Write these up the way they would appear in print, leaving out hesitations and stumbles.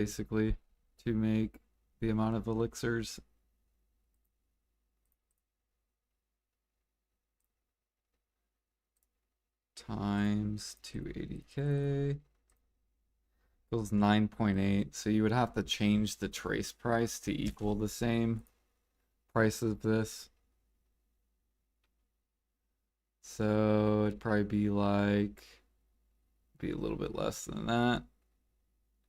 basically, to make the amount of elixirs. Times 280k equals 9.8. So you would have to change the trace price to equal the same price of this. So it'd probably be like, be a little bit less than that.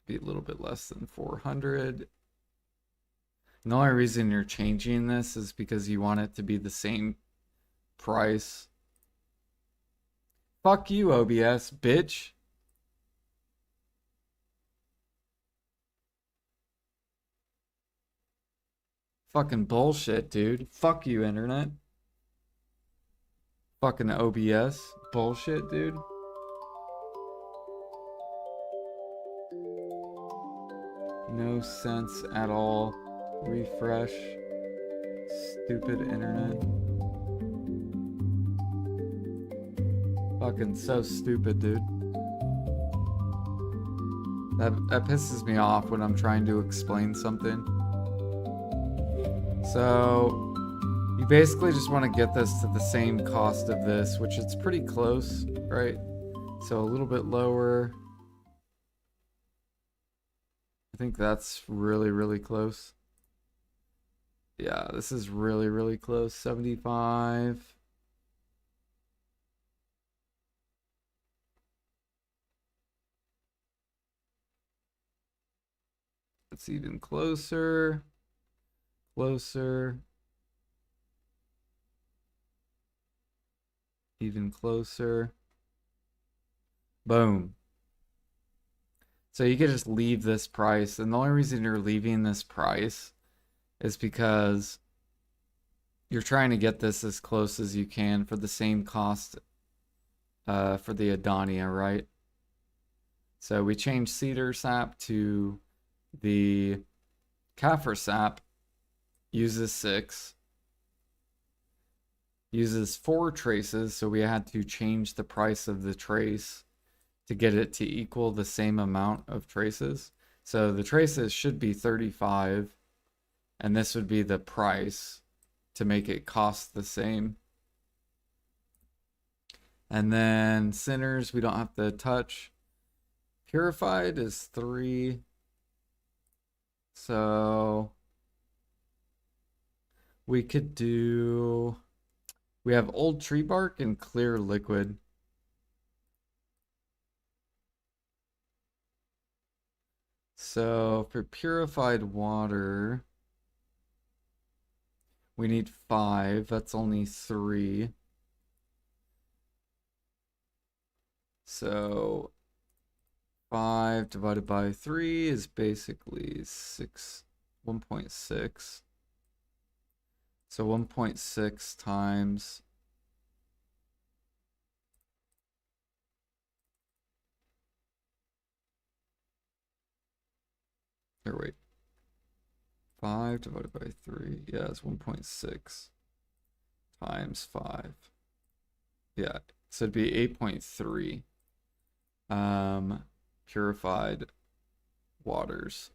Be a little bit less than 400. And the only reason you're changing this is because you want it to be the same price. Fuck you, OBS, bitch. Fucking bullshit, dude. Fuck you, internet. Fucking OBS. Bullshit, dude. No sense at all. Refresh. Stupid internet. Fucking so stupid, dude. That pisses me off when I'm trying to explain something. So you basically just want to get this to the same cost of this, which it's pretty close, right? So a little bit lower. I think that's really, really close. Yeah, this is really, really close. 75. It's even closer. Closer. Even closer. Boom. So you could just leave this price. And the only reason you're leaving this price is because you're trying to get this as close as you can for the same cost for the Adonia, right? So we changed cedar sap to the kaffir sap. Uses 6. Uses 4 traces, so we had to change the price of the trace to get it to equal the same amount of traces. So the traces should be 35, and this would be the price to make it cost the same. And then sinners, we don't have to touch. Purified is 3. So we could do, we have old tree bark and clear liquid. So for purified water, we need 5. That's only 3. So 5 divided by 3 is basically 6, 1.6. So 1.6 times or wait. 5 divided by 3. Yeah, it's 1.6 times 5. Yeah, so it'd be 8.3 purified waters.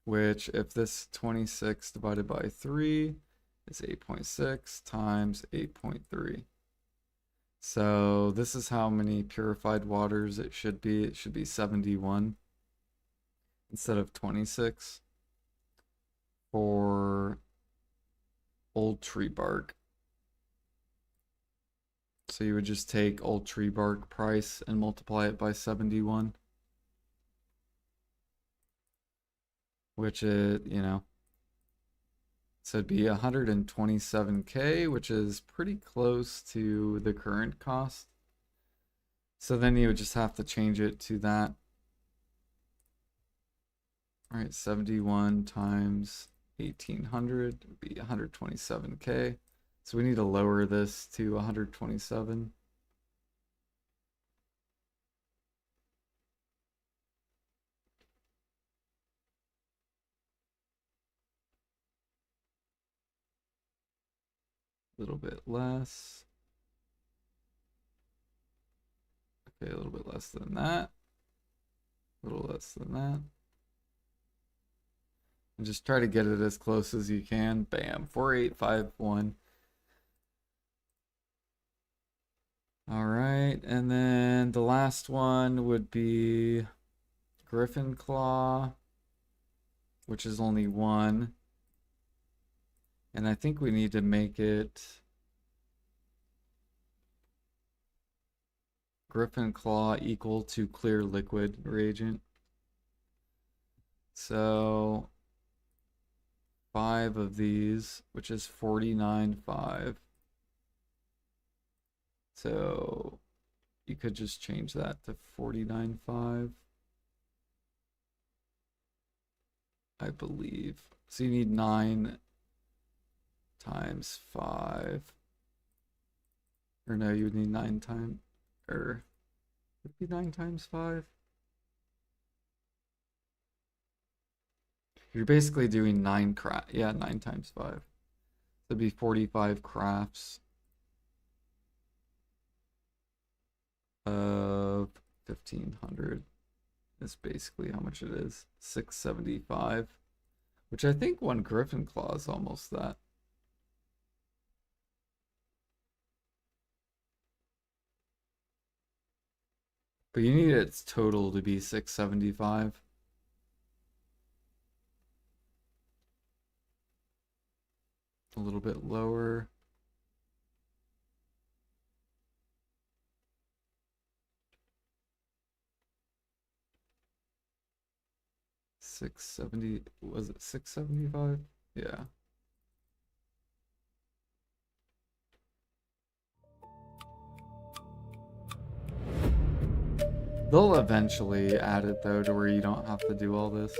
Which, if this 26 divided by 3 is 8.6 times 8.3. So this is how many purified waters it should be. It should be 71 instead of 26 for old tree bark. So you would just take old tree bark price and multiply it by 71. Which is, you know, so it'd be 127k, which is pretty close to the current cost. So then you would just have to change it to that. All right, 71 times 1800 would be 127k. So we need to lower this to 127. A little bit less. Okay, a little bit less than that. A little less than that. And just try to get it as close as you can. Bam, 4851. All right, and then the last one would be Griffin Claw, which is only one. And I think we need to make it Griffin Claw equal to clear liquid reagent. So 5 of these, which is 49.5. So you could just change that to 49.5, I believe. So you need 9 times 5. Or no, you would need 9 times, or would it be 9 times 5? You're basically doing 9 craft. Yeah, 9 times 5. So it'd be 45 crafts of 1500 is basically how much it is. 675, which I think one Griffin Claw is almost that. But you need its total to be 675. A little bit lower. Was it 675? Yeah. They'll eventually add it though to where you don't have to do all this.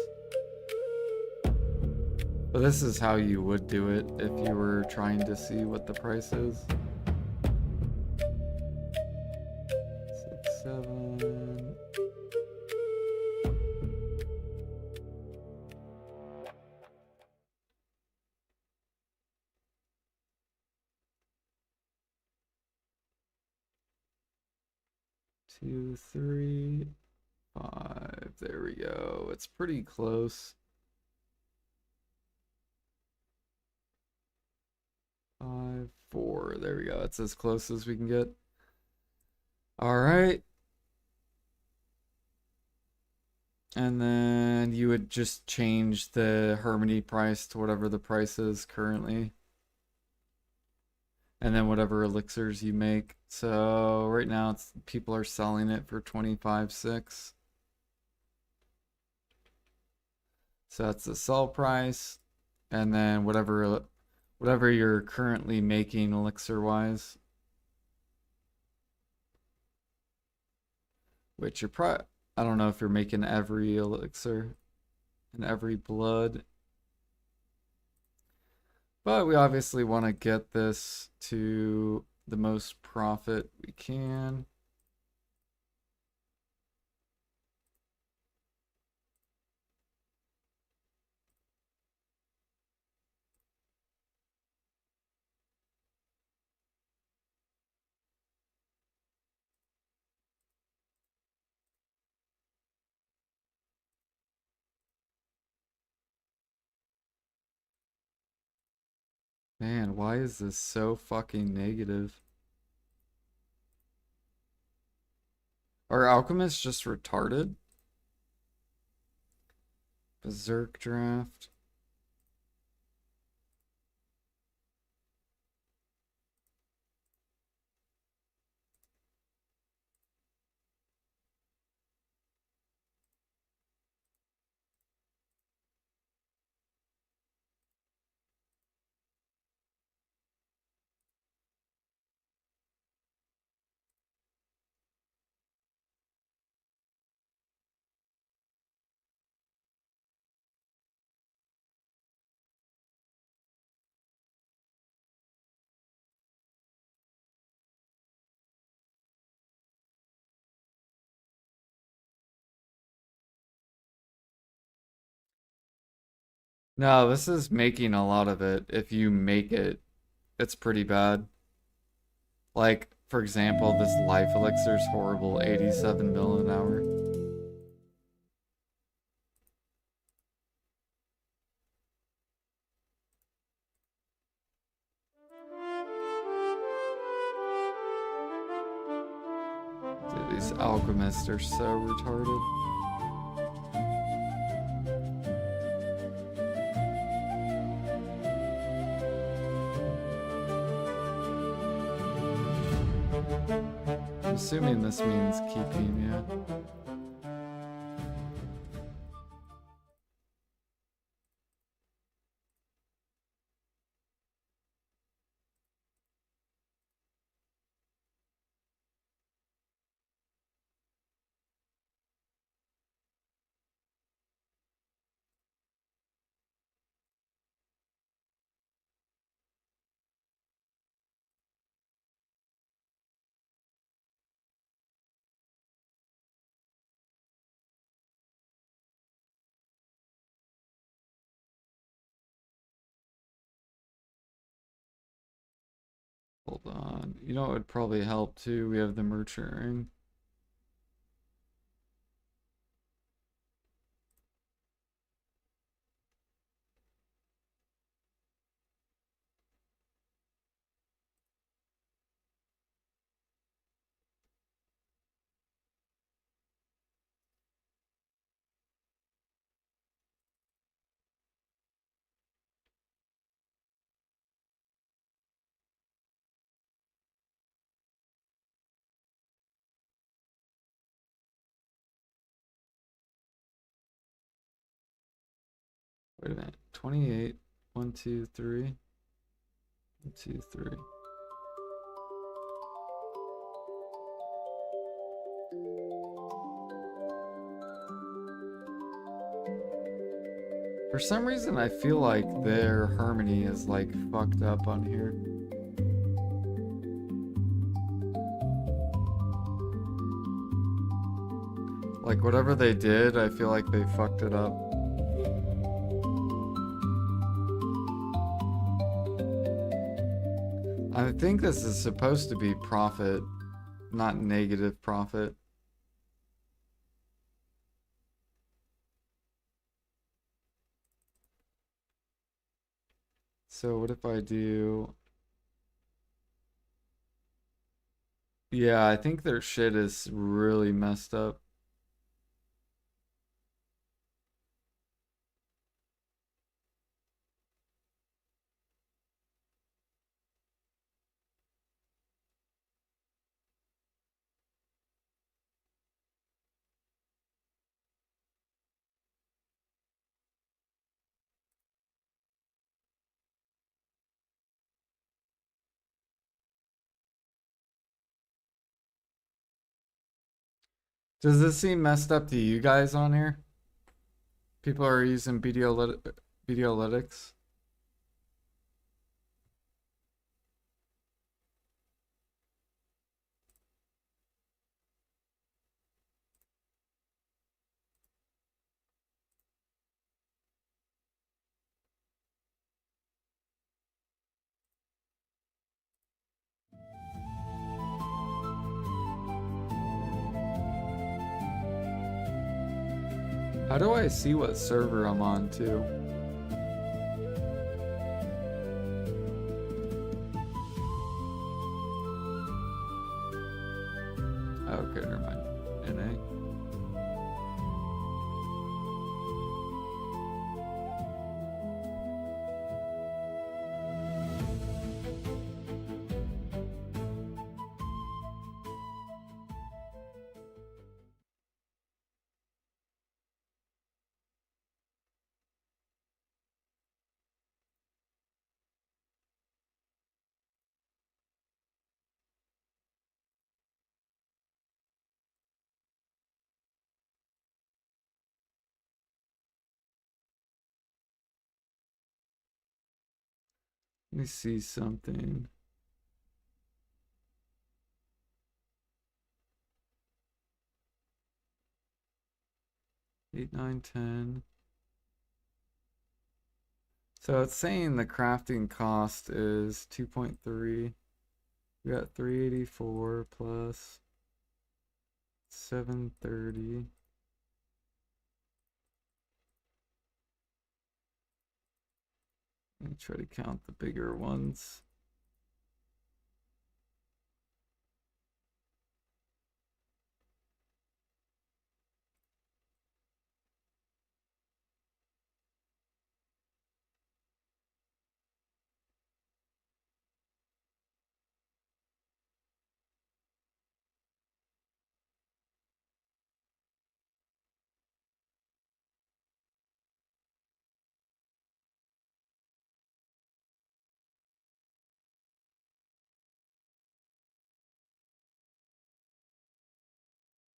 But this is how you would do it if you were trying to see what the price is. 6, 7. Two, 3, 5. There we go. It's pretty close. 5, 4. There we go. It's as close as we can get. All right. And then you would just change the Hermity price to whatever the price is currently. And then whatever elixirs you make. So right now people are selling it for 25.6. So that's the sell price. And then whatever you're currently making elixir wise. Which you're I don't know if you're making every elixir and every blood. But we obviously want to get this to the most profit we can. Man, why is this so fucking negative? Are alchemists just retarded? Berserk draft. No, this is making a lot of it. If you make it, it's pretty bad. Like, for example, this life elixir is horrible, 87 mil an hour. alchemists are so retarded. I'm assuming this means keeping, yeah. Hold on. You know what would probably help too? We have the merchant ring. Wait a minute. 28. 1, 2, 3. 1, 2, 3. For some reason, I feel like their harmony is like fucked up on here. Like whatever they did, I feel like they fucked it up. I think this is supposed to be profit, not negative profit. So what if I do... Yeah, I think their shit is really messed up. Does this seem messed up to you guys on here? People are using videolytics. How do I see what server I'm on too? Okay, never mind. NA. Let me see something. 8, 9, 10. So it's saying the crafting cost is 2.3. We got 384 plus 730. Let me try to count the bigger ones.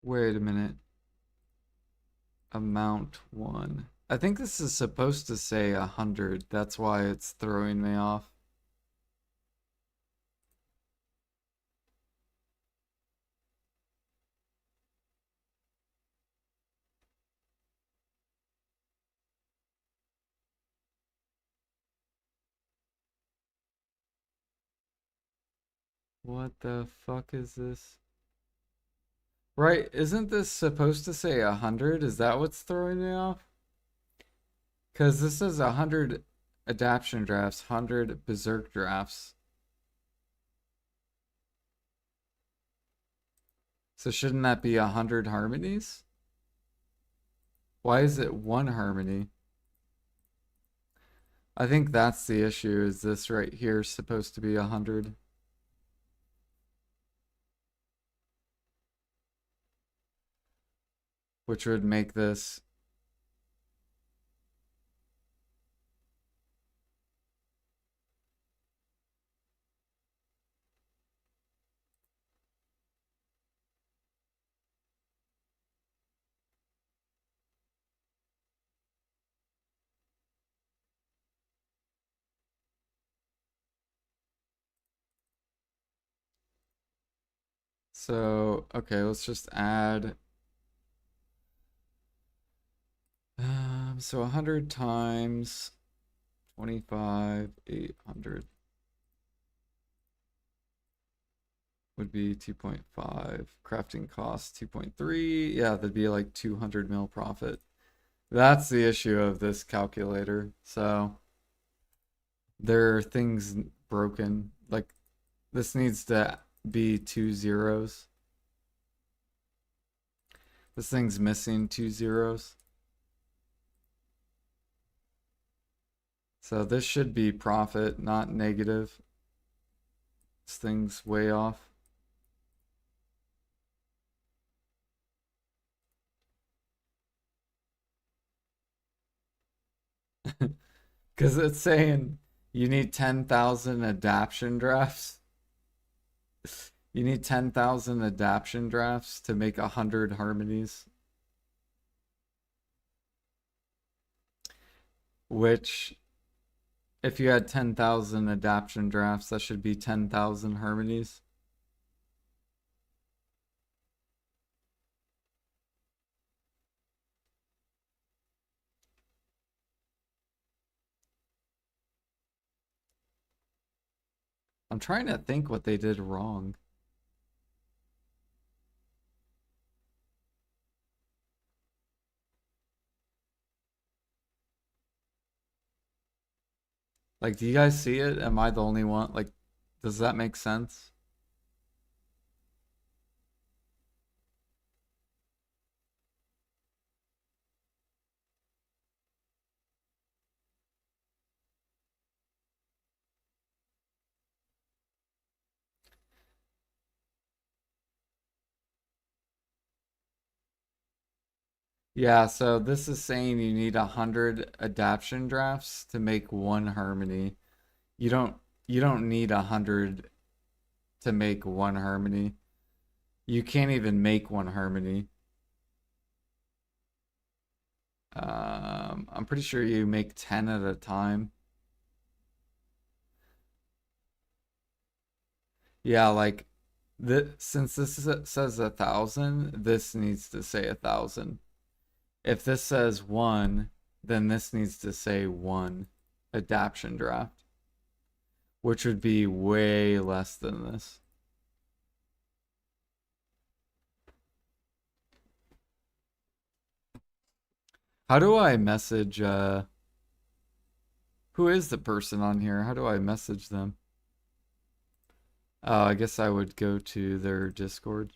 Wait a minute. Amount 1. I think this is supposed to say 100. That's why it's throwing me off. What the fuck is this? Right, isn't this supposed to say 100? Is that what's throwing me off? Because this says 100 adaption drafts, 100 berserk drafts. So shouldn't that be 100 harmonies? Why is it one harmony? I think that's the issue, is this right here is supposed to be 100. Which would make this so okay, let's just add so 100 times 25, 800 would be 2.5. Crafting cost 2.3. Yeah, that'd be like 200 mil profit. That's the issue of this calculator. So there are things broken. Like this needs to be 2 zeros. This thing's missing 2 zeros. So this should be profit, not negative. This thing's way off. Because it's saying you need 10,000 adaption drafts. You need 10,000 adaption drafts to make 100 harmonies. Which, if you had 10,000 adaption drafts, that should be 10,000 harmonies. I'm trying to think what they did wrong. Like, do you guys see it? Am I the only one? Like, does that make sense? Yeah, so this is saying you need 100 adaption drafts to make one harmony. You don't you don't need 100 to make one harmony. You can't even make one harmony. I'm pretty sure you make 10 at a time. Yeah, like since this says 1,000, this needs to say 1,000. If this says one, then this needs to say one adaption draft, which would be way less than this. How do I message who is the person on here? How do I message them? I guess I would go to their Discord.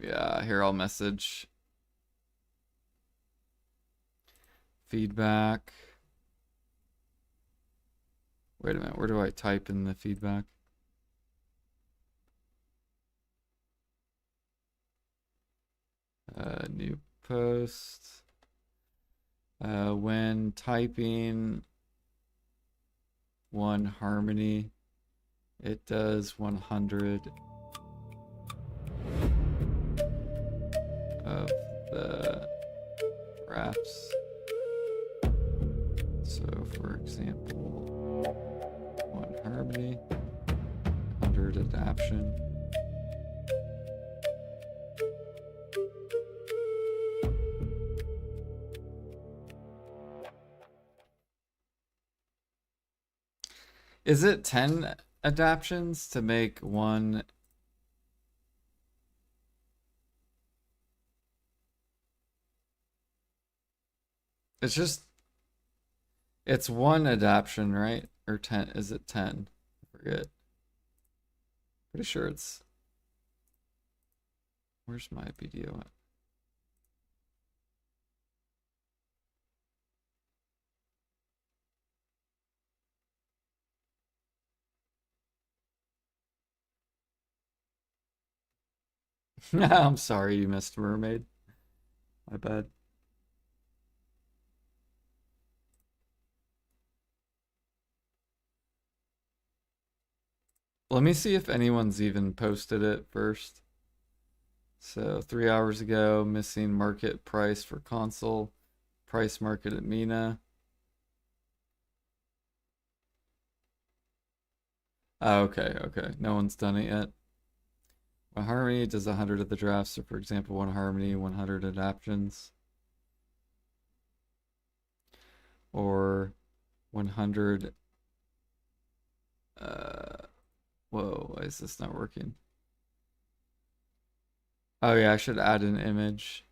Yeah, here I'll message feedback. Wait a minute, where do I type in the feedback? New post. When typing one harmony, it does 100 of the graphs. So for example, one harmony, 100 adaption. Is it 10 adaptions to make one? It's just, it's one adaption, right? Or 10, is it 10? I forget. Pretty sure it's, where's my video at? I'm sorry you missed Mermaid. My bad. Let me see if anyone's even posted it first. So 3 hours ago, missing market price for console, price market at Mina. Oh, okay, okay. No one's done it yet. One harmony does 100 of the drafts. So for example, one harmony, 100 adaptions. Or 100. Whoa, why is this not working? Oh yeah, I should add an image.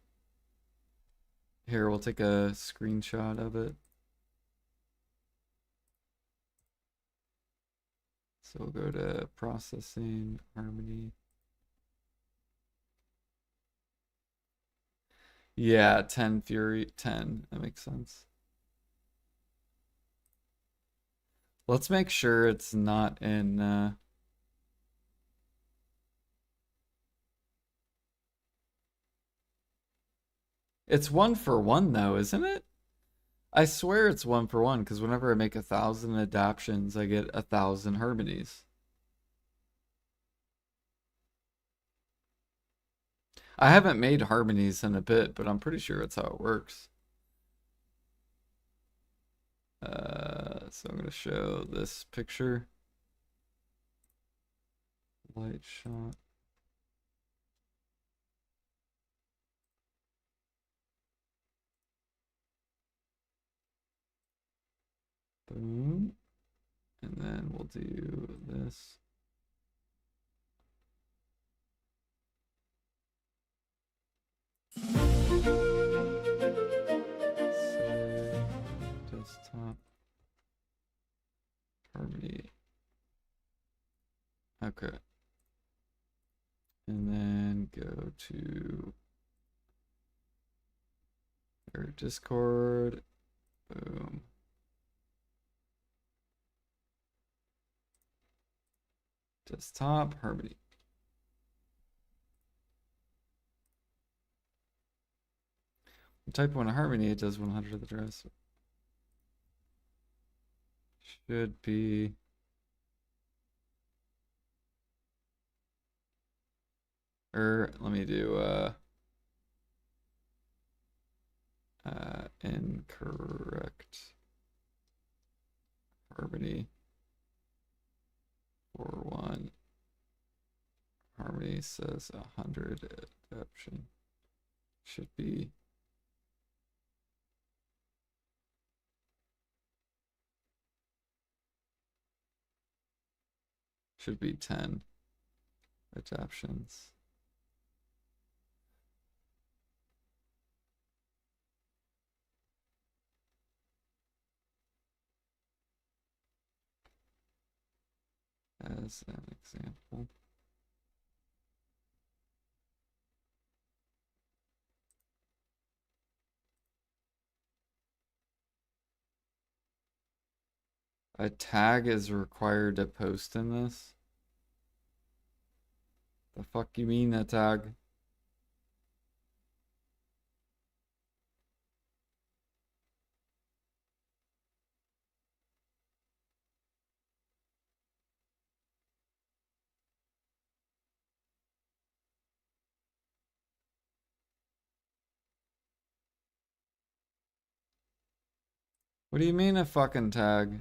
Here, we'll take a screenshot of it. So we'll go to processing, harmony. Yeah, 10 Fury, 10. That makes sense. Let's make sure it's not in... It's 1-for-1 though, isn't it? I swear it's 1-for-1 because whenever I make 1,000 adaptions, I get 1,000 harmonies. I haven't made harmonies in a bit, but I'm pretty sure it's how it works. So I'm going to show this picture. Light shot. Boom. And then we'll do this. Desktop. Harmony. Okay. And then go to our Discord. Boom. Desktop, harmony. Type 1 harmony, it does 100 of the dress. Should be... let me do incorrect harmony for 1. Harmony says 100 adaption. Should be should be 10 adaptions. As an example. A tag is required to post in this? The fuck you mean a tag? What do you mean a fucking tag?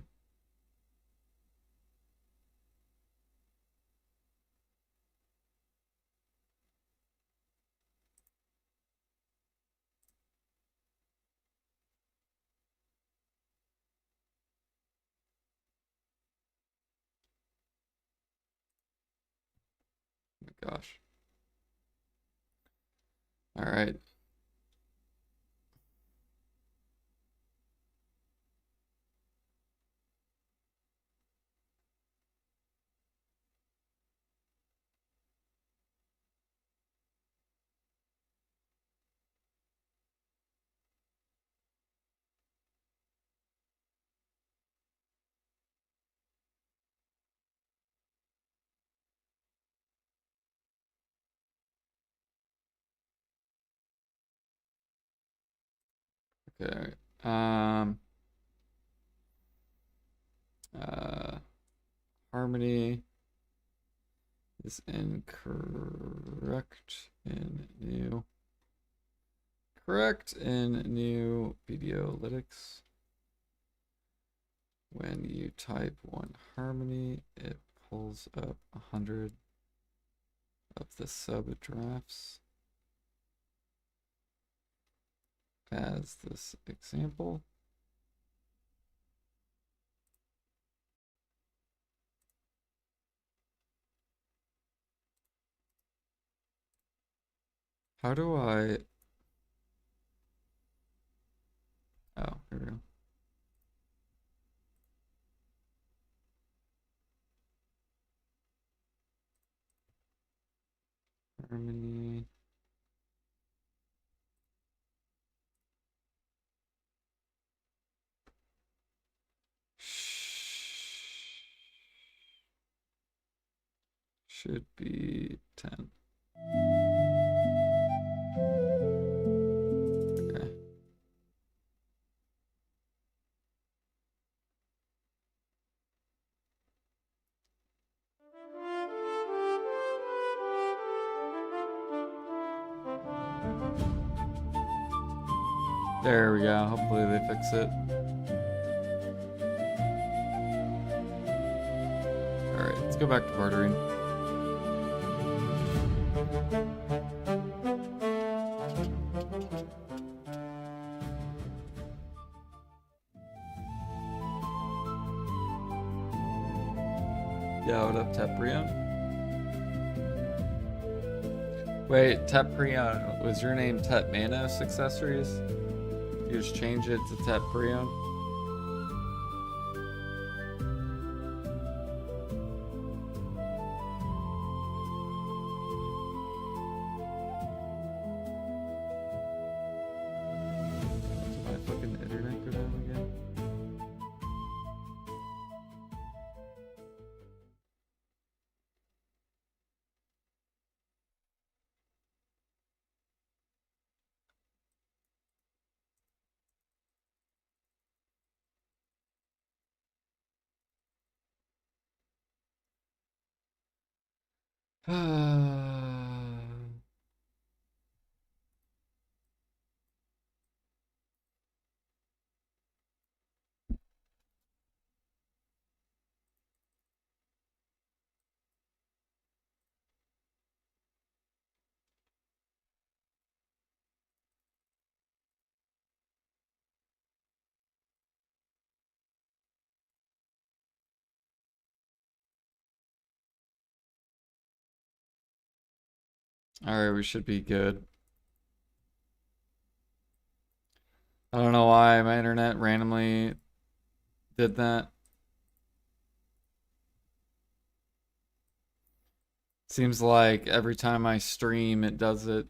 Oh my gosh. All right. Okay. Um. Uh. Harmony is incorrect in new. Correct in new videolytics. When you type one harmony, it pulls up 100 of the sub drafts as this example. How do I... Oh, here we go. Harmony. Should be 10. Okay. There we go. Hopefully they fix it. Alright, let's go back to bartering. Yeah, what up, Teprion? Wait, Teprion, was your name Tetmanos Accessories? You just change it to Teprion? Did my fucking internet go down again? Alright, we should be good. I don't know why my internet randomly did that. Seems like every time I stream, it does it.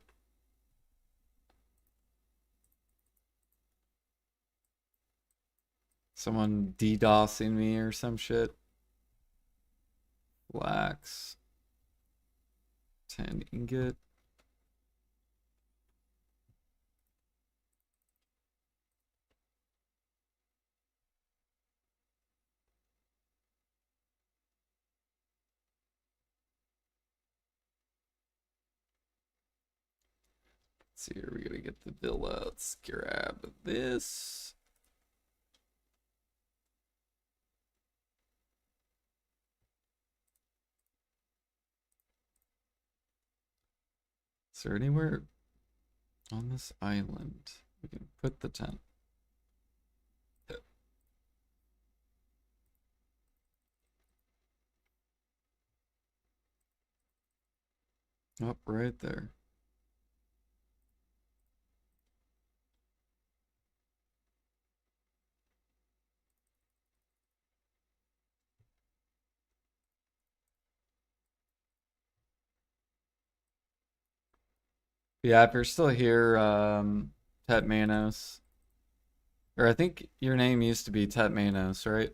Someone DDoSing me or some shit. Flax. 10 ingot. Let's see here, we gotta get the villa. Let's grab this. Is there anywhere on this island we can put the tent? Up right there. Yeah, if you're still here, Tet Manos. Or I think your name used to be Tet Manos, right?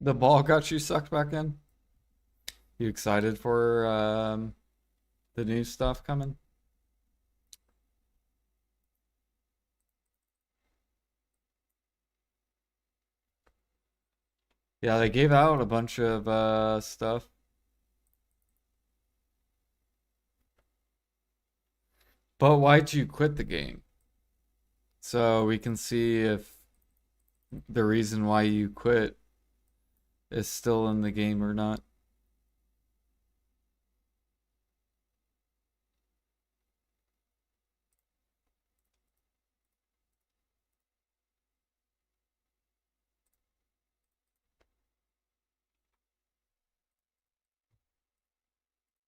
The ball got you sucked back in? You excited for the new stuff coming? Yeah, they gave out a bunch of stuff. But why'd you quit the game? So we can see if the reason why you quit is still in the game or not.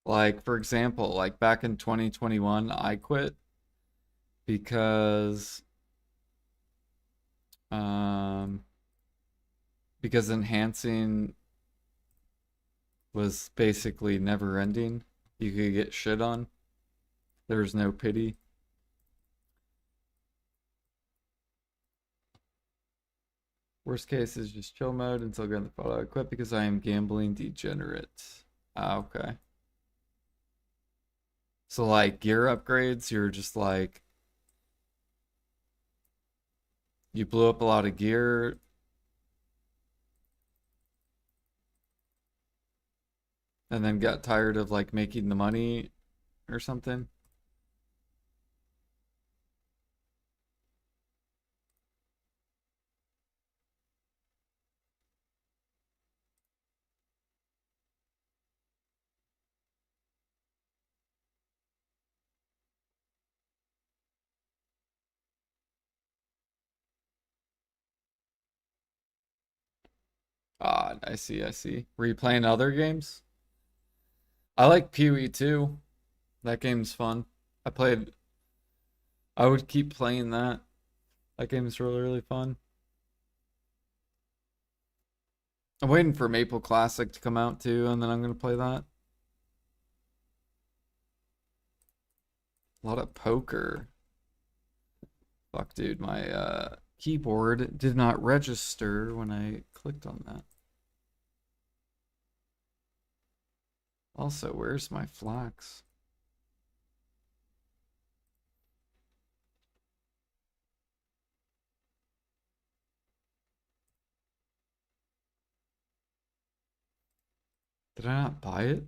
Like, for example, like back in 2021, I quit because um because enhancing was basically never ending. You could get shit on. There was no pity. Worst case is just chill mode until Grand Theft Auto. I quit because I am gambling degenerate. Ah, okay. So like gear upgrades, you're just like you blew up a lot of gear and then got tired of like making the money or something. Ah, I see, I see. Were you playing other games? I like Pee-wee too. That game's fun. I played I would keep playing that. That game's really, really fun. I'm waiting for Maple Classic to come out too, and then I'm gonna play that. A lot of poker. Fuck, dude, my keyboard did not register when I clicked on that. Also, where's my flax? Did I not buy it?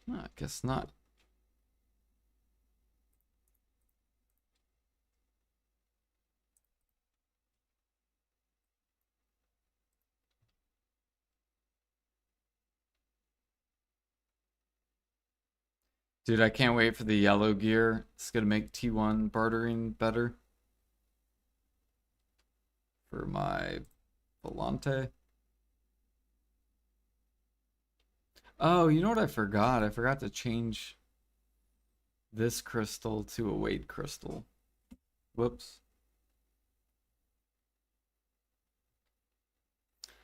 No, I guess not. Dude, I can't wait for the yellow gear. It's gonna make T1 bartering better for my Volante. Oh, you know what I forgot? I forgot to change this crystal to a weight crystal. Whoops.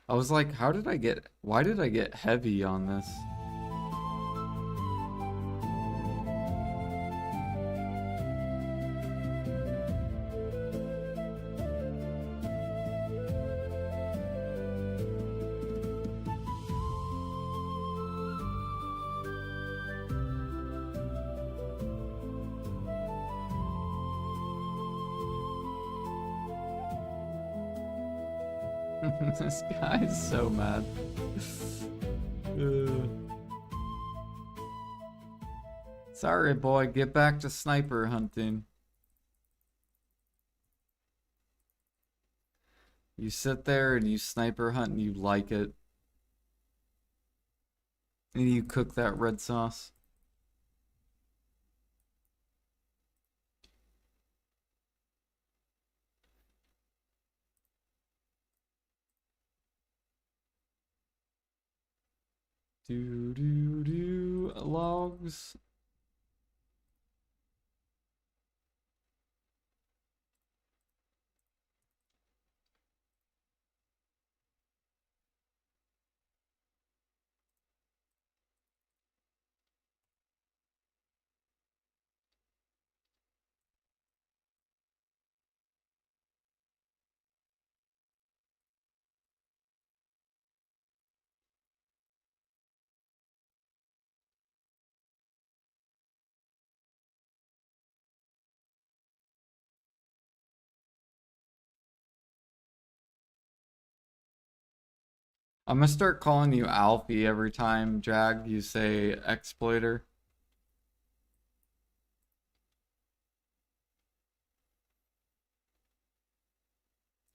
I was like, why did I get heavy on this? This guy's so mad. Sorry, boy, get back to sniper hunting. You sit there and you sniper hunt and you like it. And you cook that red sauce. Logs. I'm gonna start calling you Alfie every time, Jag, you say exploiter.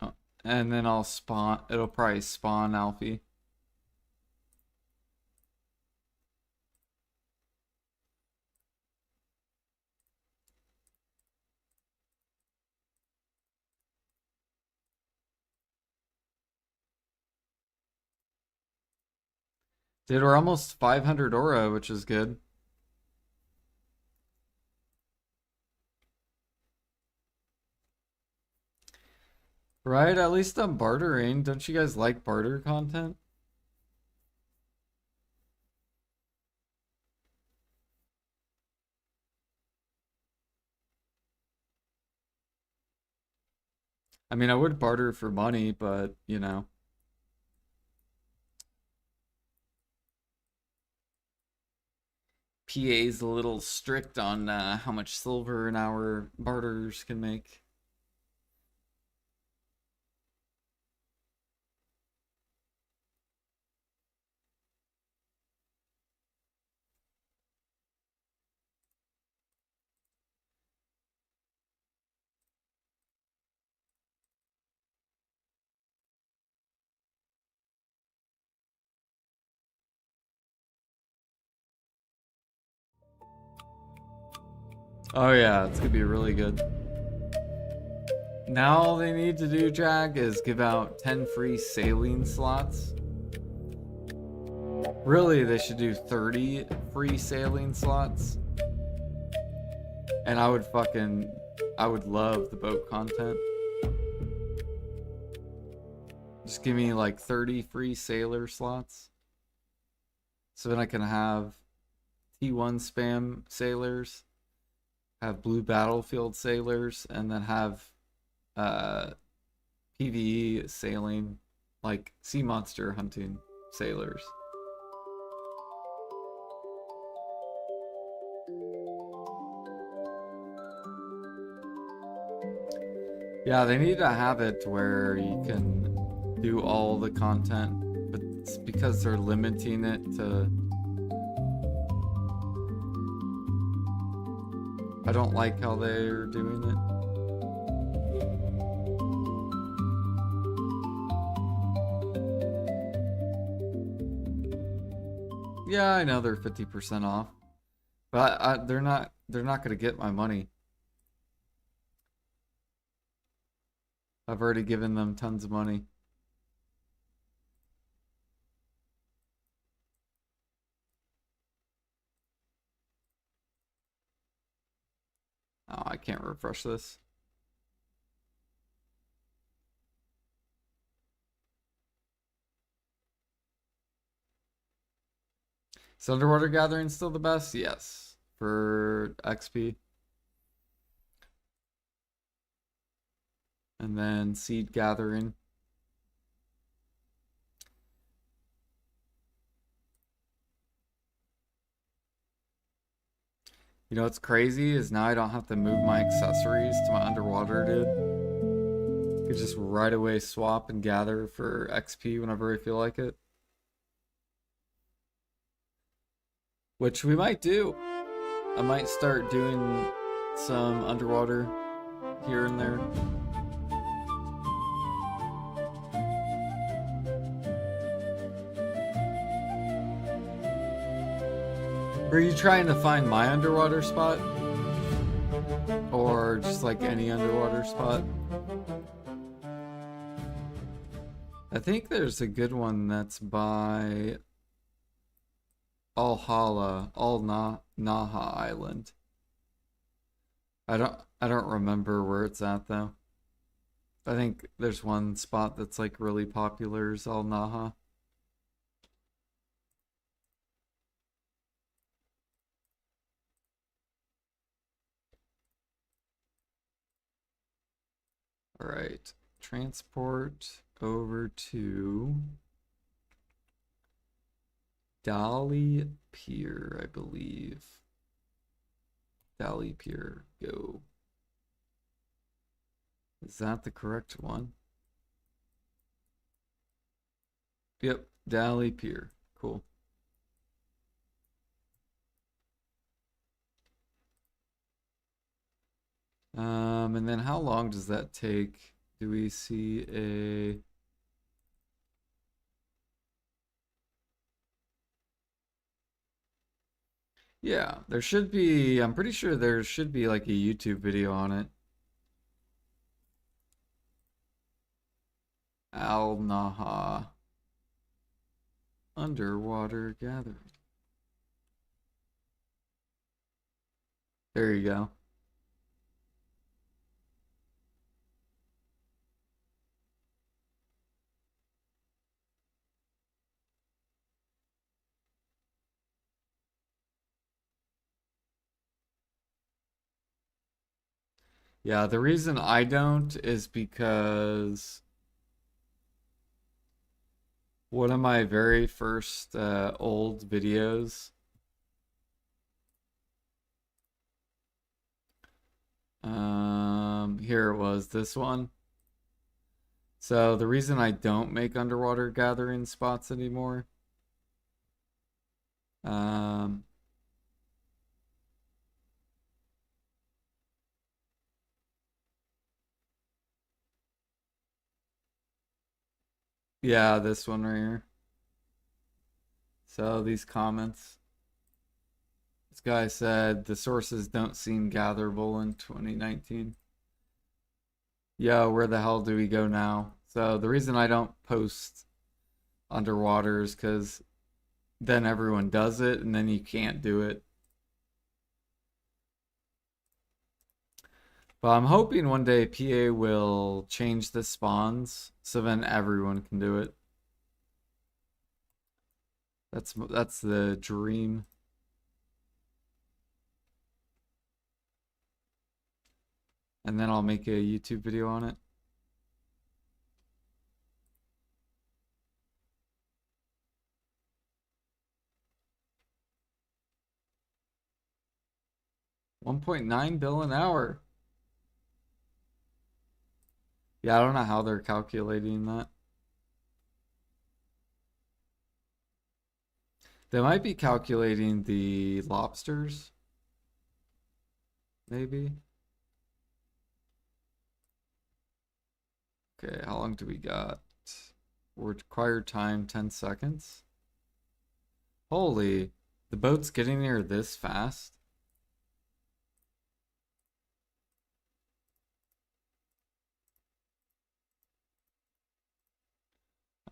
Oh, and then it'll probably spawn Alfie. Dude, we're almost 500 aura, which is good. Right? At least I'm bartering. Don't you guys like barter content? I mean, I would barter for money, but, you know. PA's a little strict on how much silver an hour barters can make. Oh yeah, it's gonna be really good. Now all they need to do, Jag, is give out 10 free saline slots. Really, they should do 30 free saline slots. And I would love the boat content. Just give me like 30 free sailor slots. So then I can have T1 spam sailors, have blue battlefield sailors, and then have PvE sailing, like sea monster hunting sailors. Yeah, they need to have it where you can do all the content, but it's because they're limiting it to... I don't like how they're doing it. Yeah, I know they're 50% off, but they're not gonna get my money. I've already given them tons of money. I can't refresh this. Is underwater gathering still the best? Yes. For XP. And then seed gathering. You know what's crazy is now I don't have to move my accessories to my underwater dude. I could just right away swap and gather for XP whenever I feel like it. Which we might do. I might start doing some underwater here and there. Are you trying to find my underwater spot? Or just like any underwater spot? I think there's a good one that's by Naha Island. I don't remember where it's at though. I think there's one spot that's like really popular is Al Naha. All right, transport over to Dolly Pier, I believe. Dolly Pier, go. Is that the correct one? Yep, Dolly Pier. Cool. And then how long does that take? Do we see a... Yeah, there should be, I'm pretty sure there should be like a YouTube video on it. Al Naha underwater gathering. There you go. Yeah, the reason I don't is because one of my very first old videos, here it was, this one. So the reason I don't make underwater gathering spots anymore, um, yeah, this one right here. So these comments. This guy said the sources don't seem gatherable in 2019. Yo, where the hell do we go now? So the reason I don't post underwater is because then everyone does it and then you can't do it. But I'm hoping one day PA will change the spawns so then everyone can do it. That's the dream. And then I'll make a YouTube video on it. $1.9 billion an hour. Yeah, I don't know how they're calculating that. They might be calculating the lobsters. Maybe. Okay, how long do we got? Required time 10 seconds. Holy, the boat's getting here this fast.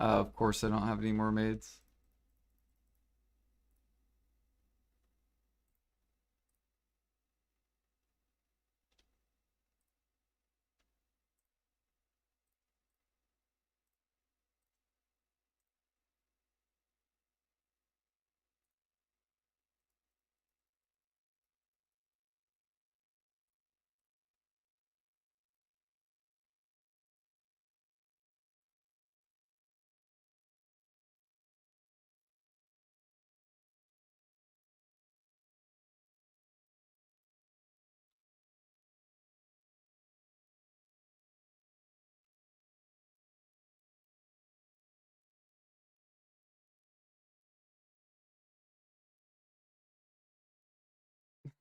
Of course I don't have any more maids.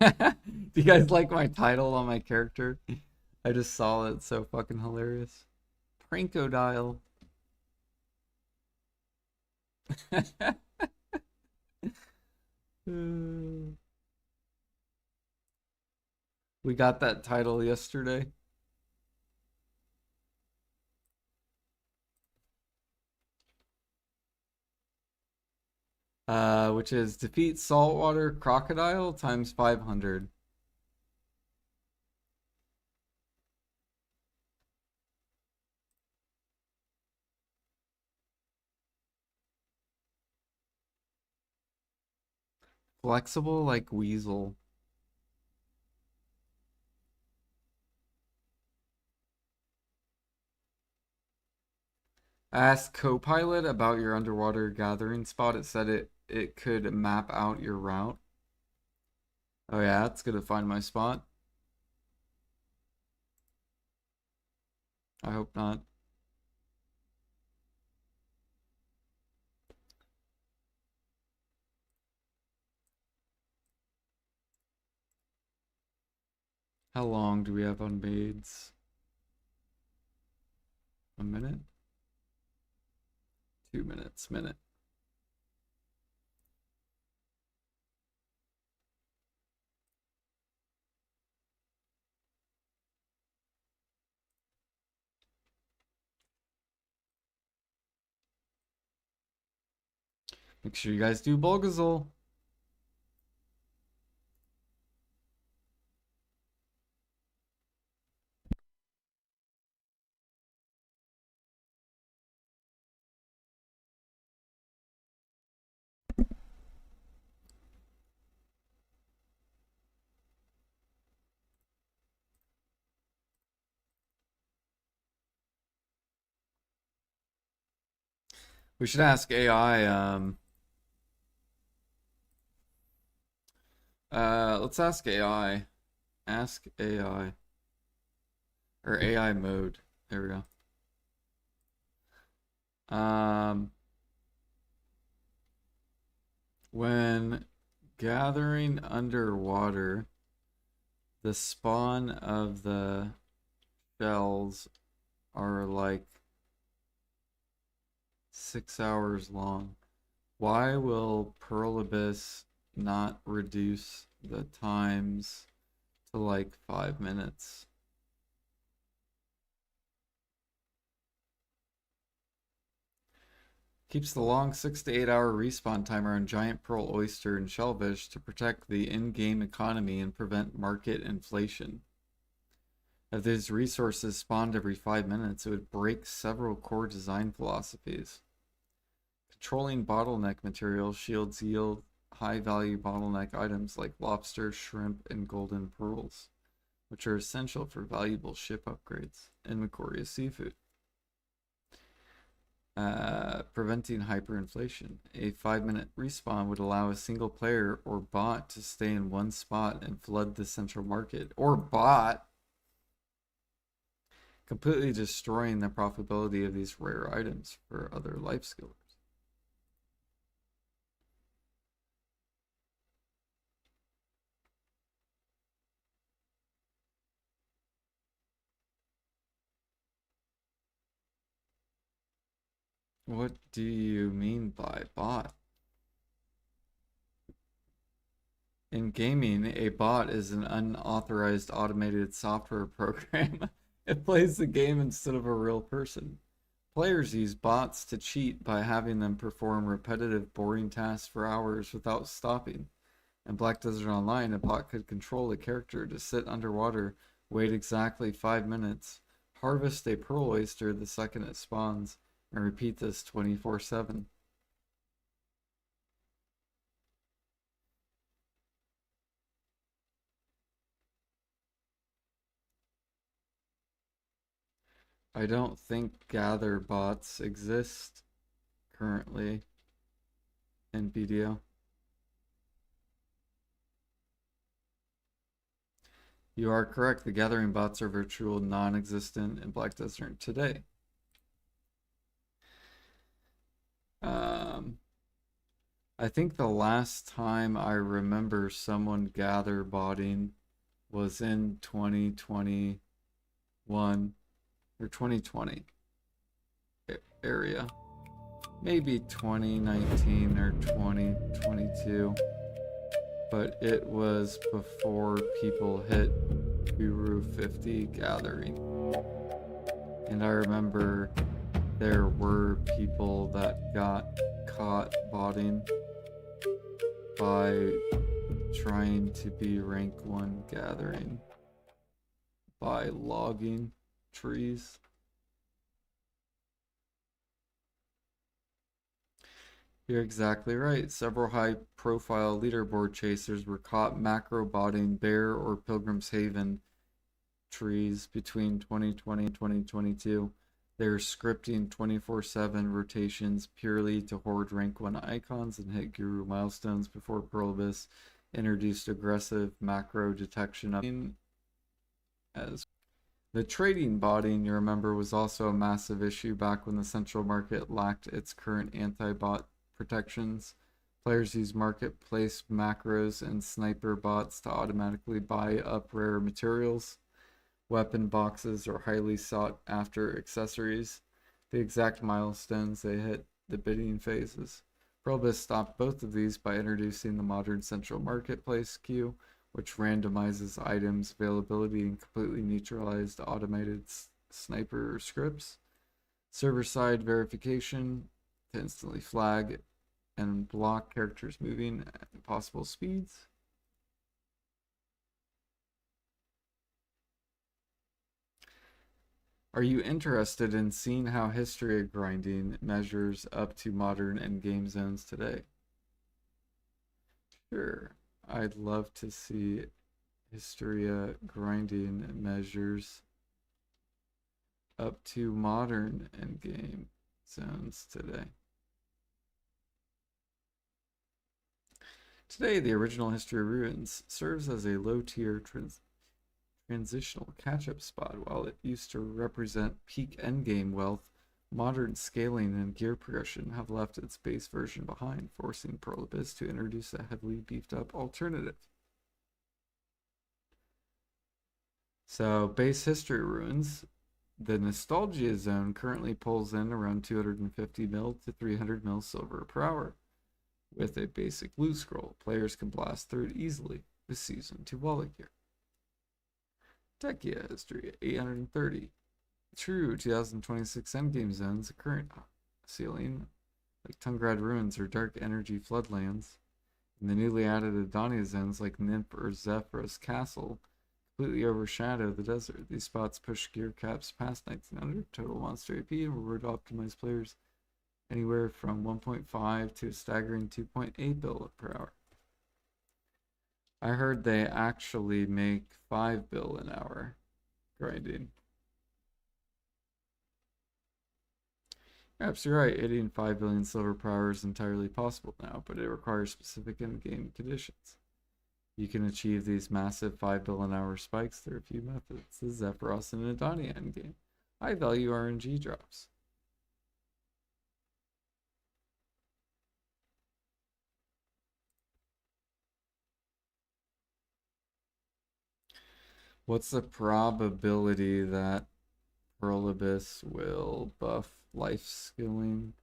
Do you guys like my title on my character? I just saw it. It's so fucking hilarious. Prankodile. We got that title yesterday. Which is defeat saltwater crocodile times 500. Flexible like weasel. Ask Copilot about your underwater gathering spot. It said it could map out your route. Oh yeah, it's gonna find my spot. I hope not. How long do we have on maids? A minute? 2 minutes, minute. Make sure you guys do Bulgazol. We should ask AI. Let's ask AI. Ask AI. Or AI mode. There we go. When gathering underwater, the spawn of the shells are like 6 hours long. Why will Pearl Abyss not reduce the times to like 5 minutes? Keeps the long 6 to 8 hour respawn timer on giant pearl oyster and shellfish to protect the in-game economy and prevent market inflation. If these resources spawned every 5 minutes, it would break several core design philosophies. Controlling bottleneck material shields yield high-value bottleneck items like lobster, shrimp, and golden pearls, which are essential for valuable ship upgrades and Macquarie seafood. Preventing hyperinflation. A 5 minute respawn would allow a single player or bot to stay in one spot and flood the central market. Or bot! Completely destroying the profitability of these rare items for other life skillers. What do you mean by bot? In gaming, a bot is an unauthorized automated software program. It plays the game instead of a real person. Players use bots to cheat by having them perform repetitive, boring tasks for hours without stopping. In Black Desert Online, a bot could control a character to sit underwater, wait exactly 5 minutes, harvest a pearl oyster the second it spawns, and repeat this 24/7. I don't think gather bots exist currently in BDO. You are correct. The gathering bots are virtual, non-existent in Black Desert today. I think the last time I remember someone gather botting was in 2021 or 2020 area. Maybe 2019 or 2022. But it was before people hit Guru 50 gathering. And I remember there were people that got caught botting by trying to be rank 1 gathering by logging trees. You're exactly right. Several high-profile leaderboard chasers were caught macro-botting Bear or Pilgrim's Haven trees between 2020 and 2022. They're scripting 24/7 rotations purely to hoard rank 1 icons and hit Guru milestones before Pearl Abyss introduced aggressive macro detection as the trading botting, you remember, was also a massive issue back when the central market lacked its current anti-bot protections. Players use marketplace macros and sniper bots to automatically buy up rare materials, weapon boxes, or highly sought after accessories. The exact milestones they hit the bidding phases. Probus stopped both of these by introducing the modern central marketplace queue, which randomizes items availability and completely neutralized automated sniper scripts. Server-side verification to instantly flag and block characters moving at impossible speeds. Are you interested in seeing how history grinding measures up to modern endgame zones today? Sure. I'd love to see Hysteria grinding measures up to modern endgame zones today. Today, the original History of Ruins serves as a low-tier transitional catch-up spot. While it used to represent peak endgame wealth, modern scaling and gear progression have left its base version behind, forcing Pearl Abyss to introduce a heavily beefed-up alternative. So, base History Ruins, the Nostalgia Zone currently pulls in around 250 mil to 300 mil silver per hour. With a basic loot scroll, players can blast through it easily with Season 2 wallet gear. Techia History at 830. True 2026 endgame zones, the current ceiling, like Tungrad Ruins or Dark Energy Floodlands, and the newly added Adania zones like Nymph or Zephyrus Castle completely overshadow the desert. These spots push gear caps past 1900 total monster AP and reward optimized players anywhere from 1.5 to a staggering 2.8 bill per hour. I heard they actually make 5 bill an hour grinding. Perhaps you're right, hitting 5 billion silver per hour is entirely possible now, but it requires specific in-game conditions. You can achieve these massive 5 bill an hour spikes through a few methods. The Zephyros and Adania endgame. High value RNG drops. What's the probability that Pearl Abyss will buff life skilling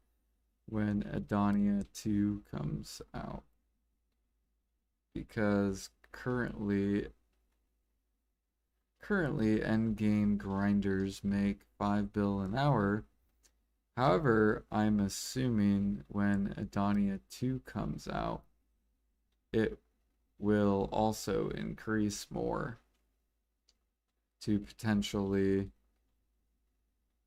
when Adania 2 comes out? Because currently endgame grinders make 5 bill an hour. However, I'm assuming when Adania 2 comes out, it will also increase more to potentially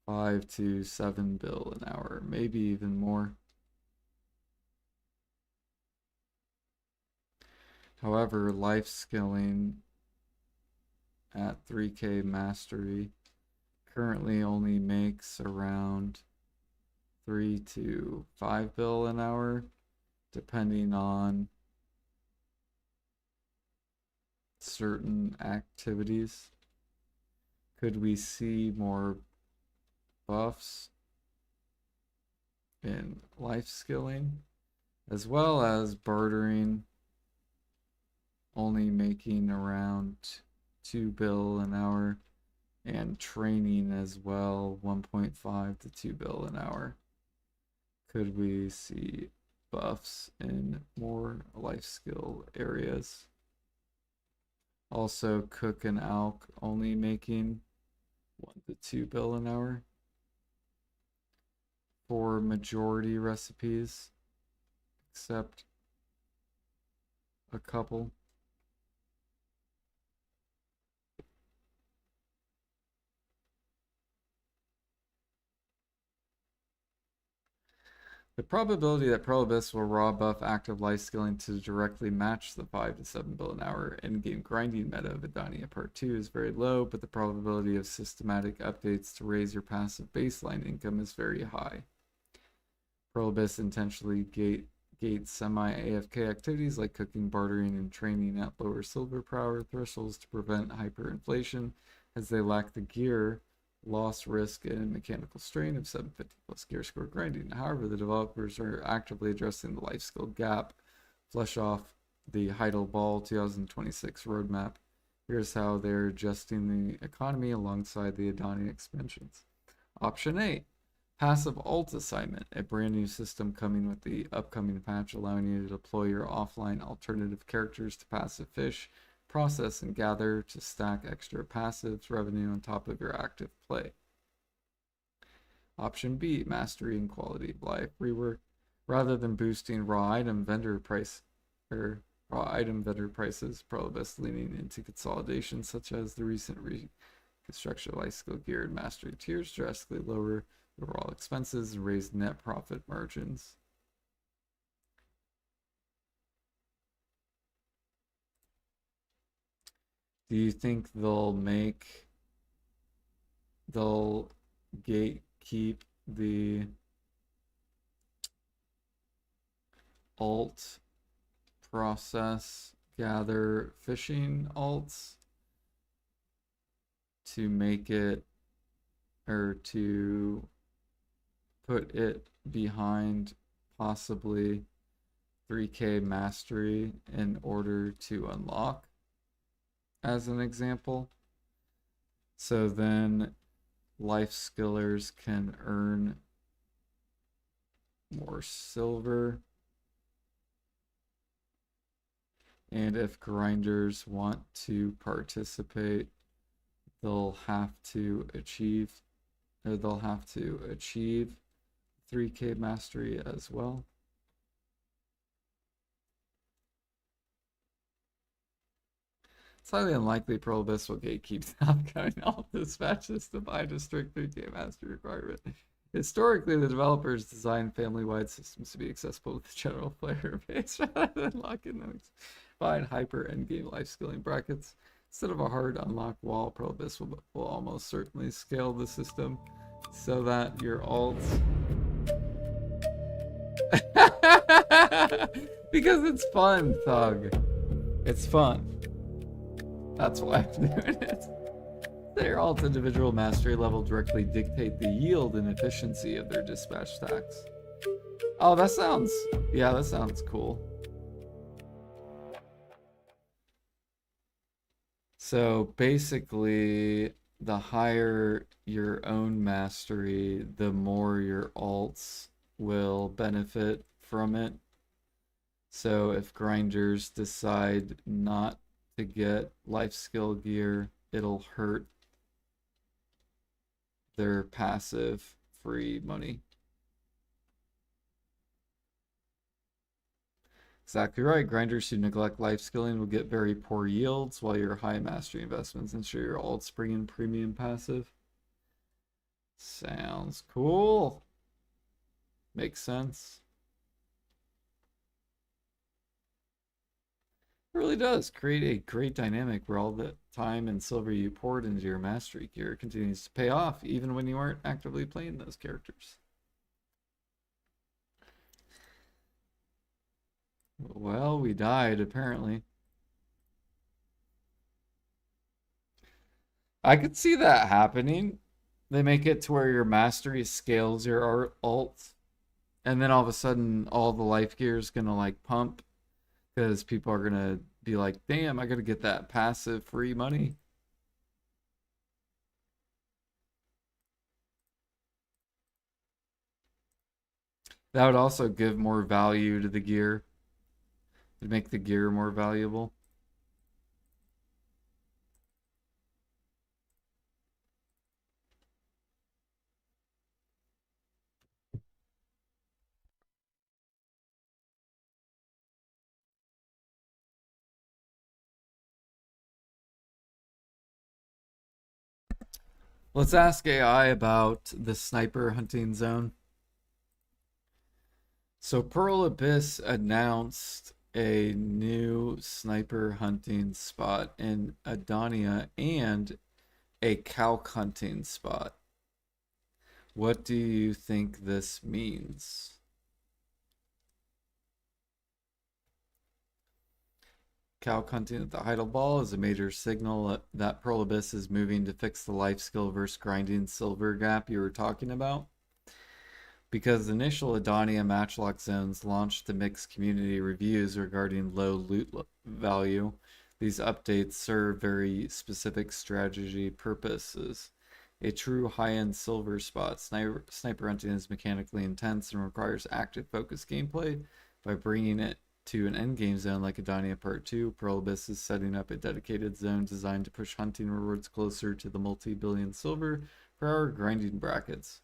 5 to 7 bill an hour, maybe even more. However, life skilling at 3K mastery currently only makes around 3 to 5 bill an hour, depending on certain activities. Could we see more buffs in life skilling as well as bartering, only making around 2 bill an hour, and training as well, 1.5 to 2 bill an hour. Could we see buffs in more life skill areas? Also, cook and alk only making 1 to 2 bill an hour for majority recipes, except a couple. The probability that Prohibists will raw buff active life skilling to directly match the 5 to 7 bill an hour in-game grinding meta of Adania Part 2 is very low, but the probability of systematic updates to raise your passive baseline income is very high. Prohibists intentionally gate semi-AFK activities like cooking, bartering, and training at lower silver power thresholds to prevent hyperinflation, as they lack the gear, loss risk, and mechanical strain of 750 plus gear score grinding. However, the developers are actively addressing the life skill gap. Flesh off the Heidel Ball 2026 roadmap. Here's how they're adjusting the economy alongside the Adani expansions. Option 8. Passive alt assignment, a brand new system coming with the upcoming patch, allowing you to deploy your offline alternative characters to passive fish, process and gather to stack extra passives revenue on top of your active play. Option B, mastery and quality of life rework. Rather than boosting raw item vendor prices, Prohibists leaning into consolidation, such as the recent reconstruction of life skill gear and mastery tiers, drastically lower overall expenses and raise net profit margins. Do you think they'll gatekeep the alt process gather fishing alts to make it, or to put it behind possibly 3K mastery in order to unlock, as an example? So then life skillers can earn more silver. And if grinders want to participate, they'll have to achieve 3K mastery as well. It's highly unlikely Prohibists will gatekeep the upcoming alt dispatch system by a strict 3K mastery requirement. Historically, the developers designed family-wide systems to be accessible to the general player base rather than locking them behind hyper endgame life skilling brackets. Instead of a hard unlock wall, Prohibists will almost certainly scale the system so that your alts because it's fun, Thug. It's fun. That's why I'm doing it. Their alt individual mastery level directly dictate the yield and efficiency of their dispatch stacks. Oh, that sounds cool. So basically, the higher your own mastery, the more your alts will benefit from it. So if grinders decide not to get life skill gear, it'll hurt their passive free money. Exactly right. Grinders who neglect life skilling will get very poor yields, while your high mastery investments ensure your alts bring in premium passive. Sounds cool. Makes sense. It really does create a great dynamic where all the time and silver you poured into your mastery gear continues to pay off, even when you aren't actively playing those characters. Well, we died, apparently. I could see that happening. They make it to where your mastery scales your alt And then all of a sudden, all the life gear is gonna like pump because people are gonna be like, "Damn, I gotta get that passive free money." That would also give more value to the gear. It'd make the gear more valuable. Let's ask AI about the sniper hunting zone. So Pearl Abyss announced a new sniper hunting spot in Adonia and a cow hunting spot. What do you think this means? Cow hunting at the Heidel Ball is a major signal that Pearl Abyss is moving to fix the life skill versus grinding silver gap you were talking about. Because initial Adonia matchlock zones launched to mixed community reviews regarding low loot value, these updates serve very specific strategy purposes. A true high-end silver spot, sniper hunting is mechanically intense and requires active focus gameplay. By bringing it to an endgame zone like Adonia Part 2, Pearl Abyss is setting up a dedicated zone designed to push hunting rewards closer to the multi-billion silver per hour grinding brackets.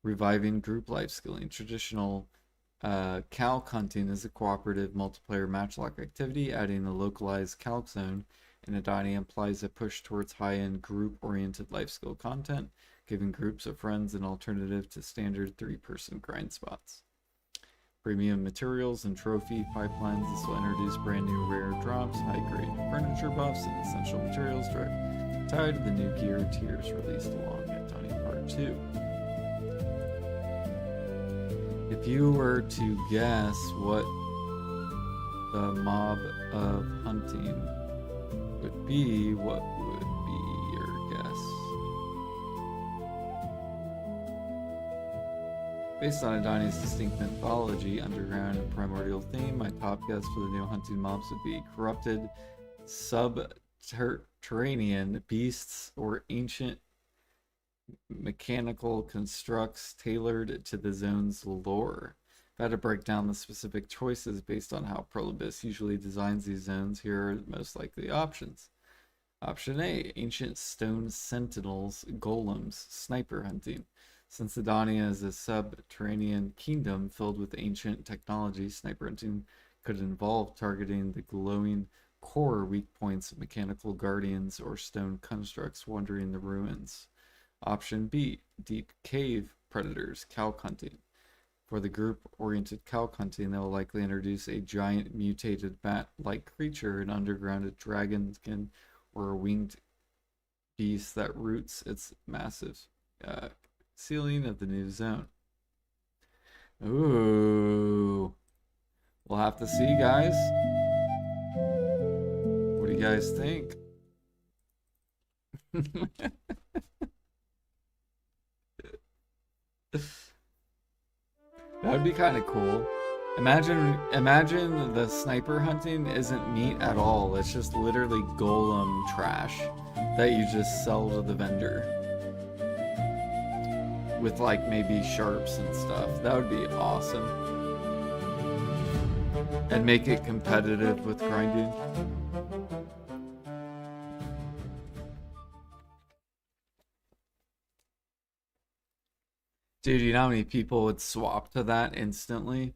Reviving group life skilling. Traditional calc hunting is a cooperative multiplayer matchlock activity. Adding a localized calc zone in Adani implies a push towards high-end group-oriented life skill content, giving groups of friends an alternative to standard three-person grind spots. Premium materials and trophy pipelines. This will introduce brand new rare drops, high-grade furniture buffs, and essential materials tied to the new gear tiers released along Adani Part 2. If you were to guess what the mob of hunting would be, what would be your guess? Based on Adani's distinct mythology, underground, and primordial theme, my top guess for the new hunting mobs would be corrupted subterranean beasts or ancient mechanical constructs tailored to the zone's lore. If I had to break down the specific choices based on how Pearl Abyss usually designs these zones, here are the most likely options. Option A, ancient stone sentinels, golems, sniper hunting. Since Adania is a subterranean kingdom filled with ancient technology, sniper hunting could involve targeting the glowing core weak points of mechanical guardians or stone constructs wandering the ruins. Option B, deep cave predators, cow hunting. For the group-oriented cow hunting, they will likely introduce a giant mutated bat-like creature, an underground dragonkin, or a winged beast that roots its massive ceiling of the new zone. Ooh. We'll have to see, guys. What do you guys think? That would be kind of cool. Imagine the sniper hunting isn't meat at all. It's just literally golem trash that you just sell to the vendor with like maybe sharps and stuff. That would be awesome. And make it competitive with grinding. Dude, you know how many people would swap to that instantly?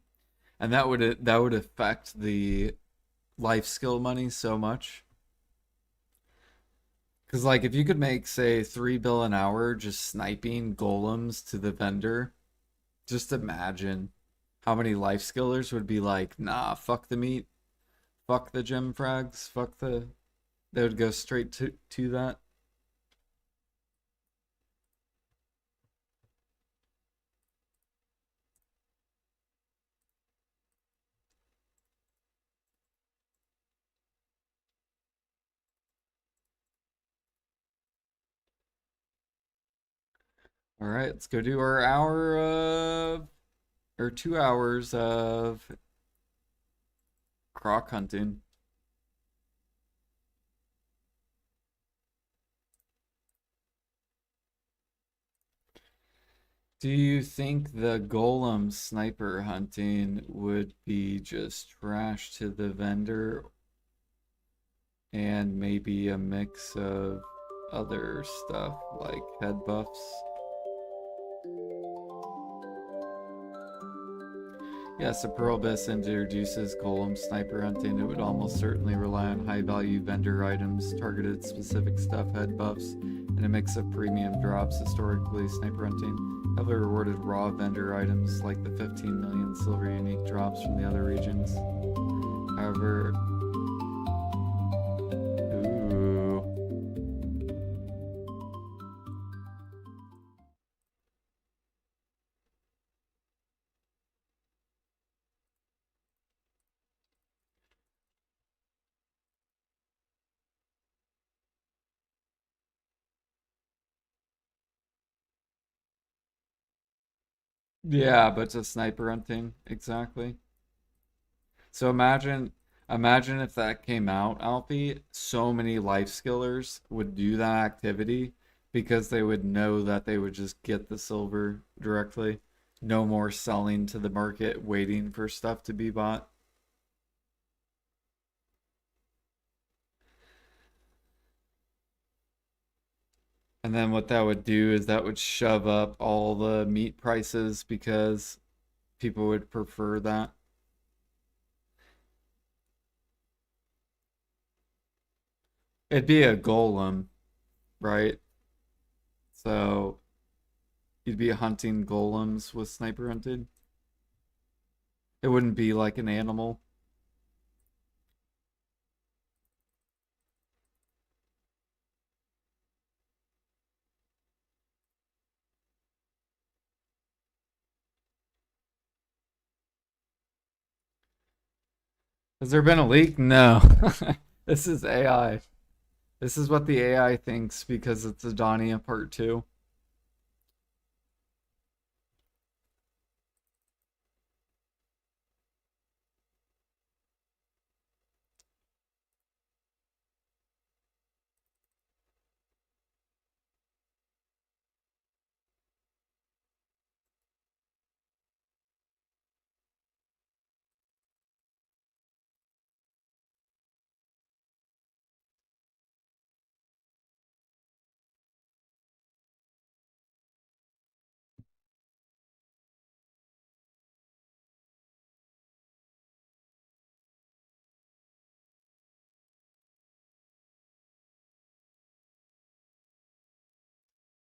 And that would affect the life skill money so much. Because like if you could make say 3 bill an hour just sniping golems to the vendor, just imagine how many life skillers would be like, nah, fuck the meat, fuck the gem frags, fuck the. They would go straight to that. All right, let's go do our hour of or 2 hours of croc hunting. Do you think the golem sniper hunting would be just trash to the vendor and maybe a mix of other stuff like head buffs? Yes, if Pearlbis introduces golem sniper hunting, it would almost certainly rely on high value vendor items, targeted specific stuff, head buffs, and a mix of premium drops. Historically, sniper hunting heavily rewarded raw vendor items like the 15 million silver unique drops from the other regions. However, ooh. Yeah, but it's a sniper hunting, exactly. So imagine if that came out, Alfie, so many life skillers would do that activity because they would know that they would just get the silver directly. No more selling to the market, waiting for stuff to be bought. And then what that would do is that would shove up all the meat prices because people would prefer that. It'd be a golem, right? So you'd be hunting golems with sniper hunted. It wouldn't be like an animal. Has there been a leak? No. This is AI. This is what the AI thinks because it's Adonia Part 2.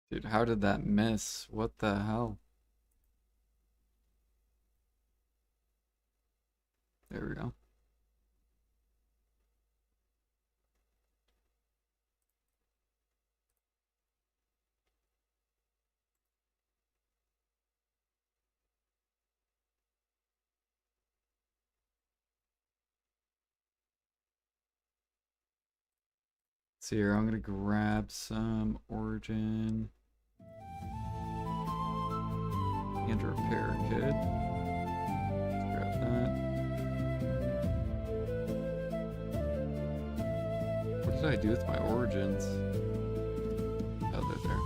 Dude, how did that miss? What the hell? There we go. See here, I'm gonna grab some origin and repair kit. Grab that. What did I do with my origins? Oh, they're there.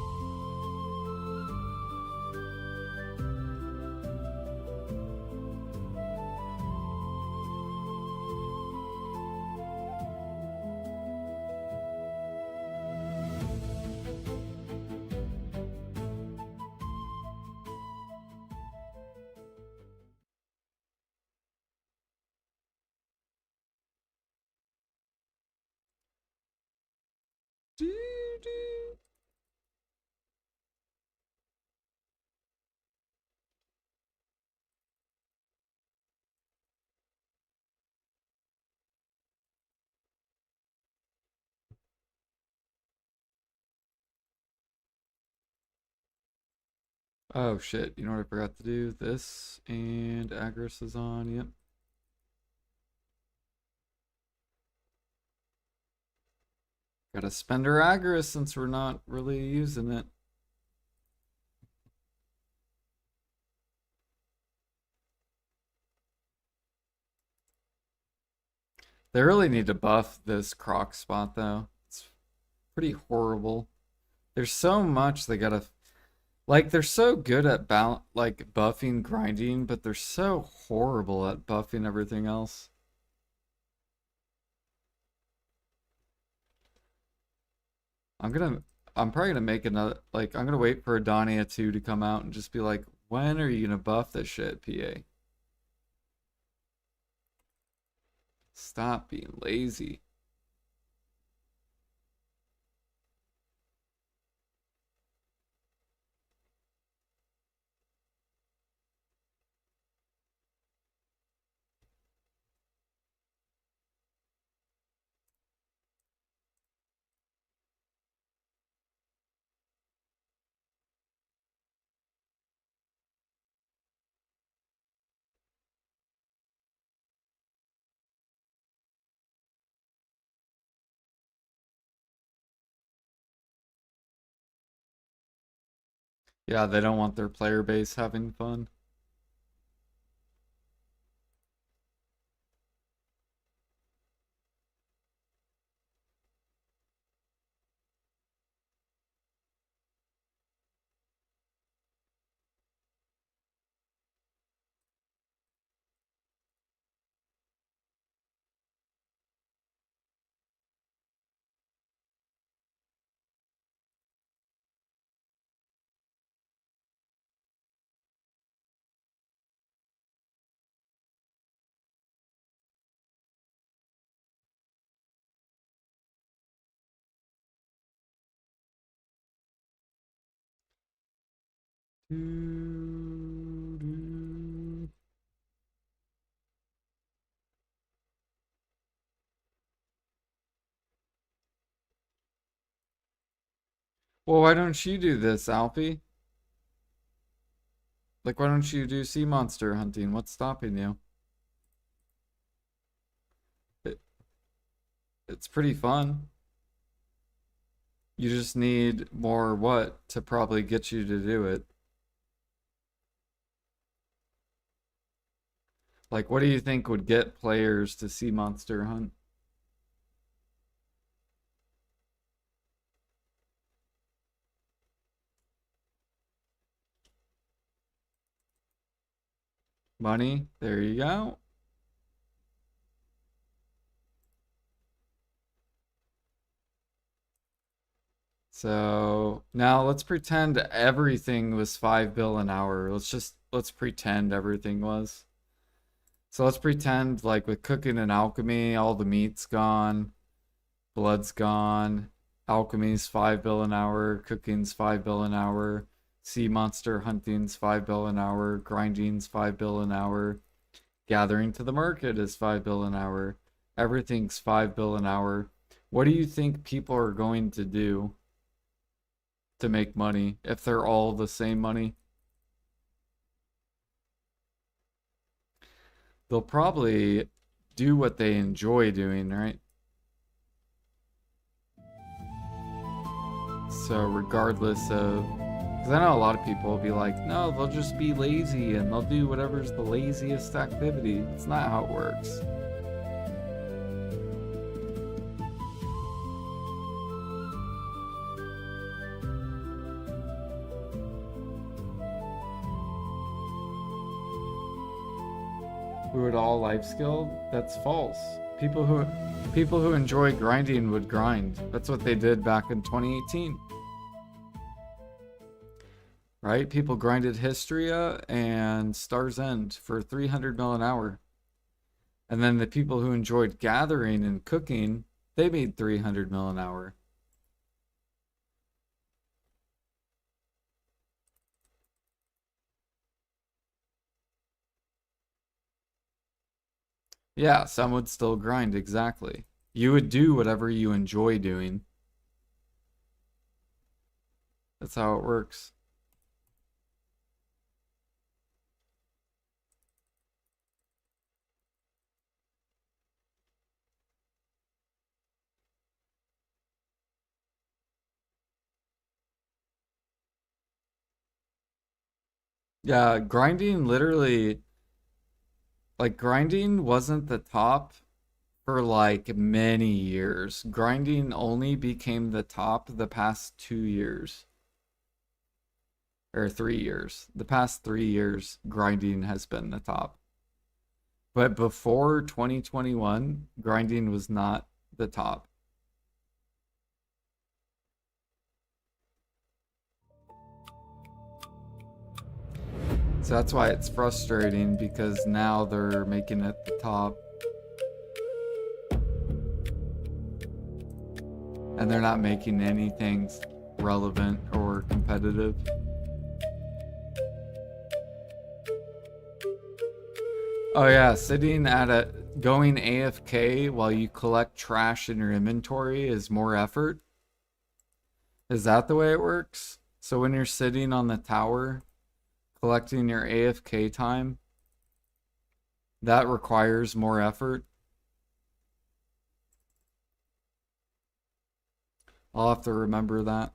Oh shit, you know what I forgot to do? This and Agris is on, yep. Gotta spend our Agris since we're not really using it. They really need to buff this Croc spot though. It's pretty horrible. There's so much they gotta like. They're so good at like buffing grinding, but they're so horrible at buffing everything else. I'm gonna I'm probably gonna make another like I'm gonna wait for Adonia 2 to come out and just be like, when are you gonna buff this shit, PA? Stop being lazy. Yeah, they don't want their player base having fun. Well, why don't you do this, Alfie? Like, why don't you do sea monster hunting? What's stopping you? It, it's pretty fun. You just need more what to probably get you to do it. Like, what do you think would get players to sea monster hunt? Money? There you go. So now let's pretend everything was 5 bill an hour. Let's pretend everything was. So let's pretend like with cooking and alchemy, all the meat's gone, blood's gone, alchemy's 5 bill an hour, cooking's 5 bill an hour, sea monster hunting's 5 bill an hour, grinding's 5 bill an hour, gathering to the market is 5 bill an hour. Everything's 5 bill an hour. What do you think people are going to do to make money if they're all the same money? They'll probably do what they enjoy doing, right? So regardless of, because I know a lot of people will be like, no, they'll just be lazy and they'll do whatever's the laziest activity. It's not how it works. Who would all life skill? That's false. People who enjoy grinding would grind. That's what they did back in 2018. Right? People grinded Histria and Star's End for 300 mil an hour. And then the people who enjoyed gathering and cooking, they made 300 mil an hour. Yeah, some would still grind, exactly. You would do whatever you enjoy doing. That's how it works. Yeah, grinding literally, like grinding wasn't the top for like many years. Grinding only became the top the past 2 years or 3 years. The past 3 years, grinding has been the top. But before 2021, grinding was not the top. So that's why it's frustrating because now they're making it the top. And they're not making anything relevant or competitive. Oh yeah, going AFK while you collect trash in your inventory is more effort. Is that the way it works? So when you're sitting on the tower collecting your AFK time, that requires more effort. I'll have to remember that.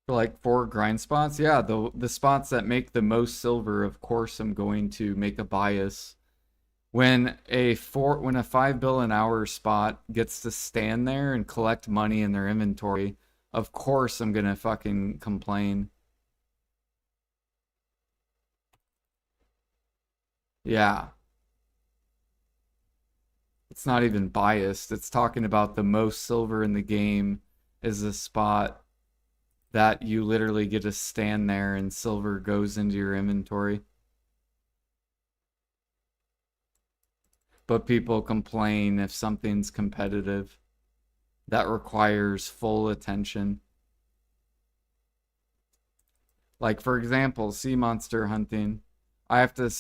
For like 4 grind spots, yeah, the spots that make the most silver, of course I'm going to make a bias. When a 5 bill an hour spot gets to stand there and collect money in their inventory, of course I'm gonna fucking complain. Yeah. It's not even biased. It's talking about the most silver in the game is a spot that you literally get to stand there and silver goes into your inventory. But people complain if something's competitive that requires full attention. Like, for example, sea monster hunting. I have to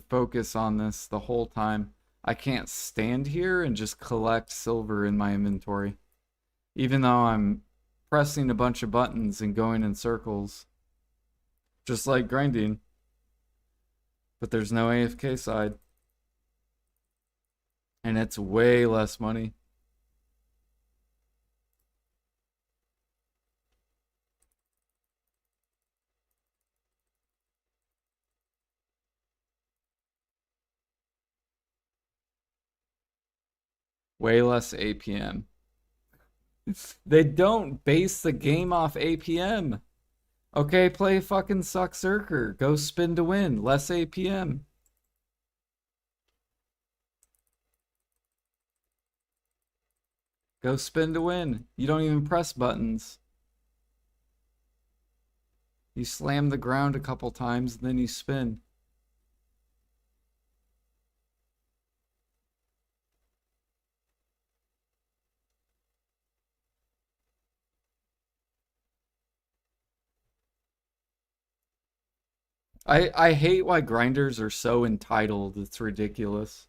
focus on this the whole time. I can't stand here and just collect silver in my inventory, even though I'm pressing a bunch of buttons and going in circles, just like grinding. But there's no AFK side, and it's way less money. Way less APM. They don't base the game off APM. Okay, play fucking Suckzerker. Go spin to win. Less APM. Go spin to win. You don't even press buttons. You slam the ground a couple times, and then you spin. I hate why grinders are so entitled. It's ridiculous.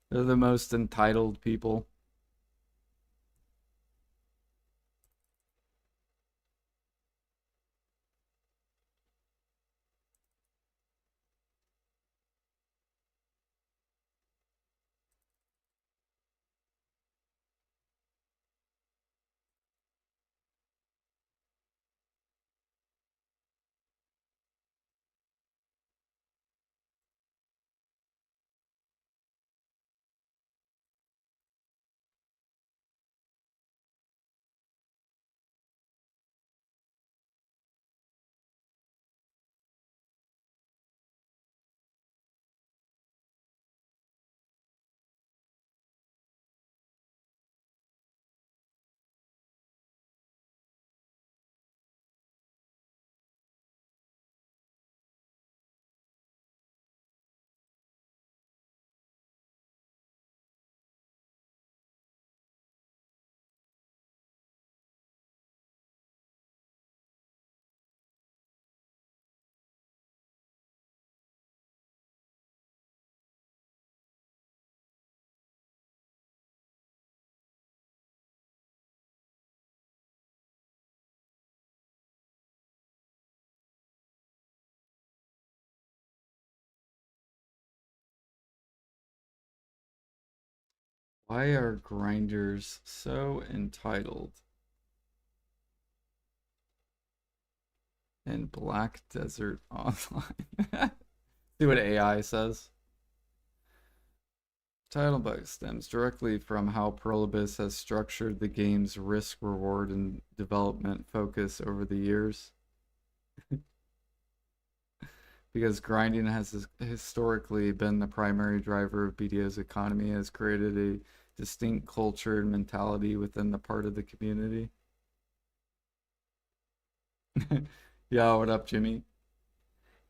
They're the most entitled people. Why are grinders so entitled? In Black Desert Online. See what AI says. Title bug stems directly from how Prolibus has structured the game's risk, reward, and development focus over the years. Because grinding has historically been the primary driver of BDO's economy, has created a distinct culture and mentality within the part of the community. Yeah, what up, Jimmy?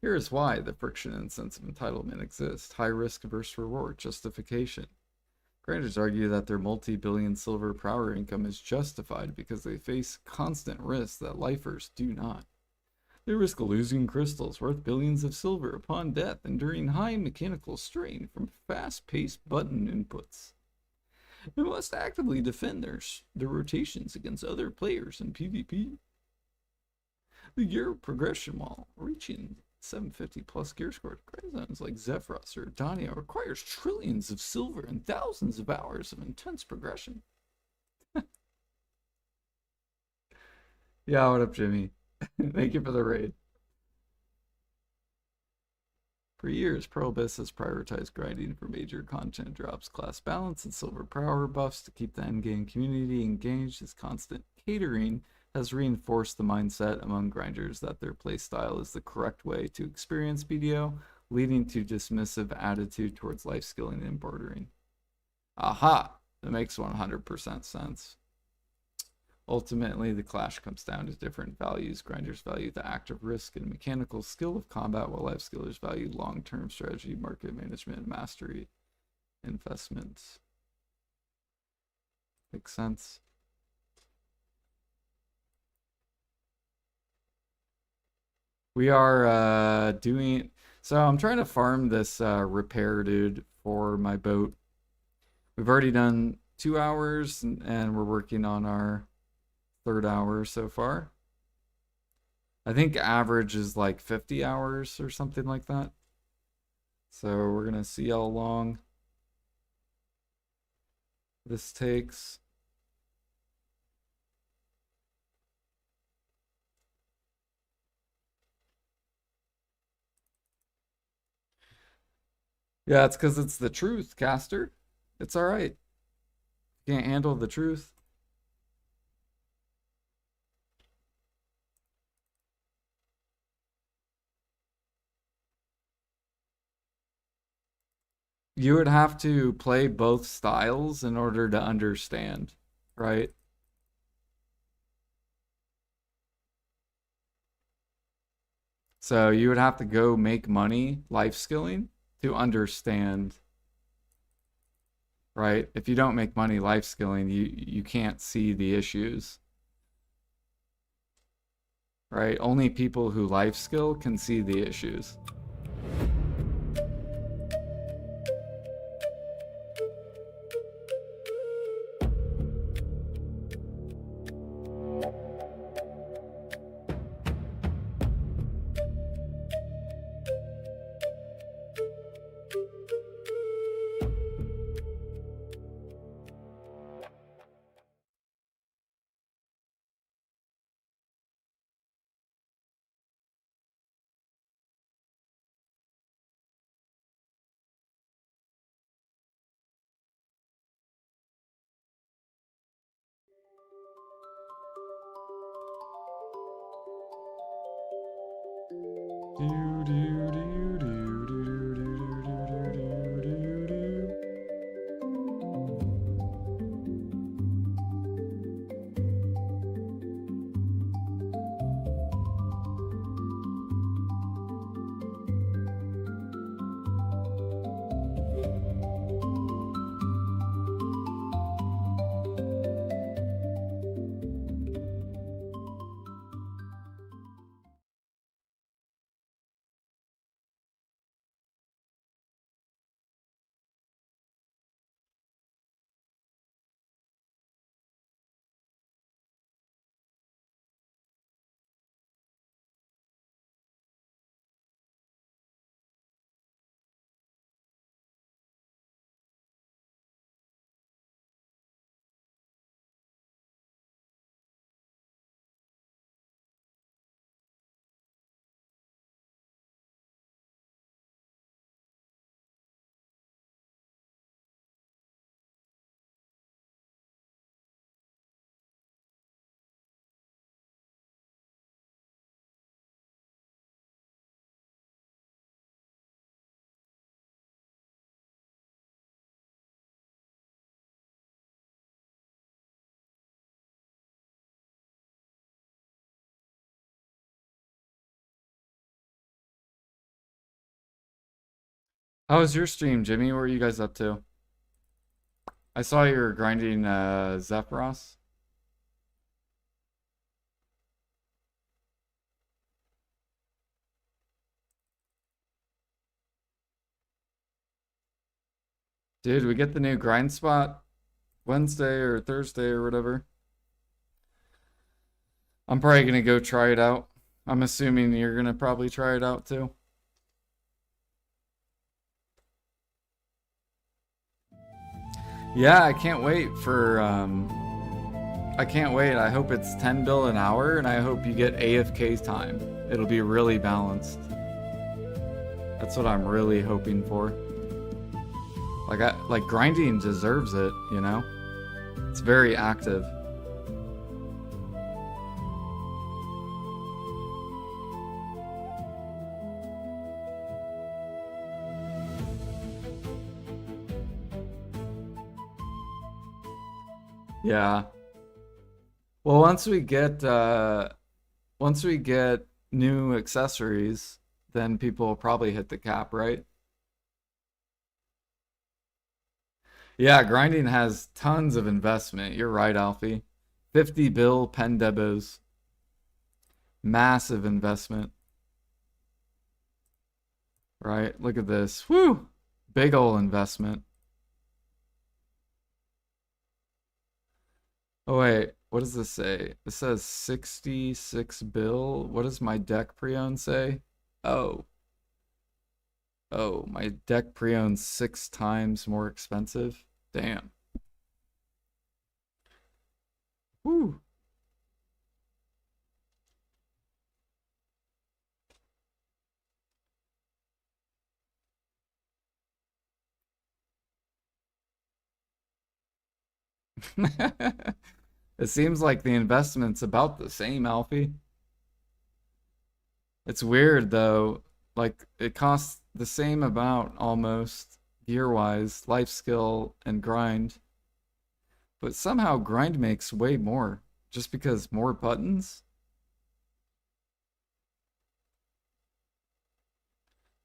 Here is why the friction and sense of entitlement exist. High risk versus reward justification. Grinders argue that their multi-billion silver per hour income is justified because they face constant risks that lifers do not. They risk losing crystals worth billions of silver upon death, enduring high mechanical strain from fast-paced button inputs. They must actively defend their rotations against other players in PvP. The gear progression while reaching 750 plus gear score zones like Zephyros or Dania requires trillions of silver and thousands of hours of intense progression. Yeah, what up, Jimmy? Thank you for the raid. For years, Prohibitus has prioritized grinding for major content drops, class balance, and silver power buffs to keep the endgame community engaged. His constant catering has reinforced the mindset among grinders that their playstyle is the correct way to experience BDO, leading to dismissive attitude towards life skilling and bordering. Aha! That makes 100% sense. Ultimately, the clash comes down to different values. Grinders value the active risk and mechanical skill of combat, while life skillers value long-term strategy, market management, mastery, investments. Makes sense. We are doing... So I'm trying to farm this repair dude for my boat. We've already done 2 hours, and we're working on our 3rd hour so far. I think average is like 50 hours or something like that. So we're gonna see how long this takes. Yeah, it's because it's the truth, caster. It's all right. Can't handle the truth. You would have to play both styles in order to understand, right? So you would have to go make money life skilling to understand, right? If you don't make money life skilling, you can't see the issues, right? Only people who life skill can see the issues. Do, do, do, do, do. How was your stream, Jimmy? What were you guys up to? I saw you were grinding Zephyros. Dude, we get the new grind spot Wednesday or Thursday or whatever. I'm probably gonna go try it out. I'm assuming you're gonna probably try it out too. Yeah, I can't wait for I can't wait. I hope it's 10 bill an hour and I hope you get AFK time. It'll be really balanced. That's what I'm really hoping for. Like grinding deserves it, you know? It's very active. Yeah. Well, once we get new accessories, then people will probably hit the cap, right? Yeah, grinding has tons of investment. You're right, Alfie. 50 bill pen debos. Massive investment, right? Look at this. Woo! Big ol' investment. Oh wait, what does this say? It says 66 bill. What does my deck pre-owned say? Oh. Oh, my deck pre-owned 6 times more expensive. Damn. Woo. It seems like the investment's about the same, Alfie. It's weird though. Like it costs the same amount almost gear-wise, life skill and grind, but somehow grind makes way more just because more buttons.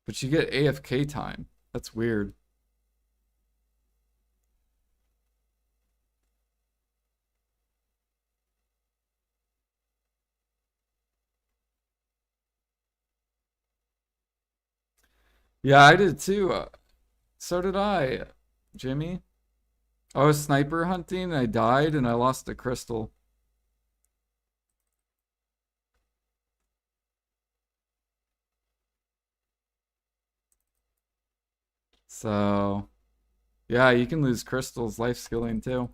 But you get AFK time. That's weird. Yeah, I did too. So did I, Jimmy. I was sniper hunting, I died, and I lost a crystal. So, yeah, you can lose crystals life skilling too.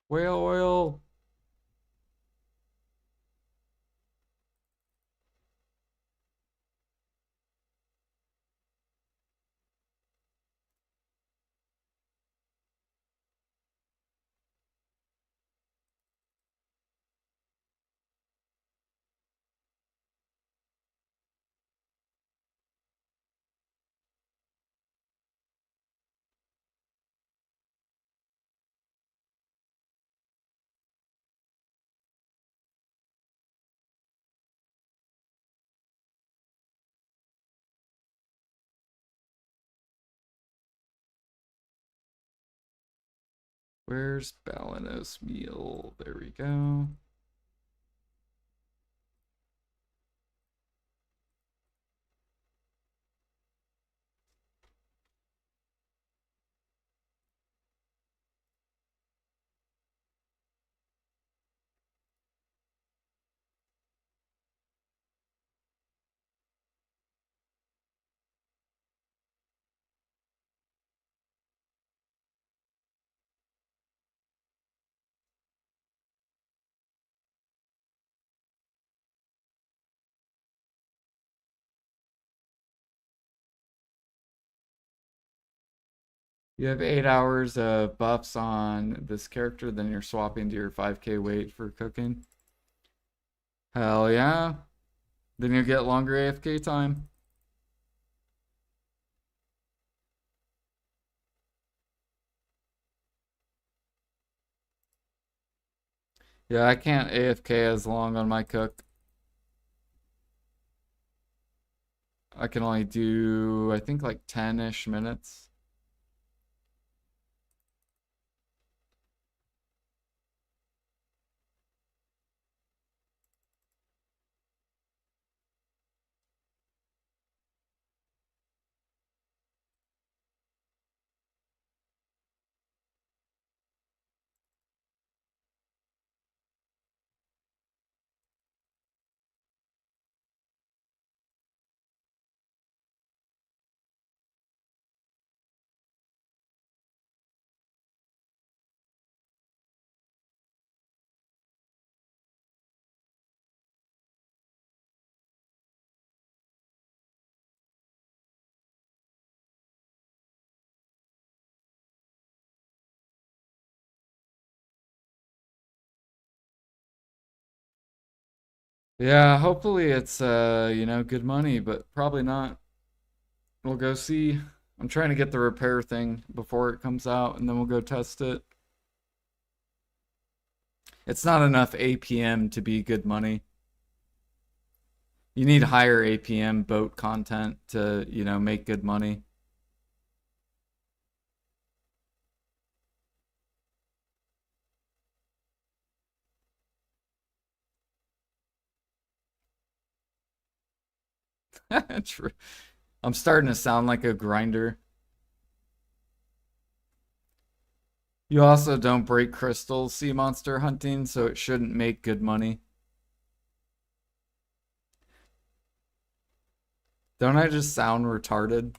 Whale oil. Where's Balanos meal? There we go. You have 8 hours of buffs on this character, then you're swapping to your 5k weight for cooking. Hell yeah. Then you get longer AFK time. Yeah, I can't AFK as long on my cook. I can only do, I think, like 10-ish minutes. Yeah, hopefully it's good money, but probably not. We'll go see. I'm trying to get the repair thing before it comes out, and then we'll go test it. It's not enough APM to be good money. You need higher APM boat content to, make good money. True. I'm starting to sound like a grinder. You also don't break crystals sea monster hunting, so it shouldn't make good money. Don't I just sound retarded?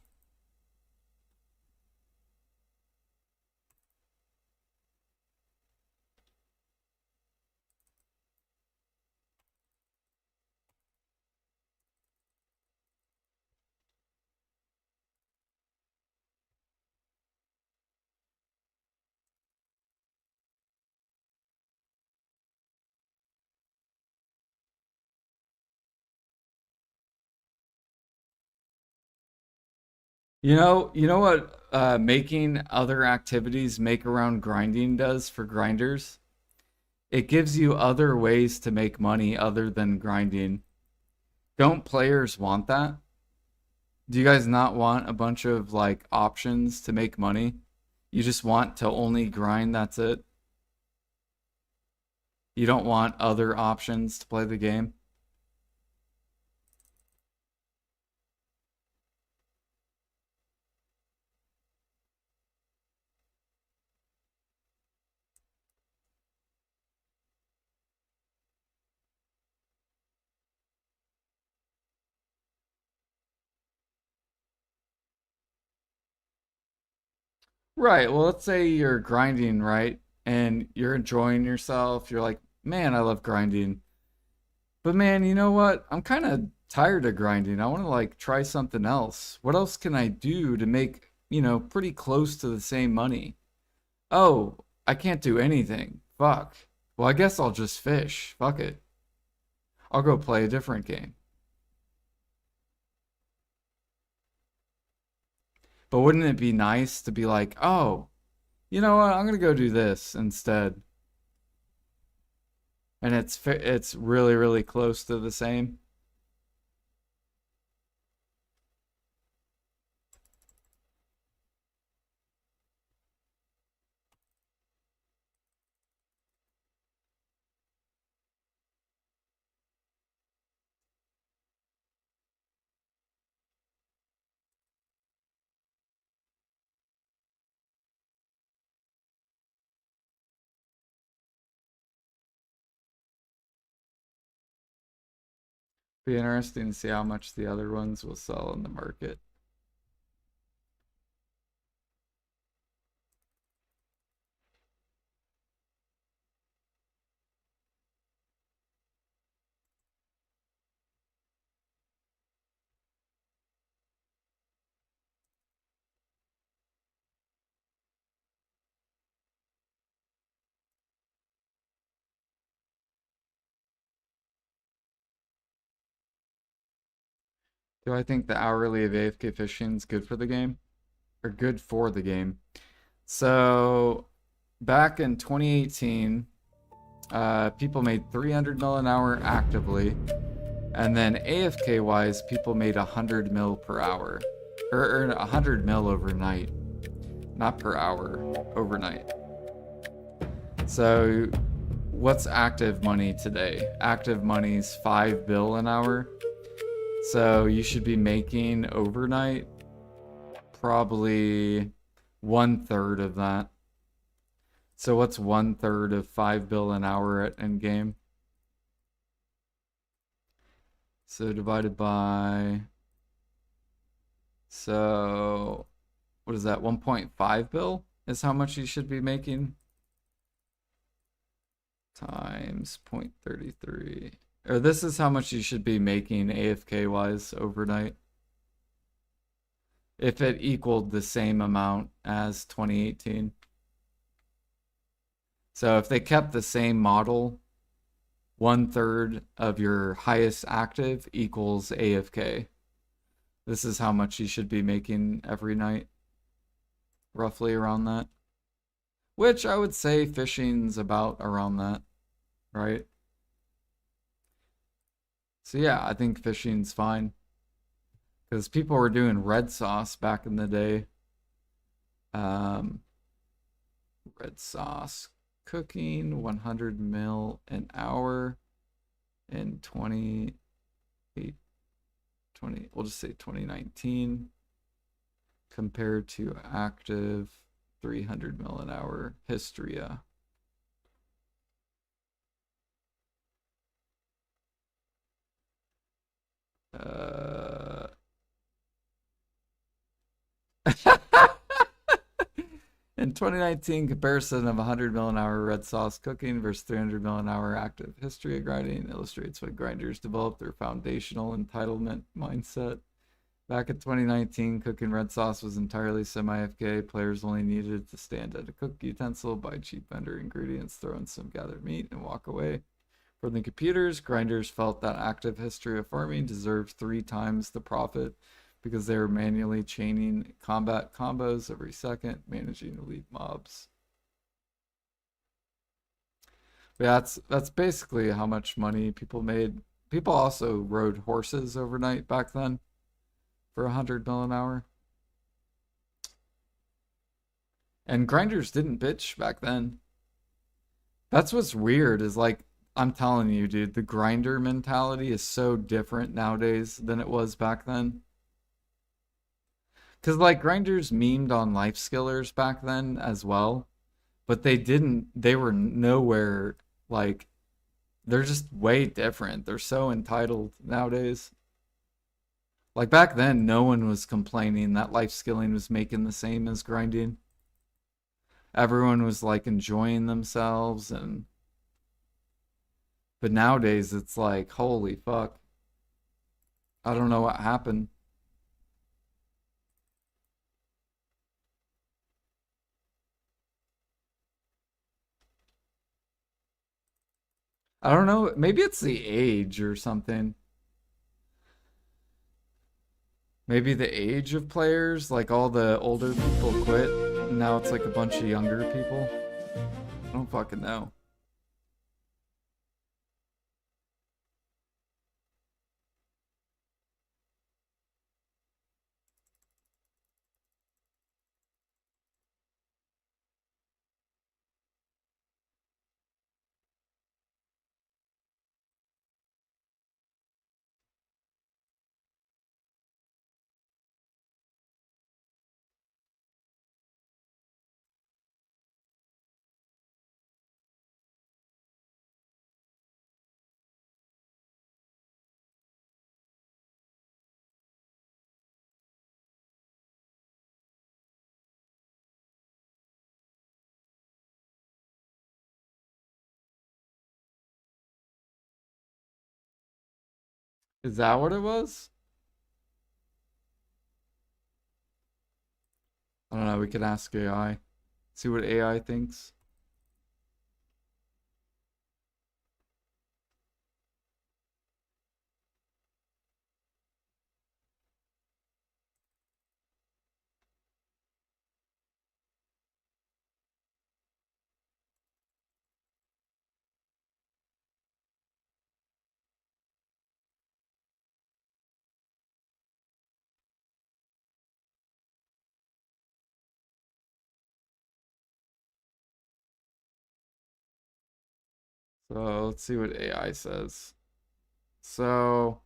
You know what making other activities make around grinding does for grinders? It gives you other ways to make money other than grinding. Don't players want that? Do you guys not want a bunch of like options to make money? You just want to only grind, that's it. You don't want other options to play the game. Right. Well, let's say you're grinding, right? And you're enjoying yourself. You're like, man, I love grinding. But man, you know what? I'm kind of tired of grinding. I want to like try something else. What else can I do to make, pretty close to the same money? Oh, I can't do anything. Fuck. Well, I guess I'll just fish. Fuck it. I'll go play a different game. But wouldn't it be nice to be like, oh, you know what? I'm gonna go do this instead, and it's really really close to the same. Be interesting to see how much the other ones will sell in the market. Do I think the hourly of AFK fishing is good for the game? Or good for the game? So, back in 2018, people made 300 mil an hour actively, and then AFK wise, people made 100 mil per hour, or 100 mil overnight, not per hour, overnight. So, what's active money today? Active money's 5 bill an hour. So you should be making overnight probably 1/3 of that. So what's 1/3 of 5 bill an hour at end game? So divided by, so what is that? 1.5 bill is how much you should be making times 0.33. Or this is how much you should be making AFK wise overnight if it equaled the same amount as 2018. So if they kept the same model, 1/3 of your highest active equals AFK. This is how much you should be making every night, roughly around that. Which I would say fishing's about around that, right? So yeah, I think fishing's fine. Because people were doing red sauce back in the day. Red sauce cooking 100 mil an hour in 20, we'll just say 2019 compared to active 300 mil an hour Histria. In 2019, comparison of 100 mil an hour red sauce cooking versus 300 mil an hour active history of grinding illustrates what grinders developed their foundational entitlement mindset. Back in 2019, cooking red sauce was entirely semi-FK. Players only needed to stand at a cook utensil, buy cheap vendor ingredients, throw in some gathered meat, and walk away. From the computers, grinders felt that active history of farming deserved 3 times the profit because they were manually chaining combat combos every second, managing elite mobs. But yeah, that's basically how much money people made. People also rode horses overnight back then for 100 mil an hour. And grinders didn't bitch back then. That's what's weird is like, I'm telling you, dude, the grinder mentality is so different nowadays than it was back then. Because like grinders memed on life skillers back then as well, but they were nowhere like, they're just way different. They're so entitled nowadays. Like back then, no one was complaining that life skilling was making the same as grinding. Everyone was like enjoying themselves and but nowadays it's like holy fuck. I don't know what happened. I don't know, maybe it's the age or something. Maybe the age of players, like all the older people quit, and now it's like a bunch of younger people. I don't fucking know. Is that what it was? I don't know, we could ask AI. See what AI thinks. So let's see what AI says. So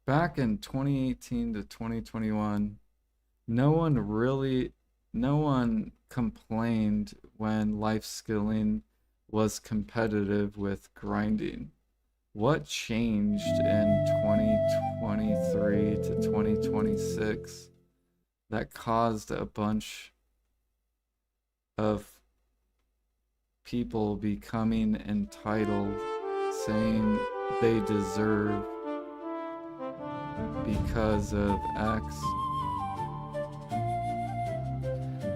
back in 2018 to 2021, no one really, no one complained when life skilling was competitive with grinding. What changed in 2023 to 2026 that caused a bunch of people becoming entitled, saying they deserve because of X?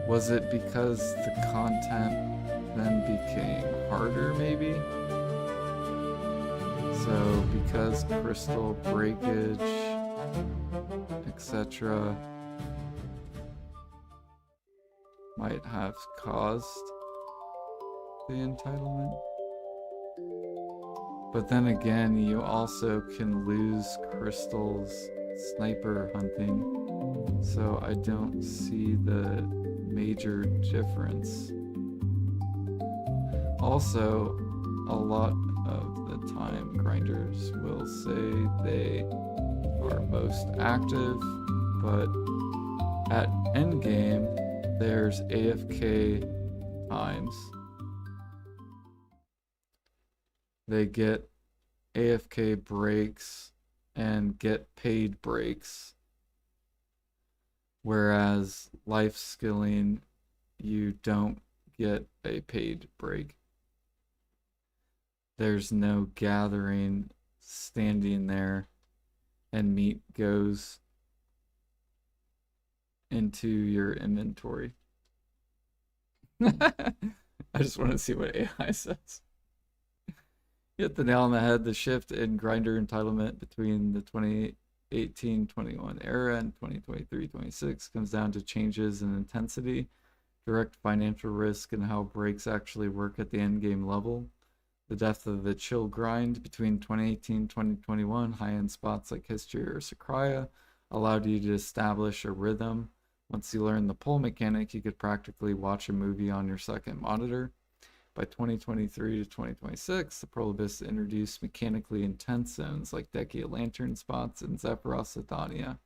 Was it because the content then became harder, maybe? So, because crystal breakage, etc., might have caused the entitlement. But then again, you also can lose crystals sniper hunting, so I don't see the major difference. Also, a lot of the time grinders will say they are most active, but at endgame there's AFK times. They get AFK breaks and get paid breaks, whereas life skilling you don't get a paid break. There's no gathering standing there and meat goes into your inventory. I just want to see what AI says. Hit the nail on the head. The shift in grinder entitlement between the 2018-21 era and 2023-26 comes down to changes in intensity, direct financial risk, and how breaks actually work at the end game level. The depth of the chill grind between 2018-2021, high-end spots like History or Sakraya allowed you to establish a rhythm. Once you learn the pull mechanic, you could practically watch a movie on your second monitor. By 2023 to 2026, the Prolobus introduced mechanically intense zones like Decade Lantern spots and Zephyros Adonia.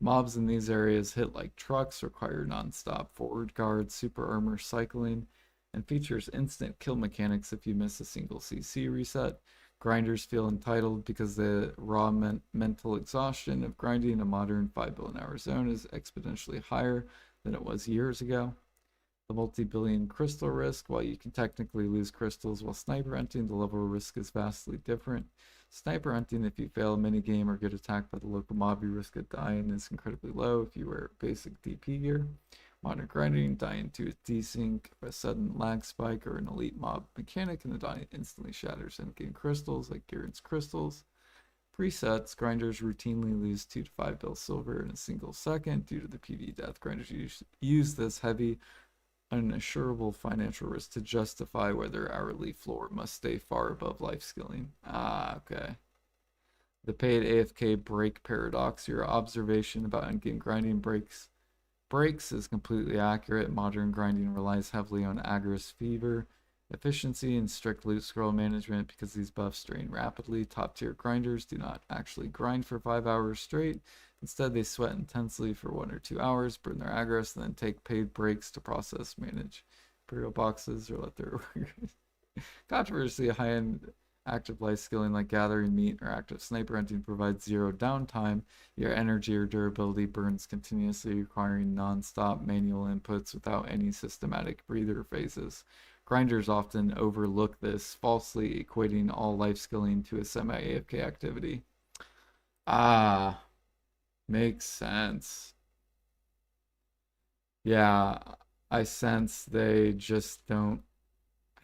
Mobs in these areas hit like trucks, require non-stop forward guard, super armor cycling, and features instant kill mechanics if you miss a single CC reset. Grinders feel entitled because the raw mental exhaustion of grinding a modern 5 billion hour zone is exponentially higher than it was years ago. The multi-billion crystal risk, while you can technically lose crystals while sniper hunting, the level of risk is vastly different. Sniper hunting, if you fail a minigame or get attacked by the local mob, your risk of dying is incredibly low if you wear basic DP gear. Modern grinding, dying to a desync, a sudden lag spike, or an elite mob mechanic, and the dying instantly shatters endgame crystals like Garen's crystals. Presets, grinders routinely lose 2 to 5 bill silver in a single second due to the PV death. Grinders use this heavy unassurable financial risk to justify whether hourly floor must stay far above life skilling. Ah, okay. The paid AFK break paradox. Your observation about endgame grinding breaks is completely accurate. Modern grinding relies heavily on Agris Fever, efficiency, and strict loot scroll management because these buffs drain rapidly. Top tier grinders do not actually grind for 5 hours straight. Instead, they sweat intensely for 1 or 2 hours, burn their aggros, and then take paid breaks to process, manage Imperial boxes, or let their controversy. High-end active life skilling like gathering meat or active sniper hunting provides zero downtime. Your energy or durability burns continuously, requiring non-stop manual inputs without any systematic breather phases. Grinders often overlook this, falsely equating all life skilling to a semi-AFK activity. Ah, makes sense. Yeah, I sense they just don't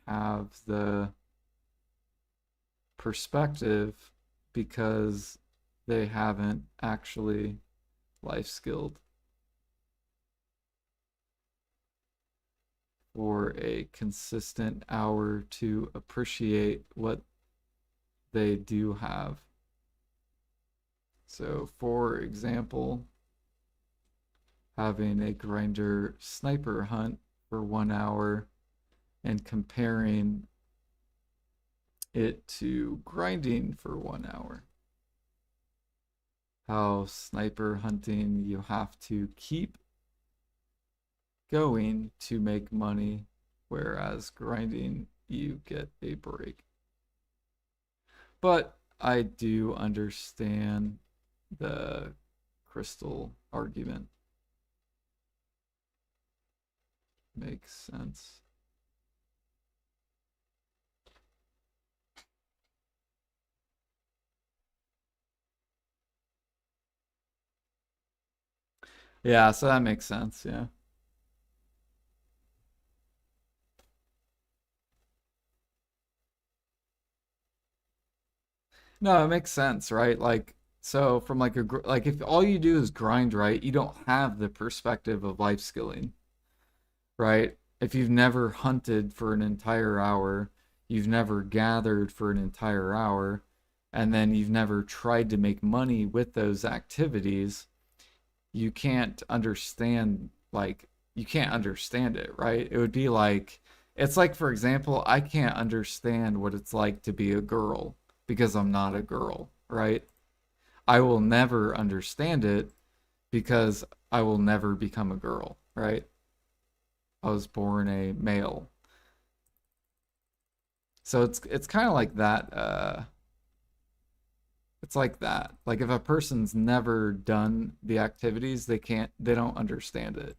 have the perspective because they haven't actually life skilled for a consistent hour to appreciate what they do have. So, for example, having a grinder sniper hunt for 1 hour and comparing it to grinding for 1 hour. How sniper hunting you have to keep going to make money, whereas grinding you get a break. But I do understand the crystal argument. Makes sense. Yeah, so that makes sense. Yeah. No, it makes sense, right? Like, so from like like if all you do is grind, right, you don't have the perspective of life skilling, right? If you've never hunted for an entire hour, you've never gathered for an entire hour, and then you've never tried to make money with those activities, you can't understand like you can't understand it, right? It would be like it's like for example, I can't understand what it's like to be a girl because I'm not a girl, right? I will never understand it because I will never become a girl, right? I was born a male. So it's kind of like that it's like that. Like if a person's never done the activities, they don't understand it.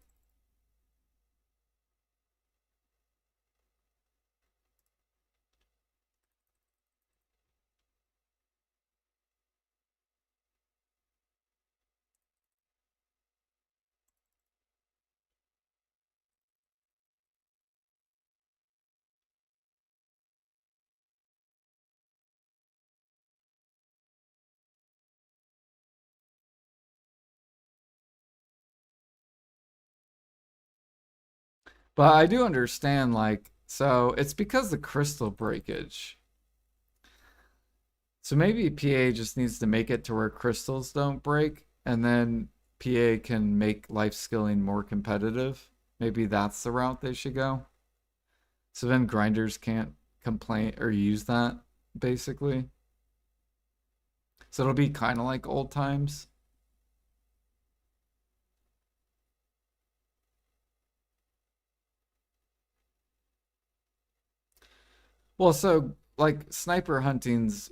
But I do understand, like, so it's because the crystal breakage. So maybe PA just needs to make it to where crystals don't break, and then PA can make life skilling more competitive. Maybe that's the route they should go. So then grinders can't complain or use that, basically. So it'll be kind of like old times. Well, so like sniper hunting's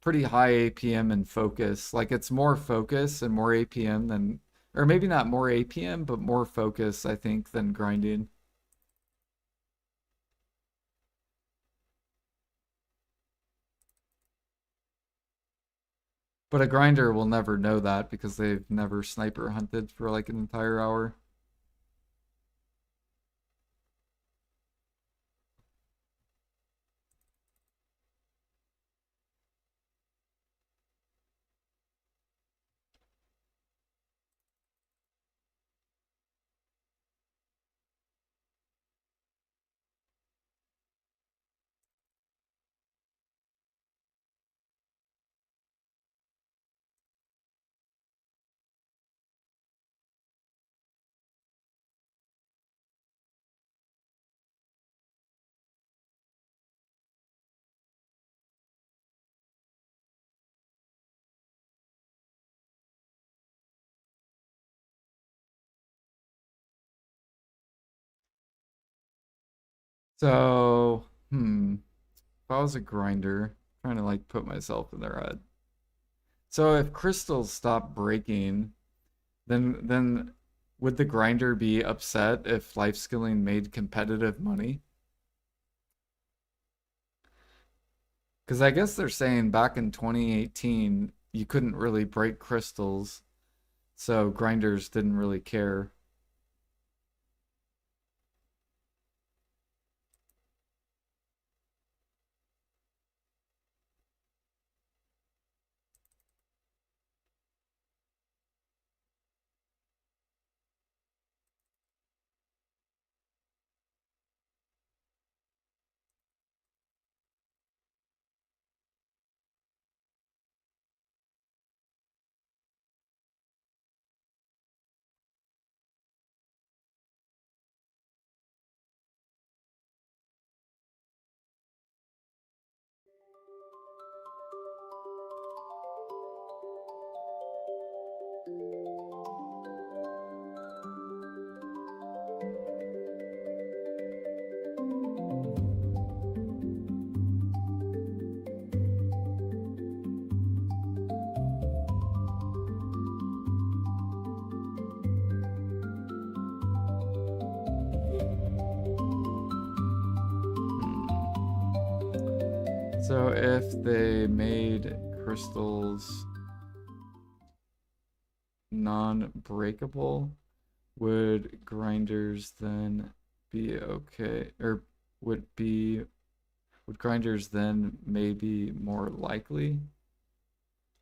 pretty high APM and focus. Like it's more focus and more APM than, or maybe not more APM, but more focus, I think, than grinding. But a grinder will never know that because they've never sniper hunted for like an entire hour. So, if I was a grinder, trying to like put myself in their head. So if crystals stop breaking, then would the grinder be upset if life skilling made competitive money? Because I guess they're saying back in 2018 you couldn't really break crystals, so grinders didn't really care. So if they made crystals non-breakable, would grinders then be okay? Or would be would grinders then maybe more likely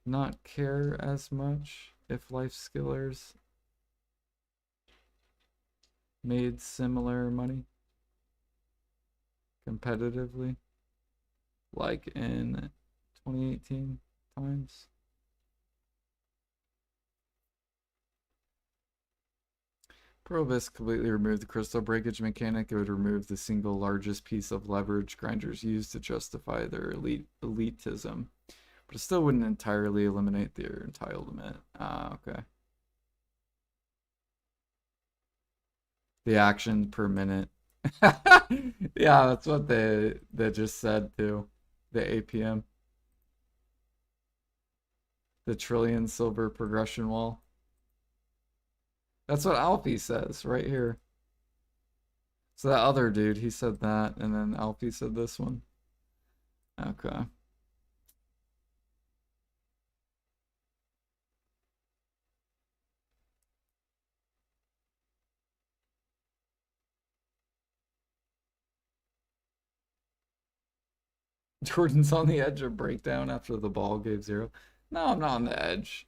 not care as much if life skillers made similar money competitively, like in 2018 times? Provis completely removed the crystal breakage mechanic. It would remove the single largest piece of leverage grinders use to justify their elitism, but it still wouldn't entirely eliminate their entitlement. Ah, okay. The action per minute. Yeah, that's what they just said too. The APM, the trillion silver progression wall. That's what Alfie says right here. So that other dude, he said that, and then Alfie said this one. Okay. Jordan's on the edge of breakdown after the ball gave zero. No, I'm not on the edge.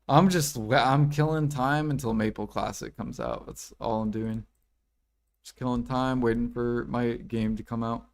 I'm killing time until Maple Classic comes out. That's all I'm doing. Just killing time, waiting for my game to come out.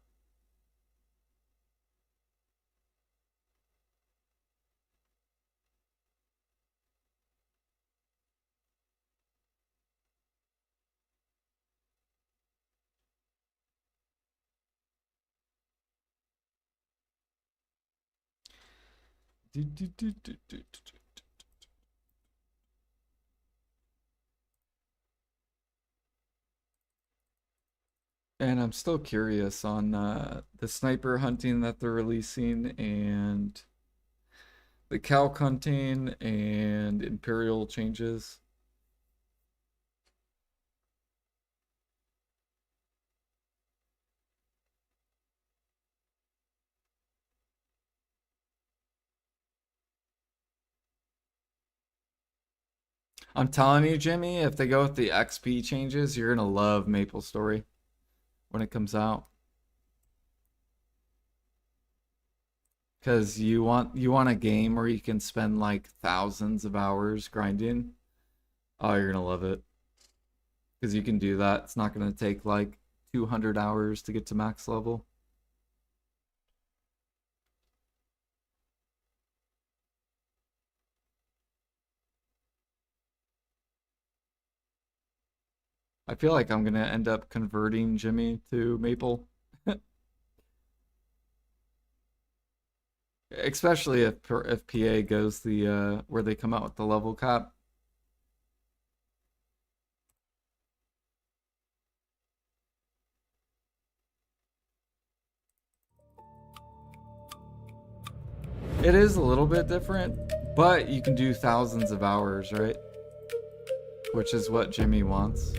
And I'm still curious on the sniper hunting that they're releasing and the calc hunting and Imperial changes. I'm telling you, Jimmy, if they go with the XP changes, you're gonna love Maple Story when it comes out. Because you want a game where you can spend like thousands of hours grinding. Oh, you're gonna love it. Because you can do that. It's not gonna take like 200 hours to get to max level. I feel like I'm gonna end up converting Jimmy to Maple. Especially if PA goes the where they come out with the level cap. It is a little bit different, but you can do thousands of hours, right? Which is what Jimmy wants.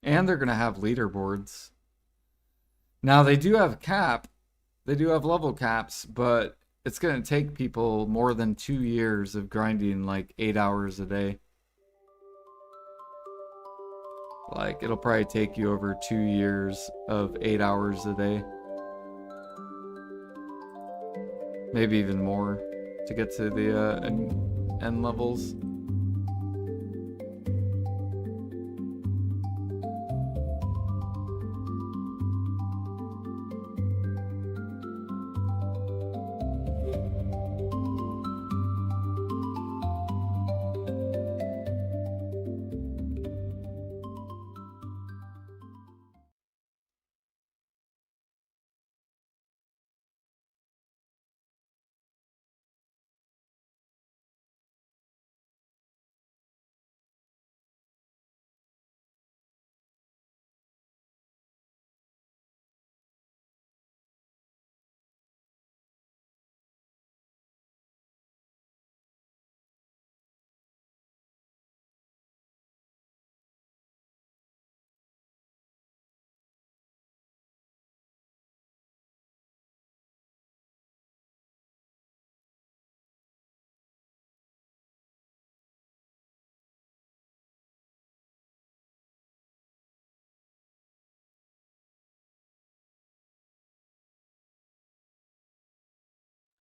And they're gonna have leaderboards. Now they do have cap, they do have level caps, but it's gonna take people more than 2 years of grinding like 8 hours a day. Like it'll probably take you over 2 years of 8 hours a day, maybe even more, to get to the end levels.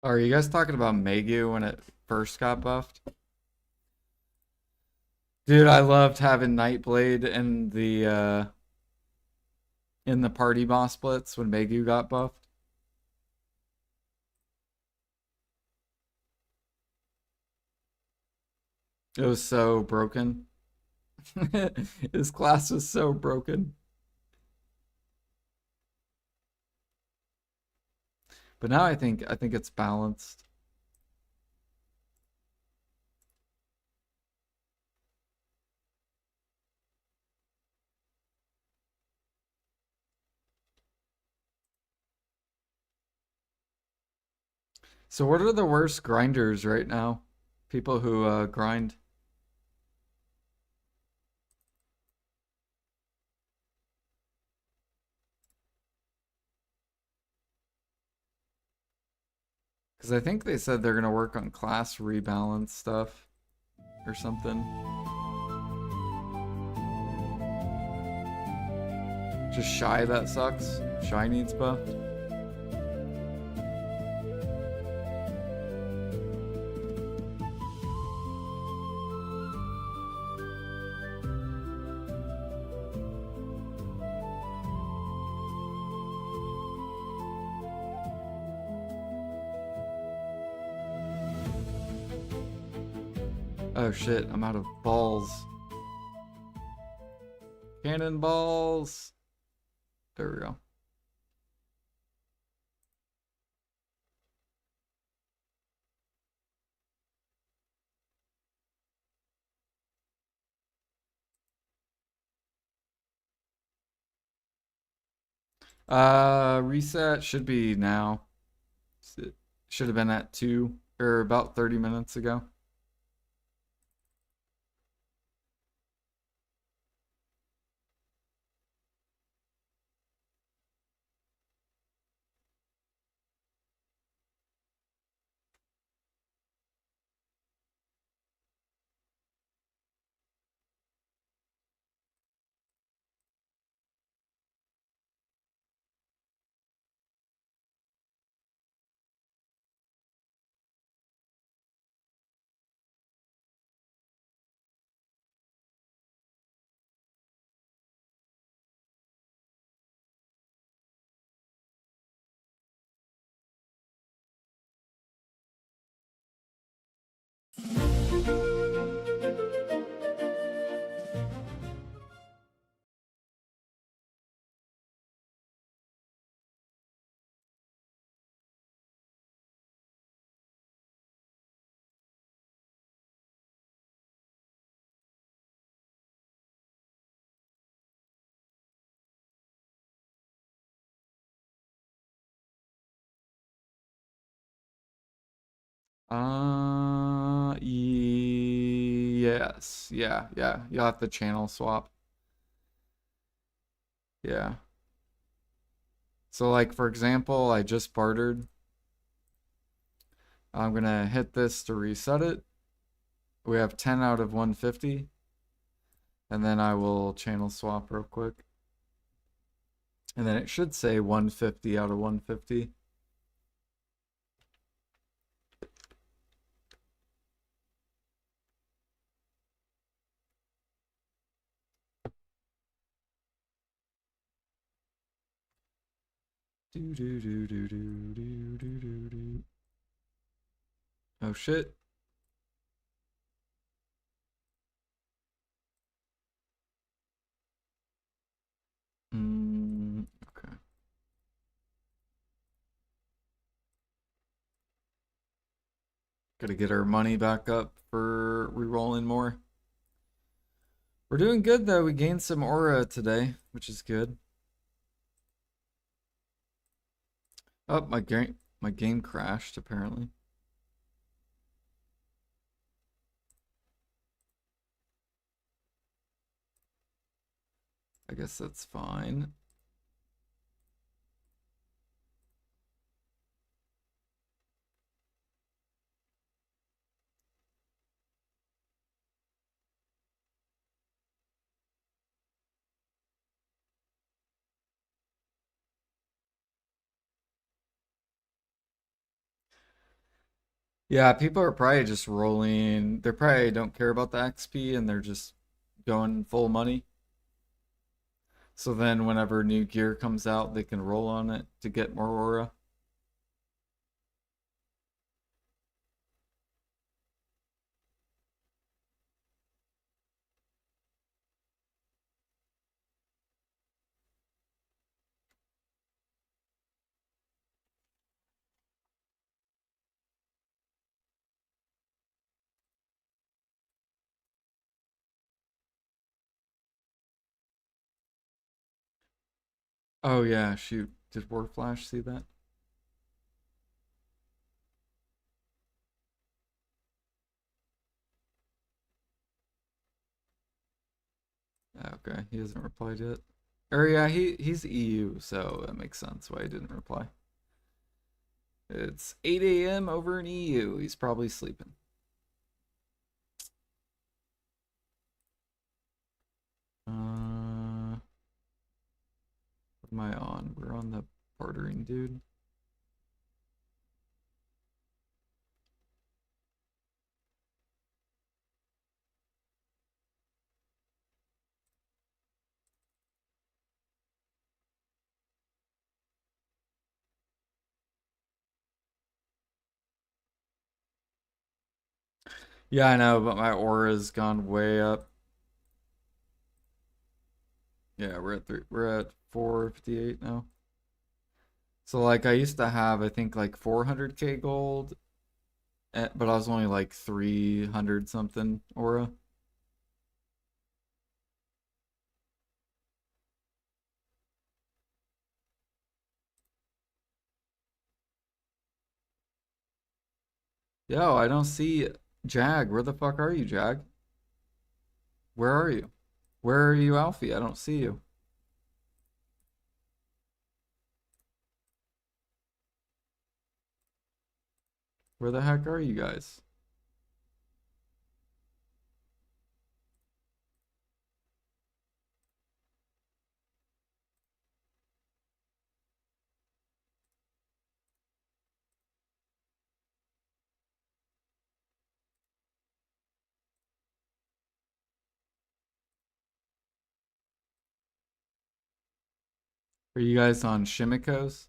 Are you guys talking about Megu when it first got buffed? Dude, I loved having Nightblade in the party boss splits when Megu got buffed. It was so broken. His class was so broken. But now I think it's balanced. So what are the worst grinders right now? People who grind. Because I think they said they're gonna work on class rebalance stuff or something. Just Shy that sucks. Shy needs buffed. Oh shit, I'm out of balls. Cannonballs. There we go. Reset should be now. It should have been at 2 or about 30 minutes ago. Yes. Yeah, yeah. You'll have to channel swap. Yeah. So like for example, I just bartered. I'm gonna hit this to reset it. We have 10 out of 150. And then I will channel swap real quick. And then it should say 150 out of 150. Do do do do do do do do do. Oh shit. Okay. Gotta get our money back up for re-rolling more. We're doing good though. We gained some aura today, which is good. Oh, my game crashed apparently. I guess that's fine. Yeah, people are probably just rolling. They probably don't care about the XP and they're just going full money. So then whenever new gear comes out, they can roll on it to get more aura. Oh yeah, shoot. Did Warflash see that? Okay, he hasn't replied yet. Or yeah, he's EU, so that makes sense why he didn't reply. It's 8 a.m. over in EU. He's probably sleeping. What am I on? We're on the bartering dude. Yeah, I know, but my aura's gone way up. Yeah, we're at 458 now. So like I used to have I think like 400k gold, but I was only like 300 something aura. Yo, I don't see Jag. Where the fuck are you, Jag? Where are you? Where are you, Alfie? I don't see you. Where the heck are you guys? Are you guys on Shimiko's?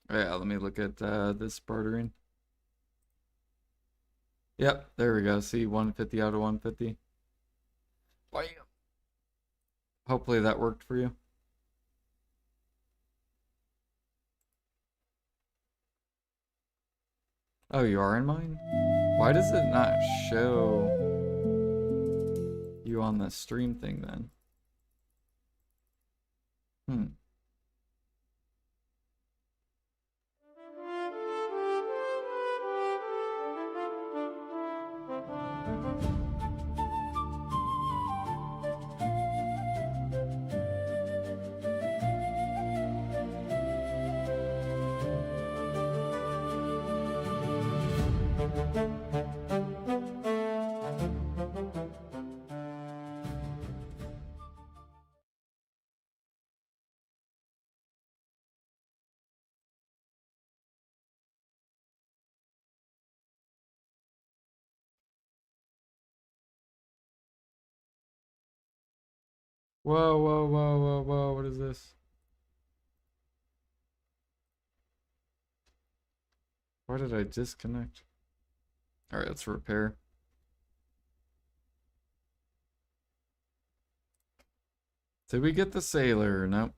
Oh, yeah, let me look at this bartering. Yep, there we go. See, 150 out of 150. Bam. Hopefully that worked for you. Oh, you are in mine? Why does it not show you on the stream thing then? Hmm. Whoa, whoa, whoa, whoa, whoa. What is this? Why did I disconnect? All right, let's repair. Did we get the sailor? Nope.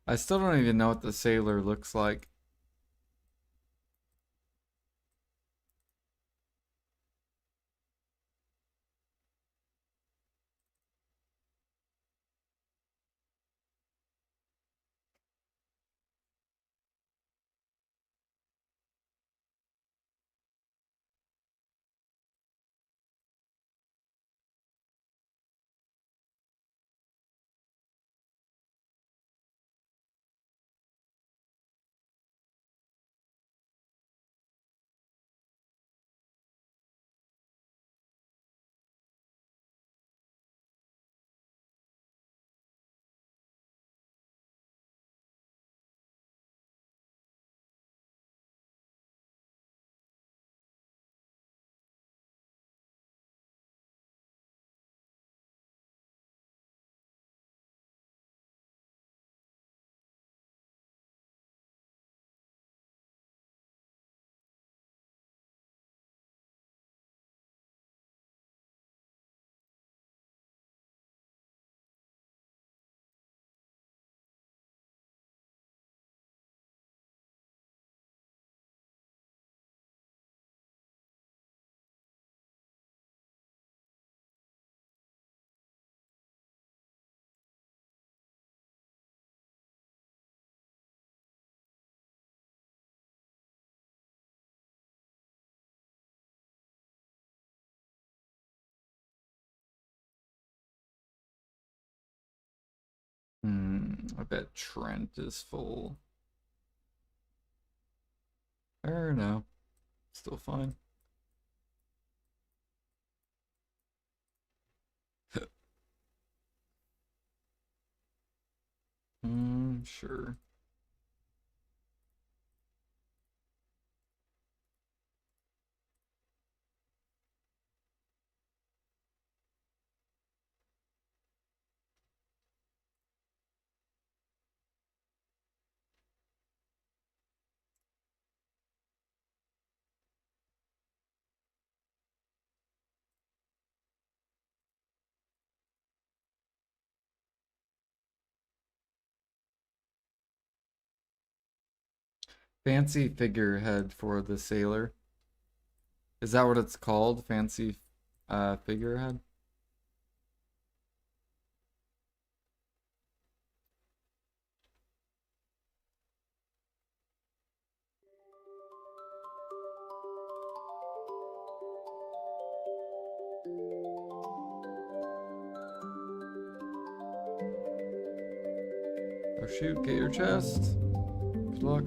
I still don't even know what the sailor looks like. I bet Trent is full. Or no, still fine. Sure. Fancy figurehead for the sailor. Is that what it's called? Fancy figurehead? Oh shoot, get your chest. Good luck.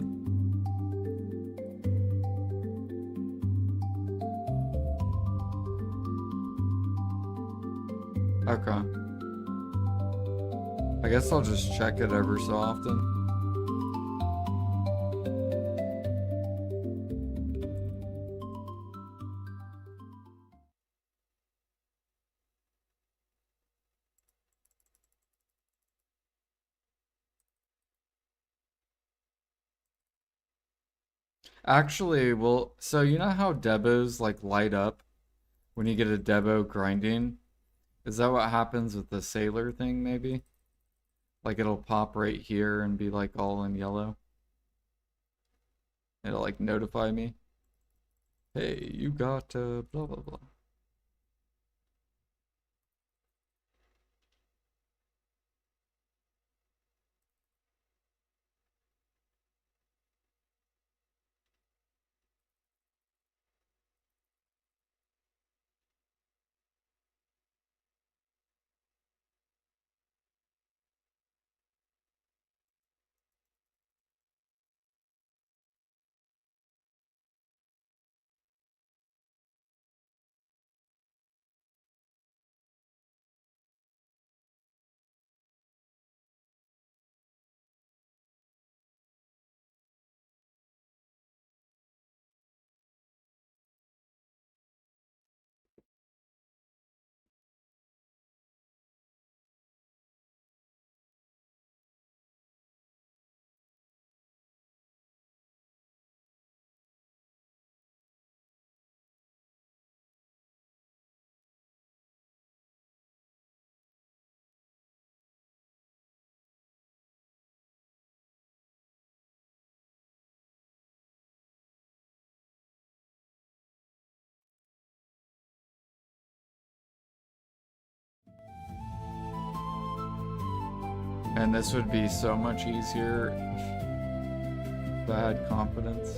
Okay. I guess I'll just check it ever so often. Actually, well, so you know how Debos like light up when you get a Debo grinding? Is that what happens with the sailor thing, maybe? Like it'll pop right here and be like all in yellow. It'll like notify me. Hey, you got blah blah blah. And this would be so much easier if I had confidence.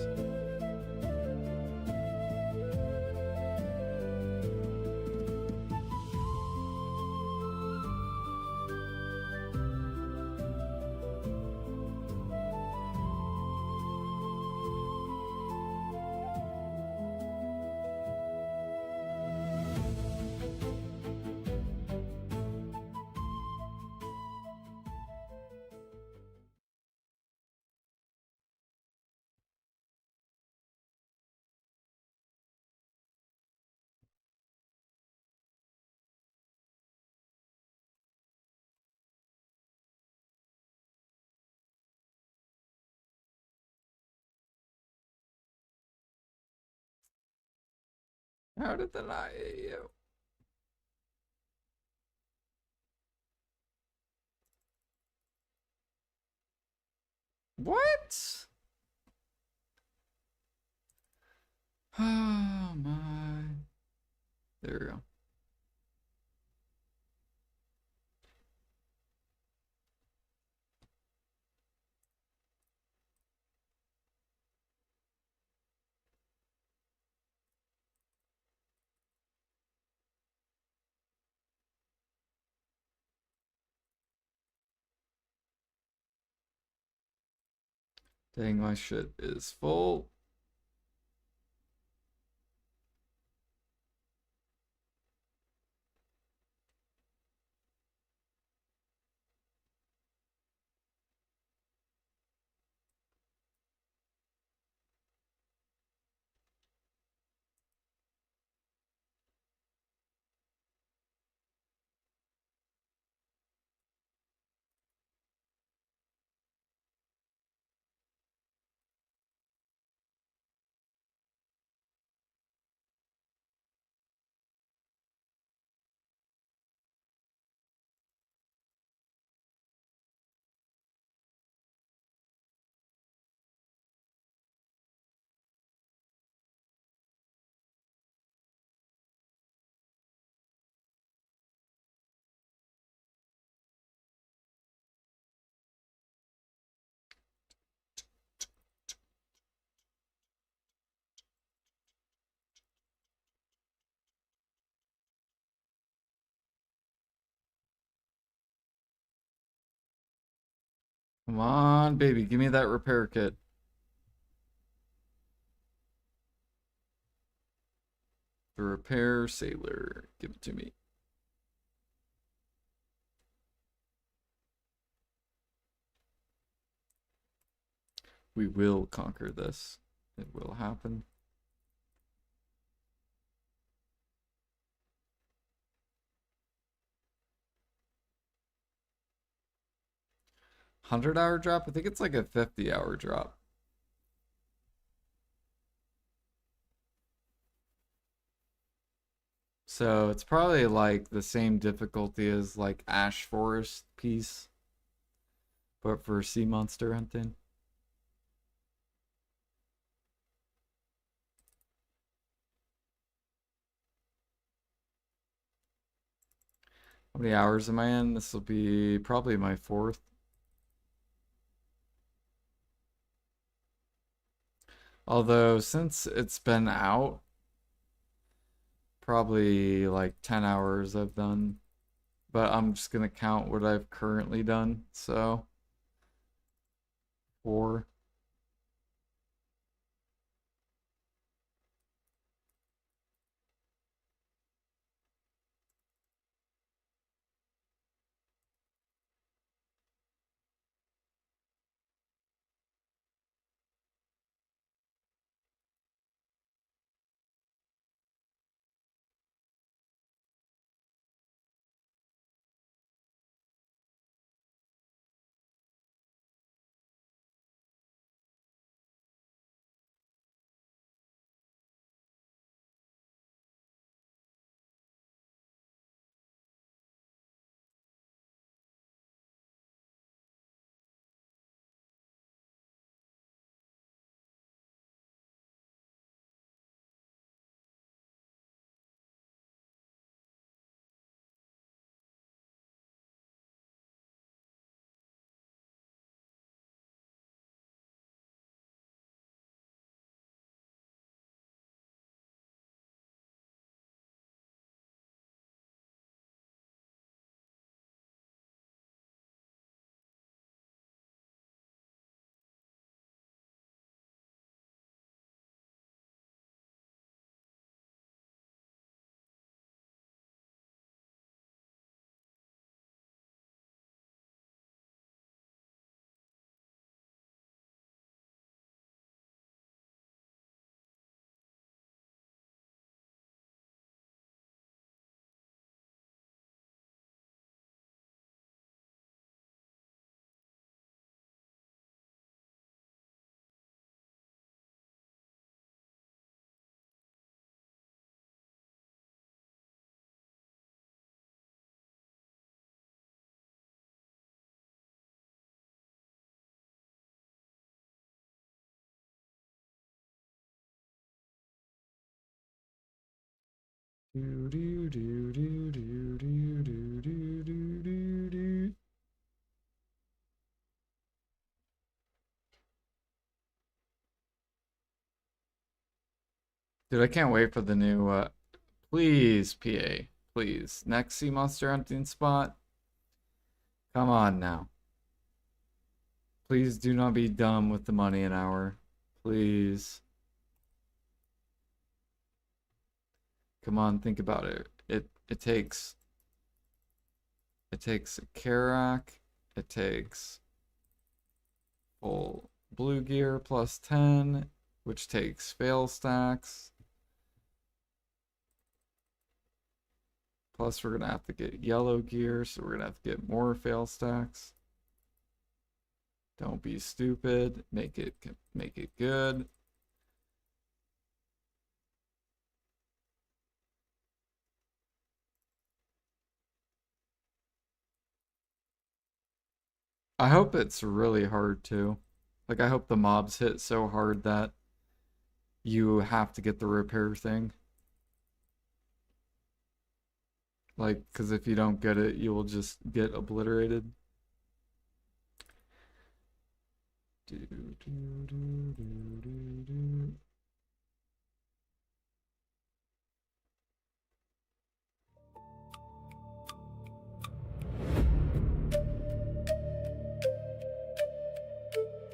How did that not hit you? What? Oh my. There we go. Dang, my shit is full. Come on, baby, give me that repair kit. The repair sailor. Give it to me. We will conquer this. It will happen. $100 drop? I think it's like a 50-hour drop. So it's probably like the same difficulty as like Ash Forest piece, but for sea monster hunting. How many hours am I in? This will be probably my fourth. Although since it's been out, probably like 10 hours I've done. But I'm just gonna count what I've currently done. So 4. Do do do do do do do do do do do. Dude, I can't wait for the new please, PA. Please. Next sea monster hunting spot. Come on now. Please do not be dumb with the money an hour. Please. Come on, think about it. It takes a Karak. It takes full blue gear plus 10, which takes fail stacks. Plus, we're gonna have to get yellow gear, so we're gonna have to get more fail stacks. Don't be stupid. Make it good. I hope it's really hard too. Like I hope the mobs hit so hard that you have to get the repair thing. Like, because if you don't get it, you will just get obliterated. Do, do, do, do, do, do.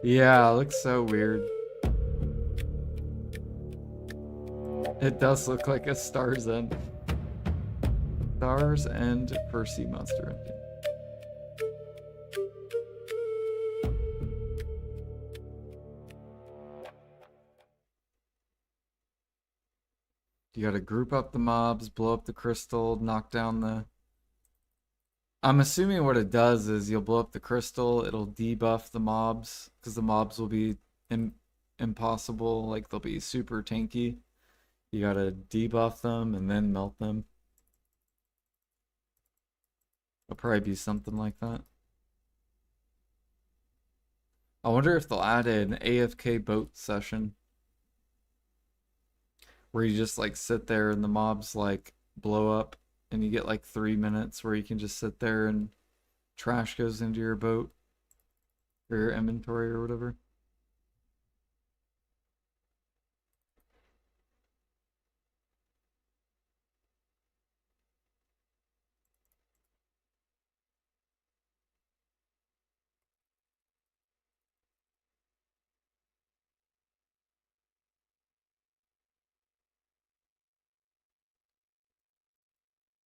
Yeah, it looks so weird. It does look like a Star's End. Star's End for Sea Monster Engine. You gotta group up the mobs, blow up the crystal, knock down the... I'm assuming what it does is you'll blow up the crystal, it'll debuff the mobs, because the mobs will be impossible, like they'll be super tanky. You gotta debuff them and then melt them. It'll probably be something like that. I wonder if they'll add an AFK boat session where you just like sit there and the mobs like blow up and you get like 3 minutes where you can just sit there and trash goes into your boat or your inventory or whatever.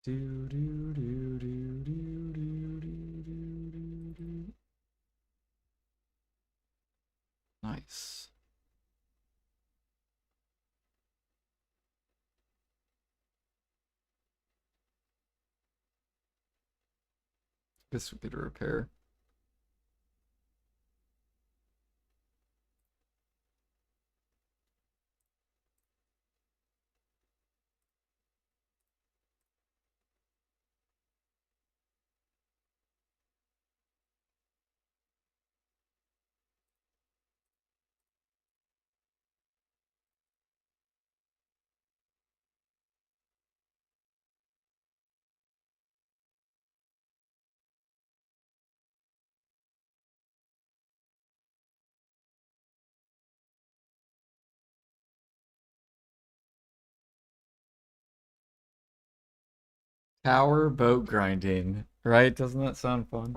Do do do do do do do do do. Nice. Guess we could repair. Tower boat grinding, right? Doesn't that sound fun?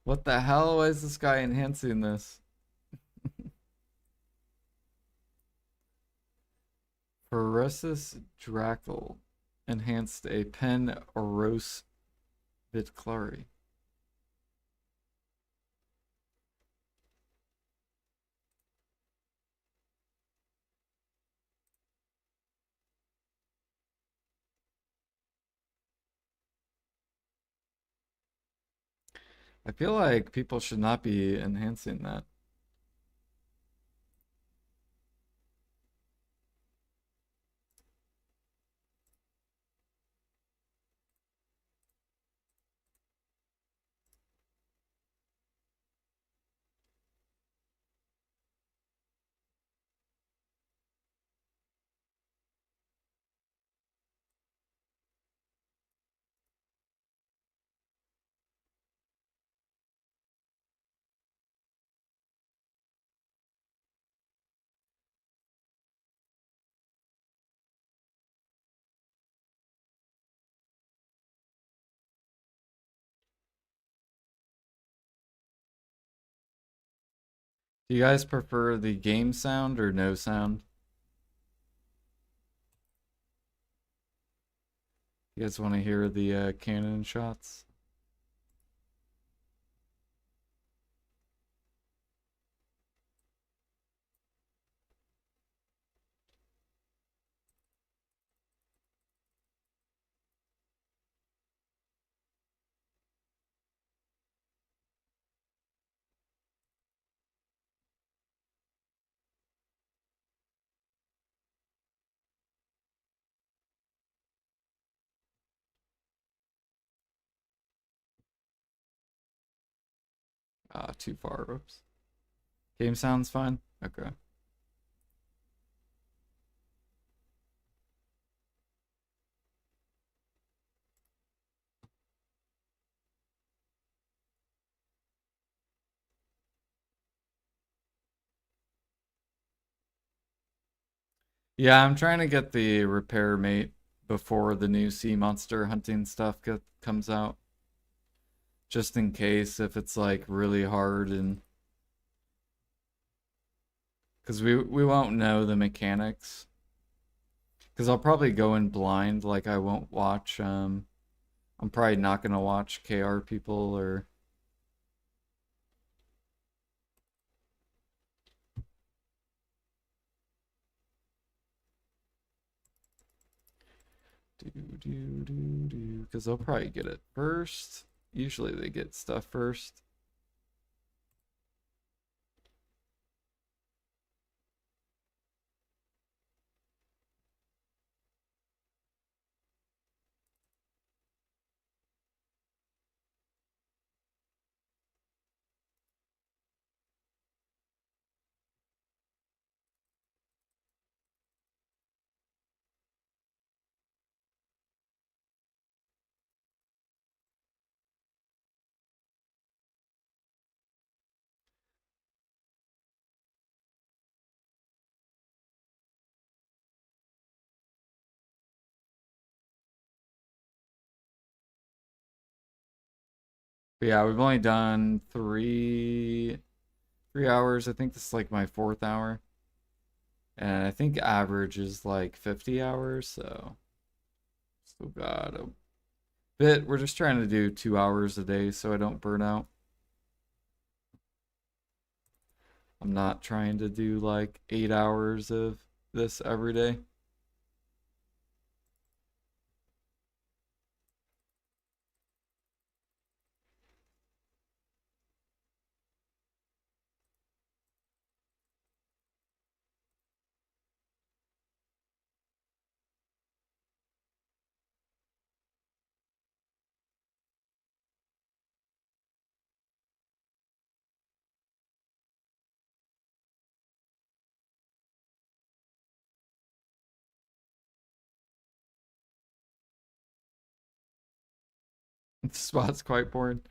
What the hell? Why is this guy enhancing this? Phoresis Drackle enhanced a Pen Oros Vitclari. I feel like people should not be enhancing that. Do you guys prefer the game sound or no sound? You guys want to hear the cannon shots? Too far. Oops. Game sounds fine? Okay. Yeah, I'm trying to get the repair mate before the new sea monster hunting stuff comes out. Just in case if it's like really hard and because we won't know the mechanics. Because I'll probably go in blind, like I won't watch I'm probably not gonna watch KR people or do because they'll probably get it first. Usually they get stuff first. But yeah, we've only done 3 hours. I think this is like my fourth hour. And I think average is like 50 hours, so still got a bit. We're just trying to do 2 hours a day so I don't burn out. I'm not trying to do like 8 hours of this every day. This spot's quite boring.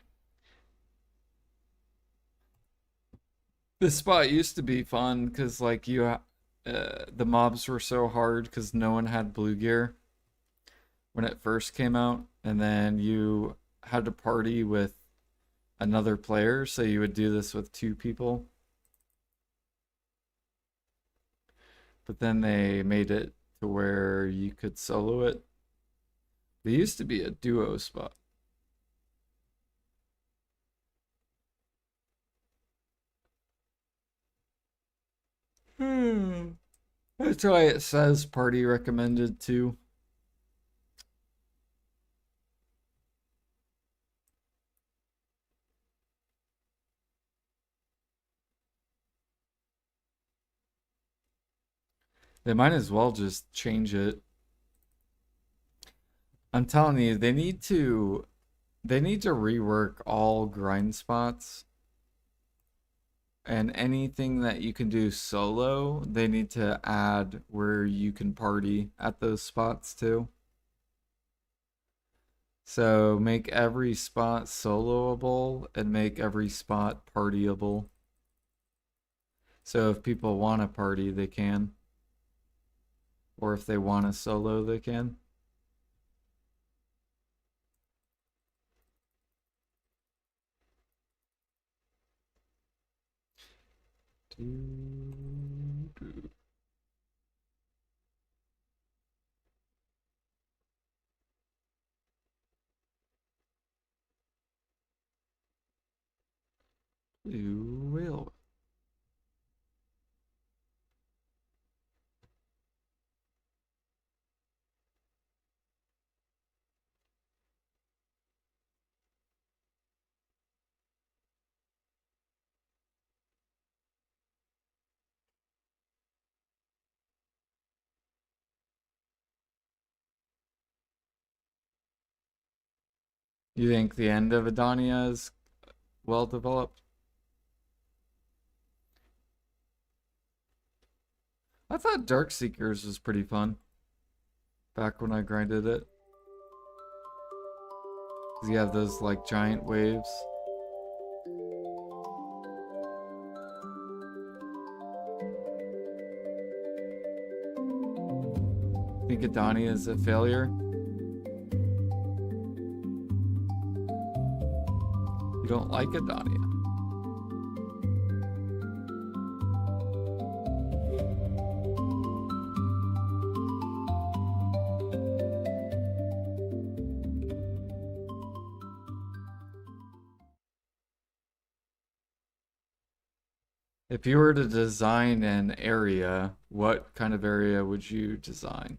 This spot used to be fun because like the mobs were so hard because no one had blue gear when it first came out, and then you had to party with another player, so you would do this with two people. But then they made it to where you could solo it. There used to be a duo spot. That's why it says party recommended too. They might as well just change it. I'm telling you, they need to rework all grind spots and anything that you can do solo, they need to add where you can party at those spots too. So make every spot soloable and make every spot partyable. So if people want to party, they can. Or if they want to solo, they can. Do. You will. You think the end of Adania is well developed? I thought Dark Seekers was pretty fun back when I grinded it. Because you have those like giant waves. Think Adania is a failure? You don't like Adania? If you were to design an area, what kind of area would you design?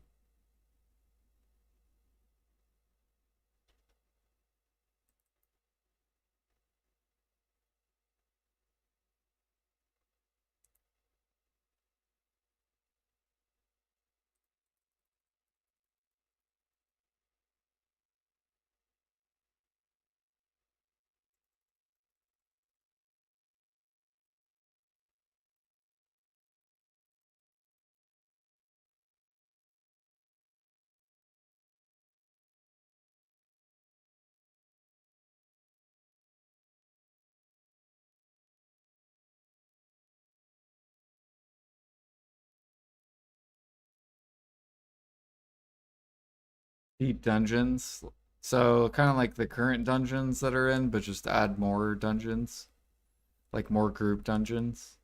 Deep dungeons. So kind of like the current dungeons that are in, but just add more dungeons. Like more group dungeons.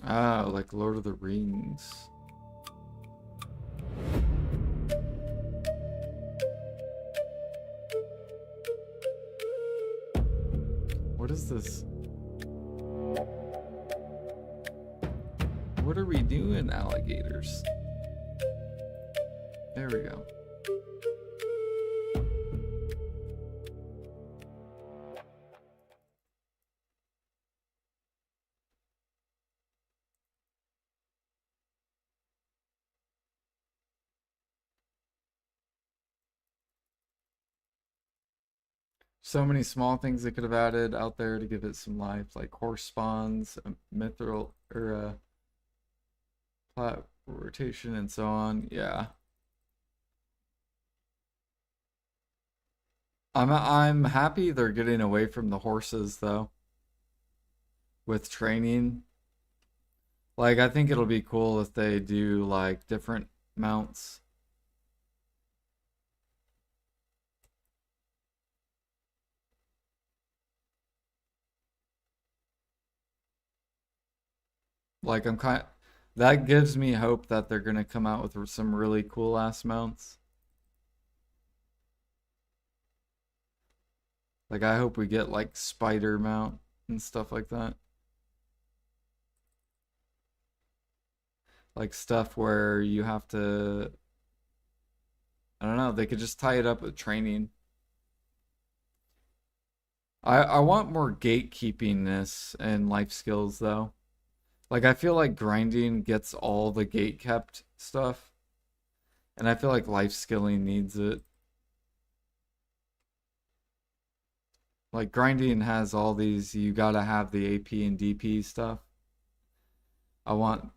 Ah, like Lord of the Rings. What is this? What are we doing, alligators? There we go. So many small things they could have added out there to give it some life, like horse spawns, mithril or plat rotation, and so on. Yeah, I'm happy they're getting away from the horses though with training. Like I think it'll be cool if they do like different mounts. Like I'm kind that gives me hope that they're gonna come out with some really cool ass mounts. Like I hope we get like spider mount and stuff like that. Like stuff where you have to I don't know, they could just tie it up with training. I want more gatekeepiness and life skills though. Like I feel like grinding gets all the gate kept stuff, and I feel like life skilling needs it. Like grinding has all these you gotta have the AP and DP stuff. I want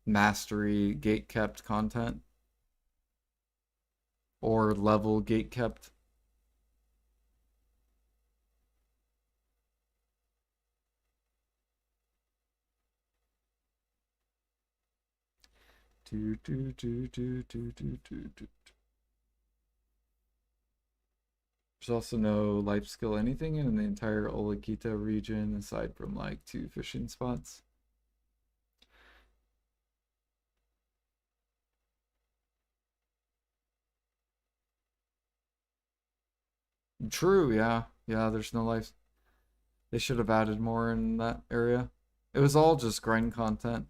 mastery gate kept content. or level gate kept. Do, do, do, do, do, do, do, do. There's also no life skill anything in the entire Olakita region aside from like 2 fishing spots. True, yeah. Yeah, there's no life. They should have added more in that area. It was all just grind content.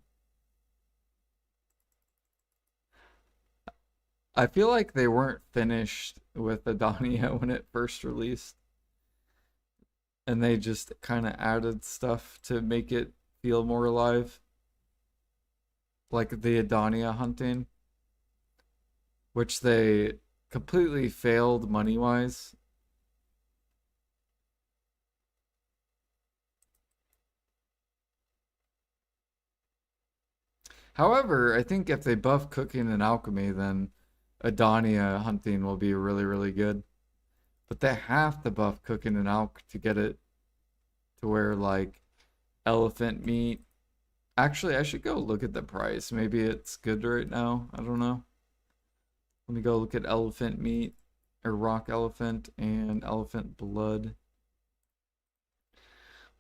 I feel like they weren't finished with Adania when it first released, and they just kind of added stuff to make it feel more alive, like the Adania hunting, which they completely failed money-wise. However, I think if they buff cooking and alchemy, then Adania hunting will be really, really good. But they have to buff cooking and alch to get it to where like elephant meat. Actually, I should go look at the price. Maybe it's good right now. I don't know. Let me go look at elephant meat or rock elephant and elephant blood.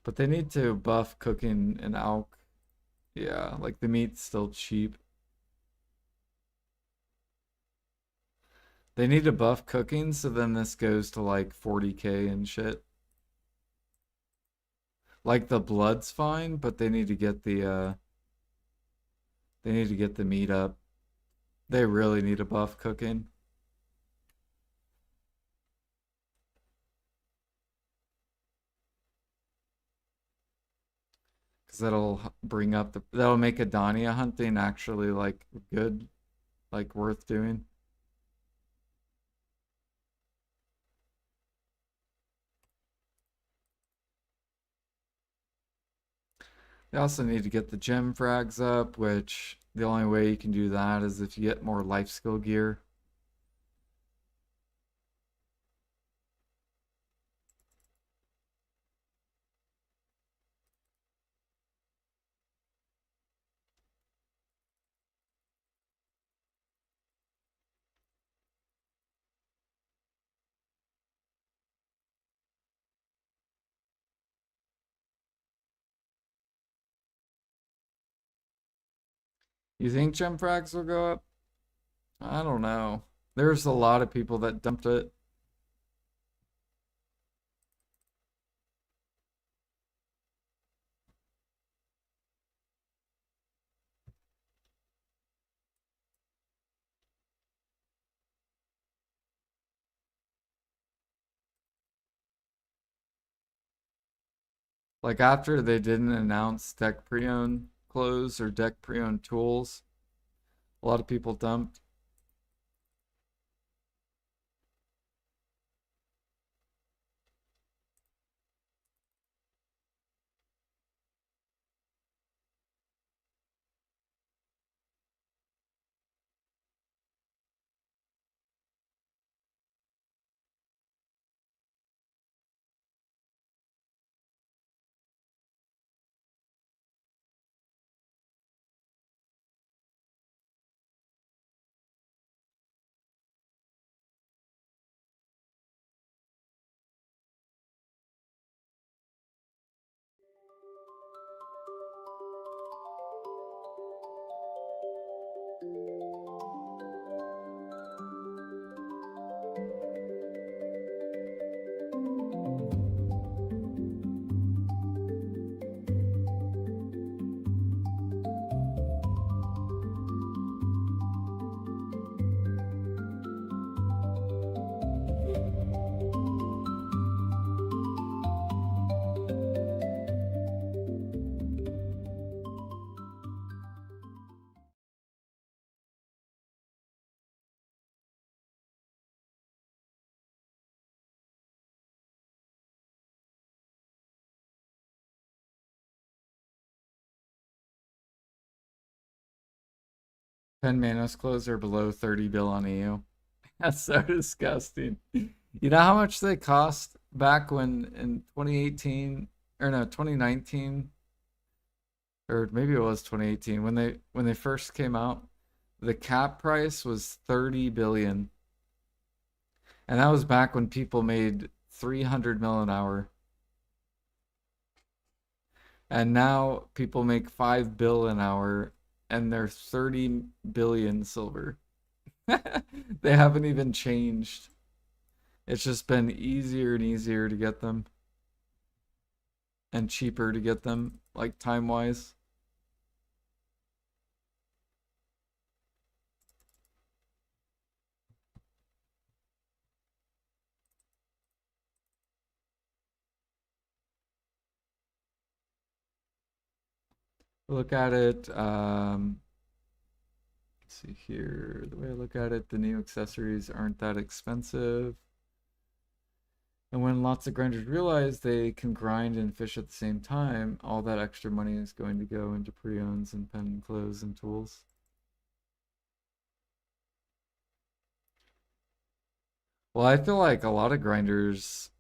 But they need to buff cooking and alch. Yeah, like the meat's still cheap. They need to buff cooking, so then this goes to like 40k and shit. Like the blood's fine, but they need to get the meat up. They really need to buff cooking. Because that'll make Adania hunting actually like good, like worth doing. They also need to get the gem frags up, which the only way you can do that is if you get more life skill gear. You think gem frags will go up? I don't know. There's a lot of people that dumped it. Like after they didn't announce deck pre-owned clothes or deck pre-owned tools, a lot of people dumped. Pen Manos clothes are below 30 bill on EU. That's so disgusting. You know how much they cost back when in 2018 or no, 2019 or maybe it was 2018 when they first came out, the cap price was 30 billion. And that was back when people made 300 mil an hour. And now people make 5 bill an hour and they're 30 billion silver. They haven't even changed. It's just been easier and easier to get them and cheaper to get them, like time wise. Look at it. Let's see here. The way I look at it, the new accessories aren't that expensive. And when lots of grinders realize they can grind and fish at the same time, all that extra money is going to go into pre-owns and pen clothes and tools. Well, I feel like a lot of grinders,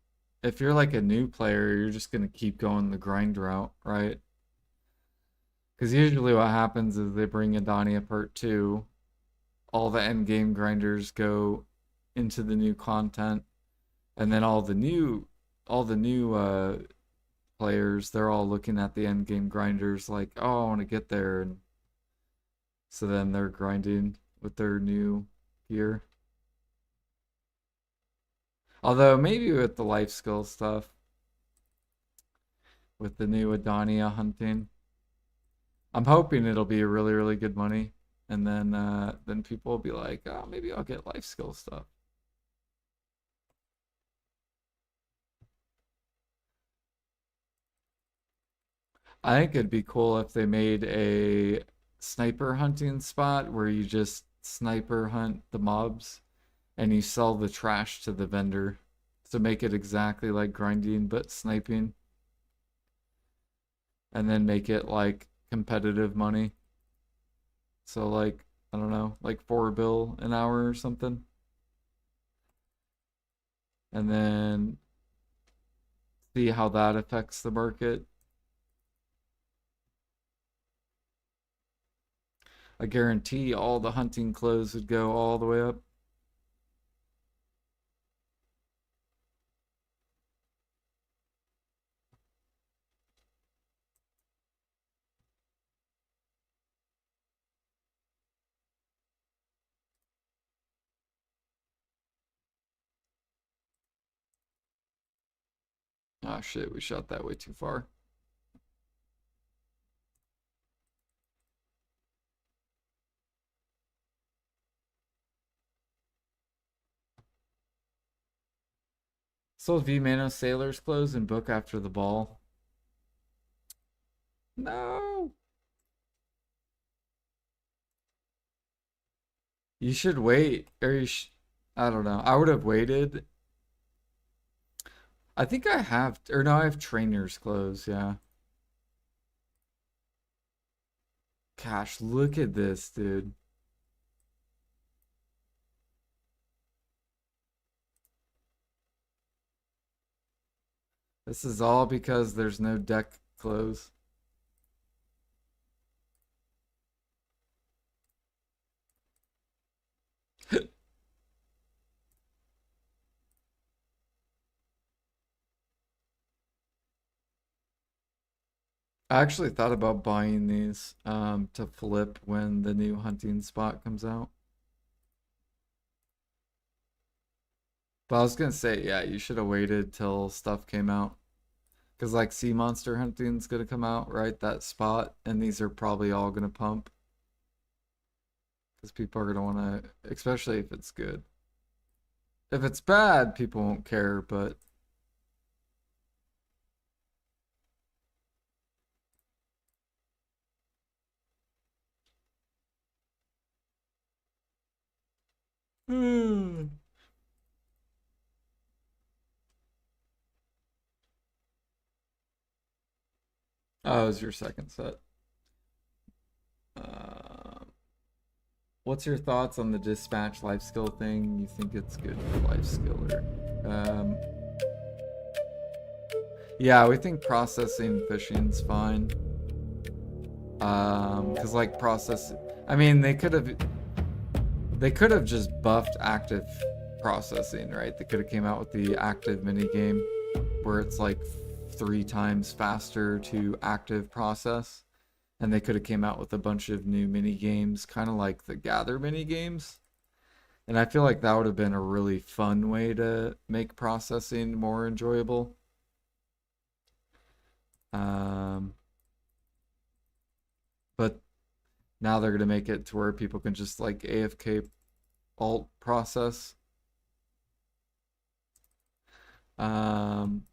if you're like a new player, you're just gonna keep going the grind route, right? Because usually what happens is they bring Adania Part 2, all the end game grinders go into the new content, and then all the new players, they're all looking at the end game grinders like, oh, I want to get there, and so then they're grinding with their new gear. Although maybe with the life skill stuff, with the new Adania hunting, I'm hoping it'll be really, really good money. And then people will be like, oh, maybe I'll get life skill stuff. I think it'd be cool if they made a sniper hunting spot where you just sniper hunt the mobs and you sell the trash to the vendor to make it exactly like grinding but sniping, and then make it like competitive money. So like I don't know, like 4 bill an hour or something. And then see how that affects the market. I guarantee all the hunting clothes would go all the way up. Ah, shit, we shot that way too far. Sold V Mano sailor's clothes and book after the ball. No. You should wait. I don't know. I would have waited. I think I have, or no, I have trainer's clothes, yeah. Gosh, look at this, dude. This is all because there's no deck clothes. I actually thought about buying these to flip when the new hunting spot comes out. But I was gonna say, yeah, you should have waited till stuff came out. Because like sea monster hunting's gonna come out, right? That spot, and these are probably all gonna pump. Because people are gonna wanna, especially if it's good. If it's bad, people won't care, but oh, it was your second set. Uh, what's your thoughts on the dispatch life skill thing? You think it's good for life skiller? Yeah, we think processing fishing's fine. Cause like I mean, they could have just buffed active processing, right? They could have came out with the active minigame where it's like 3 times faster to active process. And they could have came out with a bunch of new mini games, kind of like the gather mini games. And I feel like that would have been a really fun way to make processing more enjoyable. Um, but now they're gonna make it to where people can just like AFK alt process. Um,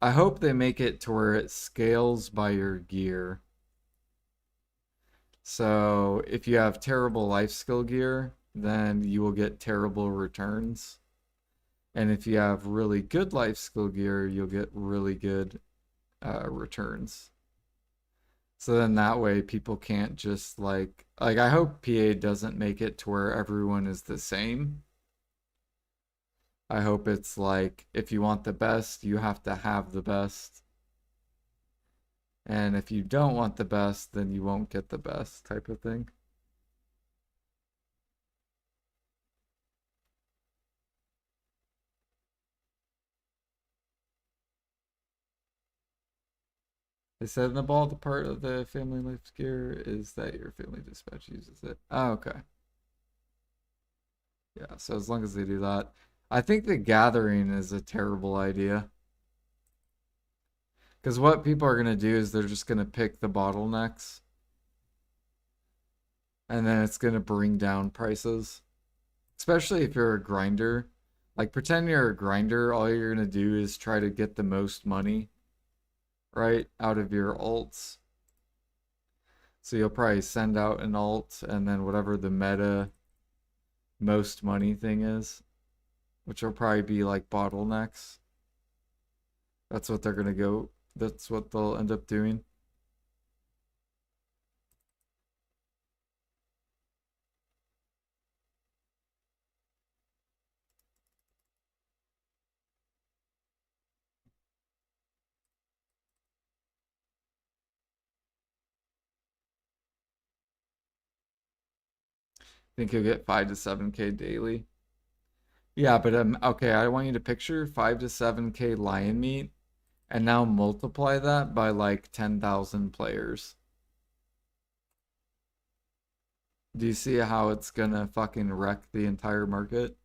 I hope they make it to where it scales by your gear. So if you have terrible life skill gear, then you will get terrible returns. And if you have really good life skill gear, you'll get really good returns. So then that way people can't just like I hope PA doesn't make it to where everyone is the same. I hope it's like if you want the best, you have to have the best. And if you don't want the best, then you won't get the best type of thing. They said in the ball, the part of the family life gear is that your family dispatch uses it. Oh, okay. Yeah, so as long as they do that. I think the gathering is a terrible idea. Because what people are going to do is they're just going to pick the bottlenecks. And then it's going to bring down prices. Especially if you're a grinder. Like, pretend you're a grinder, all you're going to do is try to get the most money, right, out of your alts. So you'll probably send out an alt, and then whatever the meta most money thing is, which will probably be like bottlenecks. That's what they're going to go, that's what they'll end up doing. Think you'll get 5 to 7K daily. Yeah, but okay, I want you to picture 5 to 7K lion meat and now multiply that by like 10,000 players. Do you see how it's gonna fucking wreck the entire market?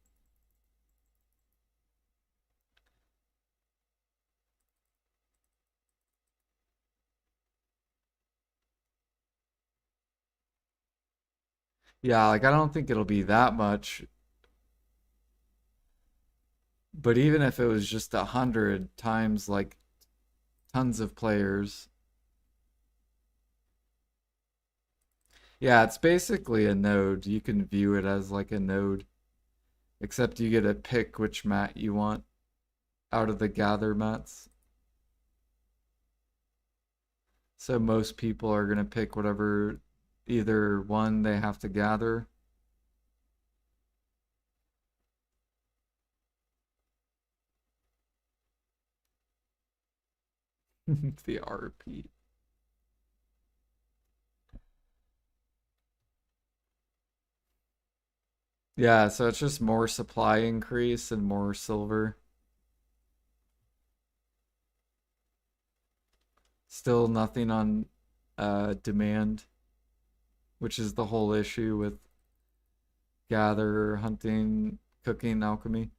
Yeah, like I don't think it'll be that much, but even if it was just 100 times like tons of players, yeah, it's basically a node. You can view it as like a node, except you get to pick which mat you want out of the gather mats. So most people are gonna pick whatever either one they have to gather. The RP. Yeah, so it's just more supply increase and more silver. Still nothing on demand, which is the whole issue with gather, hunting, cooking, alchemy.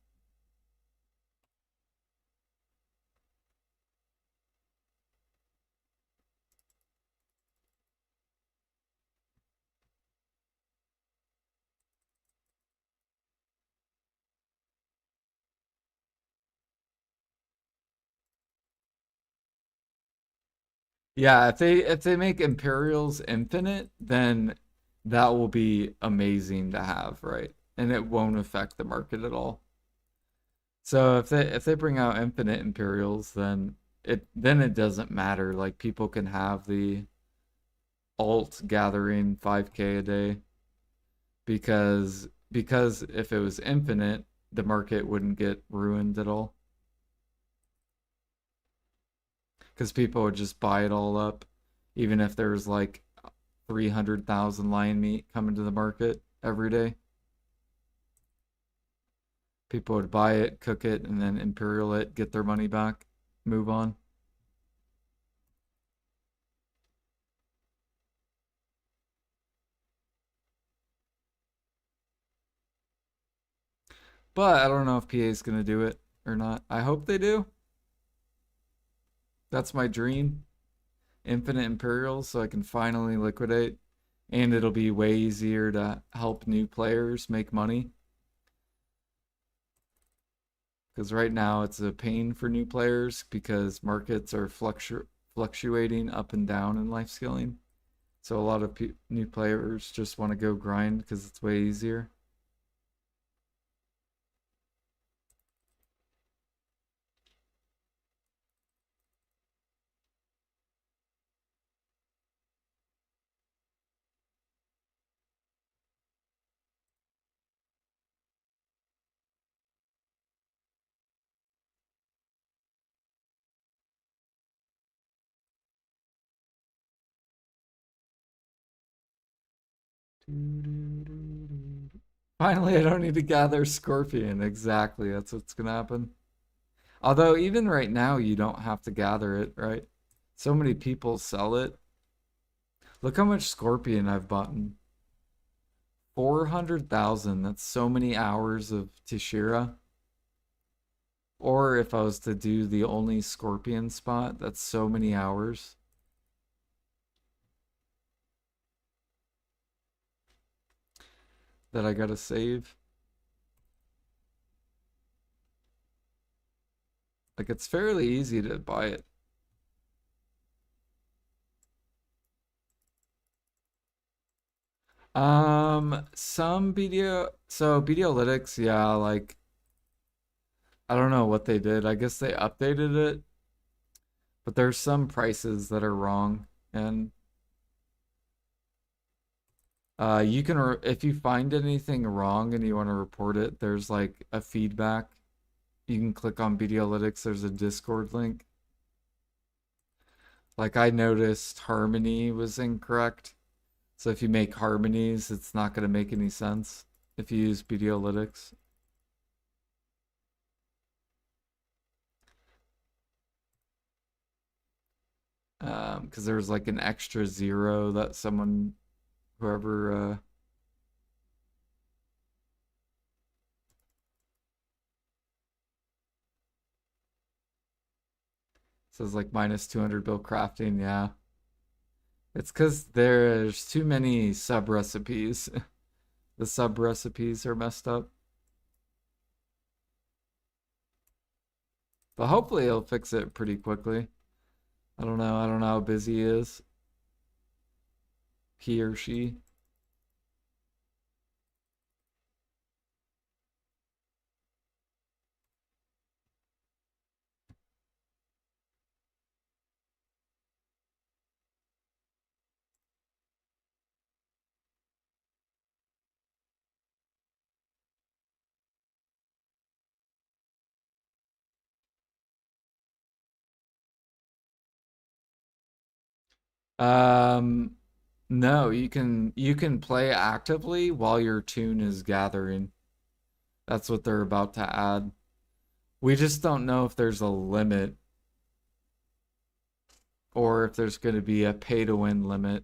Yeah, if they make Imperials infinite, then that will be amazing to have, right? And it won't affect the market at all. So if they bring out infinite Imperials, then it doesn't matter. Like people can have the alt gathering 5K a day. because if it was infinite, the market wouldn't get ruined at all. Because people would just buy it all up, even if there's like 300,000 lion meat coming to the market every day. People would buy it, cook it, and then imperial it, get their money back, move on. But I don't know if PA is going to do it or not. I hope they do. That's my dream. Infinite Imperials so I can finally liquidate. And it'll be way easier to help new players make money. Because right now it's a pain for new players because markets are fluctuating up and down in life skilling. So a lot of new players just want to go grind because it's way easier. Finally, I don't need to gather Scorpion. Exactly, that's what's gonna happen. Although even right now, you don't have to gather it, right? So many people sell it. Look how much Scorpion I've bought. 400,000. That's so many hours of Tishira. Or if I was to do the only Scorpion spot, that's so many hours that I gotta save. Like it's fairly easy to buy it. Some BDolytics, yeah, like I don't know what they did. I guess they updated it, but there's some prices that are wrong, and you can if you find anything wrong and you want to report it, there's like a feedback. You can click on BDolytics. There's a Discord link. Like I noticed harmony was incorrect. So if you make harmonies, it's not going to make any sense if you use BDolytics. Because there was like an extra zero that someone, whoever, says like minus 200 bill crafting. Yeah. It's because there's too many sub recipes. The sub recipes are messed up. But hopefully he'll fix it pretty quickly. I don't know. I don't know how busy he is. He or she. Um, no, you can play actively while your tune is gathering. That's what they're about to add. We just don't know if there's a limit or if there's going to be a pay to win limit.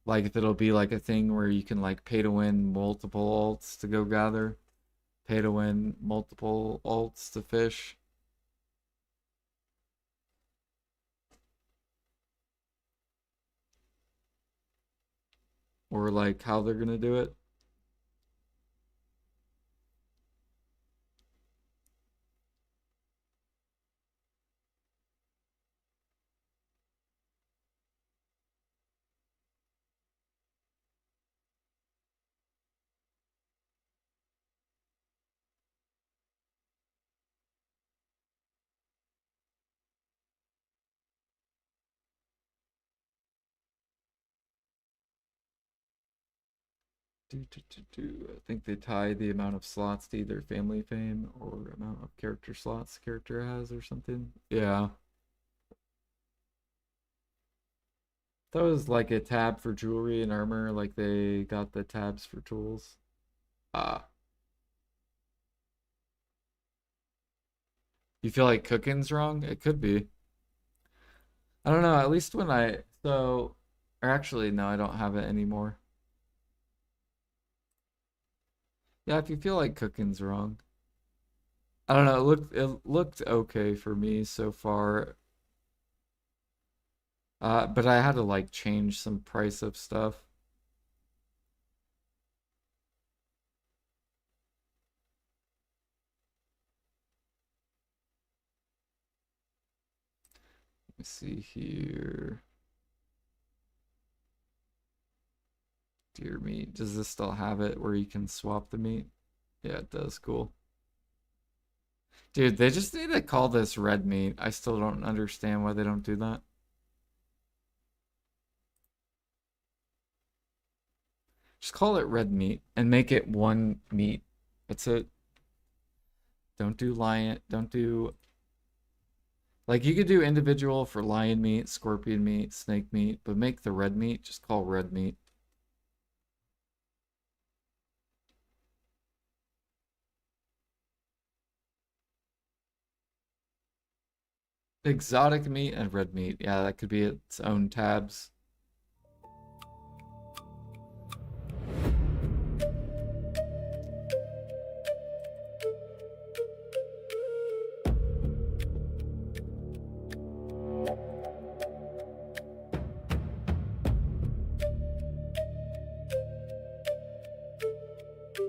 Like if it'll be like a thing where you can like pay to win multiple alts to go gather, pay to win multiple alts to fish. Or like how they're going to do it. I think they tie the amount of slots to either family fame or amount of character slots the character has or something. Yeah. That was like a tab for jewelry and armor, like they got the tabs for tools. Ah. You feel like cooking's wrong? It could be. I don't know, at least when or actually, no, I don't have it anymore. Yeah, if you feel like cooking's wrong. I don't know, it looked okay for me so far. But I had to like change some price of stuff. Let me see here. Deer meat. Does this still have it where you can swap the meat? Yeah, it does. Cool. Dude, they just need to call this red meat. I still don't understand why they don't do that. Just call it red meat and make it one meat. That's it. Don't do lion. Don't do like you could do individual for lion meat, scorpion meat, snake meat, but make the red meat just call red meat. Exotic meat and red meat. Yeah, that could be its own tabs.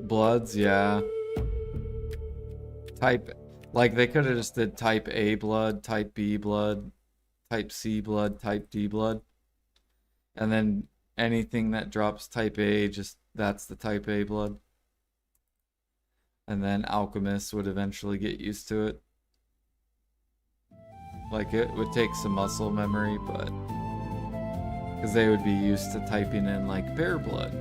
Bloods, yeah. Type, like they could have just did type A blood, type B blood, type C blood, type D blood, and then anything that drops type A, just that's the type A blood. And then alchemists would eventually get used to it. Like it would take some muscle memory, but because they would be used to typing in like bear blood.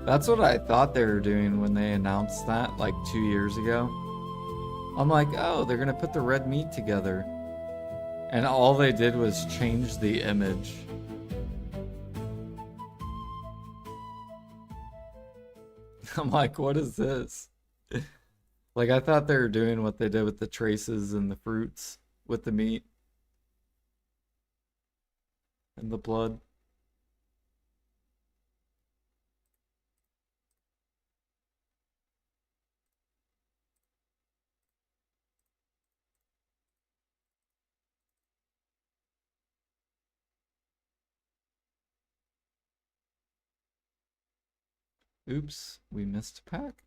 That's what I thought they were doing when they announced that like 2 years ago. I'm like, oh, they're gonna put the red meat together. And all they did was change the image. I'm like, what is this? Like, I thought they were doing what they did with the traces and the fruits with the meat and the blood. Oops, we missed a pack.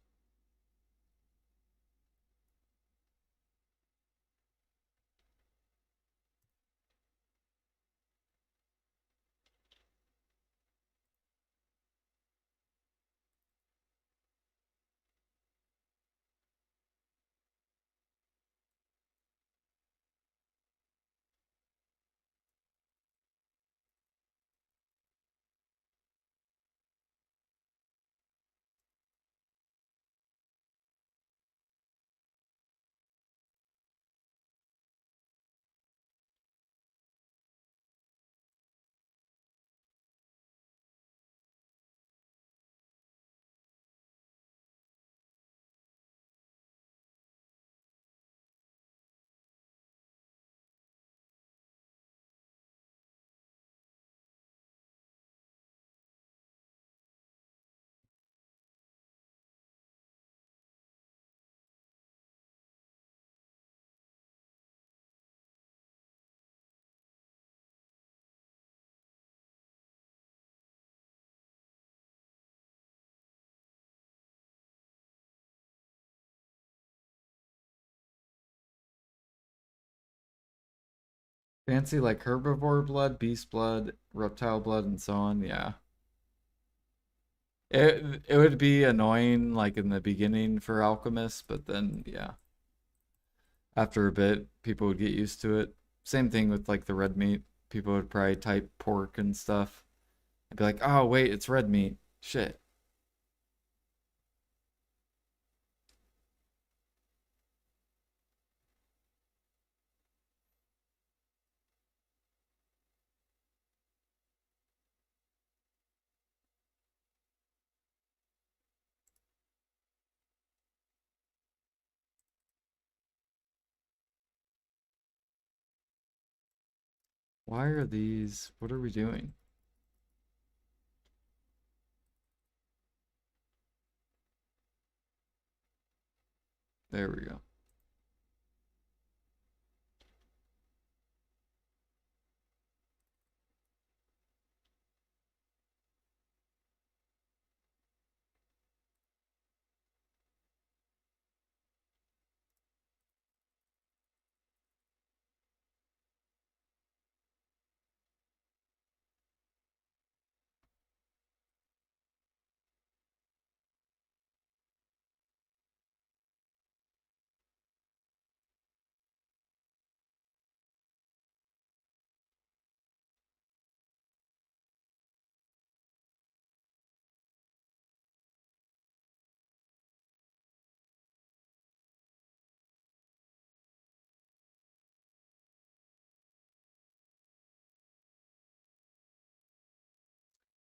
Fancy like herbivore blood, beast blood, reptile blood, and so on. Yeah. It would be annoying like in the beginning for alchemists, but then yeah. after a bit, people would get used to it. Same thing with like the red meat. People would probably type pork and stuff. I'd be like, oh wait, it's red meat. Shit. Why are these? What are we doing? There we go.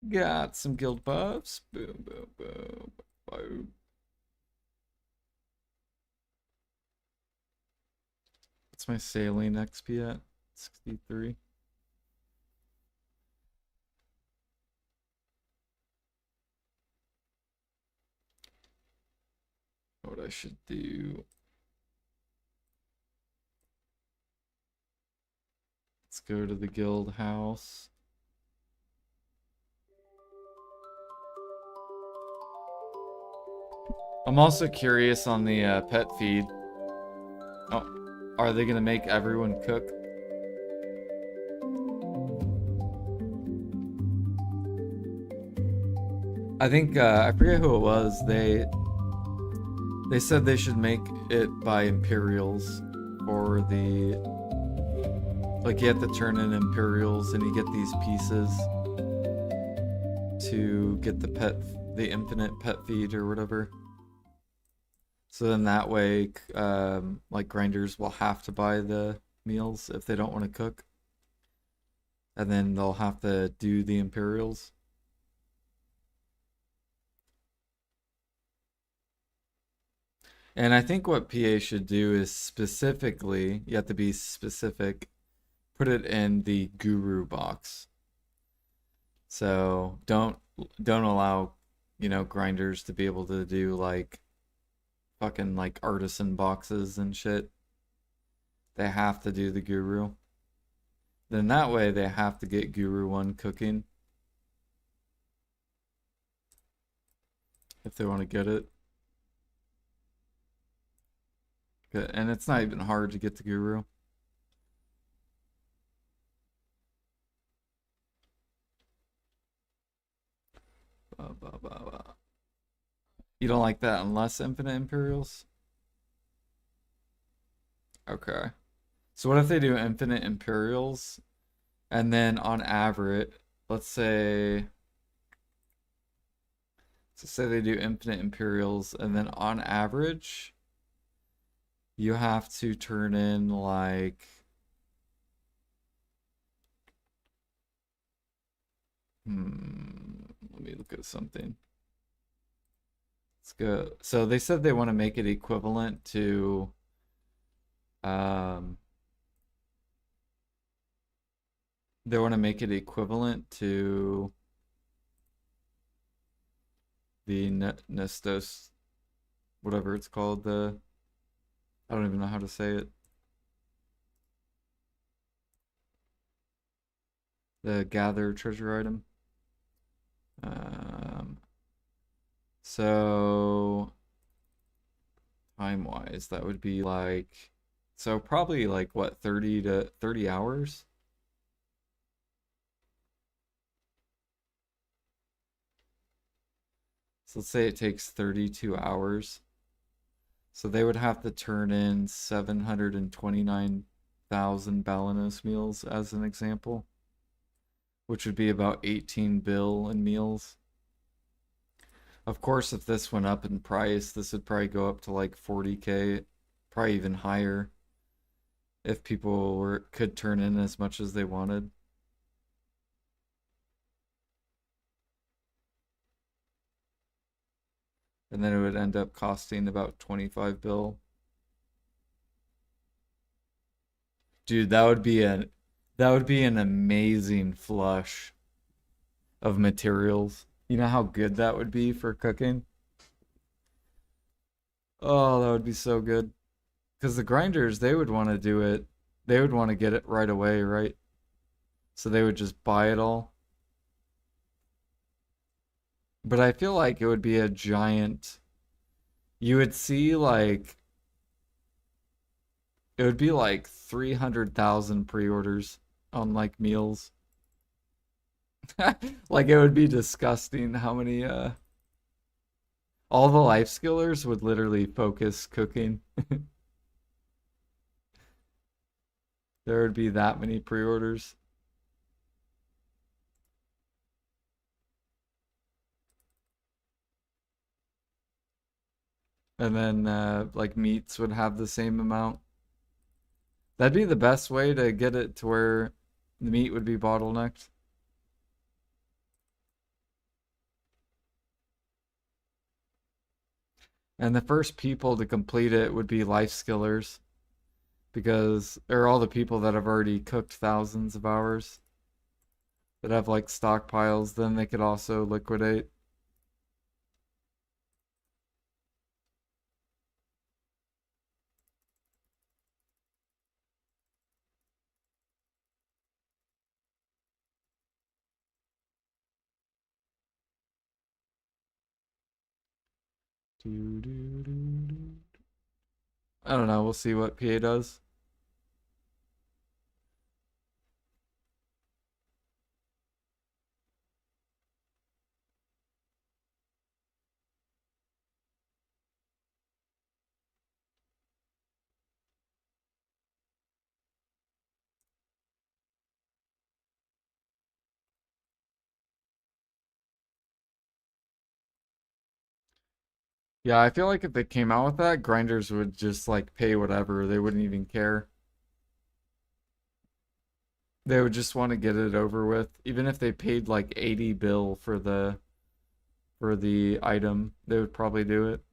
Got some guild buffs. Boom, boom, boom, boom. What's my saline XP at? 63. What I should do. Let's go to the guild house. I'm also curious on the pet feed. Oh, are they gonna make everyone cook? I think I forget who it was. They said they should make it by Imperials for the like you have to turn in Imperials and you get these pieces to get the infinite pet feed or whatever. So then that way, like grinders will have to buy the meals if they don't want to cook, and then they'll have to do the Imperials. And I think what PA should do is specifically, you have to be specific, put it in the guru box. So don't allow, grinders to be able to do like fucking like artisan boxes and shit. They have to do the guru. Then that way they have to get Guru 1 cooking if they want to get it. And it's not even hard to get the Guru. You don't like that unless Infinite Imperials? Okay. So what if they do Infinite Imperials and then on average, let's say they do Infinite Imperials and then on average you have to turn in like let me look at something. Let's go. So they said they want to make it equivalent to they want to make it equivalent to the Nestos, whatever it's called, I don't even know how to say it. The gather treasure item. So time-wise, that would be like, so probably like what, 30 to 30 hours? So let's say it takes 32 hours. So they would have to turn in 729,000 Balanos meals as an example, which would be about 18 bill in meals. Of course, if this went up in price, this would probably go up to like 40K, probably even higher if people could turn in as much as they wanted. And then it would end up costing about 25 bill. Dude, that would be an amazing flush of materials. You know how good that would be for cooking? Oh, that would be so good. Because the grinders, they would want to do it. They would want to get it right away, right? So they would just buy it all. But I feel like it would be a giant. You would see like it would be like 300,000 pre-orders on like meals. Like it would be disgusting how many all the life skillers would literally focus cooking. There would be that many pre-orders. And then like meats would have the same amount. That'd be the best way to get it to where the meat would be bottlenecked. And the first people to complete it would be life skillers because they're all the people that have already cooked thousands of hours that have like stockpiles, then they could also liquidate. I don't know. We'll see what PA does. Yeah, I feel like if they came out with that, grinders would just like pay whatever. They wouldn't even care. They would just want to get it over with. Even if they paid like 80 bill for the item, they would probably do it.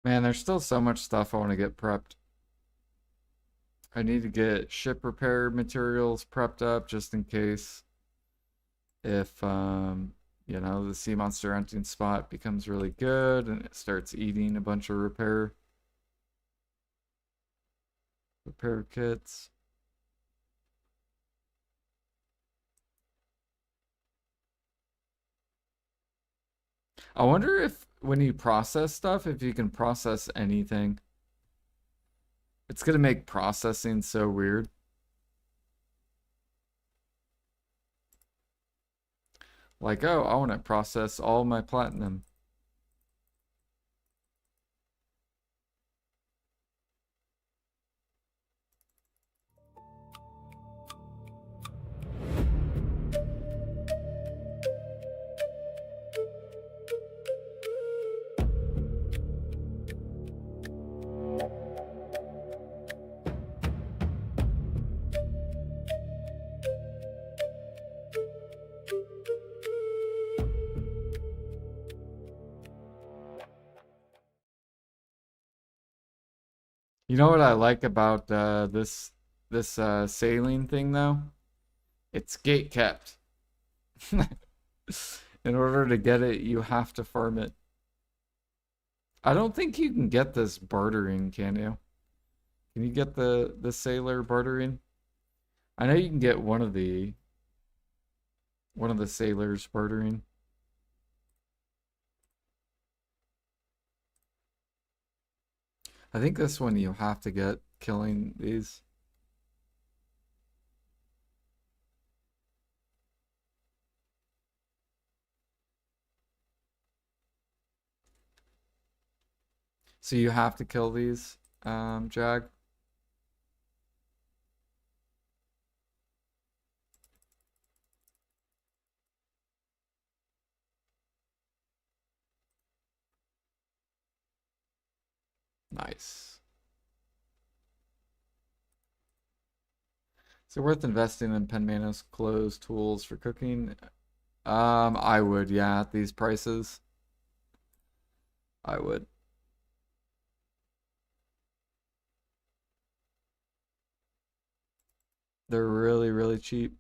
Man, there's still so much stuff I want to get prepped. I need to get ship repair materials prepped up just in case if the sea monster hunting spot becomes really good and it starts eating a bunch of repair. Repair kits. I wonder if when you process stuff, if you can process anything. It's gonna make processing so weird. Like, oh, I want to process all my platinum. You know what I like about this saline thing though? It's gate kept. In order to get it, you have to farm it. I don't think you can get this bartering, can you? Can you get the sailor bartering? I know you can get one of the sailors bartering. I think this one you have to get killing these. So you have to kill these, Jag. Nice. Is it worth investing in Penmanos clothes, tools for cooking? I would, yeah, at these prices. I would. They're really, really cheap.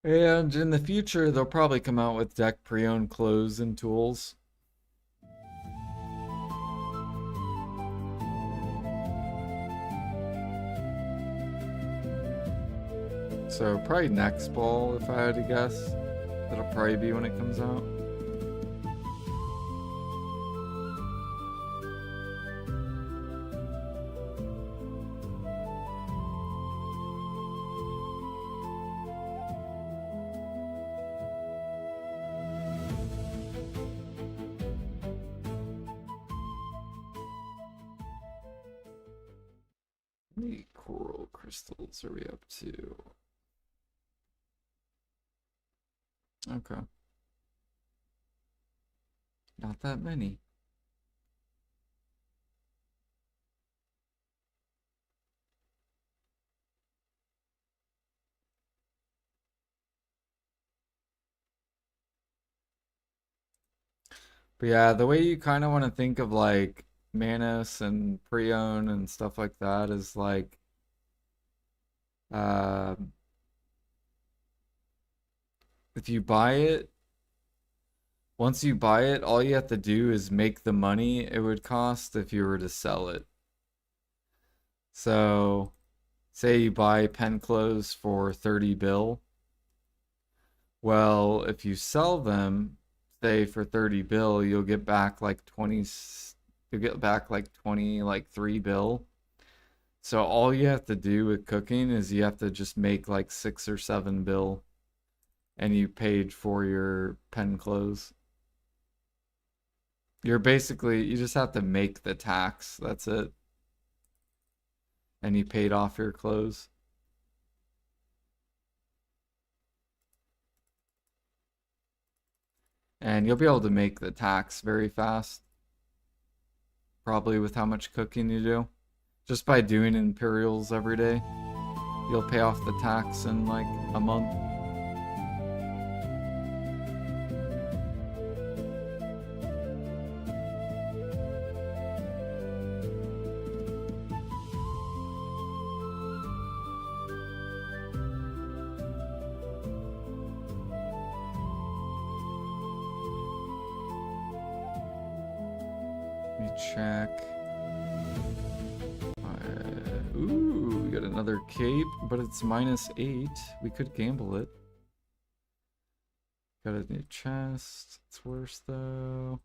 And in the future, they'll probably come out with deck pre-owned clothes and tools. So probably next fall, if I had to guess. That'll probably be when it comes out. How many coral crystals are we up to? Okay. Not that many. But yeah, the way you kind of want to think of like Manos and Preon and stuff like that is like, uh, if you buy it, once you buy it, all you have to do is make the money it would cost if you were to sell it. So, say you buy pen clothes for 30 bill. Well, if you sell them, say for 30 bill, you'll get back like 20, you'll get back like 20, like 3 bill. So all you have to do with cooking is you have to just make like 6 or 7 bill and you paid for your pen clothes. You're basically, you just have to make the tax. That's it. And you paid off your clothes. And you'll be able to make the tax very fast. Probably with how much cooking you do. Just by doing Imperials every day, you'll pay off the tax in like a month. check. Ooh, we got another cape, but it's -8. We could gamble it. Got a new chest. It's worse though.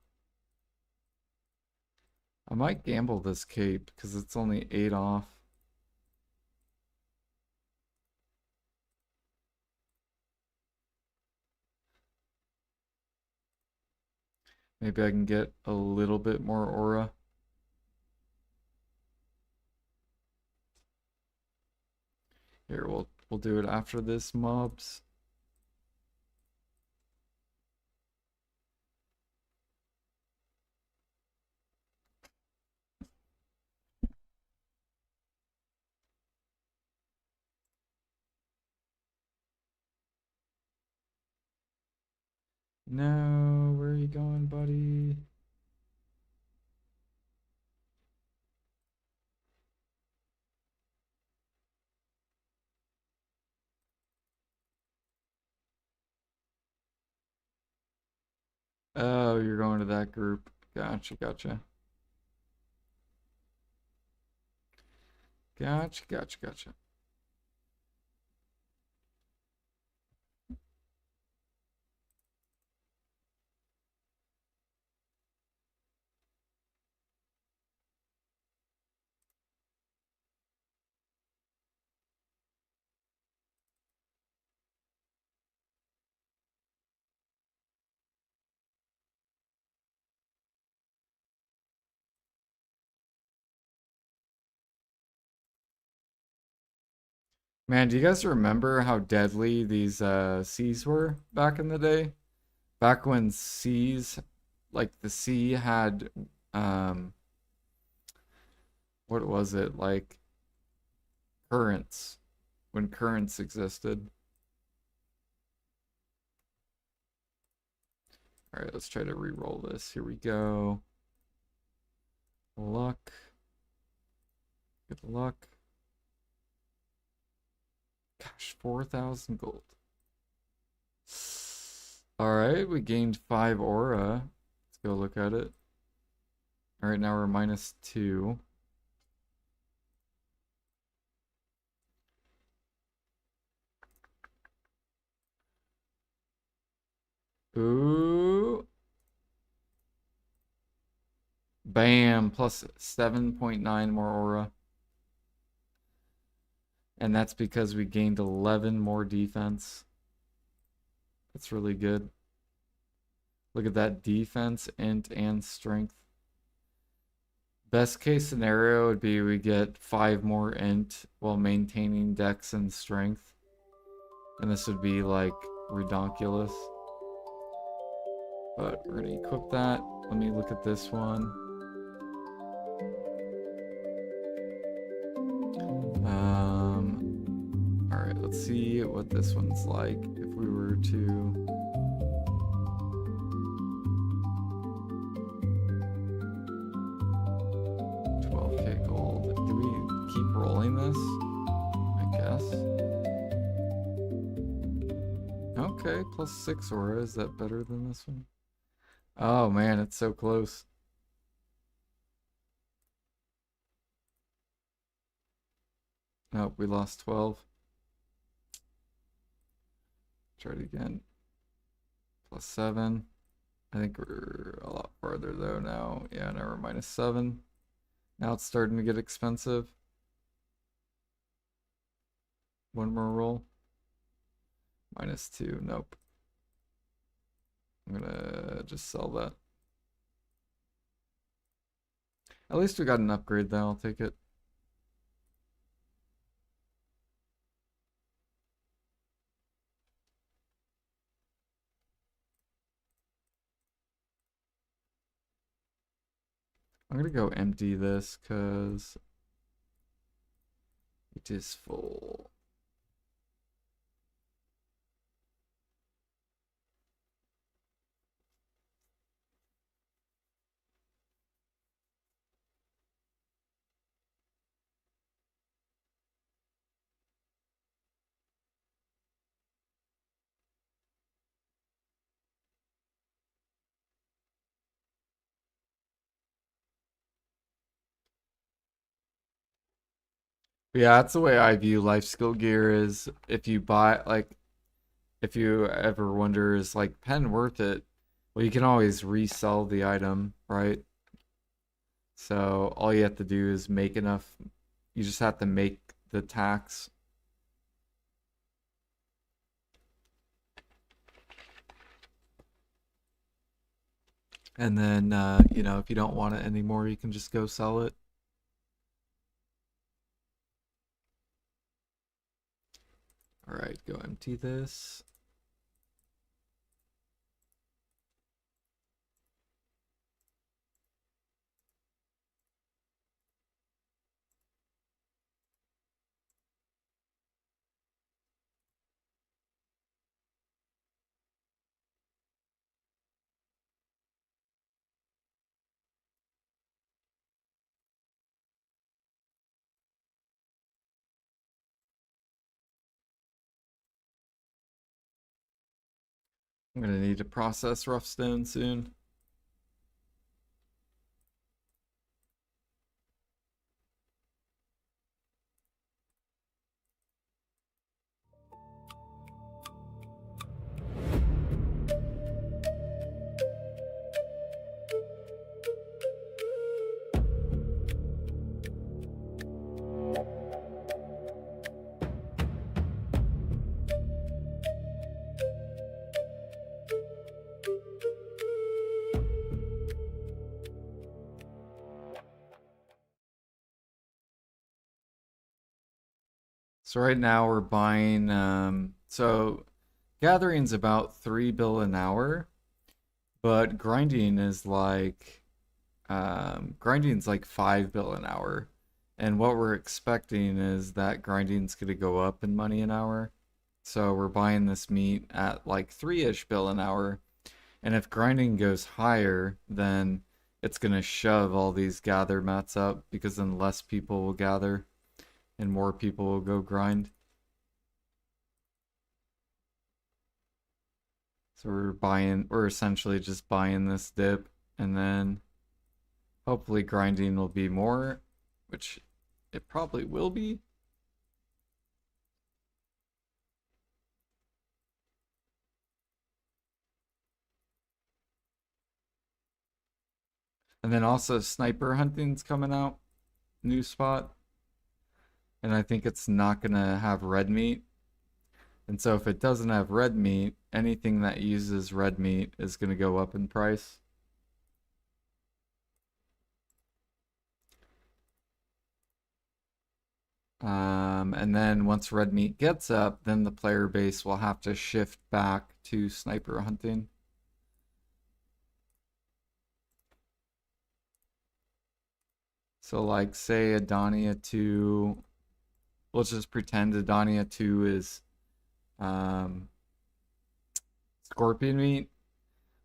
I might gamble this cape because it's only 8 off. Maybe I can get a little bit more aura. Here, we'll do it after this mobs. No, where are you going, buddy? Oh, you're going to that group. Gotcha, gotcha. Gotcha, gotcha, gotcha. Man, do you guys remember how deadly these C's were back in the day? Back when C's, like the C had, um, what was it? Like currents, when currents existed. All right, let's try to re-roll this. Here we go. Luck. Good luck. Gosh, 4,000 gold. All right, we gained 5 aura. Let's go look at it. All right, now we're -2. Ooh. Bam, plus 7.9 more aura. And that's because we gained 11 more defense. That's really good. Look at that defense, int, and strength. Best case scenario would be we get 5 more int while maintaining dex and strength. And this would be like redonkulous. But we're gonna equip that. Let me look at this one. All right, let's see what this one's like if we were to. $12K gold. Do we keep rolling this? I guess. Okay, +6 aura. Is that better than this one? Oh man, it's so close. Nope, we lost 12. Try it again. +7. I think we're a lot farther though now. Yeah, now we're -7. Now it's starting to get expensive. One more roll. -2. Nope. I'm gonna just sell that. At least we got an upgrade though. I'll take it. I'm gonna go empty this because it is full. Yeah, that's the way I view life skill gear is if you buy like if you ever wonder is like pen worth it? Well, you can always resell the item, right? So all you have to do is make enough. You just have to make the tax. And then, if you don't want it anymore, you can just go sell it. All right, go empty this. I'm gonna need to process rough stone soon. So right now we're buying. So gathering's about 3 bill an hour, but grinding's like 5 bill an hour. And what we're expecting is that grinding's gonna go up in money an hour. So we're buying this meat at like 3-ish bill an hour. And if grinding goes higher, then it's gonna shove all these gather mats up because then less people will gather and more people will go grind. So we're essentially just buying this dip and then hopefully grinding will be more, which it probably will be. And then also sniper hunting's coming out, new spot. And I think it's not gonna have red meat. And so if it doesn't have red meat, anything that uses red meat is gonna go up in price. And then once red meat gets up, then the player base will have to shift back to sniper hunting. So like say Adania 2, let's just pretend Adania 2 is um, scorpion meat.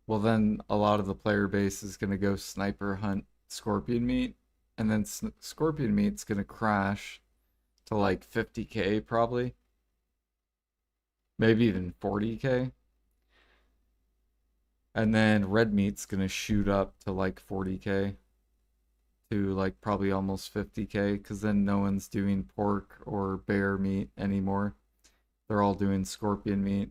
Well, then a lot of the player base is going to go sniper hunt scorpion meat, and then scorpion meat's going to crash to like 50K probably, maybe even 40K. And then red meat's going to shoot up to like 40K to like probably almost 50K because then no one's doing pork or bear meat anymore. They're all doing scorpion meat.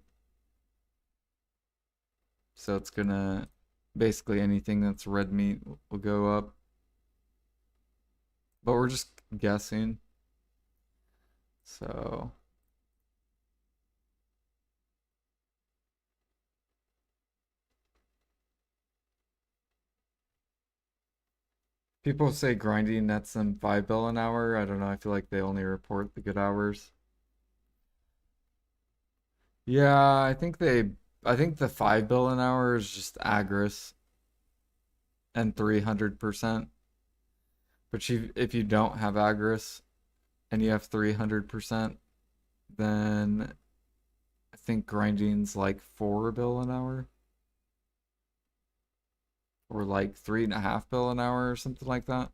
So it's gonna basically anything that's red meat will go up. But we're just guessing. So people say grinding nets them 5 bill an hour. I don't know. I feel like they only report the good hours. Yeah, I think the 5 bill an hour is just Agris and 300%. But if you don't have Agris and you have 300%, then I think grinding's like 4 bill an hour or like 3.5 bill an hour or something like that.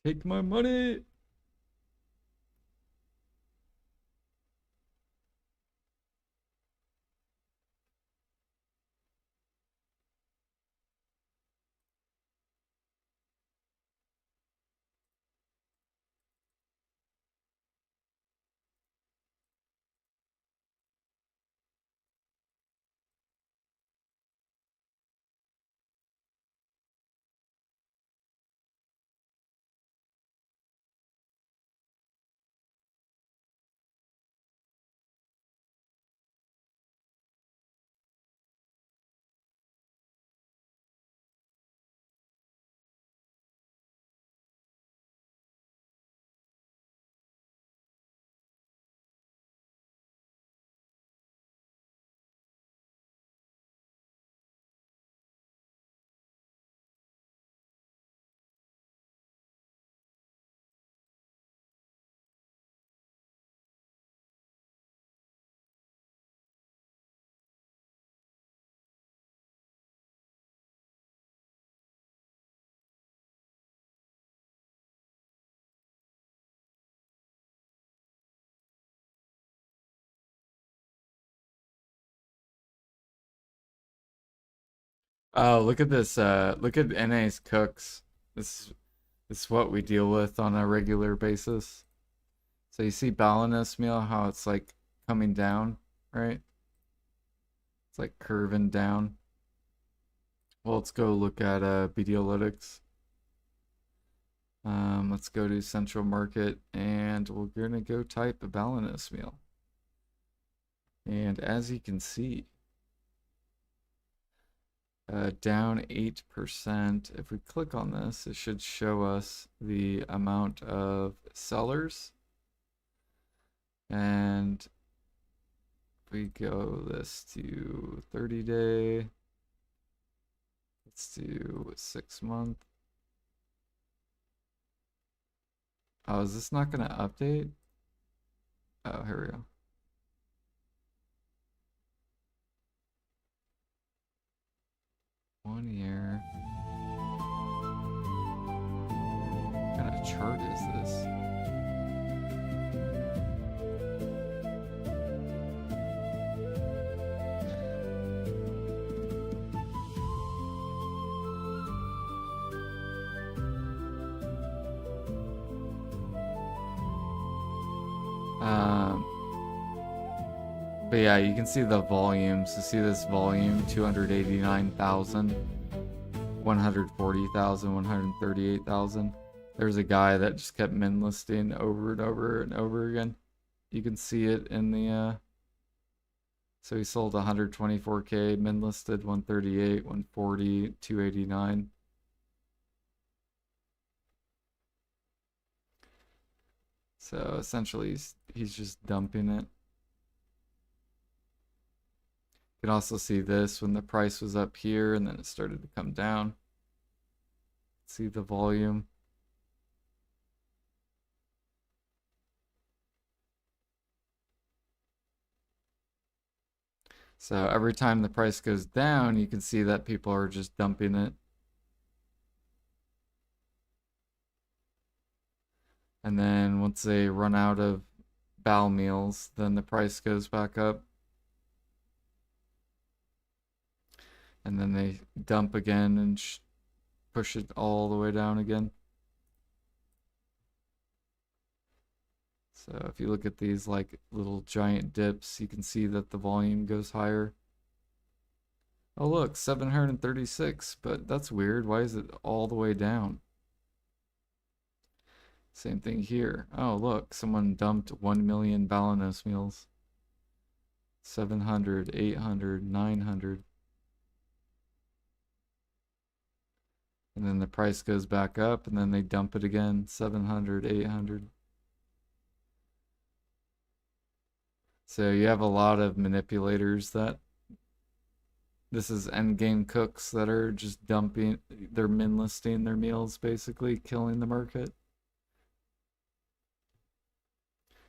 Take my money. Oh, look at this. Look at NA's cooks. This is what we deal with on a regular basis. So you see Balinese meal, how it's like coming down, right? It's like curving down. Well, let's go look at Videolytics. Let's go to Central Market and we're gonna go type a Balinese meal. And as you can see, down 8%. If we click on this, it should show us the amount of sellers. And if we go this to 30-day, let's do 6-month. Oh, is this not going to update? Oh, here we go. One year. What kind of chart is this? But yeah, you can see the volume. So see this volume, 289,000, 140,000, 138,000. There's a guy that just kept min listing over and over and over again. You can see it in the so he sold 124k, min listed 138, 140, 289. So essentially he's just dumping it. You can also see this when the price was up here and then it started to come down. See the volume. So every time the price goes down, you can see that people are just dumping it. And then once they run out of bal meals, then the price goes back up. And then they dump again and push it all the way down again. So if you look at these like little giant dips, you can see that the volume goes higher. Oh look, 736, but that's weird. Why is it all the way down? Same thing here. Oh look, someone dumped 1 million Balinese meals. 700, 800, 900. And then the price goes back up and then they dump it again, 700, 800. So you have a lot of manipulators that this is endgame cooks that are just dumping, they're min listing their meals, basically killing the market.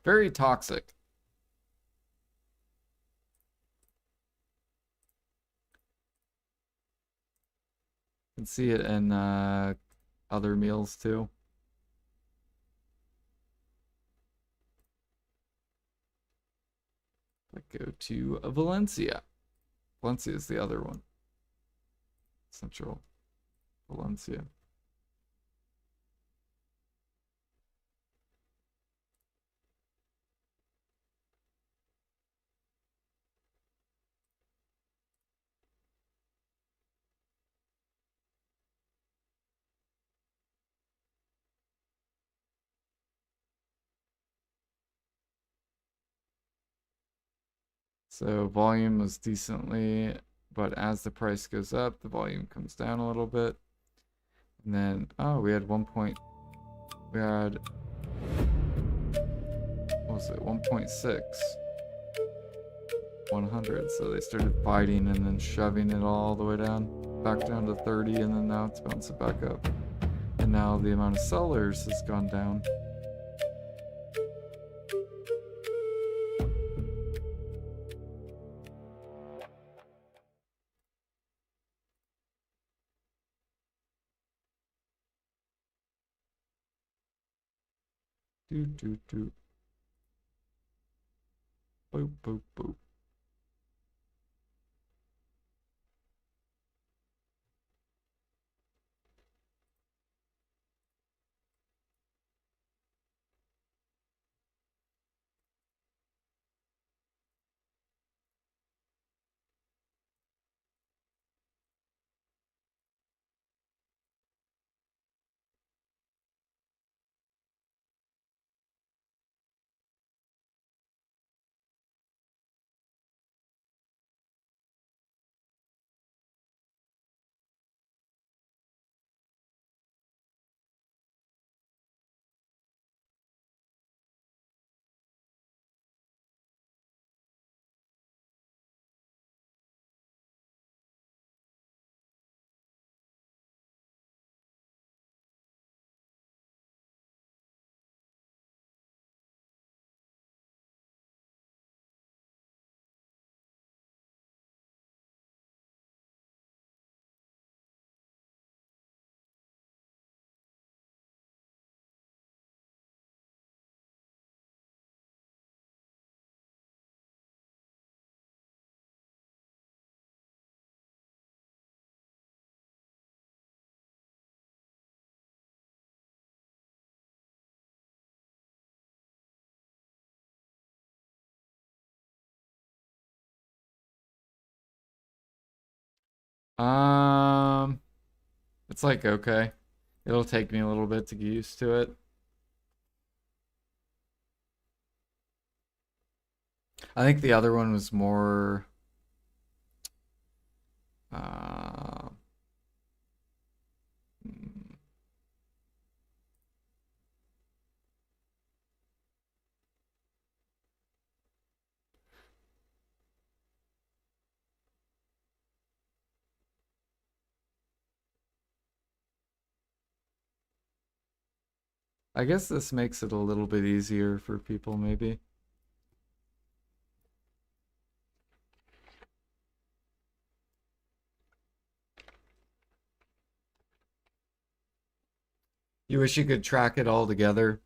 Very toxic. You can see it in other meals too. I go to Valencia. Valencia is the other one. Central Valencia. So volume was decently, but as the price goes up, the volume comes down a little bit. And then, oh, we had we had, what was it, 1.6, 100. So they started fighting and then shoving it all the way down, back down to 30, and then now it's bouncing back up. And now the amount of sellers has gone down. Do do do. Boop boop boop. Um, it's like okay. It'll take me a little bit to get used to it. I think the other one was more uh mm, I guess this makes it a little bit easier for people maybe. You wish you could track it all together.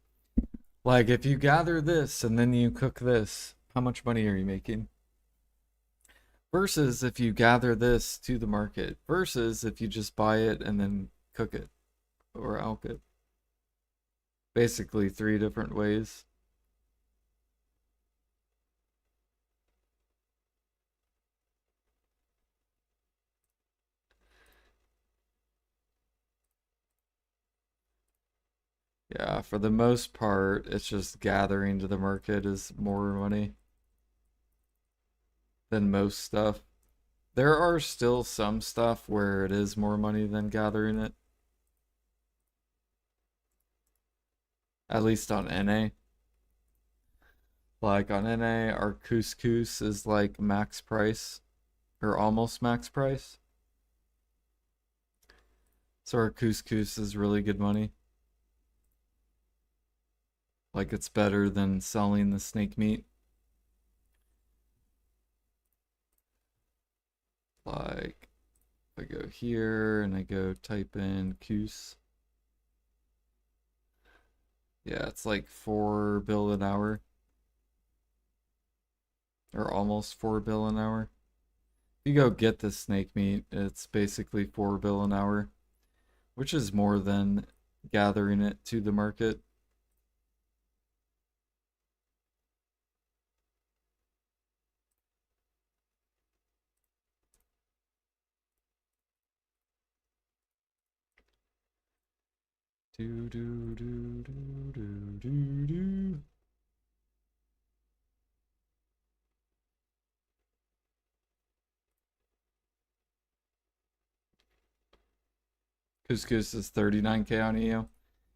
Like if you gather this and then you cook this, how much money are you making? Versus if you gather this to the market, versus if you just buy it and then cook it or alk it. Basically, three different ways. Yeah, for the most part, it's just gathering to the market is more money than most stuff. There are still some stuff where it is more money than gathering it, at least on NA. Like on NA, our couscous is like max price or almost max price. So our couscous is really good money. Like it's better than selling the snake meat. Like if I go here and I go type in coos. Yeah, it's like 4 bill an hour. or almost 4 bill an hour. If you go get the snake meat, it's basically 4 bill an hour, which is more than gathering it to the market. Do do do do do do do. Couscous is 39K on EU.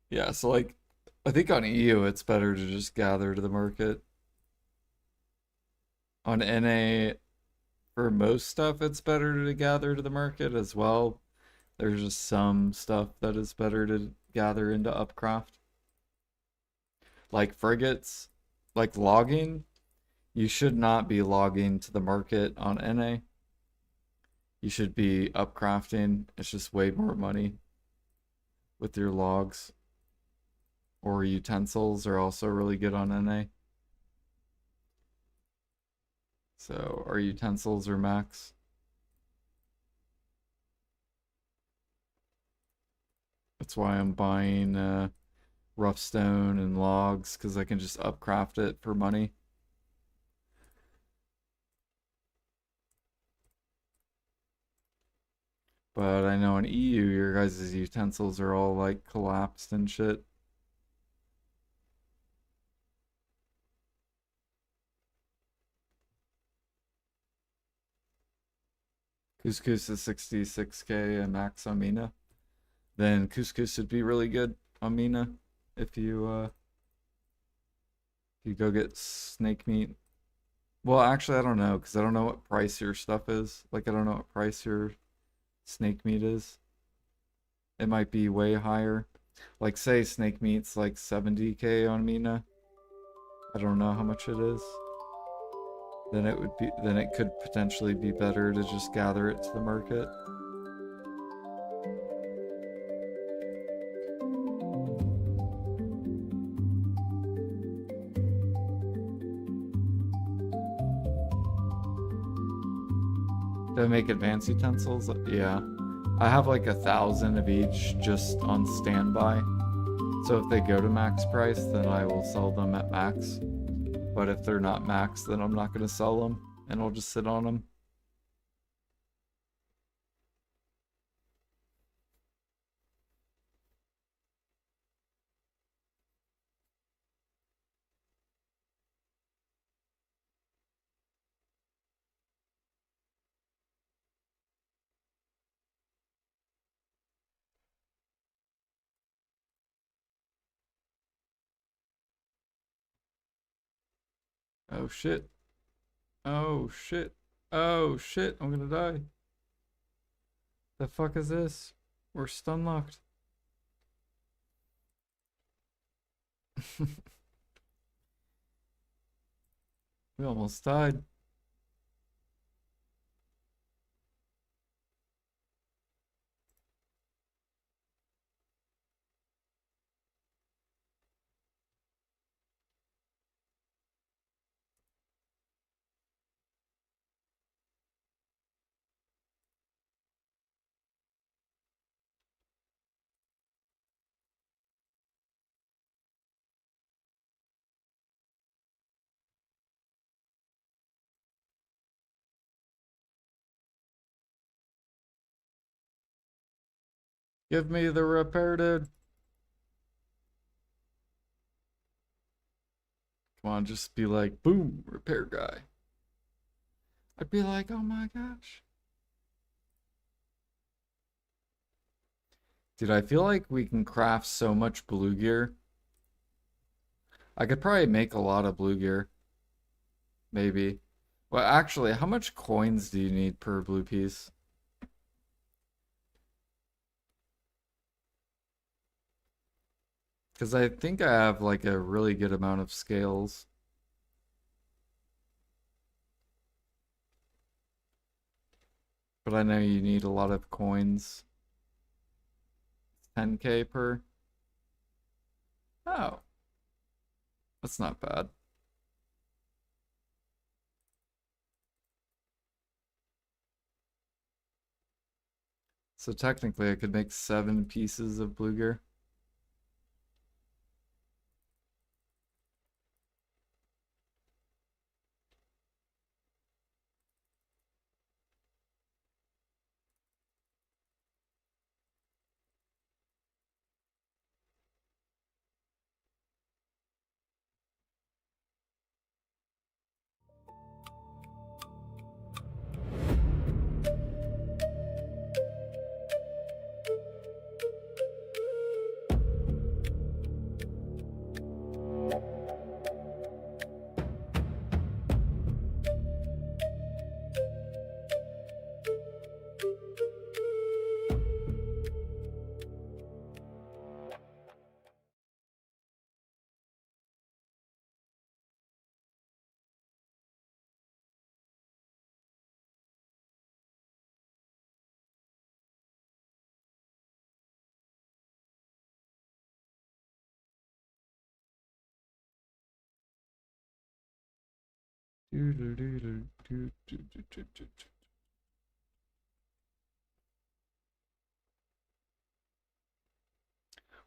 Yeah, so like I think on EU it's better to just gather to the market. On NA for most stuff it's better to gather to the market as well. There's just some stuff that is better to gather into Upcraft. Like frigates, like logging, you should not be logging to the market on NA. You should be upcrafting. It's just way more money with your logs. Or utensils are also really good on NA. So our utensils are max. That's why I'm buying rough stone and logs, because I can just upcraft it for money. But I know in EU, your guys' utensils are all like collapsed and shit. Couscous is 66K and max on Mina. Then couscous would be really good on Mina if you go get snake meat. Well, actually, I don't know because I don't know what price your stuff is. Like, I don't know what price your snake meat is. It might be way higher. Like, say snake meat's like 70K on Mina. I don't know how much it is. Then it could potentially be better to just gather it to the market. Do I make advanced utensils? Yeah. I have like 1,000 of each just on standby. So if they go to max price, then I will sell them at max. But if they're not max, then I'm not going to sell them and I'll just sit on them. Oh shit. Oh shit. Oh shit. I'm gonna die. The fuck is this? We're stun locked. We almost died. Give me the repair, dude. Come on, just be like, boom, repair guy. I'd be like, oh my gosh. Dude, I feel like we can craft so much blue gear. I could probably make a lot of blue gear. Maybe. Well, actually, how much coins do you need per blue piece? Because I think I have like a really good amount of scales. But I know you need a lot of coins. 10K per. Oh, that's not bad. So technically I could make 7 pieces of blue gear.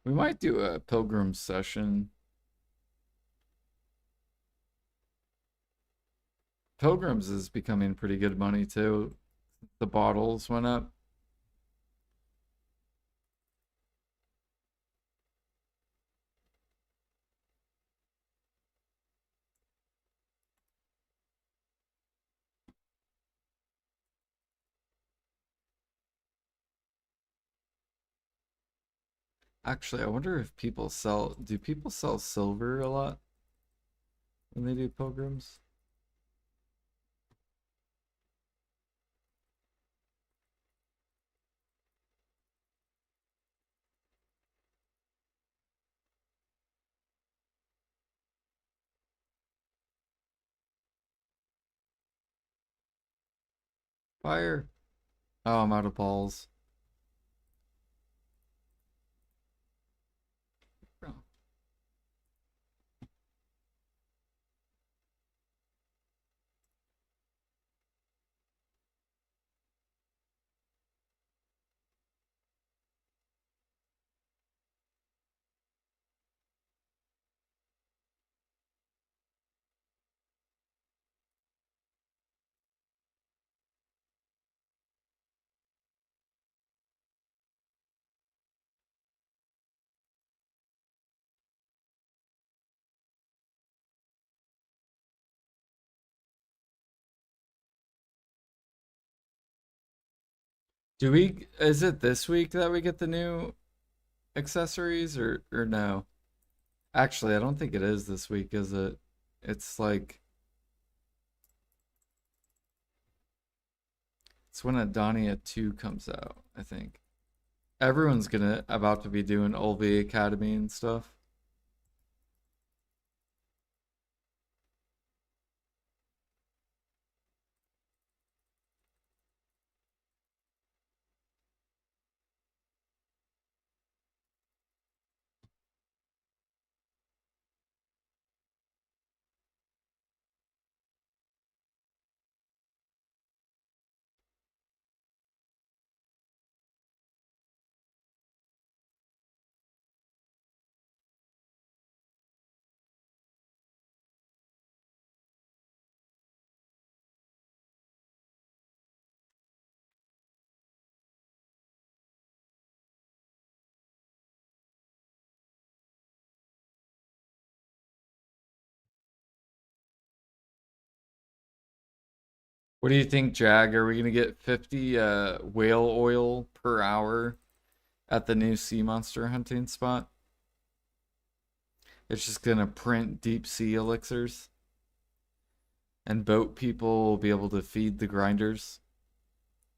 We might do a pilgrim session. Pilgrims is becoming pretty good money too. The bottles went up. Actually, I wonder if do people sell silver a lot when they do pilgrims? Fire. Oh, I'm out of balls. Is it this week that we get the new accessories or no? Actually, I don't think it is this week, is it? It's like it's when Adonia 2 comes out, I think. Everyone's gonna about to be doing Olvi Academy and stuff. What do you think, Jag? Are we gonna get 50 whale oil per hour at the new sea monster hunting spot? It's just gonna print deep sea elixirs, and boat people will be able to feed the grinders,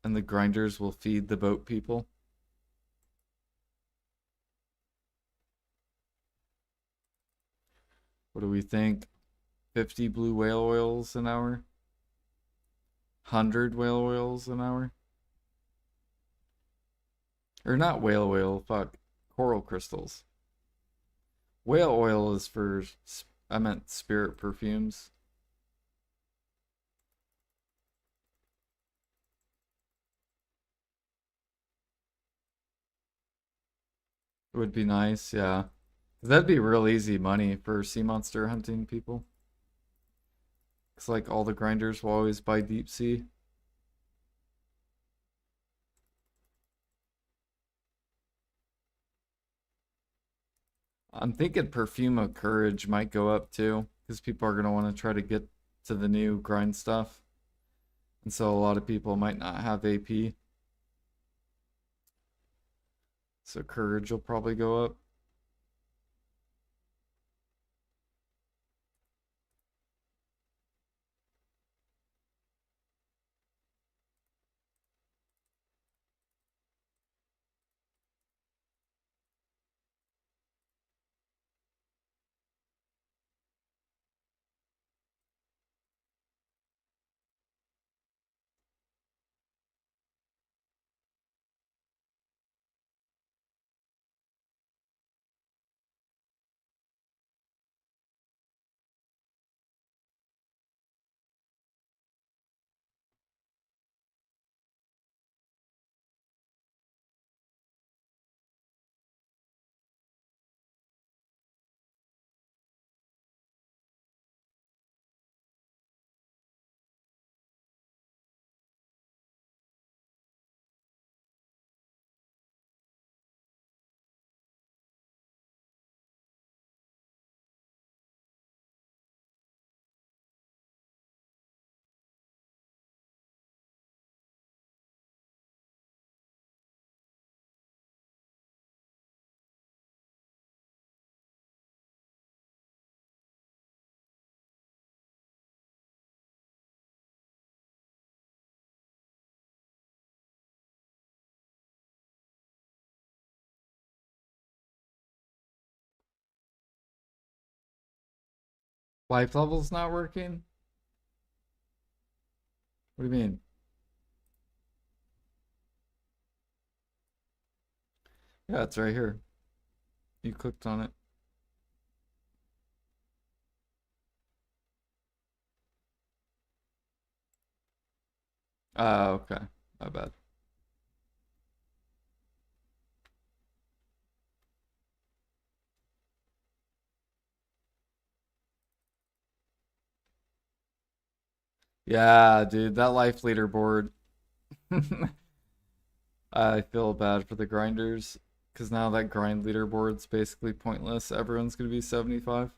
and the grinders will feed the boat people. What do we think? 50 blue whale oils an hour? 100 whale oils an hour? Or not whale oil, fuck. Coral crystals. Whale oil is for, I meant spirit perfumes. It would be nice, yeah. That'd be real easy money for sea monster hunting people. It's like all the grinders will always buy deep sea. I'm thinking Perfume of Courage might go up too, because people are gonna want to try to get to the new grind stuff. And so a lot of people might not have AP. So Courage will probably go up. Life level's not working? What do you mean? Yeah, it's right here. You clicked on it. Oh, okay. My bad. Yeah, dude, that life leaderboard. I feel bad for the grinders because now that grind leaderboard's basically pointless. Everyone's gonna be 75.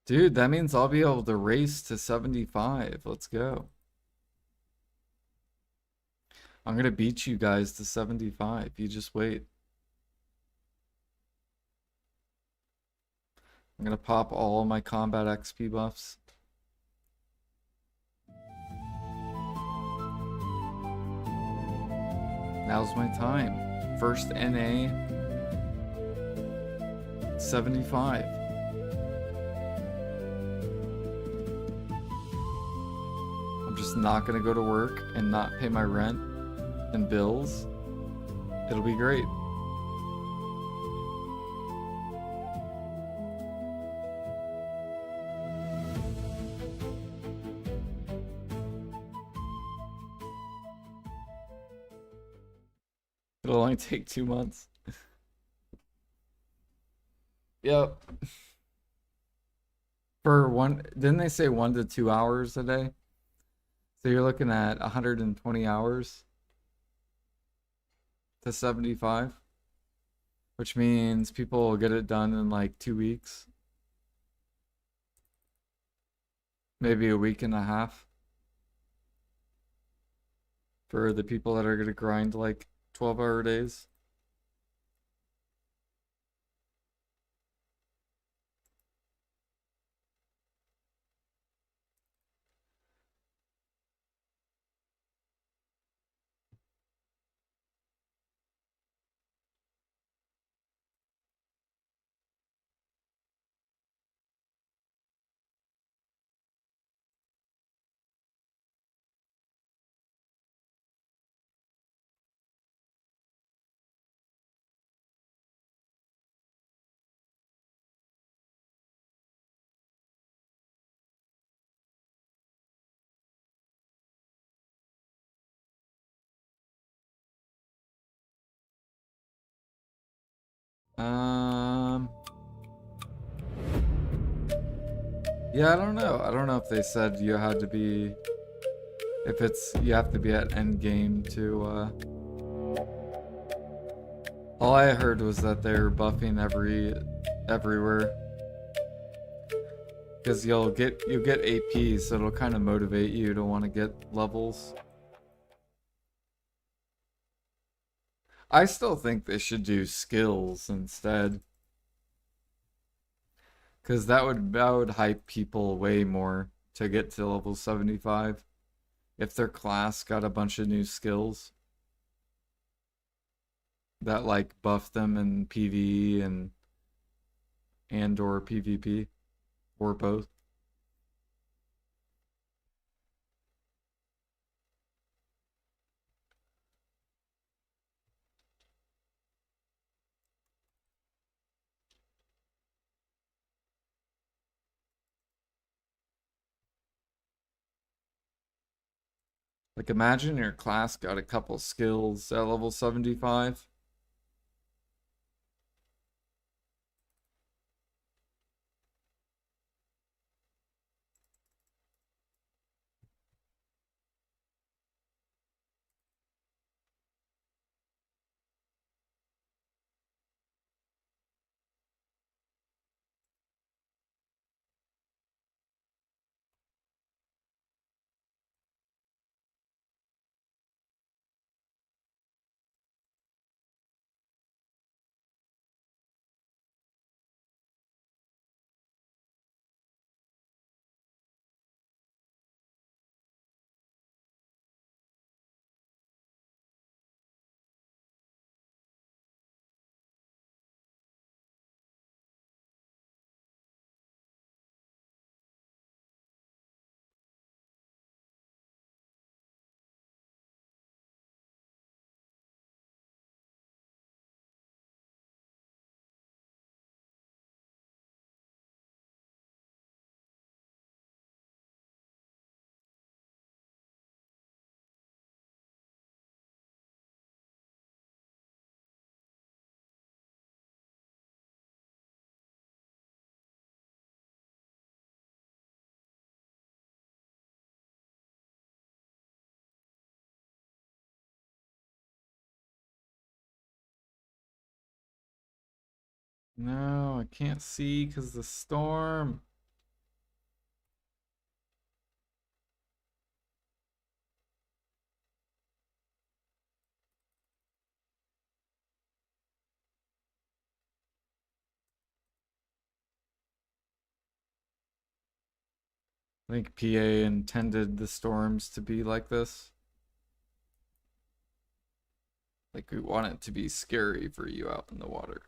Dude, that means I'll be able to race to 75. Let's go. I'm gonna beat you guys to 75. You just wait. I'm gonna pop all my combat XP buffs. Now's my time. First NA 75. I'm just not gonna go to work and not pay my rent and bills. It'll be great. It'll only take 2 months. Yep. For one, didn't they say 1 to 2 hours a day? So you're looking at 120 hours to 75, which means people will get it done in like 2 weeks, maybe a week and a half for the people that are going to grind like 12-hour days. Um, yeah, I don't know. I don't know if they said you had to be, if it's, you have to be at end game to, all I heard was that they're buffing everywhere. Because you'll get AP, so it'll kind of motivate you to want to get levels. I still think they should do skills instead, because that would hype people way more to get to level 75 if their class got a bunch of new skills that like buff them in PvE and or PvP or both. Like imagine your class got a couple skills at level 75. No, I can't see because the storm. I think PA intended the storms to be like this. Like we want it to be scary for you out in the water.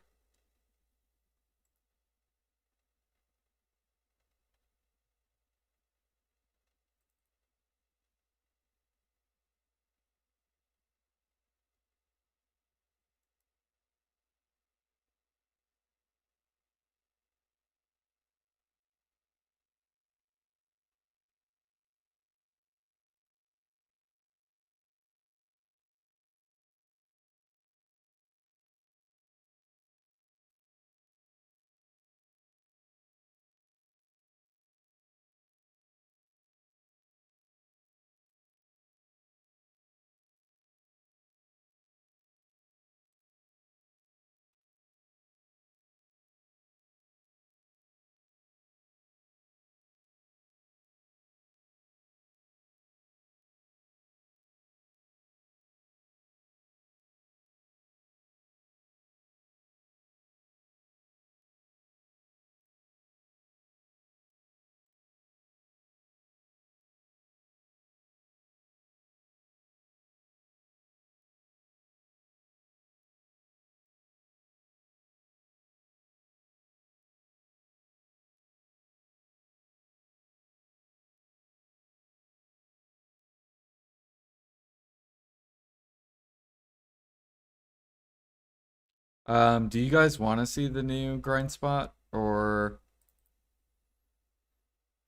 Do you guys want to see the new grind spot or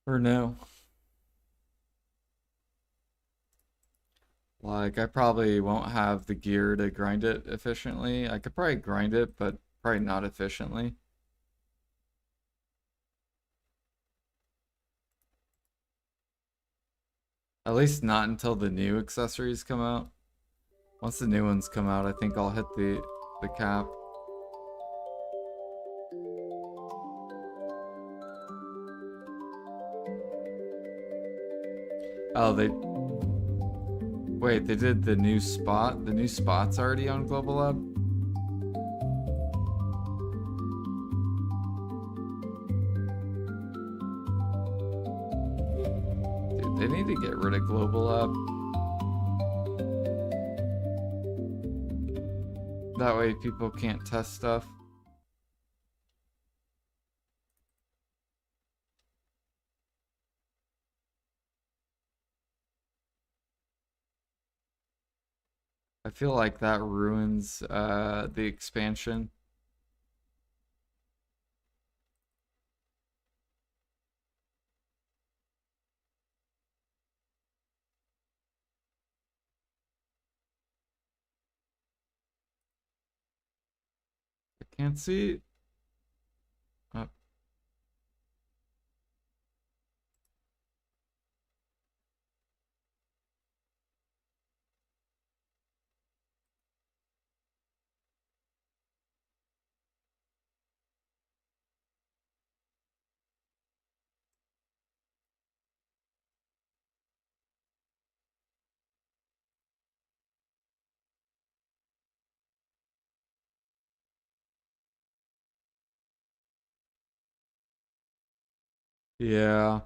no? Like I probably won't have the gear to grind it efficiently. I could probably grind it, but Probably not efficiently. At least not until the new accessories come out. Once the new ones come out, I think I'll hit the cap. Oh, they wait, they did the new spot. The new spot's already on Global Lab. Dude, they need to get rid of Global Lab. That way people can't test stuff. I feel like that ruins the expansion. I can't see. Oh. Yeah.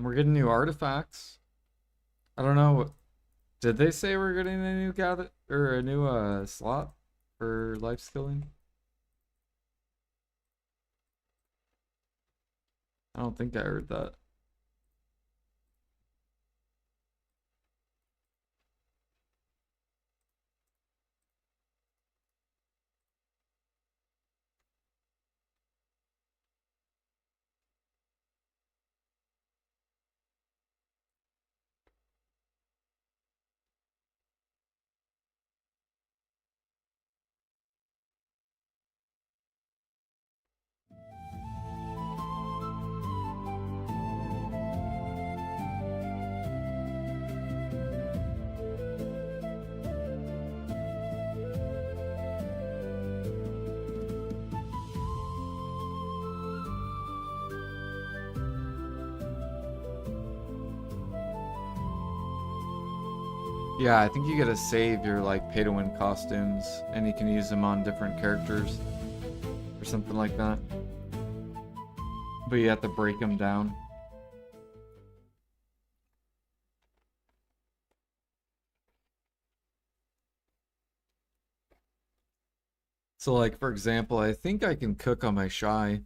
We're getting new artifacts. I don't know. Did they say we're getting a new gather or a new slot for life skilling? I don't think I heard that. Yeah, I think you gotta save your like pay to win costumes and you can use them on different characters or something like that. But you have to break them down. So like for example, I think I can cook on my shy.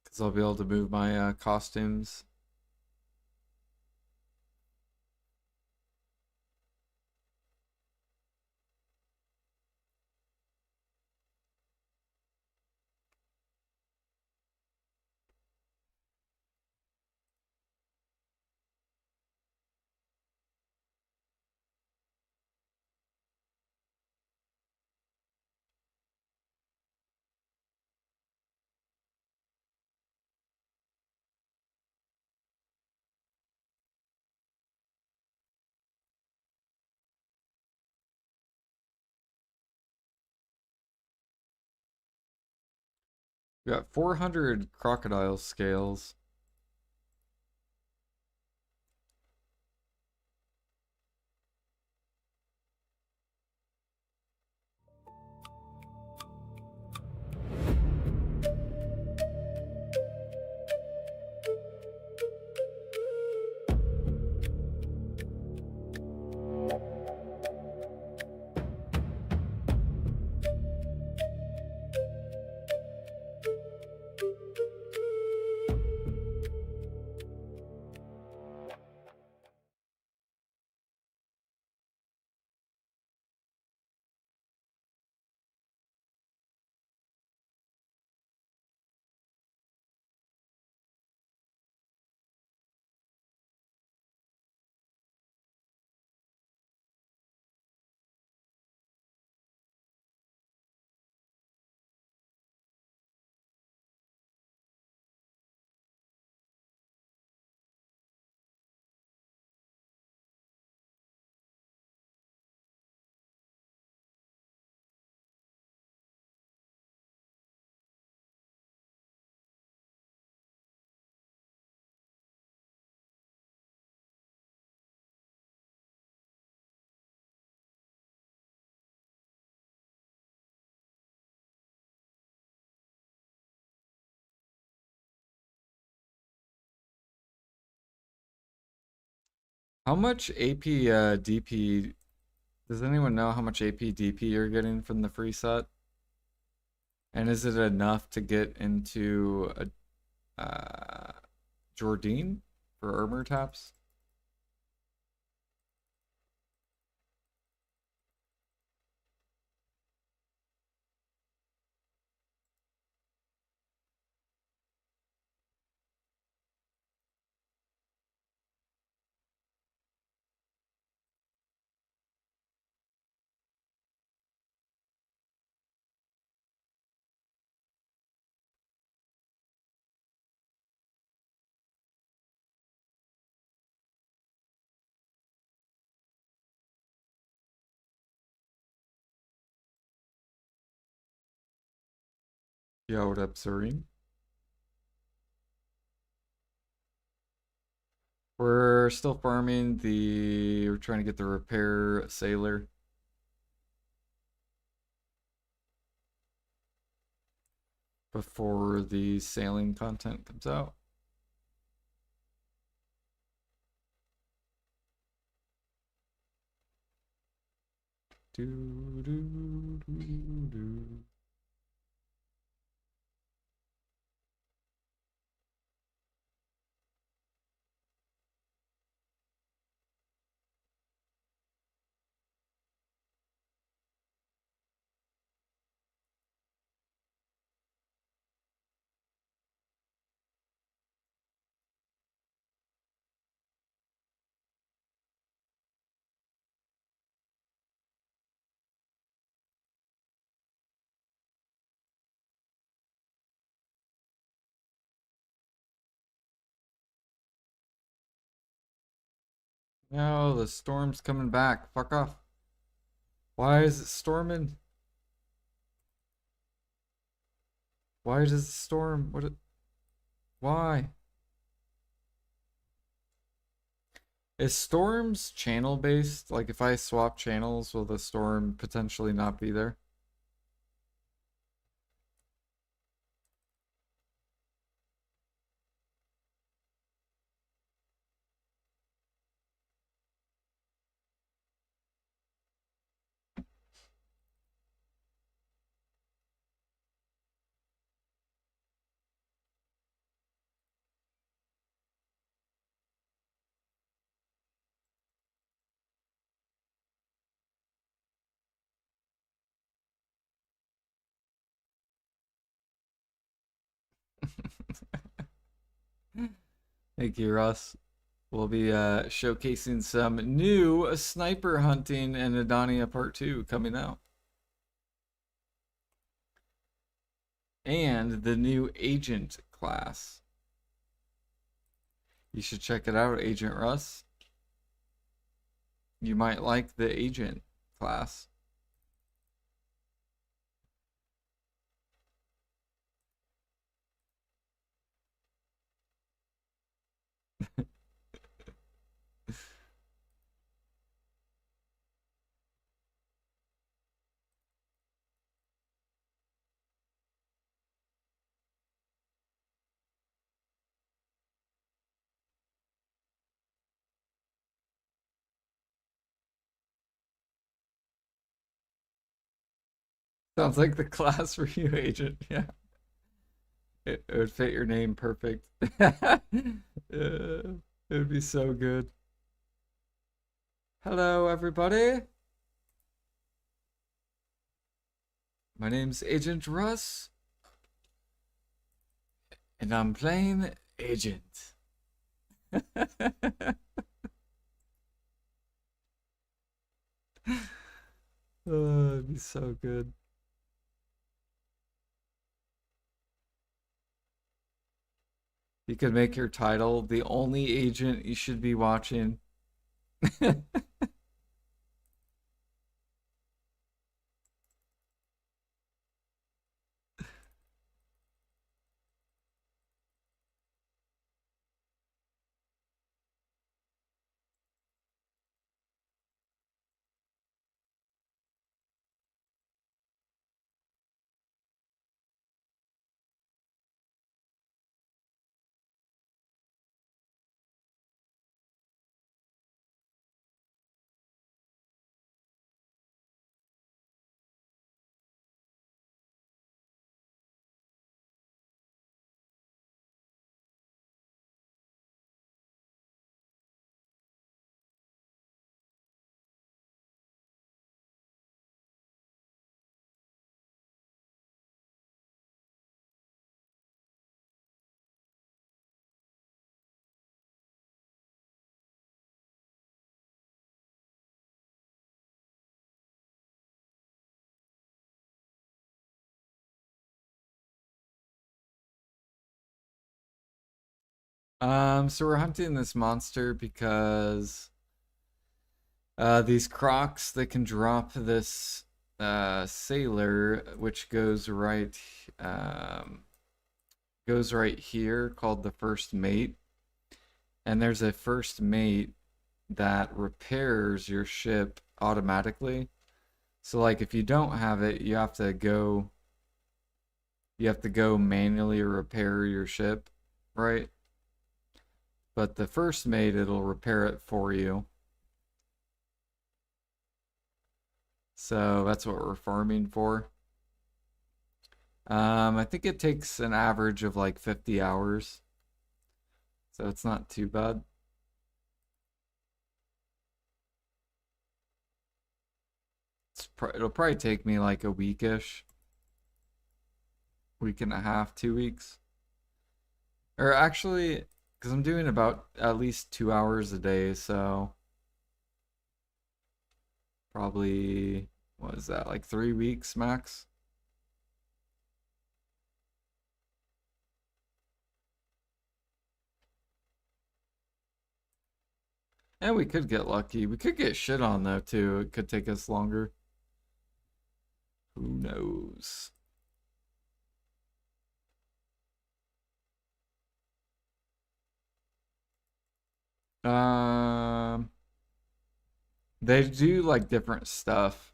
Because I'll be able to move my costumes. We got 400 crocodile scales. How much AP DP? Does anyone know how much AP DP you're getting from the free set? And is it enough to get into a Jordine for armor taps? Yo, what up, Serene? We're still farming the. We're trying to get the repair sailor before the sailing content comes out. Do, do, do, do. No, the storm's coming back. Fuck off. Why is it storming? Why does it storm? Why? Is storms channel based? Like if I swap channels, will the storm potentially not be there? Thank you, Russ. We'll be showcasing some new sniper hunting in Adania Part 2 coming out. And the new agent class. You should check it out, Agent Russ. You might like the agent class. Sounds like the class for you, agent. Yeah. It would fit your name perfect. It would be so good. Hello, everybody. My name's Agent Russ, and I'm playing Agent. Oh, it'd be so good. You could make your title the only agent you should be watching. So we're hunting this monster because these crocs they can drop this sailor, which um, goes right here, called the first mate. And there's a first mate that repairs your ship automatically. So like if you don't have it, you have to go manually repair your ship, right? But the first mate it'll repair it for you. So that's what we're farming for. I think it takes an average of like 50 hours. So it's not too bad. It'll probably take me like a weekish, week and a half, 2 weeks. Or actually, because I'm doing about at least 2 hours a day, so probably, what is that, like 3 weeks max? And we could get lucky. We could get shit on though too. It could take us longer. Who knows? Um, they do like different stuff.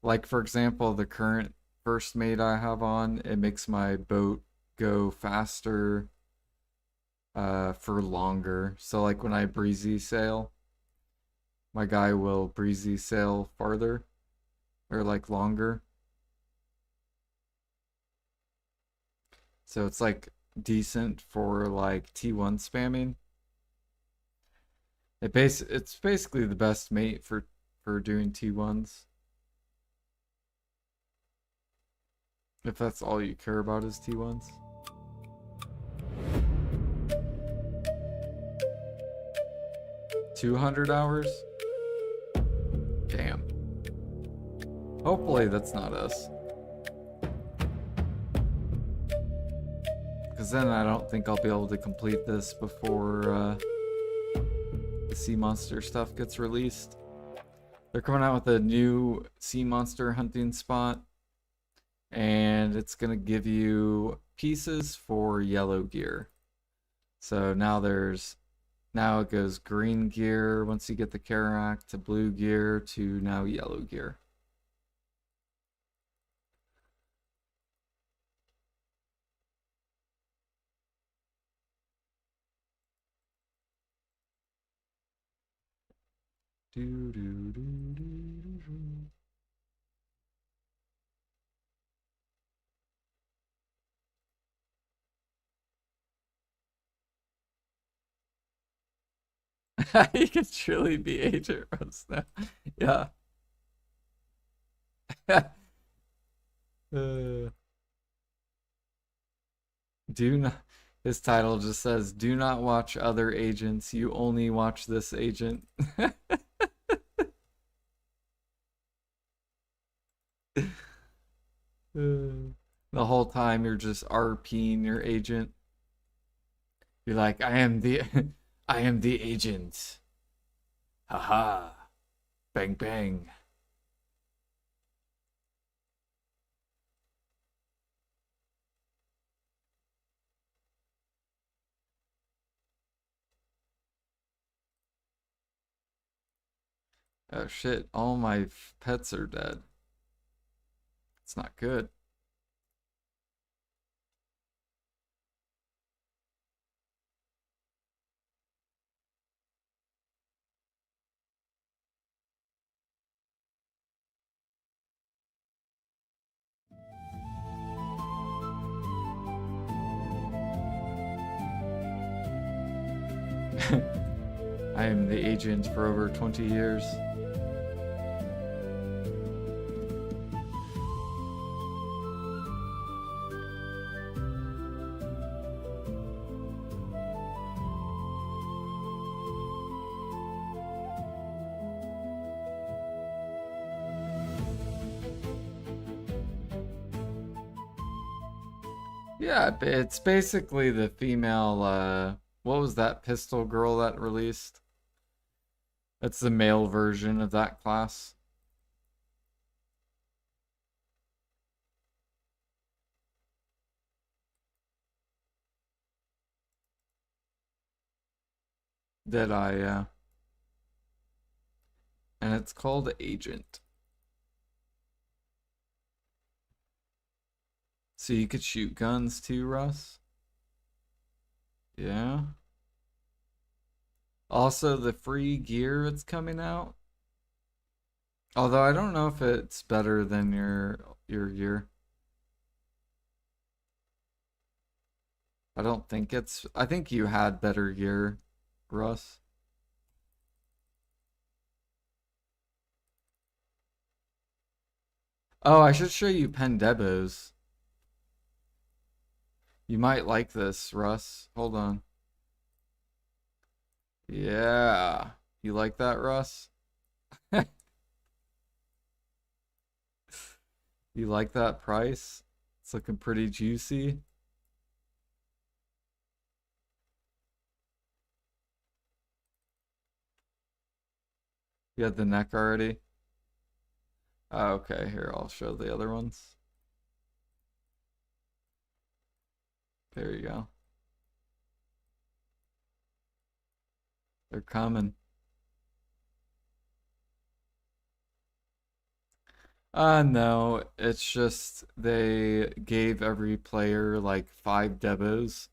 Like for example, the current first mate I have on, it makes my boat go faster for longer. So like when I breezy sail, my guy will breezy sail farther or like longer. So it's like decent for like T1 spamming. It's basically the best mate for doing T1s. If that's all you care about is T1s. 200 hours? Damn. Hopefully that's not us. Because then I don't think I'll be able to complete this before the sea monster stuff gets released. They're coming out with a new sea monster hunting spot, and it's going to give you pieces for yellow gear. So now it goes green gear once you get the Karak, to blue gear, to now yellow gear. Do, do, do, do, do, do. You could truly be Agent Rose now. Yeah. Uh, do not. His title just says, "Do not watch other agents. You only watch this agent." The whole time you're just RPing your agent. You're like, "I am the, I am the agent." Haha. Bang bang. Oh shit! All my pets are dead. It's not good. I am the agent for over 20 years. Yeah, it's basically the female, what was that pistol girl that released? That's the male version of that class. That and it's called Agent. So you could shoot guns too, Russ? Yeah. Also, the free gear that's coming out. Although I don't know if it's better than your gear. I don't think it's. I think you had better gear, Russ. Oh, I should show you Pendebos. You might like this, Russ. Hold on. Yeah. You like that, Russ? You like that price? It's looking pretty juicy. You had the neck already? Oh, okay, here, I'll show the other ones. There you go. They're coming. No, it's just they gave every player like 5 debos.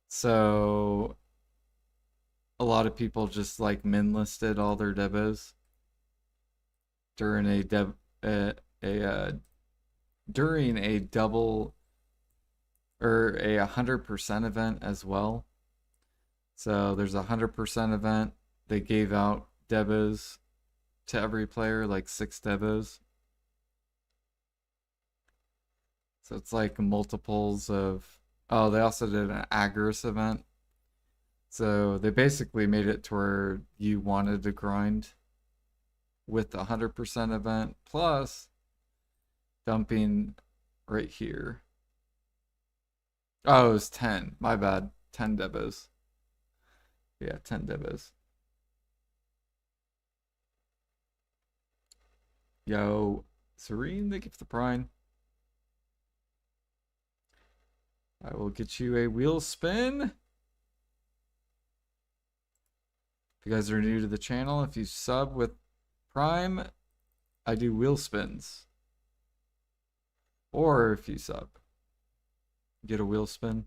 So a lot of people just like min listed all their debos during a during a double or a 100% event as well. So there's a 100% event. They gave out debos to every player, like 6 debos. So it's like multiples of. Oh, they also did an Agris event. So they basically made it to where you wanted to grind with the 100% event plus dumping right here. Oh, it was 10. My bad. 10 debos. Yeah, 10 debos. Yo, Serene, thank you for the prime. I will get you a wheel spin. If you guys are new to the channel, if you sub with Prime, I do wheel spins. Or if you sub, get a wheel spin.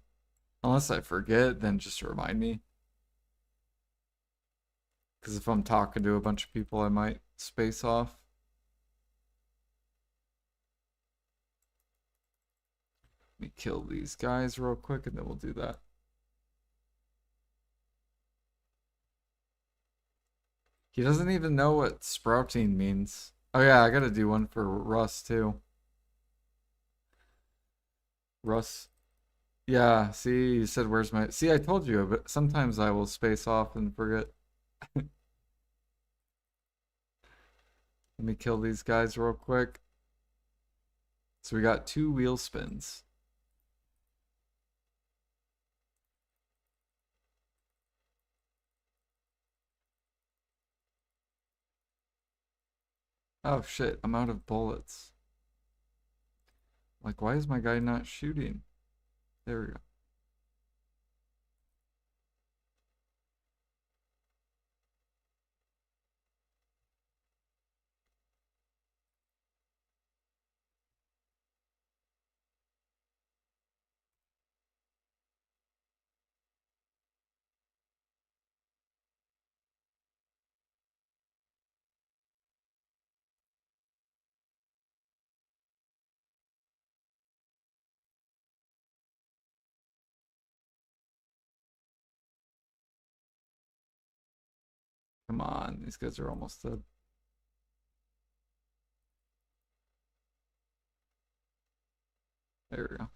Unless I forget, then just remind me. Because if I'm talking to a bunch of people, I might space off. Let me kill these guys real quick and then we'll do that. He doesn't even know what sprouting means. Oh yeah, I gotta do one for Russ too. Russ. Yeah, see, you said where's my... See, I told you, but sometimes I will space off and forget. Let me kill these guys real quick. So we got 2 wheel spins. Oh shit, I'm out of bullets. Like, why is my guy not shooting? There we go. Come on, these guys are almost dead. There we go.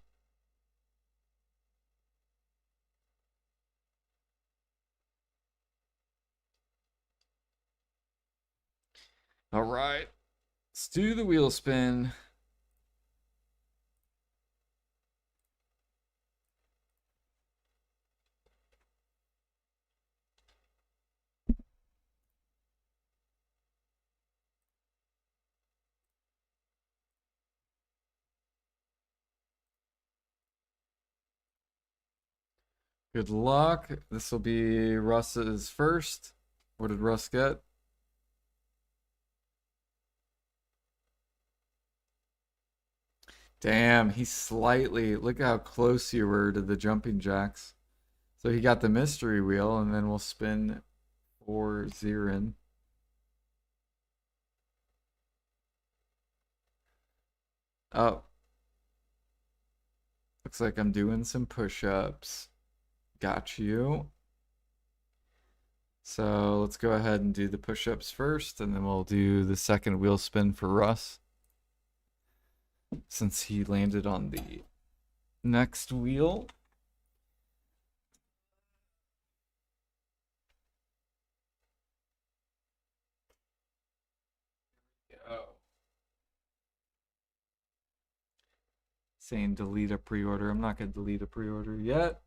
All right, let's do the wheel spin. Good luck. This will be Russ's first. What did Russ get? Damn, he's slightly... Look how close you were to the jumping jacks. So he got the mystery wheel, and then we'll spin for Zirin. Oh. Looks like I'm doing some push-ups. Got you. So let's go ahead and do the push-ups first, and then we'll do the second wheel spin for Russ. Since he landed on the next wheel. Go. Saying delete a pre-order. I'm not going to delete a pre-order yet.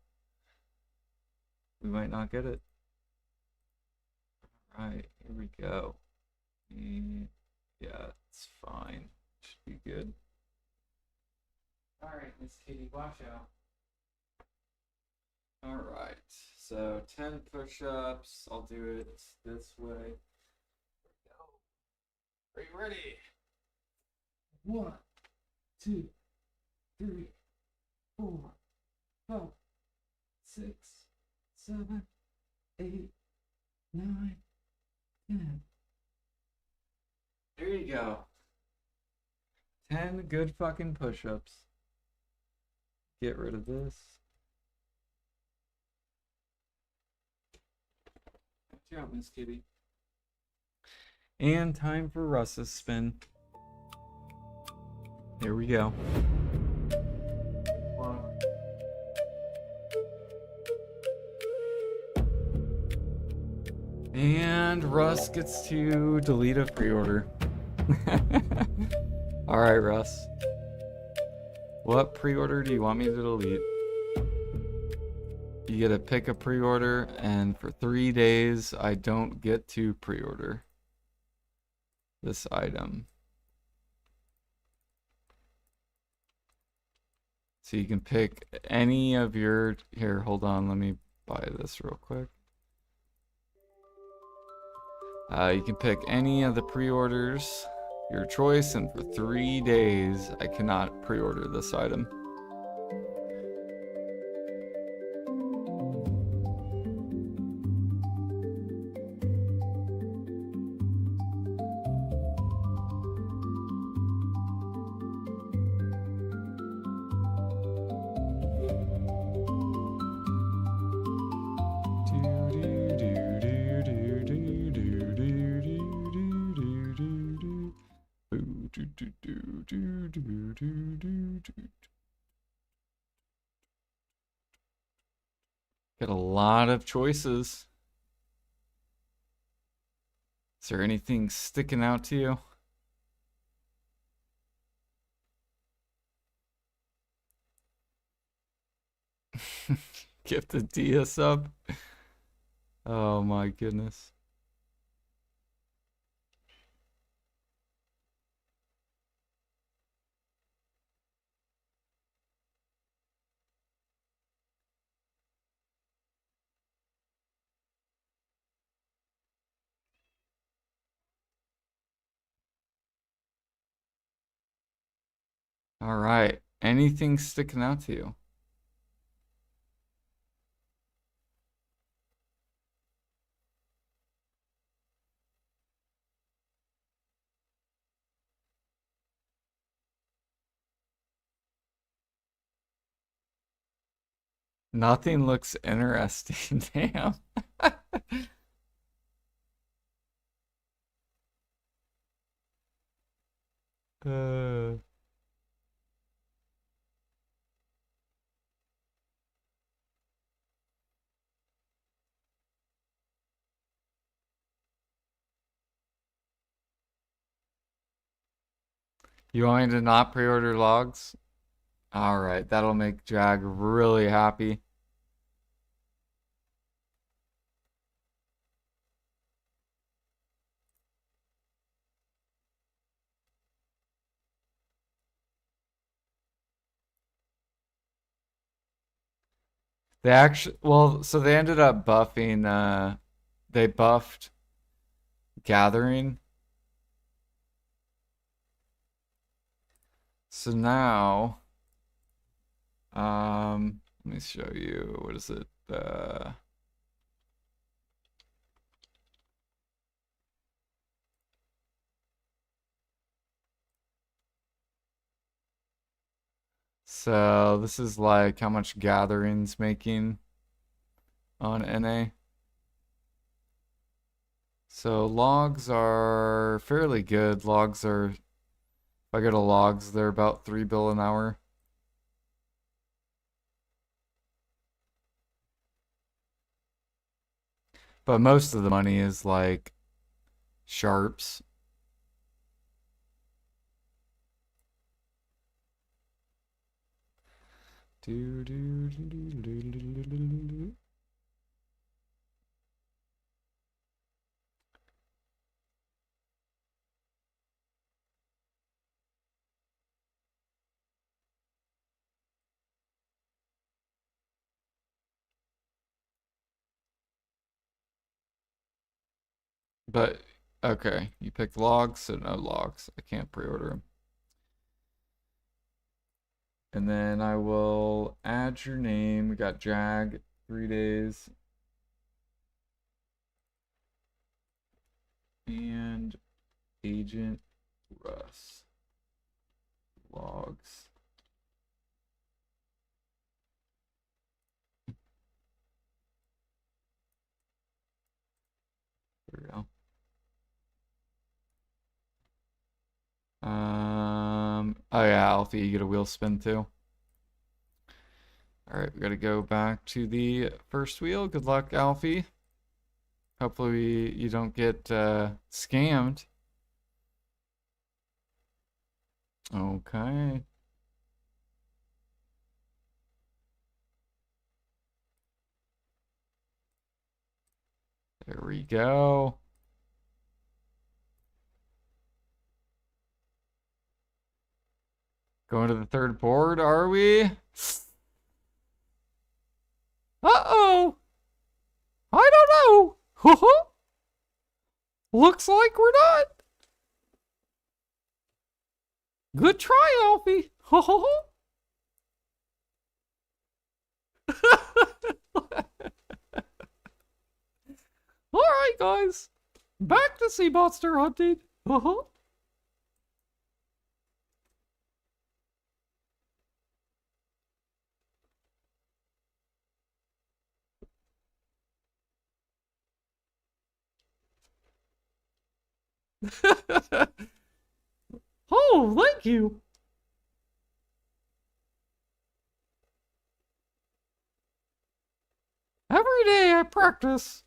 We might not get it. All right, here we go. Yeah, it's fine. Should be good. All right, Miss Kitty, watch out. All right, so 10 push-ups. I'll do it this way. Are you ready? 1, 2, 3, 4, 5, 6, 7, 8, 9, 10. There you go. 10 good fucking push-ups. Get rid of this. Good job, Miss Kitty. And time for Russ's spin. Here we go. And Russ gets to delete a pre-order. All right, Russ. What pre-order do you want me to delete? You get to pick a pre-order, and for 3 days, I don't get to pre-order this item. So you can pick any of your... Here, hold on. Let me buy this real quick. You can pick any of the pre-orders, your choice, and for 3 days, I cannot pre-order this item. Got a lot of choices. Is there anything sticking out to you? Get the DS up. Oh my goodness. All right. Anything sticking out to you? Nothing looks interesting. Damn. uh, you want me to not pre-order logs? All right, that'll make Jag really happy. They actually, well, so they ended up buffing, they buffed Gathering. So now, let me show you, what is it? So this is like how much Gathering's making on NA. So logs are fairly good. Logs are, if I go to logs, they're about 3 bill an hour. But most of the money is like sharps. Do, do, do, do, do, do, do, do, do. But okay, you picked logs, so no logs. I can't pre-order them. And then I will add your name. We got Jag, 3 days. And Agent Russ. Logs. There we go. Oh yeah, Alfie, you get a wheel spin too. All right, we got to go back to the first wheel. Good luck, Alfie. Hopefully you don't get scammed. Okay. There we go. Going to the third board, are we? Uh-oh. I don't know. Looks like we're not. Good try, Alfie. All right, guys. Back to sea monster hunting. Oh, thank you. Every day I practice.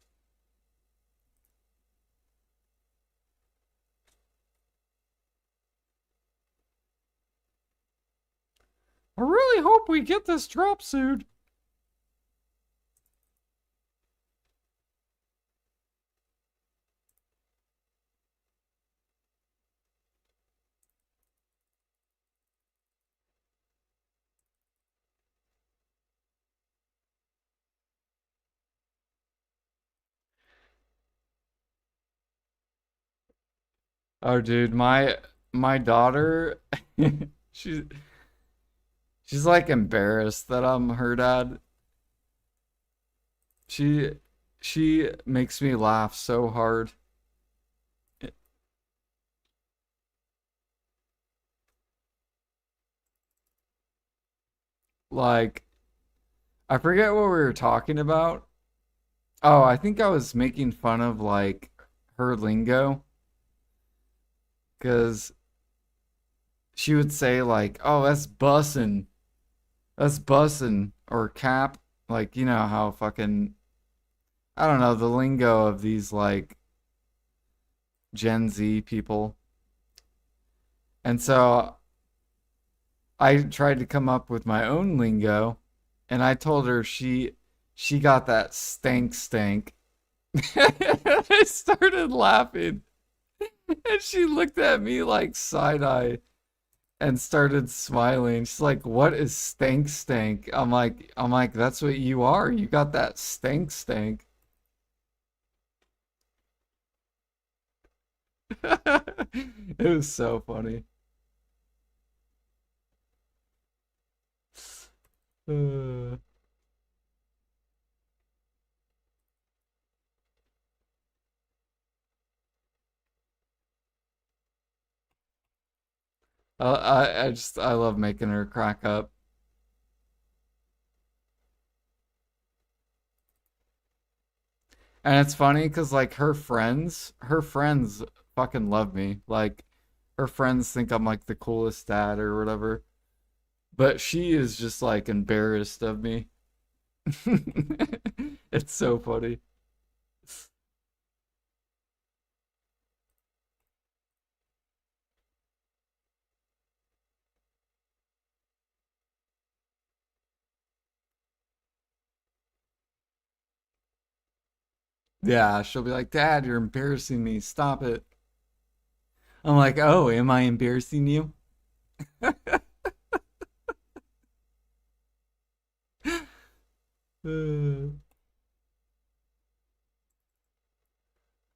I really hope we get this drop soon. Oh, dude, my daughter, she's she's like embarrassed that I'm her dad. She she makes me laugh so hard. Like, I forget what we were talking about. Oh, I think I was making fun of like her lingo because she would say like, "Oh, that's bussin'," or cap. Like, you know how fucking I don't know the lingo of these like Gen Z people. And so I tried to come up with my own lingo, and I told her she got that stank. I started laughing, and she looked at me like side eye and started smiling. She's like, "What is stank? I'm like, that's what you are. You got that stank." It was so funny. Uh, I love making her crack up. And it's funny because like her friends fucking love me. Like her friends think I'm like the coolest dad or whatever. But she is just like embarrassed of me. It's so funny. Yeah, she'll be like, "Dad, you're embarrassing me. Stop it." I'm like, "Oh, am I embarrassing you?"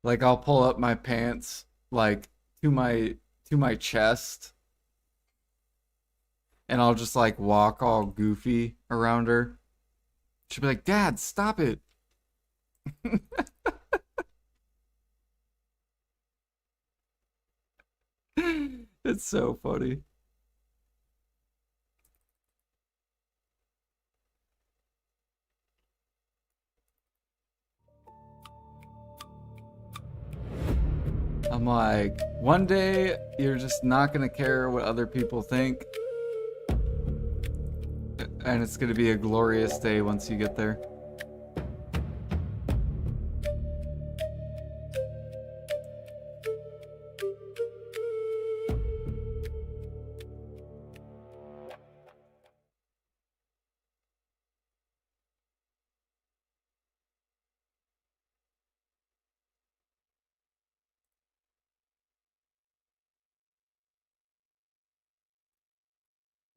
Like I'll pull up my pants like to my chest and I'll just like walk all goofy around her. She'll be like, "Dad, stop it." It's so funny. I'm like, one day you're just not gonna care what other people think, and it's gonna be a glorious day once you get there.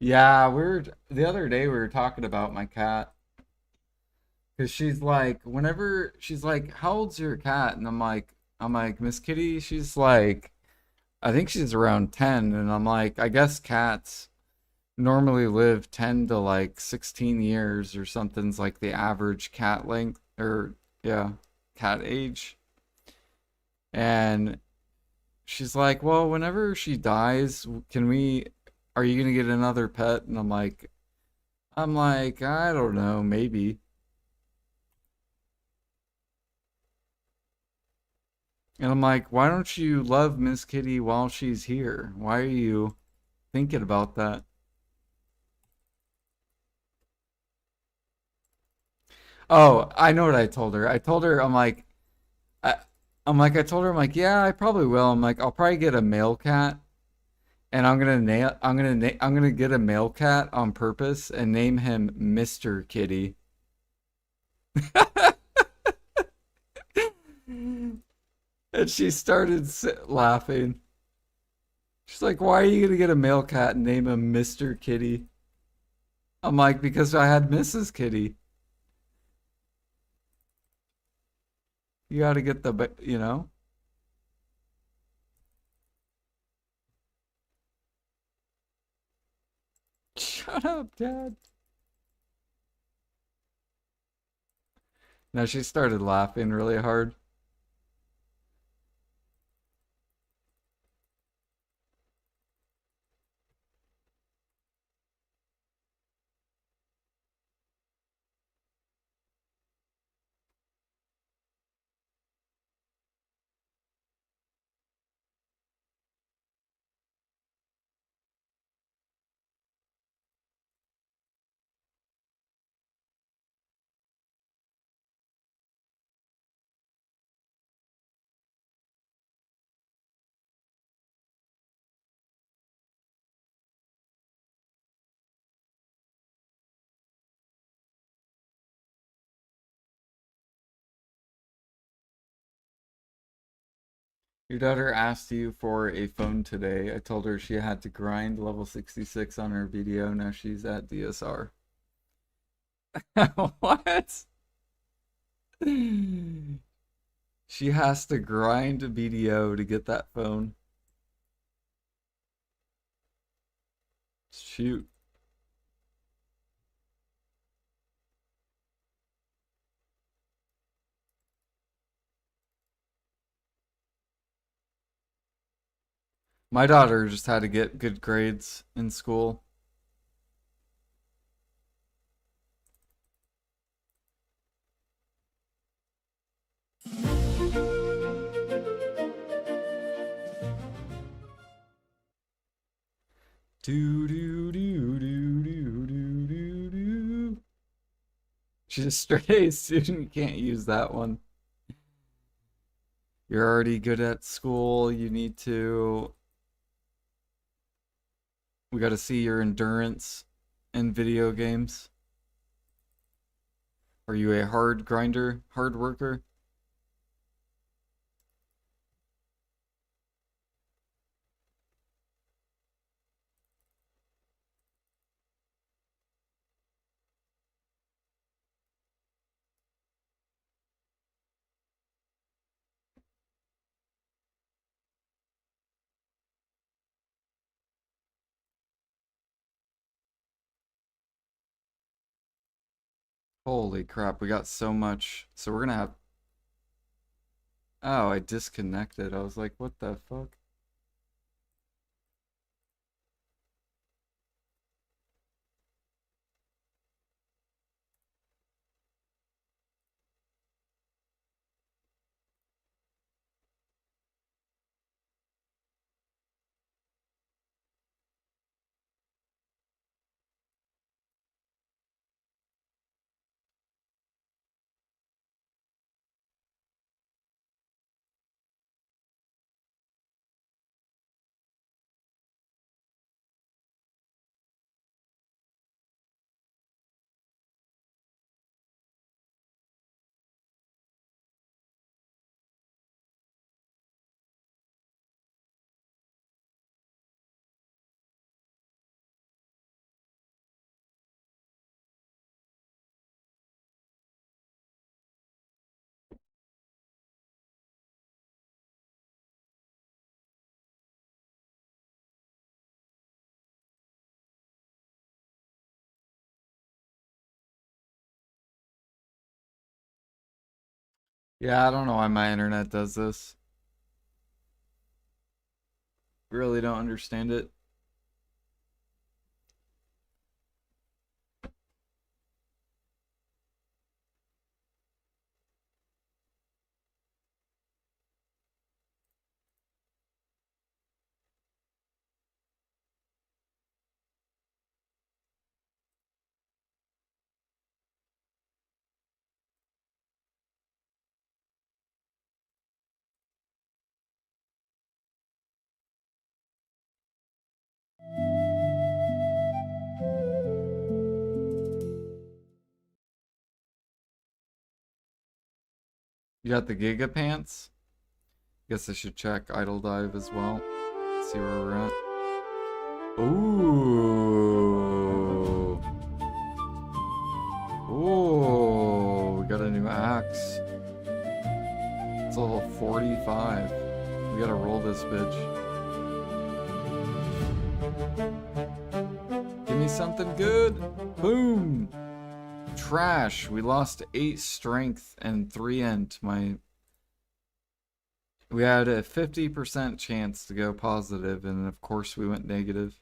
Yeah, the other day we were talking about my cat because she's like, whenever she's like, "How old's your cat?" And I'm like, "Miss Kitty." She's like, I think she's around 10, and I'm like, I guess cats normally live 10 to like 16 years or something's like the average cat length or yeah, cat age. And she's like, "Well, whenever she dies, can we are you gonna get another pet?" And I'm like, I don't know, maybe. And I'm like, why don't you love Miss Kitty while she's here? Why are you thinking about that? Oh, I know what I told her. I told her, I, I told her, I'm like, yeah, I probably will. I'm like, I'll probably get a male cat, and I'm gonna get a male cat on purpose and name him Mr. Kitty. And she started laughing. She's like, why are you gonna get a male cat and name him Mr. Kitty? I'm like, because I had Mrs. Kitty. You gotta get the. Shut up, Dad. No, she started laughing really hard. Your daughter asked you for a phone today. I told her she had to grind level 66 on her video. Now she's at DSR. What? She has to grind a BDO to get that phone. Shoot. My daughter just had to get good grades in school. Do do do do do do do do. She's a straight A student. You can't use that one. You're already good at school. You need to. We got to see your endurance in video games. Are you a hard grinder, hard worker? Holy crap, we got so much. So we're gonna have. Oh, I disconnected. I was like, what the fuck? Yeah, I don't know why my internet does this. Really don't understand it. You got the Giga Pants? Guess I should check Idle Dive as well. See where we're at. Ooh. Ooh. We got a new axe. It's level 45. We gotta roll this bitch. Give me something good. Boom. Trash. We lost 8 strength and 3 int. We had a 50% chance to go positive, and of course we went negative.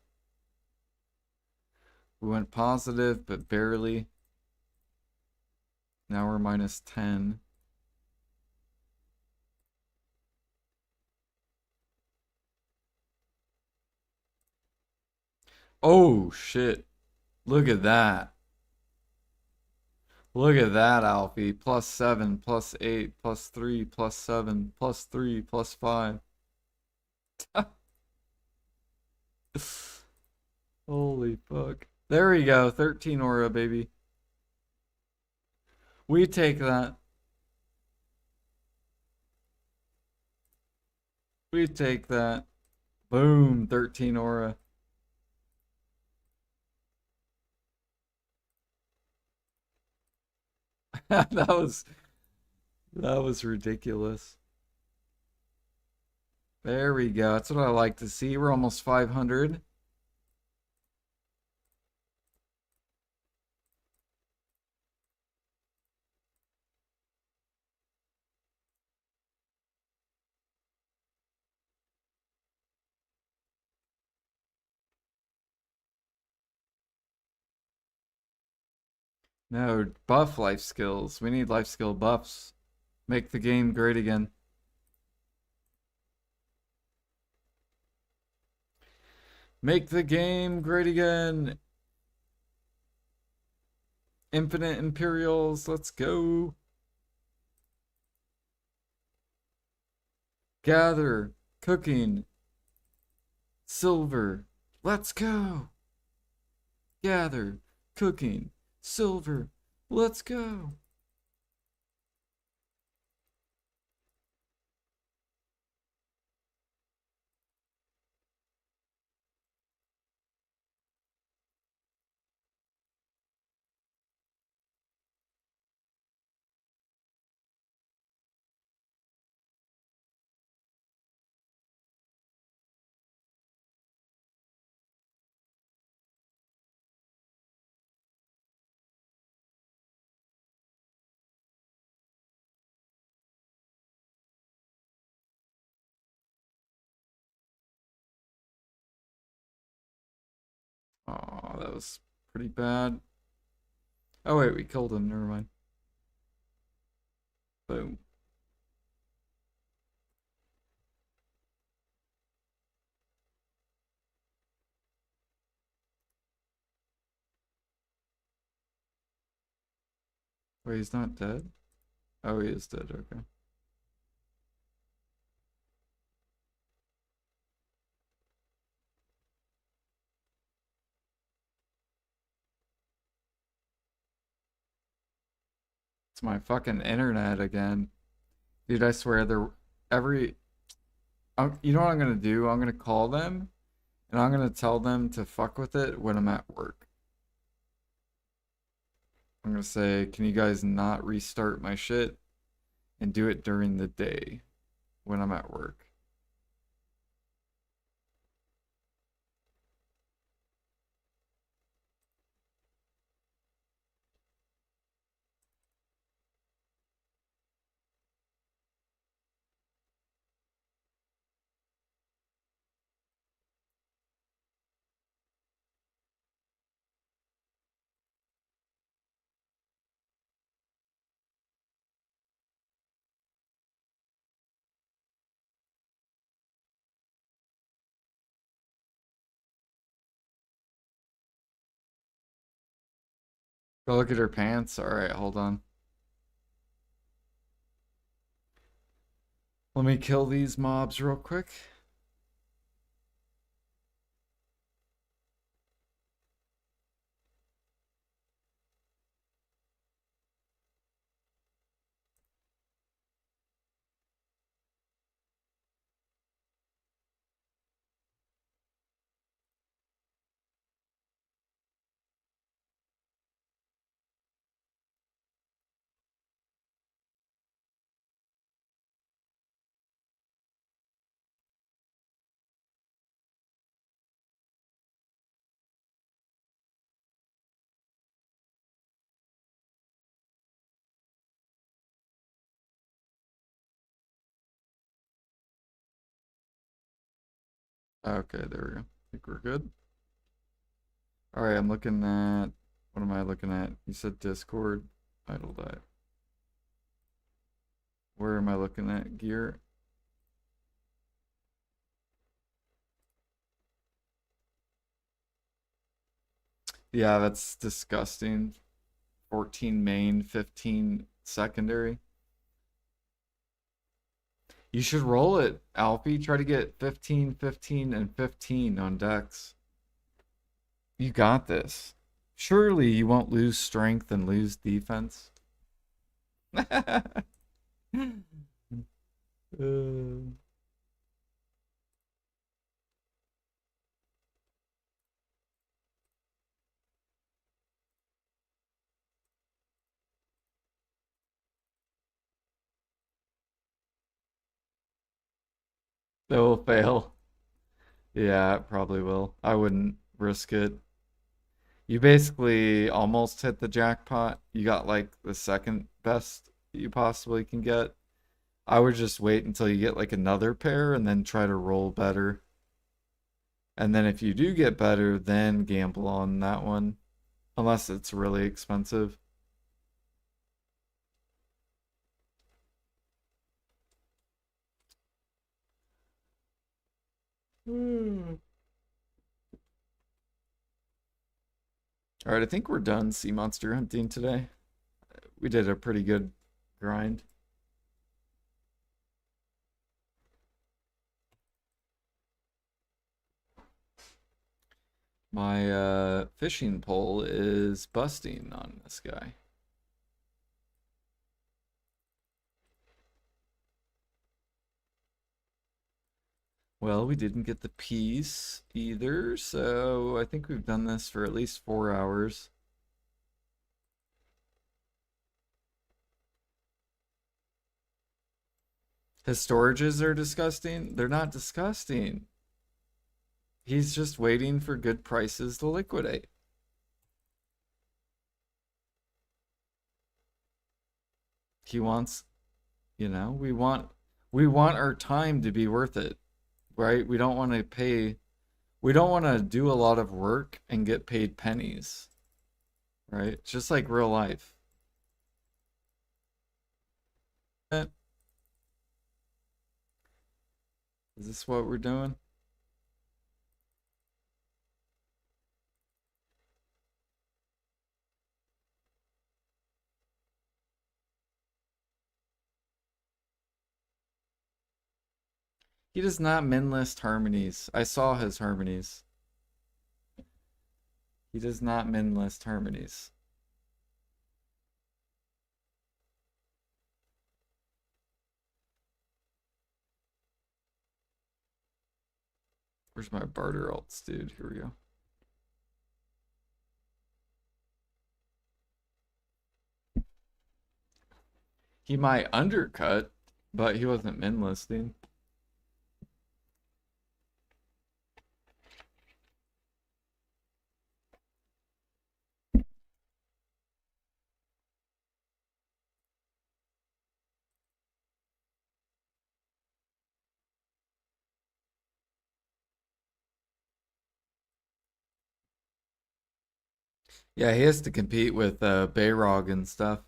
We went positive, but barely. Now we're minus 10. Oh, shit. Look at that. Look at that, Alfie. Plus 7, plus 8, plus 3, plus 7, plus 3, plus 5. Holy fuck. There we go. 13 aura, baby. We take that. We take that. Boom. 13 aura. That was ridiculous. There we go. That's what I like to see. We're almost 500. No, buff life skills. We need life skill buffs. Make the game great again. Make the game great again. Infinite Imperials, let's go. Gather, cooking, silver, let's go. Gather, cooking, silver, let's go. Oh, that was pretty bad. Oh wait, we killed him, never mind. Boom. Wait, he's not dead? Oh, he is dead, okay. It's my fucking internet again. Dude, I swear, you know what I'm gonna do? I'm gonna call them, and I'm gonna tell them to fuck with it when I'm at work. I'm gonna say, can you guys not restart my shit and do it during the day when I'm at work? Go look at her pants. Alright, hold on. Let me kill these mobs real quick. Okay, there we go. I think we're good. All right, I'm looking at, what am I looking at? You said Discord, idle die. Where am I looking at? Gear. Yeah, that's disgusting. 14 main, 15 secondary. You should roll it, Alfie. Try to get 15, 15, and 15 on decks. You got this. Surely you won't lose strength and lose defense. They will fail. Yeah, it probably will. I wouldn't risk it. You basically almost hit the jackpot. You got like the second best you possibly can get. I would just wait until you get like another pair and then try to roll better. And then if you do get better, then gamble on that one. Unless it's really expensive. Hmm. All right, I think we're done sea monster hunting today. We did a pretty good grind. My fishing pole is busting on this guy. Well, we didn't get the piece either, so I think we've done this for at least 4 hours. His storages are disgusting. They're not disgusting. He's just waiting for good prices to liquidate. He wants, we want our time to be worth it, right? We don't want to do a lot of work and get paid pennies, right? It's just like real life. Is this what we're doing? He does not min list harmonies. I saw his harmonies. He does not min list harmonies. Where's my barter alts, dude? Here we go. He might undercut, but he wasn't min listing. Yeah, he has to compete with Bayrog and stuff.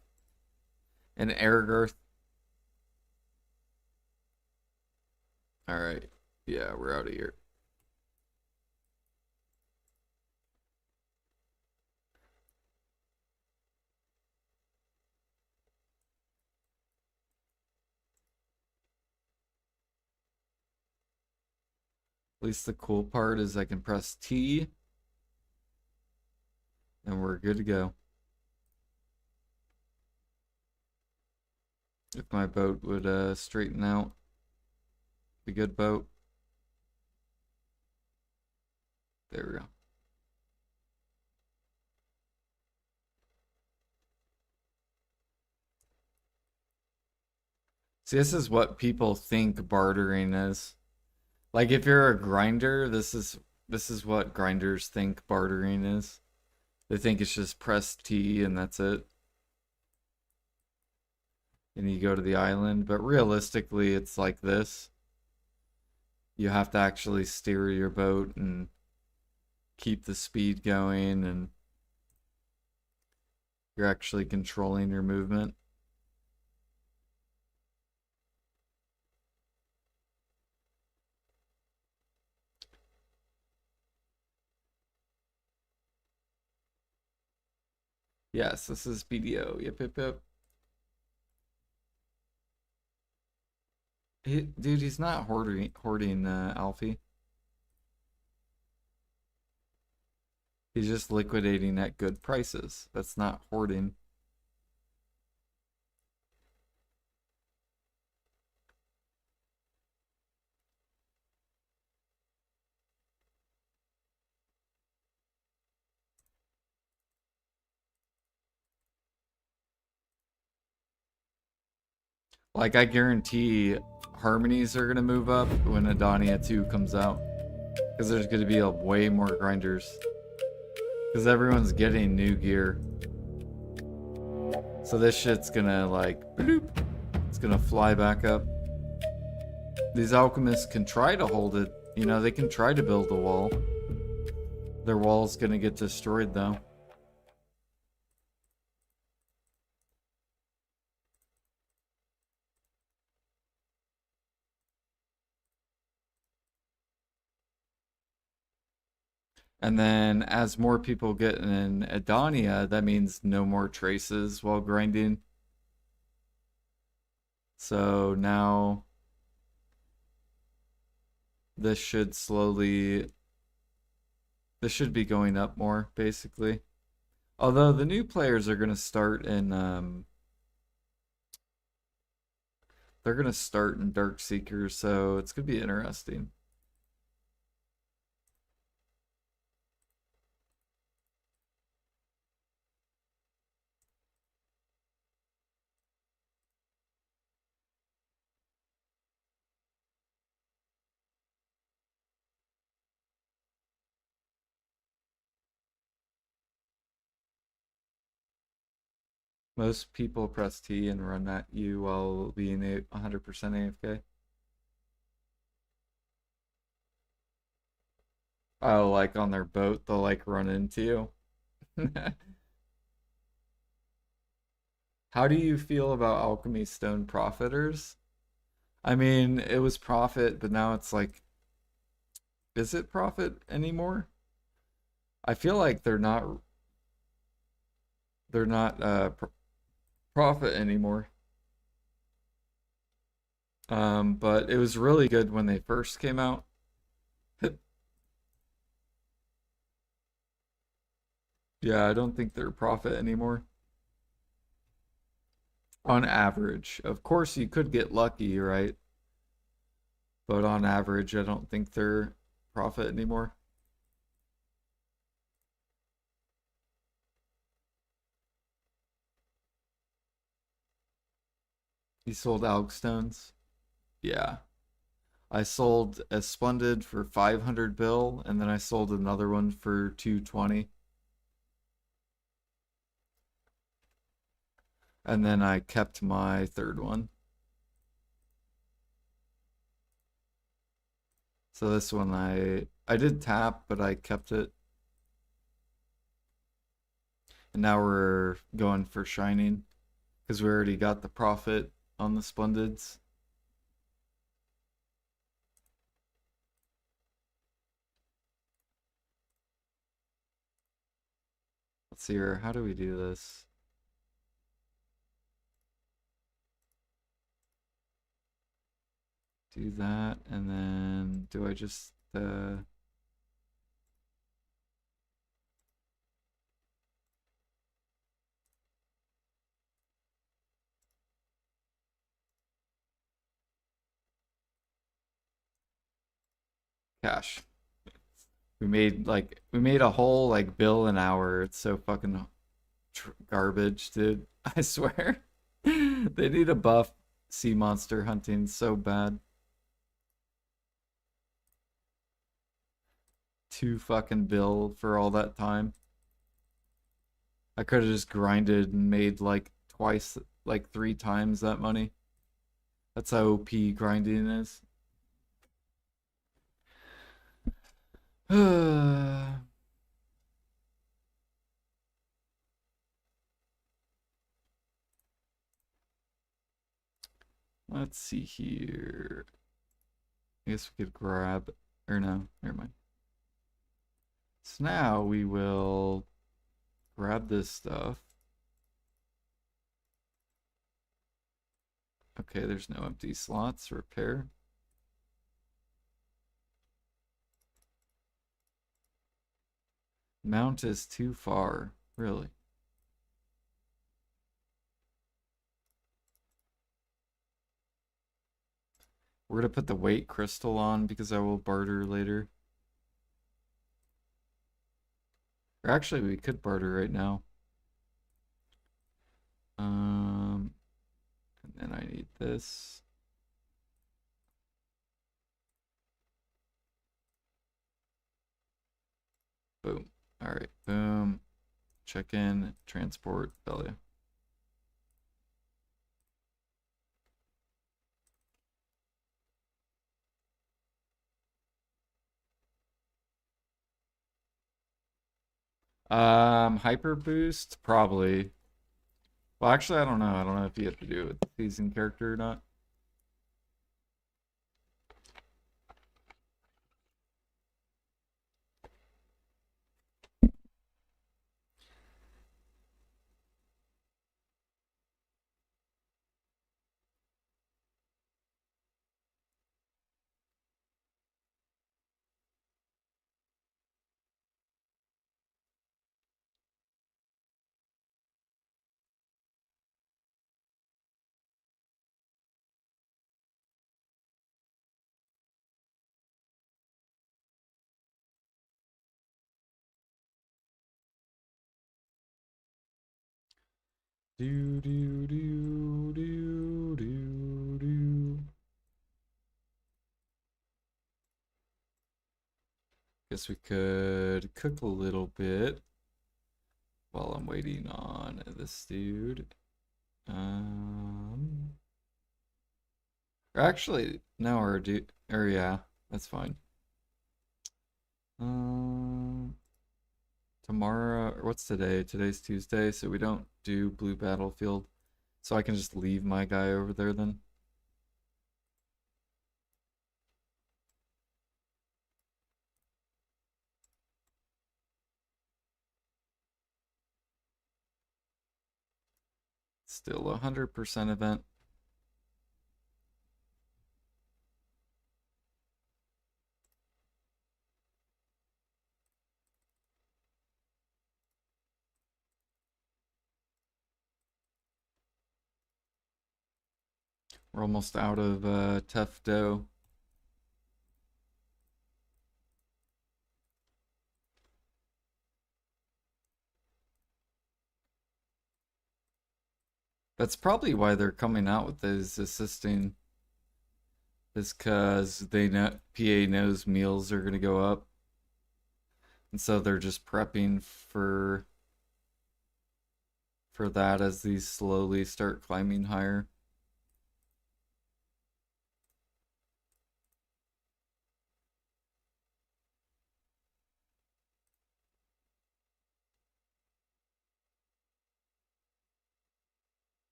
And Ergurth. Alright. Yeah, we're out of here. At least the cool part is I can press T and we're good to go. If my boat would straighten out. Be good boat. There we go. See, this is what people think bartering is. Like if you're a grinder, this is what grinders think bartering is. They think it's just press T and that's it. And you go to the island, but realistically it's like this. You have to actually steer your boat and keep the speed going, and you're actually controlling your movement. Yes, this is BDO. Yep, yep, yep. Dude, he's not hoarding Alfie. He's just liquidating at good prices. That's not hoarding. Like, I guarantee harmonies are gonna move up when Adonia 2 comes out. Because there's gonna be way more grinders. Because everyone's getting new gear. So this shit's gonna, like, bloop, it's gonna fly back up. These alchemists can try to hold it. You know, they can try to build a wall. Their wall's gonna get destroyed, though. And then as more people get in Adonia, that means no more traces while grinding. So now this should be going up more, basically. Although the new players are going to start in they're going to start in Dark Seekers, so it's going to be interesting. Most people press T and run at you while being 100% AFK. Oh, like on their boat, they'll like run into you. How do you feel about Alchemy Stone Profiters? I mean, it was profit, but now it's like, is it profit anymore? I feel like they're not profit anymore. But it was really good when they first came out. Yeah, I don't think they're profit anymore. On average. Of course, you could get lucky, right? But on average, I don't think they're profit anymore. You sold Algstones? Yeah. I sold a Splendid for 500 bill, and then I sold another one for 220. And then I kept my third one. So this one I did tap, but I kept it. And now we're going for Shining because we already got the profit on the Splendids. Let's see here. How do we do this? Do that, and then do I just cash? We made a whole like bill an hour. It's so fucking garbage, dude. I swear. They need a buff sea monster hunting so bad. Two fucking bill for all that time. I could have just grinded and made like twice, like 3 times that money. That's how OP grinding is. Let's see here. I guess we could grab, or no, never mind. So now we will grab this stuff. Okay, there's no empty slots. Repair. Mount is too far, really. We're gonna put the weight crystal on because I will barter later. Or actually, we could barter right now. And then I need this. Boom. All right, boom. Check in, transport, value. Hyper boost, probably. Well, actually, I don't know. I don't know if you have to do it with the season character or not. Do do do do do do. Guess we could cook a little bit while I'm waiting on this dude. Or actually, no, or yeah, that's fine. Um, Tomorrow, or what's today? Today's Tuesday, so we don't do Blue Battlefield. So I can just leave my guy over there then. Still 100% event. We're almost out of tough dough. That's probably why they're coming out with this assisting, is because they know PA knows meals are gonna go up, and so they're just prepping for that as these slowly start climbing higher.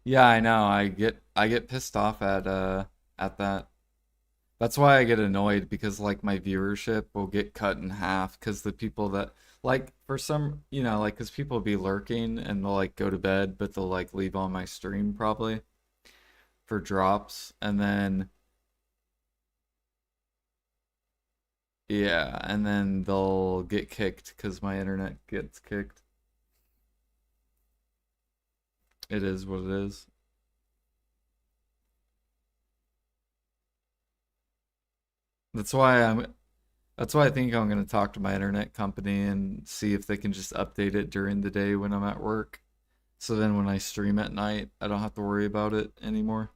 Yeah, I know. I get pissed off at that. That's why I get annoyed because like my viewership will get cut in half because the people that like for some, like because people be lurking and they'll like go to bed, but they'll like leave on my stream probably for drops, and then yeah, and then they'll get kicked because my internet gets kicked. It is what it is. That's why I'm That's why I think I'm gonna talk to my internet company and see if they can just update it during the day when I'm at work. So then when I stream at night, I don't have to worry about it anymore.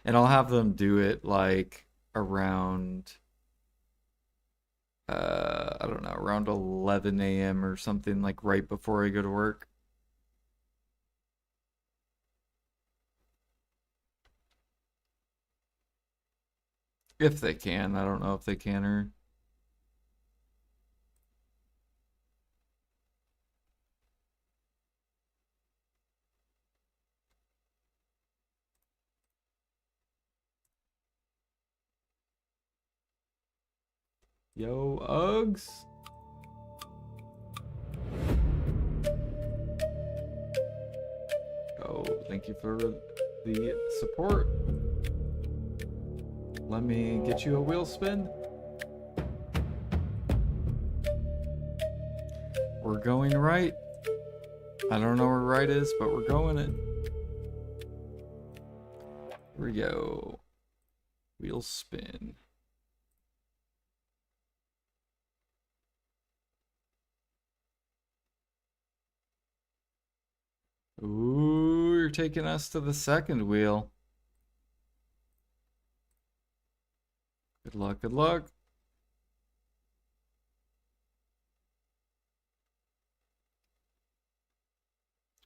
And I'll have them do it like around I don't know, around 11 a.m. or something, like right before I go to work. If they can. I don't know if they can or... Yo, Uggs. Oh, thank you for the support. Let me get you a wheel spin. We're going right. I don't know where right is, but we're going it. Here we go. Wheel spin. Ooh, you're taking us to the second wheel. Good luck, good luck.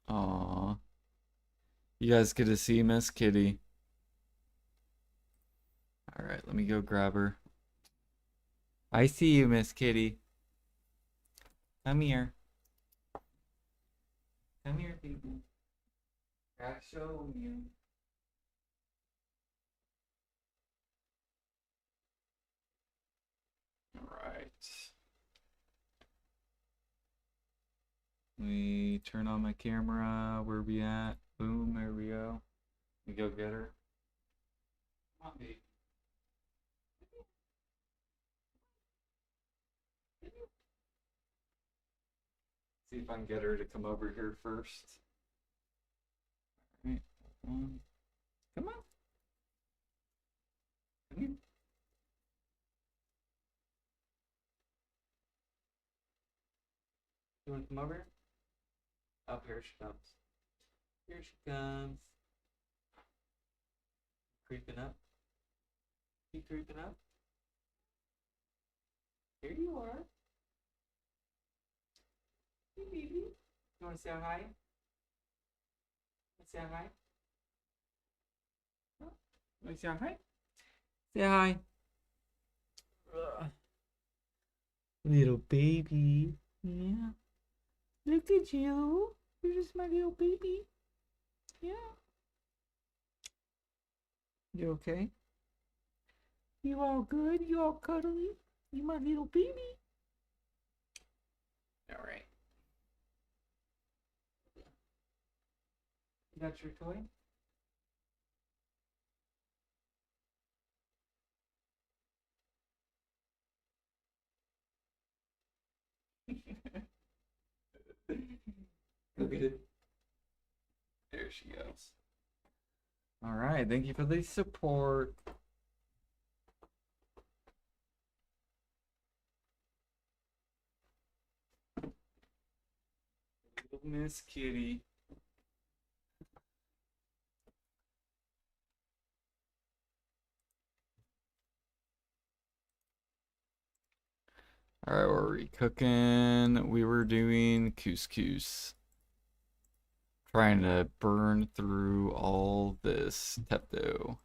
Aw. You guys get to see Miss Kitty. Alright, let me go grab her. I see you, Miss Kitty. Come here. Come here, baby. I'll show you. Alright. Let me turn on my camera. Where we at? Boom, there we go. Let me go get her. Come on, baby. See if I can get her to come over here first. Alright, come on. Come here. You want to come over? Oh, here she comes. Here she comes. Creeping up. You creeping up? Here you are. Hey, baby. You want to say hi? Say hi. Oh, you want to say hi? Say hi. Ugh. Little baby. Yeah. Look at you. You're just my little baby. Yeah. You okay? You all good? You all cuddly? You my little baby? Alright. You got your toy? Go get it. There she goes. Alright, thank you for the support. Little Miss Kitty. Alright, what were we cooking? We were doing couscous. Trying to burn through all this Tepto.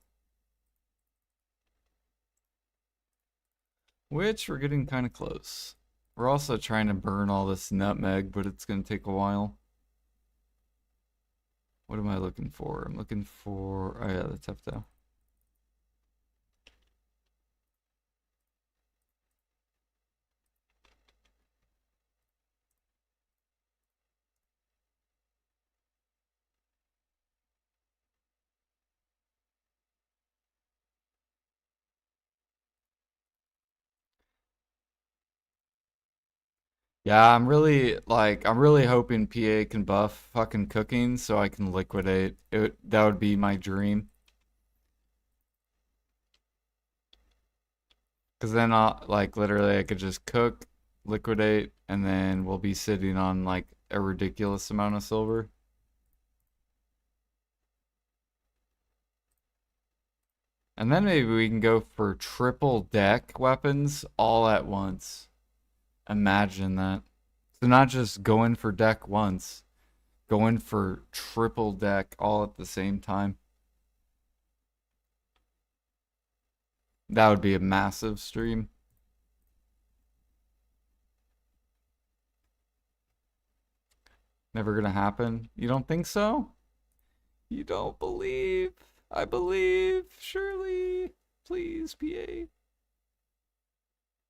Which we're getting kind of close. We're also trying to burn all this nutmeg, but it's going to take a while. What am I looking for? I'm looking for... Oh yeah, the Tepto. Yeah, I'm really hoping PA can buff fucking cooking so I can liquidate. That would be my dream. Because then literally I could just cook, liquidate, and then we'll be sitting on like a ridiculous amount of silver. And then maybe we can go for triple deck weapons all at once. Imagine that. So not just going for deck once, going for triple deck all at the same time. That would be a massive stream. Never gonna happen. You don't think so? You don't believe? I believe. Surely. Please, PA.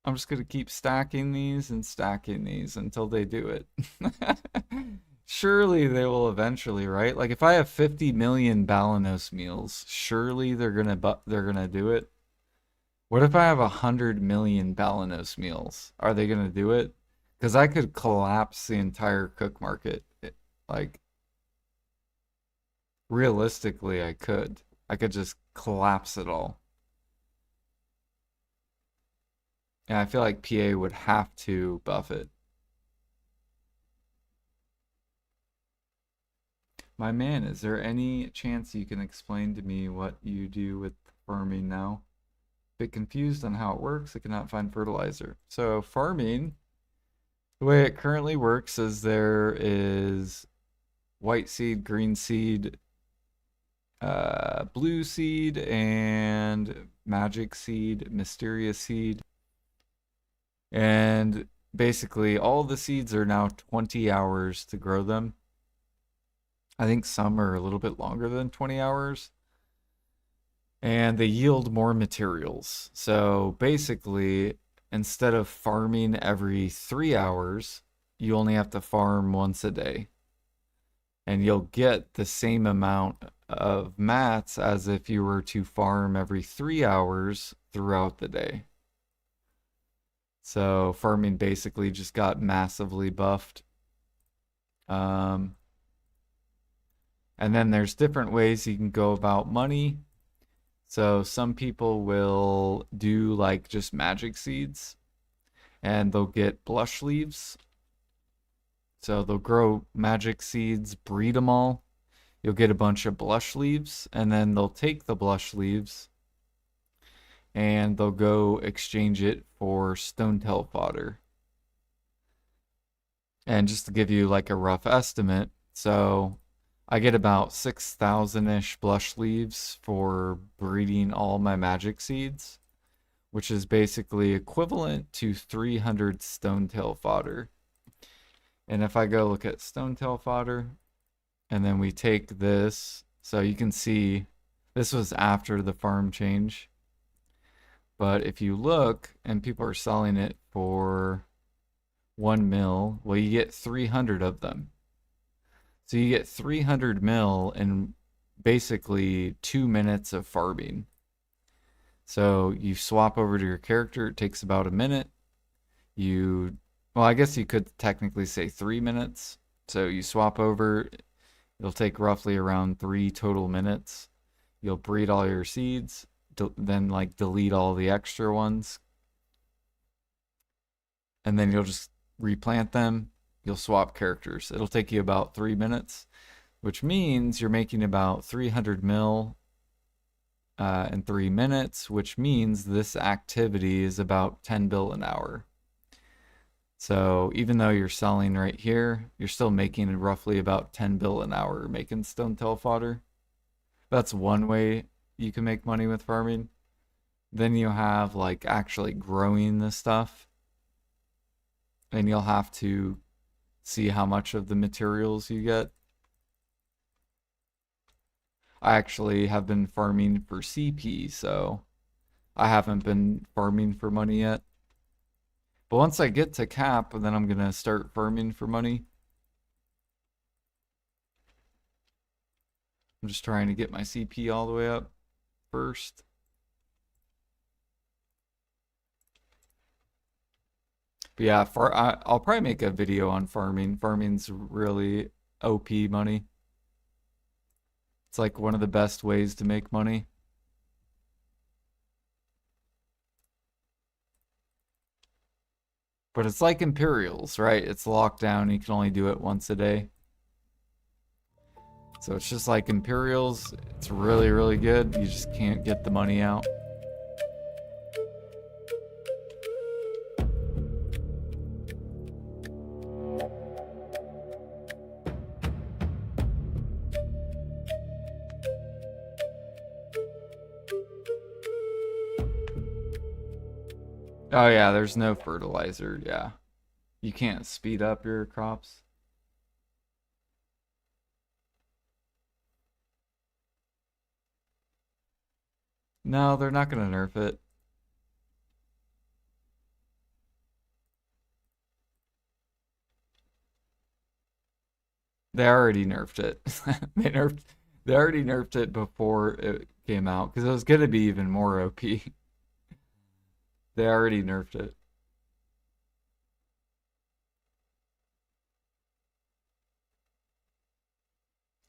I'm just gonna keep stacking these and stacking these until they do it. Surely they will eventually, right? Like if I have 50 million Balanos meals, surely they're gonna do it. What if I have 100 million Balanos meals? Are they gonna do it? Because I could collapse the entire cook market. Like realistically, I could. I could just collapse it all. And I feel like PA would have to buff it. My man, is there any chance you can explain to me what you do with farming now? Bit confused on how it works. I cannot find fertilizer. So farming, the way it currently works is there is white seed, green seed, blue seed, and magic seed, mysterious seed. And basically all the seeds are now 20 hours to grow them. I think some are a little bit longer than 20 hours. And they yield more materials. So basically, instead of farming every 3 hours, you only have to farm once a day. And you'll get the same amount of mats as if you were to farm every 3 hours throughout the day. So farming basically just got massively buffed. And then there's different ways you can go about money. So some people will do like just magic seeds and they'll get blush leaves. So they'll grow magic seeds, breed them all. You'll get a bunch of blush leaves and then they'll take the blush leaves and they'll go exchange it for stonetail fodder. And just to give you like a rough estimate, so I get about 6,000-ish blush leaves for breeding all my magic seeds, which is basically equivalent to 300 stonetail fodder. And if I go look at stonetail fodder, and then we take this, so you can see this was after the farm change. But if you look, and people are selling it for 1 mil, well, you get 300 of them. So you get 300 mil in basically 2 minutes of farming. So you swap over to your character, it takes about a minute. Well, I guess you could technically say 3 minutes. So you swap over, it'll take roughly around 3 total minutes. You'll breed all your seeds, then like delete all the extra ones. And then you'll just replant them. You'll swap characters. It'll take you about 3 minutes, which means you're making about 300 mil in 3 minutes, which means this activity is about 10 bill an hour. So even though you're selling right here, you're still making roughly about 10 bill an hour making stonetail fodder. That's one way you can make money with farming. Then you have like actually growing this stuff. And you'll have to see how much of the materials you get. I actually have been farming for CP, so I haven't been farming for money yet. But once I get to cap, then I'm gonna start farming for money. I'm just trying to get my CP all the way up first. But yeah, I'll probably make a video on farming. Farming's really OP money. It's like one of the best ways to make money. But it's like Imperials, right? It's locked down. You can only do it once a day. So it's just like Imperials. It's really, really good. You just can't get the money out. Oh yeah, there's no fertilizer. Yeah. You can't speed up your crops. No, they're not gonna nerf it. They already nerfed it. They nerfed they already nerfed it before it came out because it was gonna be even more OP. They already nerfed it.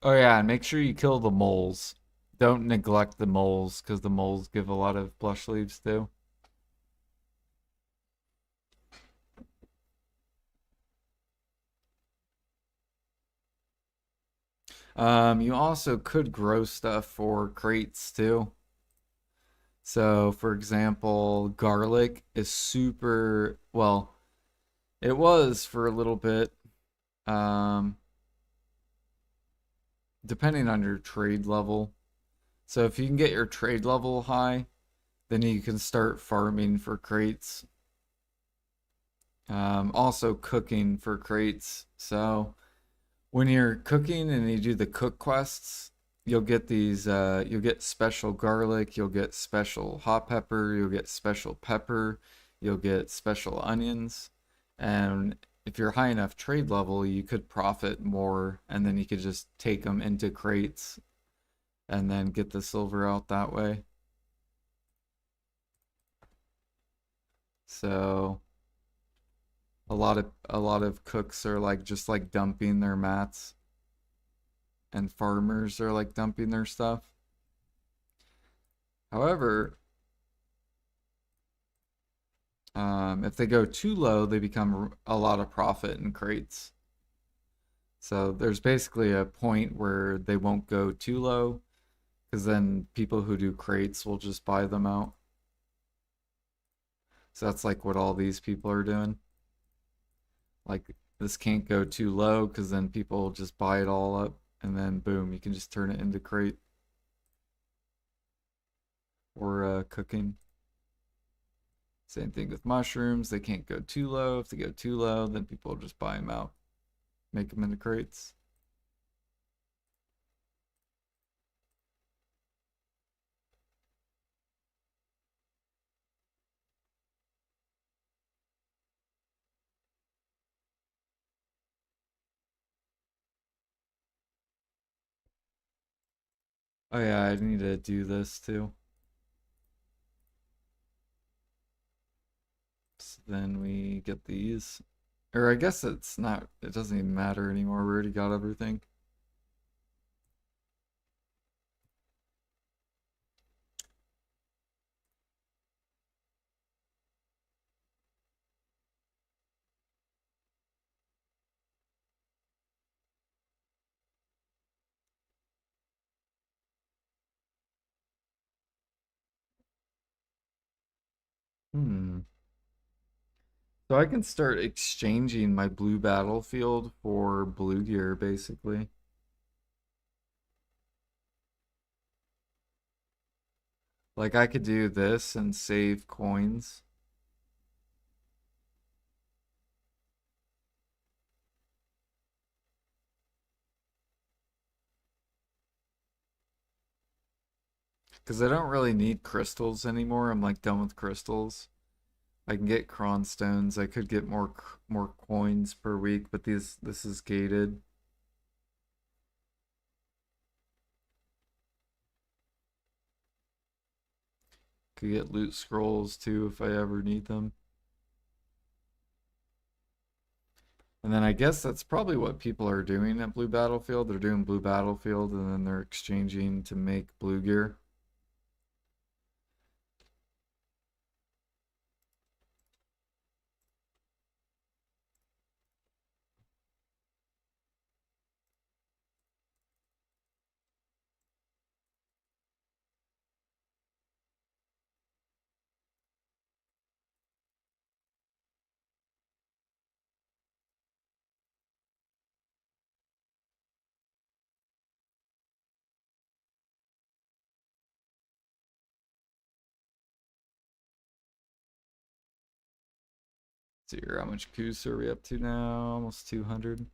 Oh yeah, and make sure you kill the moles. Don't neglect the moles because the moles give a lot of blush leaves too. You also could grow stuff for crates too. So, for example, garlic is super, well, it was for a little bit, um, depending on your trade level. So, if you can get your trade level high, then you can start farming for crates. Also, cooking for crates. So, when you're cooking and you do the cook quests, you'll get these you'll get special garlic, you'll get special hot pepper, you'll get special pepper, you'll get special onions. And if you're high enough trade level, you could profit more and then you could just take them into crates and then get the silver out that way. So a lot of cooks are like just like dumping their mats and farmers are like dumping their stuff. However, if they go too low, they become a lot of profit in crates. So there's basically a point where they won't go too low because then people who do crates will just buy them out. So that's like what all these people are doing. Like this can't go too low because then people just buy it all up and then boom, you can just turn it into crate or cooking. Same thing with mushrooms. They can't go too low. If they go too low, then people just buy them out, make them into crates. Oh yeah, I need to do this too. So then we get these. Or I guess it's not, it doesn't even matter anymore. We already got everything. Hmm. So I can start exchanging my blue battlefield for blue gear, basically. Like I could do this and save coins. Because I don't really need crystals anymore. I'm like done with crystals. I can get cron stones. I could get more coins per week, but this is gated. Could get loot scrolls too if I ever need them. And then I guess that's probably what people are doing at Blue Battlefield. They're doing Blue Battlefield and then they're exchanging to make blue gear. See here, how much coups are we up to now? Almost 200.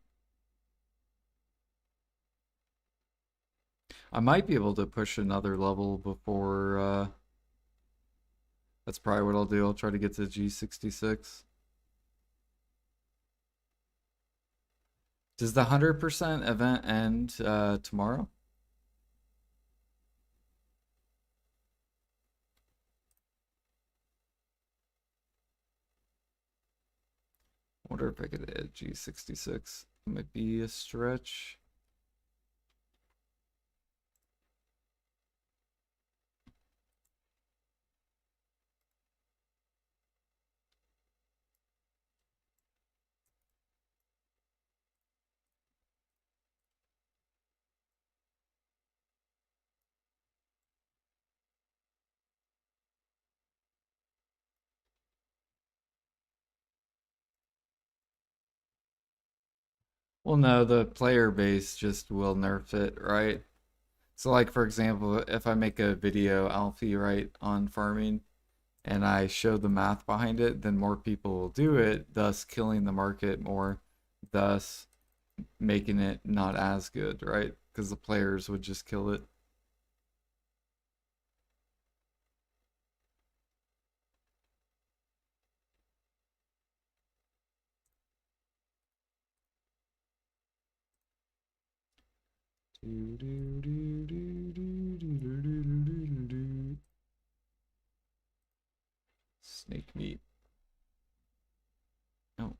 I might be able to push another level before, that's probably what I'll do. I'll try to get to G66. Does the 100% event end tomorrow? I wonder if I could hit G66. It might be a stretch. Well, no, the player base just will nerf it, right? So, like, for example, if I make a video, Alfie, right, on farming, and I show the math behind it, then more people will do it, thus killing the market more, thus making it not as good, right? Because the players would just kill it. Snake meat. Oh.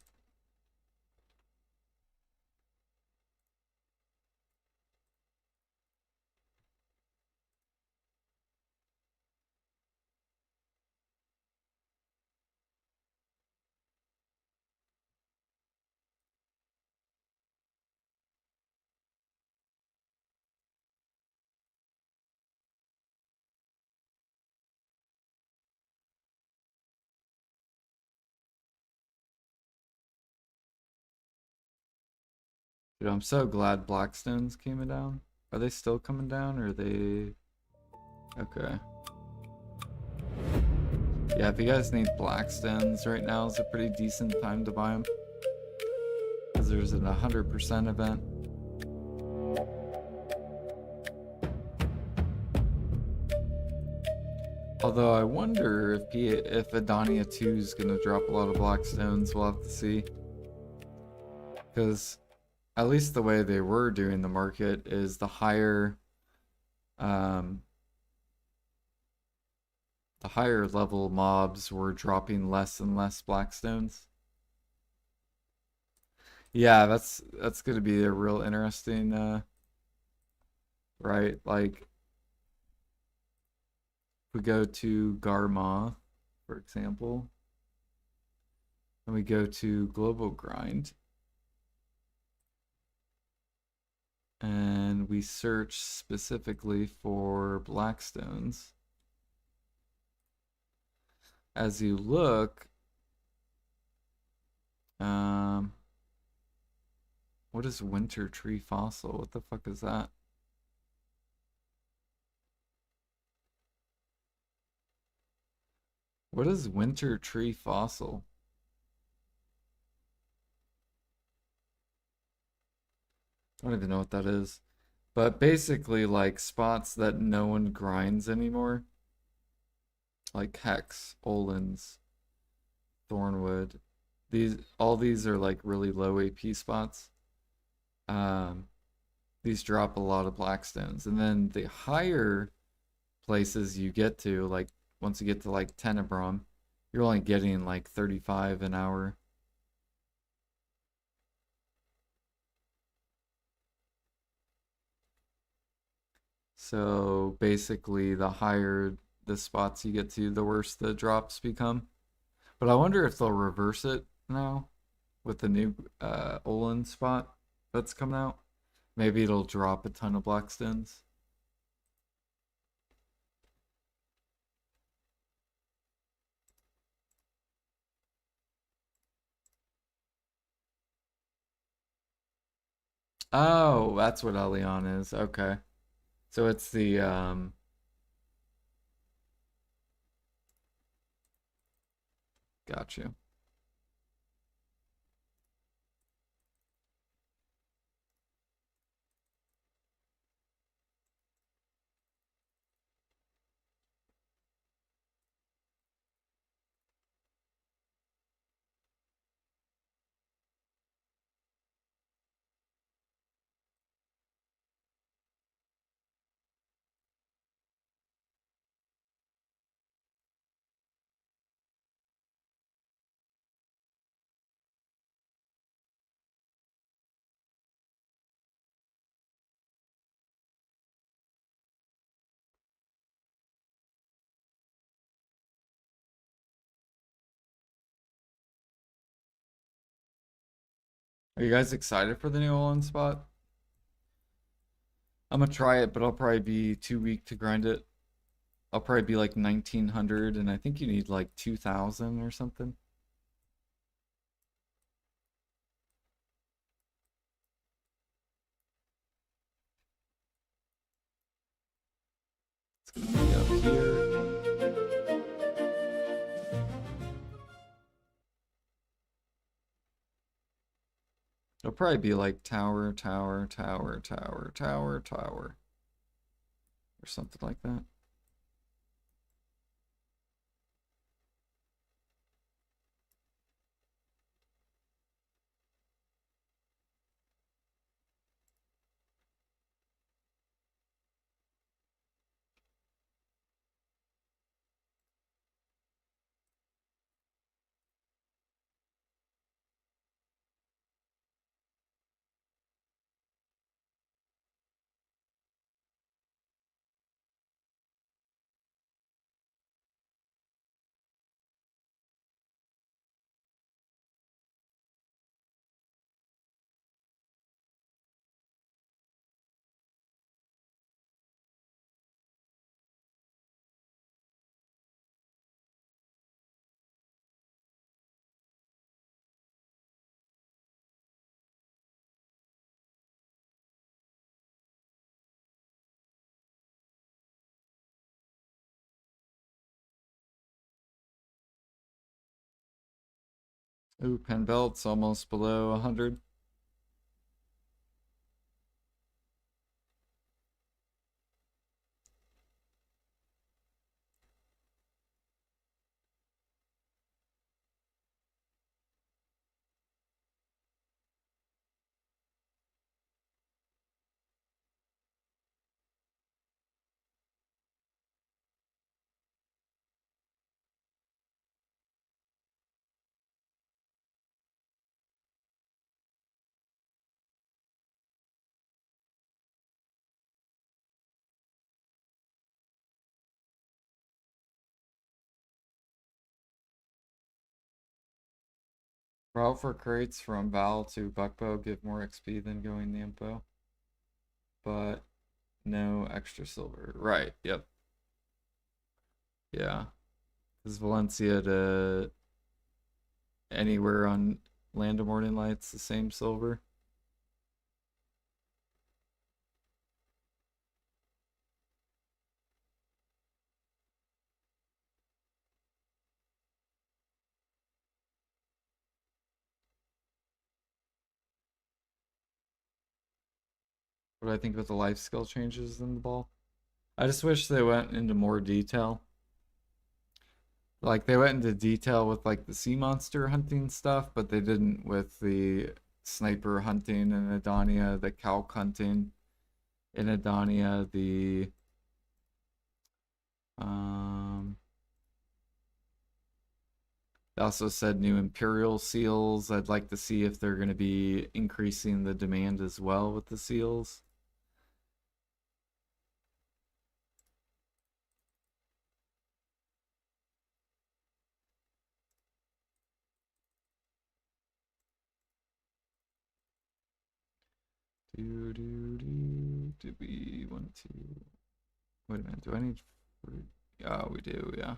Dude, I'm so glad Blackstones came down. Are they still coming down, or are they... Okay. Yeah, if you guys need Blackstones right now is a pretty decent time to buy them. Because there's an 100% event. Although I wonder if Adania 2 is going to drop a lot of Blackstones. We'll have to see. Because at least the way they were doing the market is um, the higher level mobs were dropping less and less Blackstones. Yeah, that's going to be a real interesting, right? Like, if we go to Garma, for example, and we go to Global Grind, and we search specifically for Blackstones. As you look, what is Winter Tree Fossil? What the fuck is that? What is Winter Tree Fossil? I don't even know what that is. But basically, like spots that no one grinds anymore, like Hex, Olins, Thornwood. All these are like really low AP spots. Um, these drop a lot of Blackstones, and then the higher places you get to, like once you get to like Tenebrum, you're only getting like 35 an hour. So basically, the higher the spots you get to, the worse the drops become. But I wonder if they'll reverse it now with the new Olin spot that's coming out. Maybe it'll drop a ton of Blackstones. Oh, that's what Elion is. Okay. So it's the got you. Are you guys excited for the new all-in spot? I'm gonna try it, but I'll probably be too weak to grind it. I'll probably be like 1900, and I think you need like 2000 or something. It's gonna be up here. It'll probably be like tower, tower, tower, tower, tower, tower, or something like that. Ooh, pen belt's almost below 100. Route for crates from Val to Buckbow give more XP than going the info, but no extra silver. Right, yep. Yeah. Because Valencia to anywhere on Land of Morning Light's the same silver. What do I think about the life skill changes in the ball? I just wish they went into more detail. Like they went into detail with like the sea monster hunting stuff, but they didn't with the sniper hunting in Adonia, the calc hunting in Adonia, the um they also said new Imperial seals. I'd like to see if they're going to be increasing the demand as well with the seals. Do we want to? Wait a minute. Do I need fruit? Oh, we do. Yeah.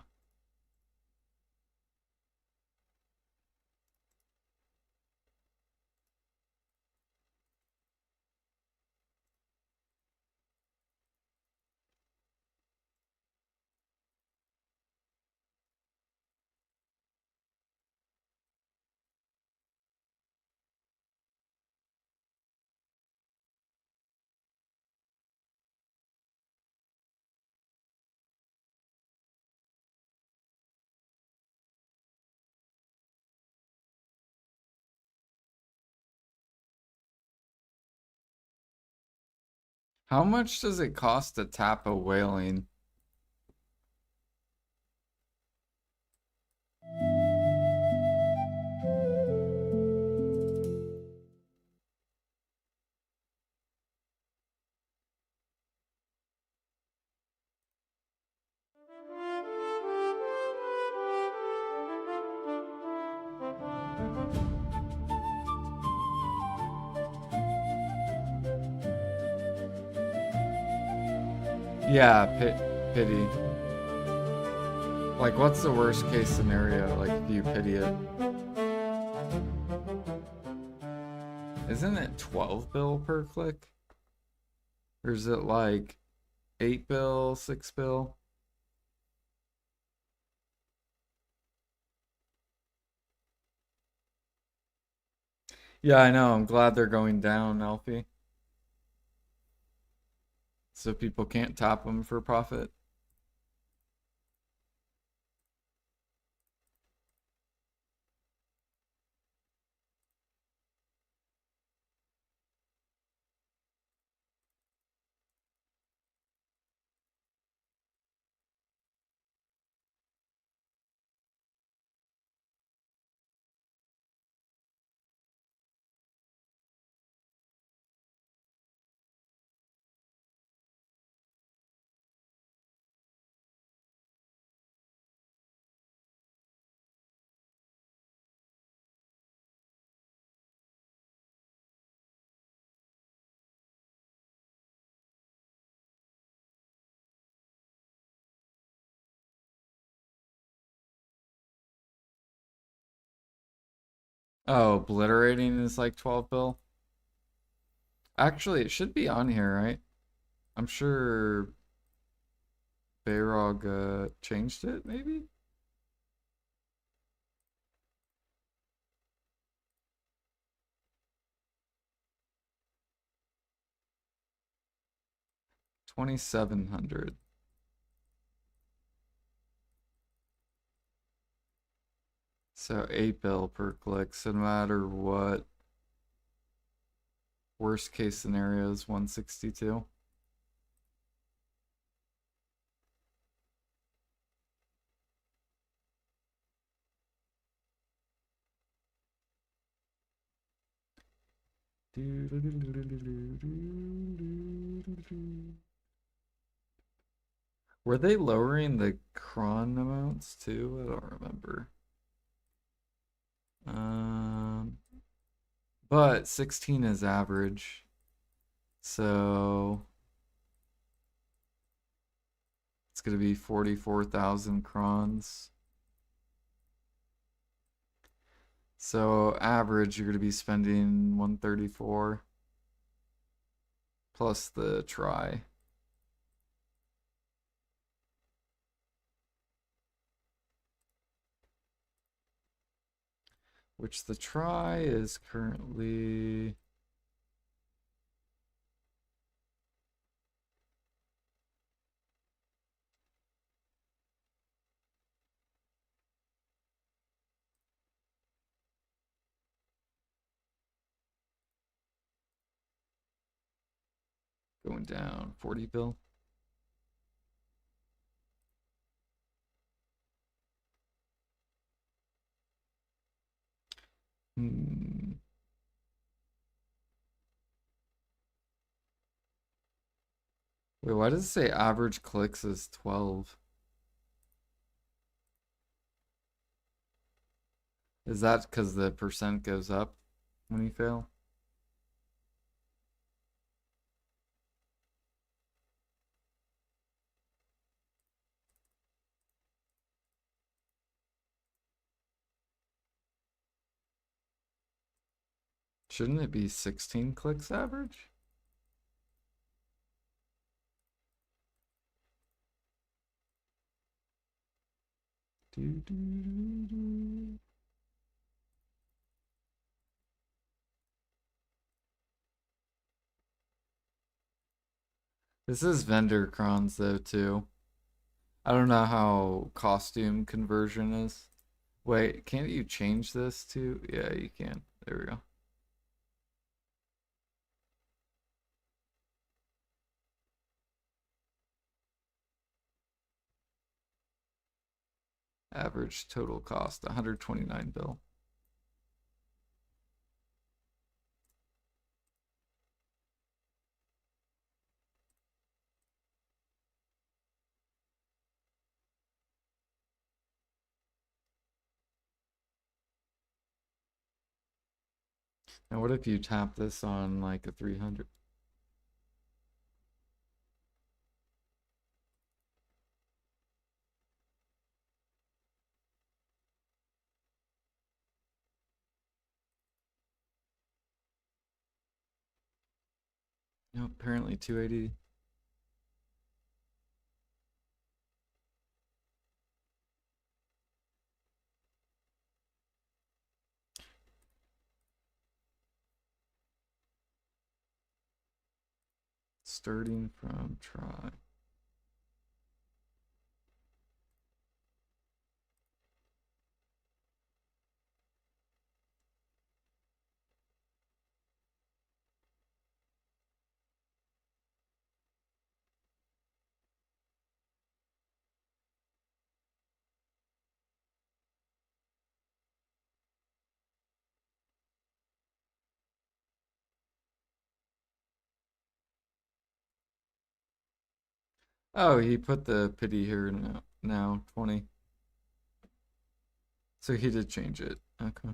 How much does it cost to tap a whaling? Yeah, pity. Like, what's the worst case scenario? Like, if you pity it, isn't it 12 bill per click, or is it like 8 bill, 6 bill? Yeah, I know. I'm glad they're going down, Alfie, so people can't top them for profit. Oh, obliterating is like 12 bill. Actually, it should be on here, right? I'm sure Bayrog changed it, maybe? 2,700. So 8 bill per click. So no matter what, worst case scenario is 162. Were they lowering the cron amounts too? I don't remember. Um, but 16 is average. So it's going to be 44,000 crons. So average, you're going to be spending 134 plus the try. Which the try is currently going down 40 bill. Hmm. Wait, why does it say average clicks is 12? Is that because the percent goes up when you fail? Shouldn't it be 16 clicks average? Do, do, do, do. This is vendor crons though too. I don't know how costume conversion is. Wait, can't you change this to? Yeah, you can. There we go. Average total cost 129 bill. Now what if you tap this on like a 300? No, apparently 280. Starting from try. Oh, he put the pity here now 20. So he did change it. Okay.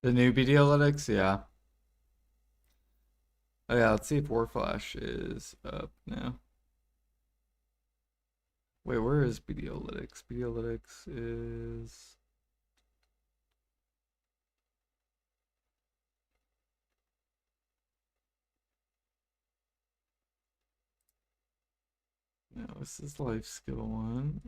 The new Videolytics, yeah. Oh yeah, let's see if War Flash is up now. Wait, where is Videolytics? Videolytics is no, this is life skill one.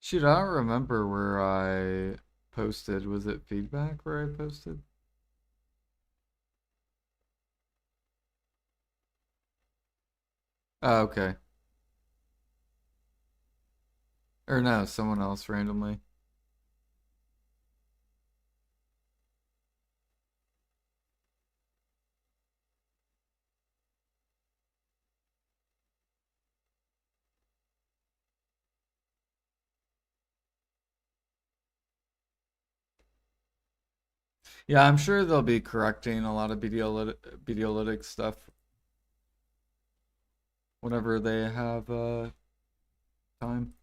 Shoot, I don't remember where I posted. Was it feedback where I posted? Oh, okay. Or no, someone else randomly. Yeah, I'm sure they'll be correcting a lot of Videolytics stuff whenever they have time.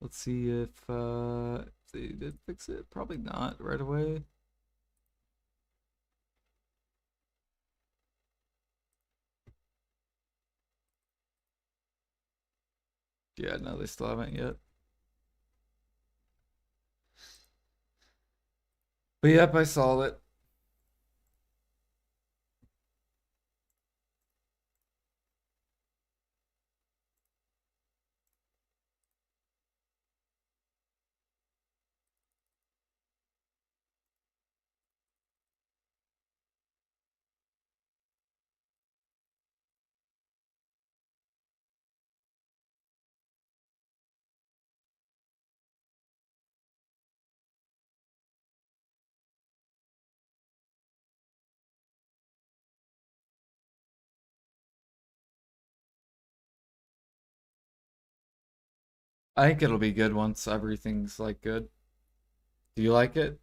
Let's see if they did fix it. Probably not right away. Yeah, no, they still haven't yet. But yep, I saw it. I think it'll be good once everything's like good. Do you like it?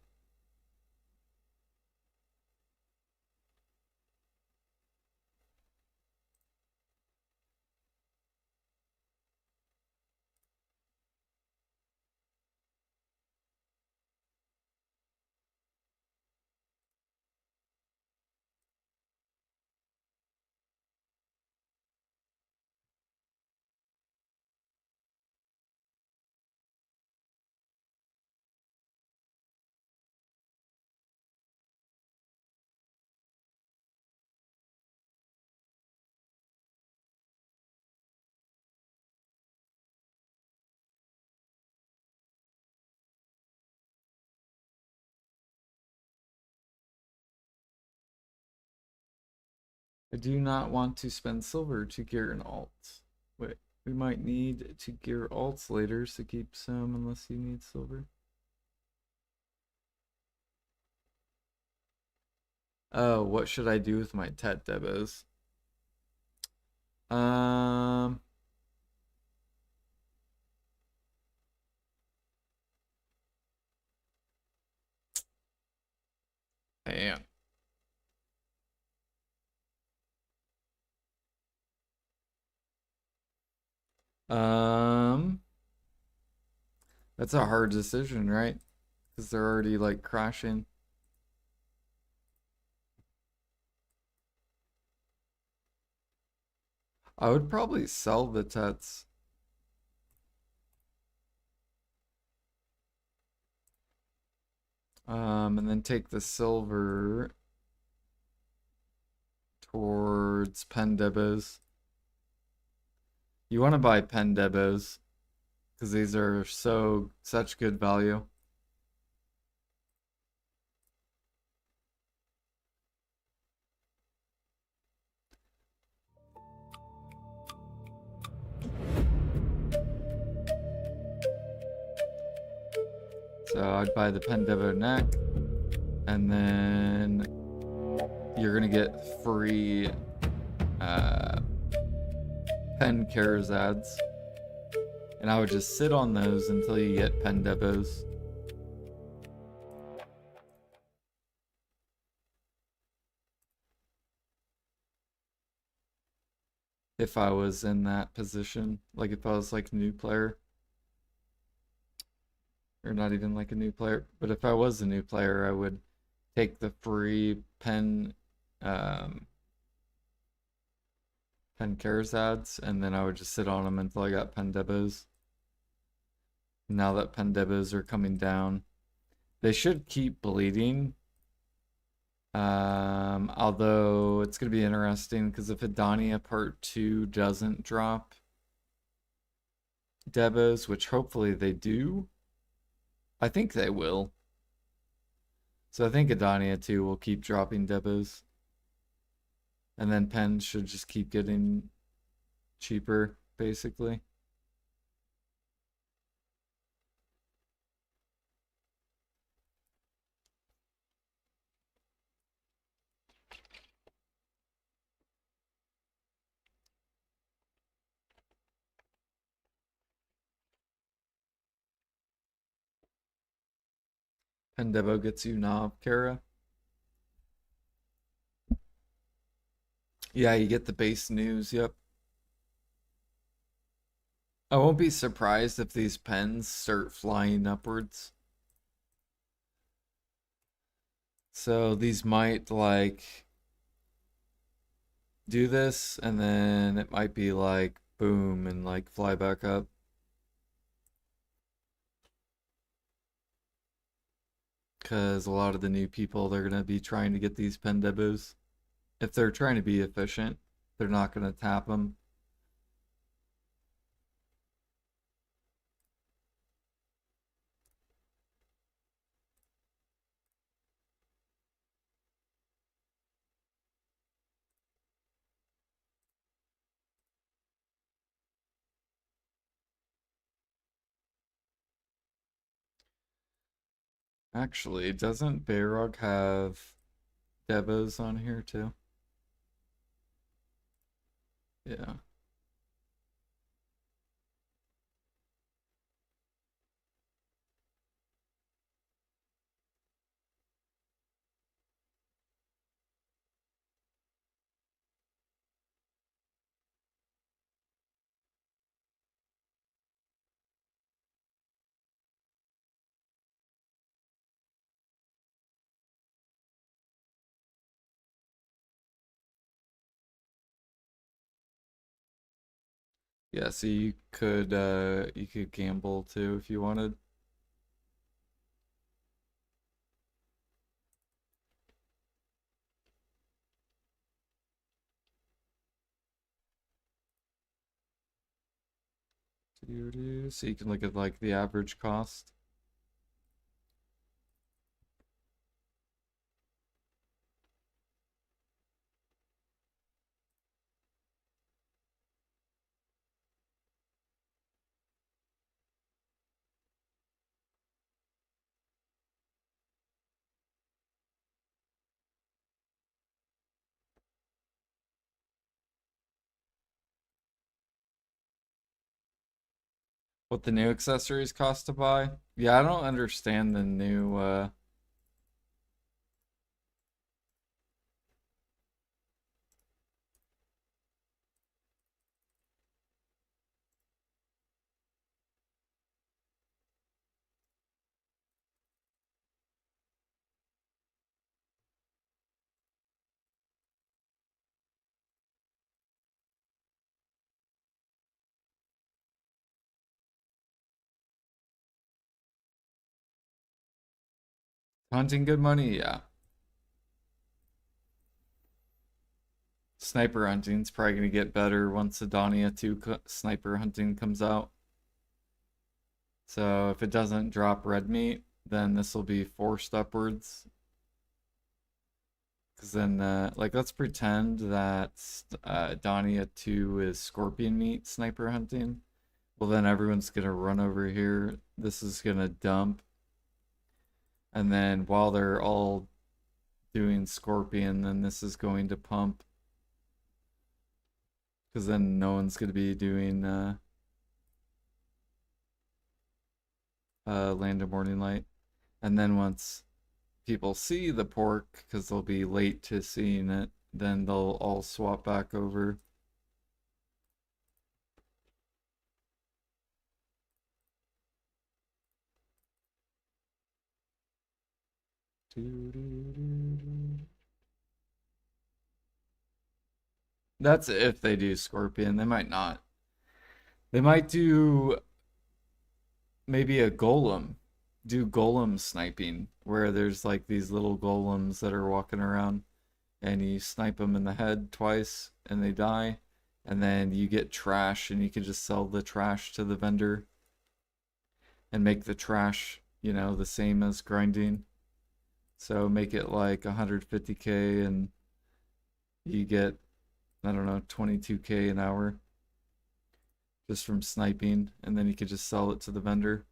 I do not want to spend silver to gear an alt. Wait, we might need to gear alts later, so keep some unless you need silver. Oh, what should I do with my Tet Debos? Um, man. Um, that's a hard decision, right? Because they're already like crashing. I would probably sell the Tets. And then take the silver towards pen debos. You want to buy pen debos because these are such good value. So I'd buy the pen devo neck, and then you're gonna get free uh, pen cares ads, and I would just sit on those until you get pen debos. If I was in that position, like if I was like a new player, or not even like a new player, but if I was a new player, I would take the free um, pen cares ads, and then I would just sit on them until I got pen debos. Now that pen debos are coming down, they should keep bleeding. Although it's gonna be interesting because if Adania Part 2 doesn't drop debos, which hopefully they do, I think they will. So I think Adania 2 will keep dropping debos. And then pens should just keep getting cheaper, basically. Pen Devo gets you Knob, Kara. Yeah, you get the base news, yep. I won't be surprised if these pens start flying upwards. So these might like do this and then it might be like boom and like fly back up. Because a lot of the new people, they're going to be trying to get these pen debos. If they're trying to be efficient, they're not going to tap them. Actually, doesn't Bayrog have debos on here too? Yeah. Yeah, so you could gamble too if you wanted. So you can look at like the average cost. What the new accessories cost to buy? Yeah, I don't understand the new hunting good money. Yeah. Sniper hunting's probably going to get better once the Dania 2 sniper hunting comes out. So if it doesn't drop red meat, then this will be forced upwards. Because then, like, let's pretend that Dania 2 is scorpion meat sniper hunting. Well, then everyone's going to run over here. This is going to dump. And then while they're all doing scorpion, then this is going to pump. Because then no one's going to be doing Land of Morning Light. And then once people see the pork, because they'll be late to seeing it, then they'll all swap back over. That's if they do scorpion. They might not. They might do maybe a golem. Do golem sniping, where there's like these little golems that are walking around, and you snipe them in the head twice, and they die, and then you get trash, and you can just sell the trash to the vendor, and make the trash, the same as grinding. So make it like 150k, and you get, I don't know, 22k an hour just from sniping, and then you could just sell it to the vendor.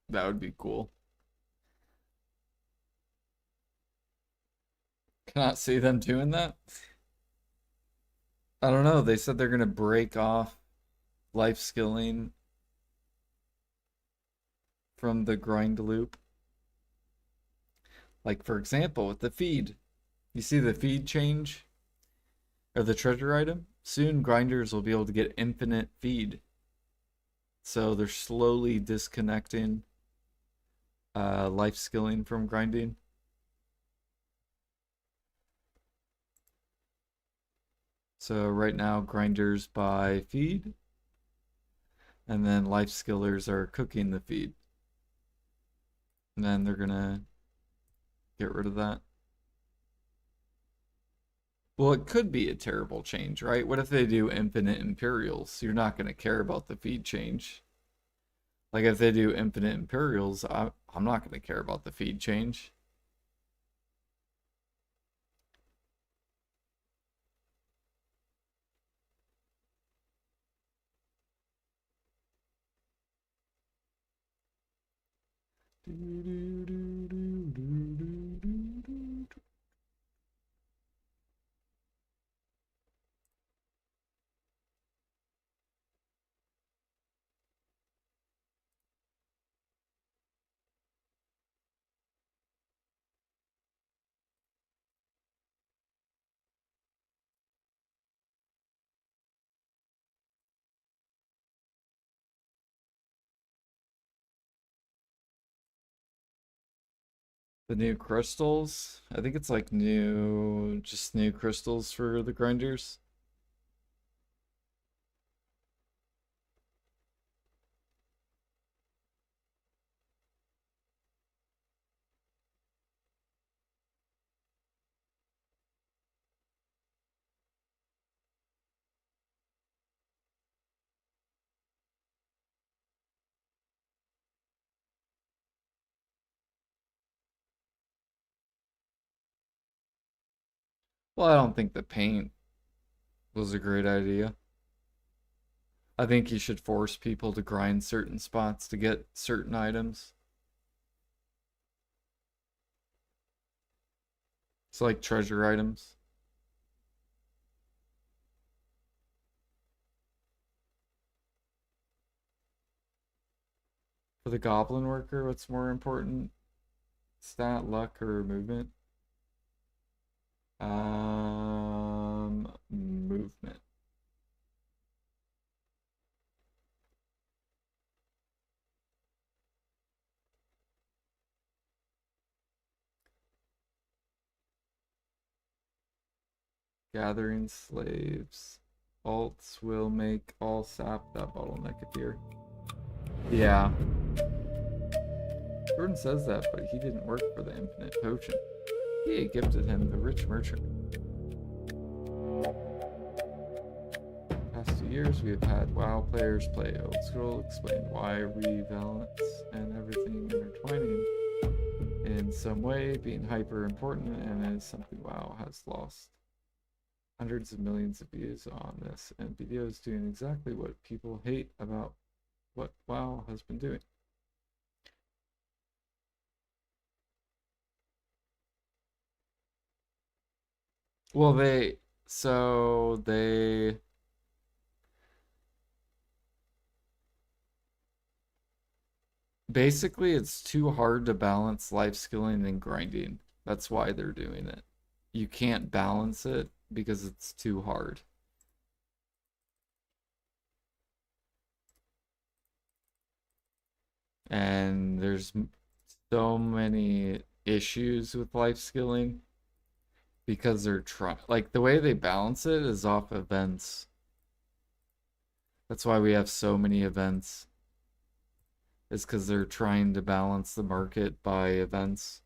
That would be cool. Cannot see them doing that. I don't know. They said they're gonna break off life skilling from the grind loop. Like, for example, with the feed. You see the feed change? Or the treasure item? Soon grinders will be able to get infinite feed. So they're slowly disconnecting life skilling from grinding. So right now grinders buy feed, and then life skillers are cooking the feed. And then they're gonna get rid of that. Well, it could be a terrible change, right? What if they do infinite Imperials? You're not gonna care about the feed change. Like if they do infinite Imperials, I'm not gonna care about the feed change. The new crystals, I think it's like just new crystals for the grinders. Well, I don't think the paint was a great idea. I think you should force people to grind certain spots to get certain items. It's like treasure items. For the goblin worker, what's more important? Stat, luck, or movement? Movement. Gathering slaves. Alts will make all sap that bottleneck appear. Yeah, Jordan says that, but he didn't work for the infinite potion. He gifted him the rich merchant. Past 2 years, we have had WoW players play Old Scroll, explain why rebalance and everything intertwining in some way, being hyper important, and is something WoW has lost. Hundreds of millions of views on this, and videos doing exactly what people hate about what WoW has been doing. Well, they basically it's too hard to balance life skilling and grinding. That's why they're doing it. You can't balance it because it's too hard. And there's so many issues with life skilling because they're trying, like, the way they balance it is off events. That's why we have so many events, is because they're trying to balance the market by events.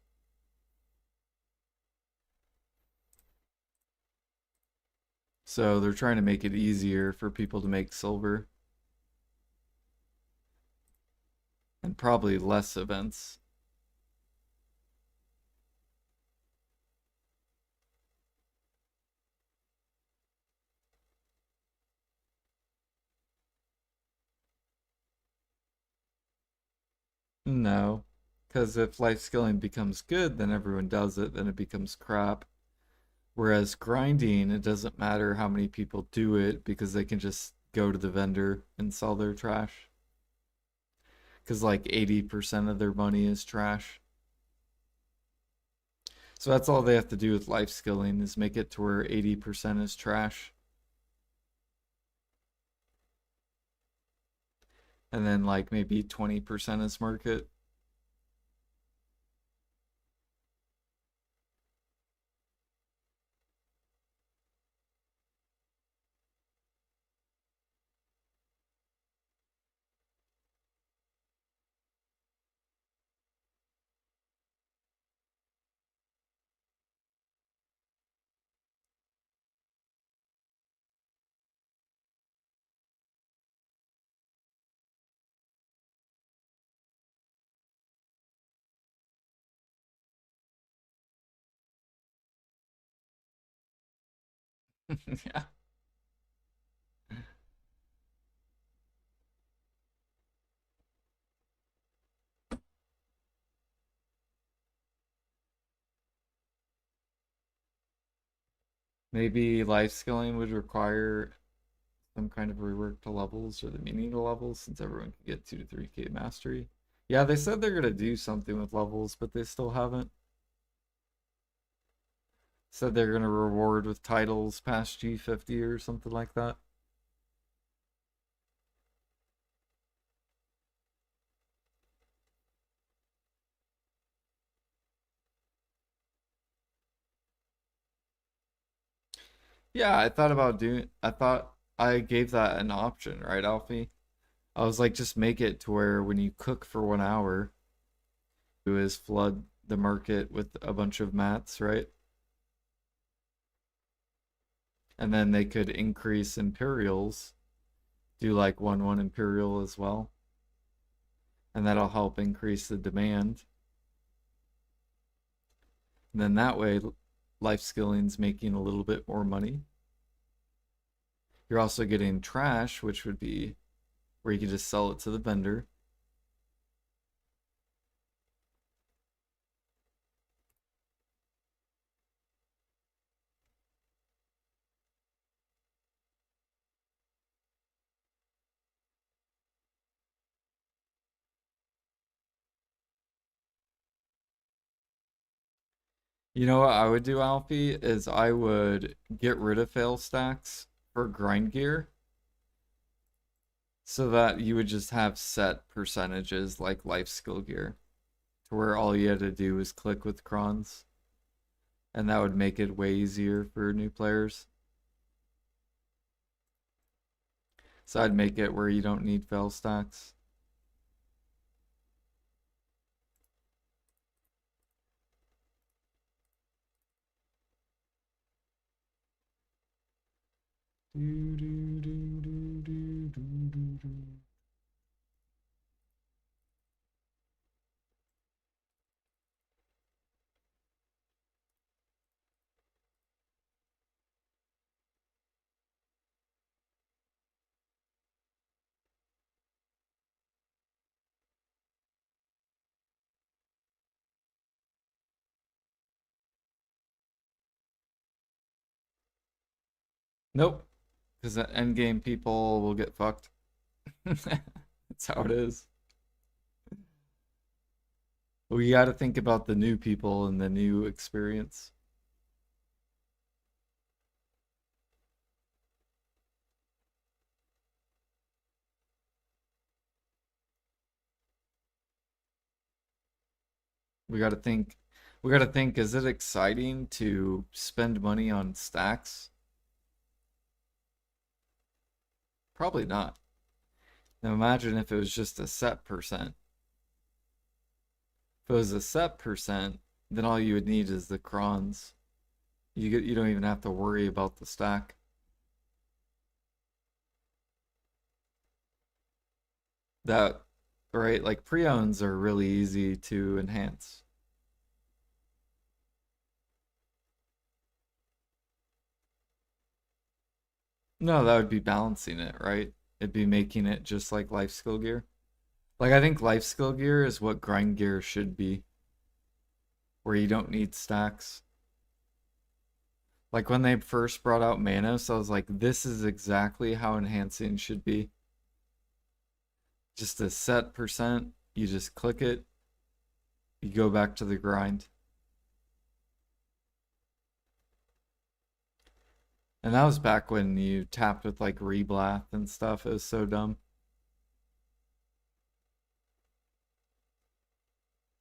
So they're trying to make it easier for people to make silver and probably less events. No, because if life skilling becomes good, then everyone does it, then it becomes crap. Whereas grinding, it doesn't matter how many people do it because they can just go to the vendor and sell their trash. Because like 80% of their money is trash. So that's all they have to do with life skilling is make it to where 80% is trash. And then like maybe 20% is market. Yeah. Maybe life skilling would require some kind of rework to levels or the meaning of levels since everyone can get 2 to 3K mastery. Yeah, they said they're gonna do something with levels, but they still haven't. Said they're gonna reward with titles past G50 or something like that. Yeah, I thought I gave that an option, right, Alfie? I was like, just make it to where when you cook for 1 hour, do is flood the market with a bunch of mats, right? And then they could increase Imperials, do like 1-1 Imperial as well. And that'll help increase the demand. And then that way, life skilling's making a little bit more money. You're also getting trash, which would be where you could just sell it to the vendor. You know what I would do, Alfie, is I would get rid of fail stacks for grind gear so that you would just have set percentages like life skill gear to where all you had to do was click with crons, and that would make it way easier for new players. So I'd make it where you don't need fail stacks. Nope, because the end game people will get fucked. That's how it is. We got to think about the new people and the new experience. We got to think. We got to think. Is it exciting to spend money on stacks? Probably not. Now imagine if it was just a set percent. If it was a set percent, then all you would need is the crons. You don't even have to worry about the stack. That right? Like pre-owns are really easy to enhance. No, that would be balancing it, right? It'd be making it just like life skill gear. Like I think life skill gear is what grind gear should be, where you don't need stacks. Like when they first brought out Manos, I was like, this is exactly how enhancing should be. Just a set percent, you just click it, you go back to the grind. And that was back when you tapped with like Reblath and stuff. It was so dumb.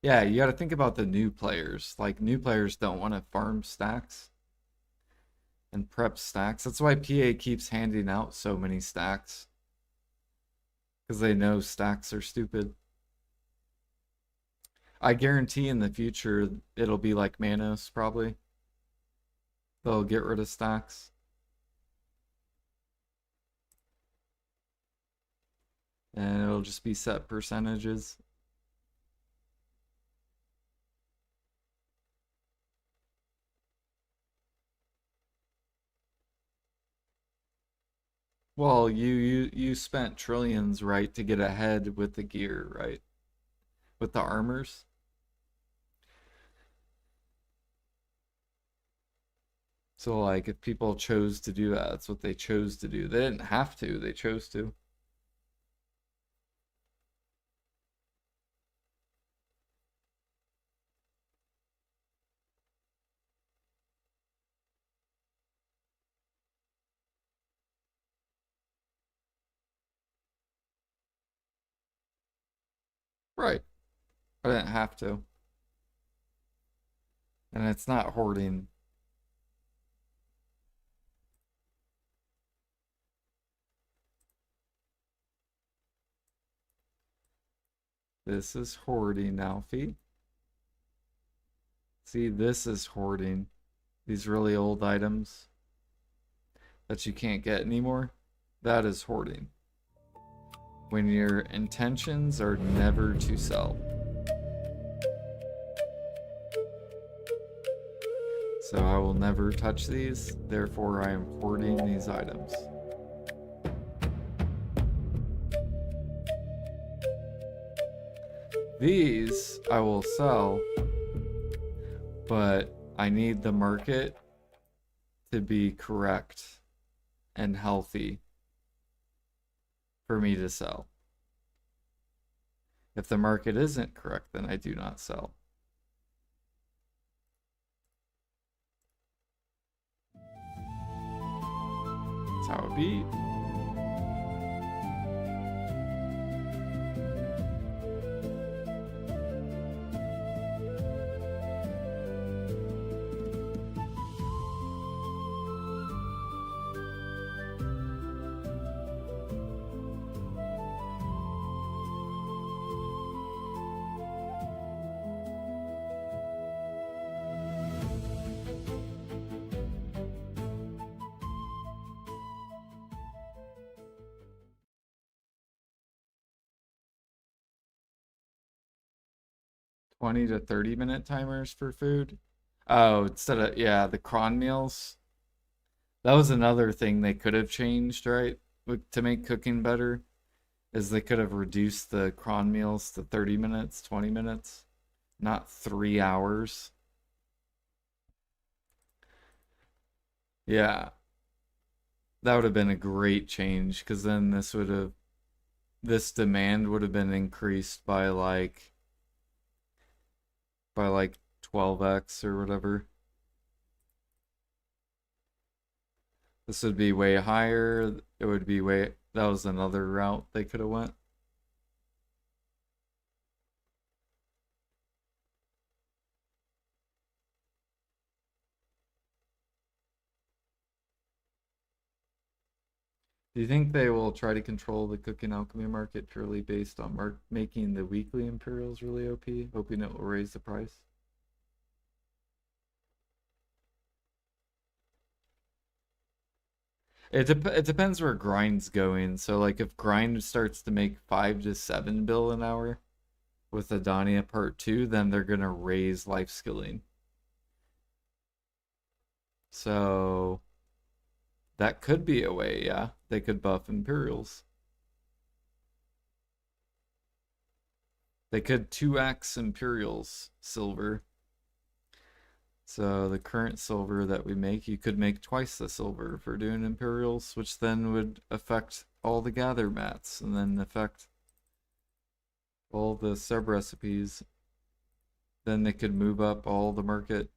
Yeah, you got to think about the new players. Like new players don't want to farm stacks and prep stacks. That's why PA keeps handing out so many stacks because they know stacks are stupid. I guarantee in the future it'll be like Manos probably. They'll get rid of stacks and it'll just be set percentages. Well, you spent trillions, right, to get ahead with the gear, right? With the armors. So like if people chose to do that, that's what they chose to do. They didn't have to, they chose to. Right. I didn't have to. And it's not hoarding. This is hoarding, Alfie. See, this is hoarding. These really old items that you can't get anymore. That is hoarding. When your intentions are never to sell. So I will never touch these, therefore I am hoarding these items. These I will sell, but I need the market to be correct and healthy for me to sell. If the market isn't correct, then I do not sell. how it be. 20 to 30-minute timers for food. Oh, instead of, yeah, the cron meals. That was another thing they could have changed, right? To make cooking better, is they could have reduced the cron meals to 30 minutes, 20 minutes, not 3 hours. Yeah, that would have been a great change because then this demand would have been increased by like 12x or whatever. This would be way higher. It would be way, that was another route they could have went. Do you think they will try to control the cooking alchemy market purely based on making the weekly imperials really OP, hoping it will raise the price? It depends where grind's going. So like if grind starts to make 5 to 7 bill an hour with Adania Part 2, then they're gonna raise life skilling. So that could be a way, yeah. They could buff Imperials. They could 2x Imperials silver. So the current silver that we make, you could make twice the silver for doing Imperials, which then would affect all the gather mats and then affect all the sub recipes. Then they could move up all the market.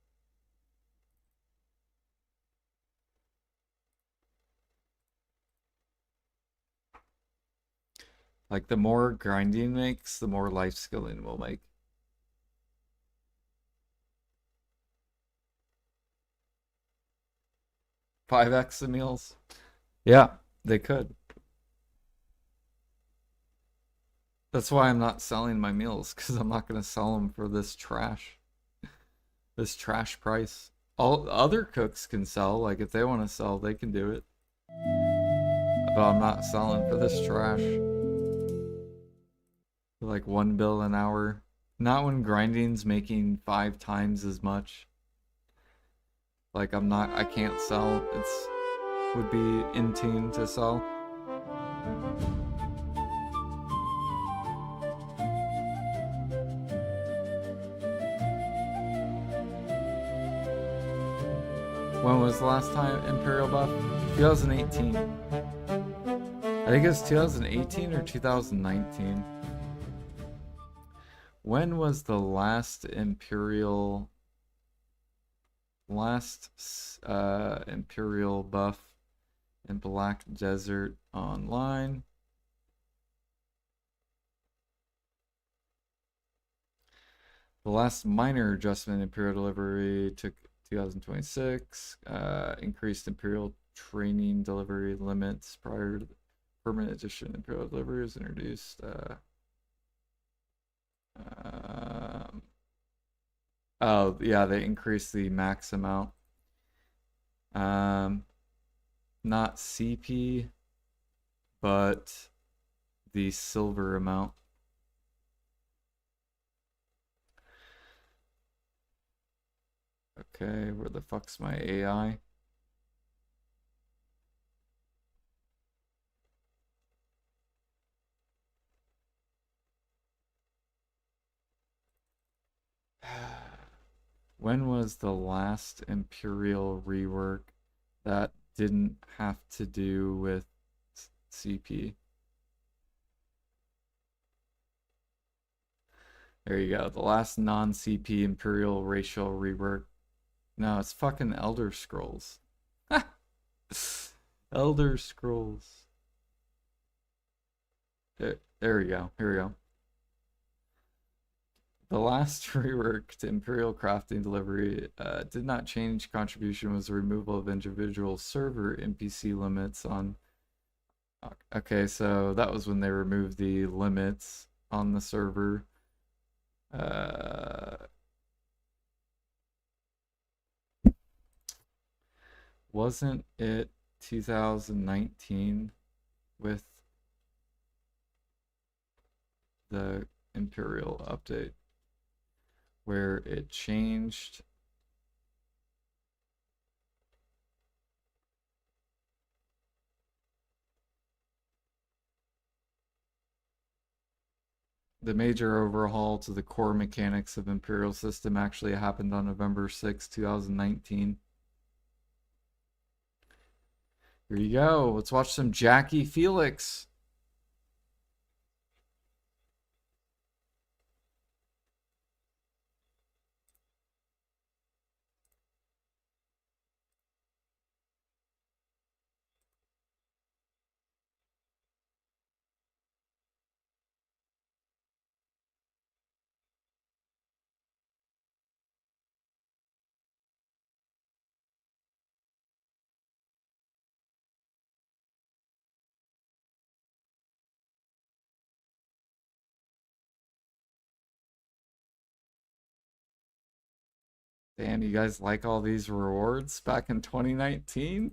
Like the more grinding makes, the more life skilling will make. 5x the meals. Yeah, they could. That's why I'm not selling my meals, because I'm not going to sell them for this trash. This trash price. All other cooks can sell, like if they want to sell, they can do it. But I'm not selling for this trash. Like 1 bill an hour. Not when grinding's making 5 times as much. Like I can't sell. Would be in tune to sell. When was the last time Imperial buff? 2018. I think it was 2018 or 2019. When was the last Imperial buff in Black Desert Online? The last minor adjustment in Imperial delivery took 2026. Increased Imperial training delivery limits prior to the permanent edition Imperial delivery was introduced. Oh yeah, they increased the max amount. Not CP, but the silver amount. Okay, where the fuck's my AI? When was the last Imperial rework that didn't have to do with CP? There you go. The last non-CP Imperial racial rework. No, it's fucking Elder Scrolls. Elder Scrolls. There we go. Here we go. The last rework to Imperial Crafting Delivery did not change contribution, was the removal of individual server NPC limits on. Okay, so that was when they removed the limits on the server. Wasn't it 2019 with the Imperial update where it changed the major overhaul to the core mechanics of Imperial system actually happened on November 6, 2019. Here you go. Let's watch some Jackie Felix. Damn, you guys like all these rewards back in 2019?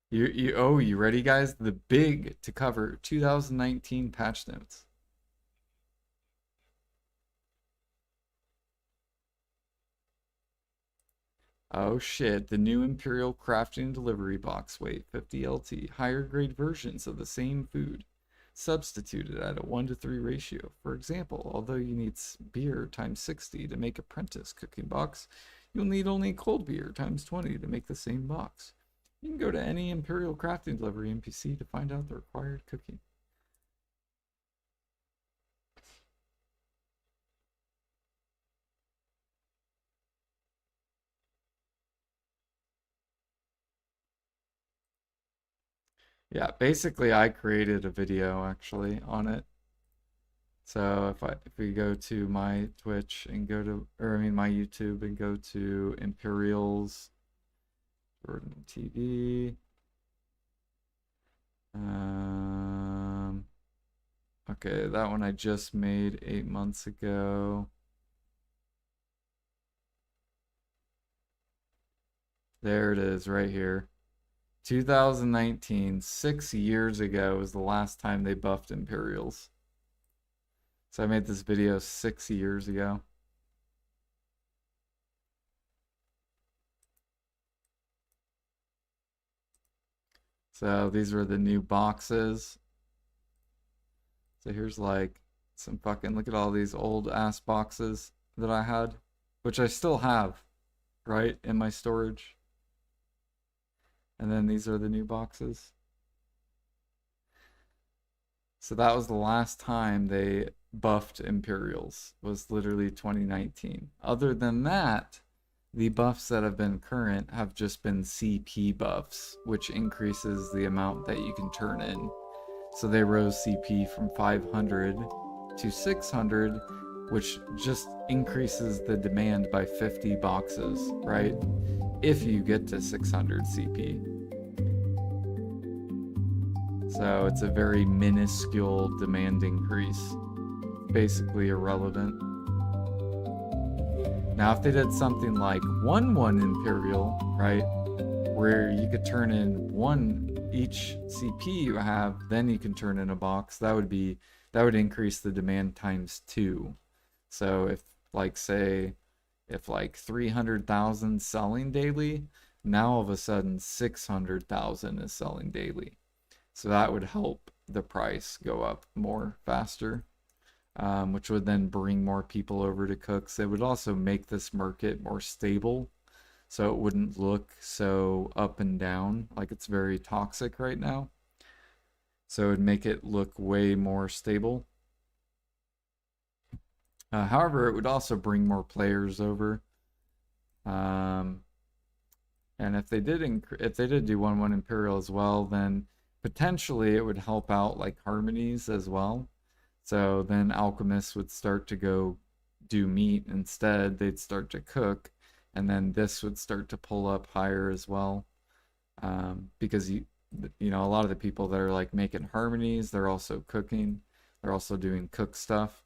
You ready guys? The big to cover 2019 patch notes. Oh shit, the new Imperial Crafting Delivery Box weight 50 LT, higher grade versions of the same food, substituted at a 1-to-3 ratio. For example, although you need beer times 60 to make apprentice cooking box, you'll need only cold beer times 20 to make the same box. You can go to any Imperial Crafting Delivery NPC to find out the required cooking. Yeah, basically I created a video actually on it. So if we go to my Twitch and go to, or I mean my YouTube and go to Imperials Jordan TV. Okay, that one I just made 8 months ago. There it is right here. 2019, 6 years ago was the last time they buffed Imperials. So I made this video 6 years ago. So these are the new boxes. So here's like some fucking, look at all these old ass boxes that I had, which I still have, right, in my storage. And then these are the new boxes. So that was the last time they buffed Imperials, was literally 2019. Other than that, the buffs that have been current have just been CP buffs, which increases the amount that you can turn in. So they rose CP from 500 to 600, which just increases the demand by 50 boxes, right? If you get to 600 CP. So it's a very minuscule demand increase. Basically irrelevant. Now if they did something like 1-1 Imperial, right, where you could turn in one each CP you have, then you can turn in a box, that would increase the demand times 2. So if like say if like 300,000 selling daily, now all of a sudden 600,000 is selling daily. So that would help the price go up more faster, which would then bring more people over to cooks. It would also make this market more stable, so it wouldn't look so up and down like it's very toxic right now. So it would make it look way more stable. However, it would also bring more players over. Um, and if they did do 1/1 Imperial as well, then potentially it would help out like harmonies as well. So then alchemists would start to go do meat instead. They'd start to cook, and then this would start to pull up higher as well. Because you know, a lot of the people that are like making harmonies, they're also cooking. They're also doing cook stuff.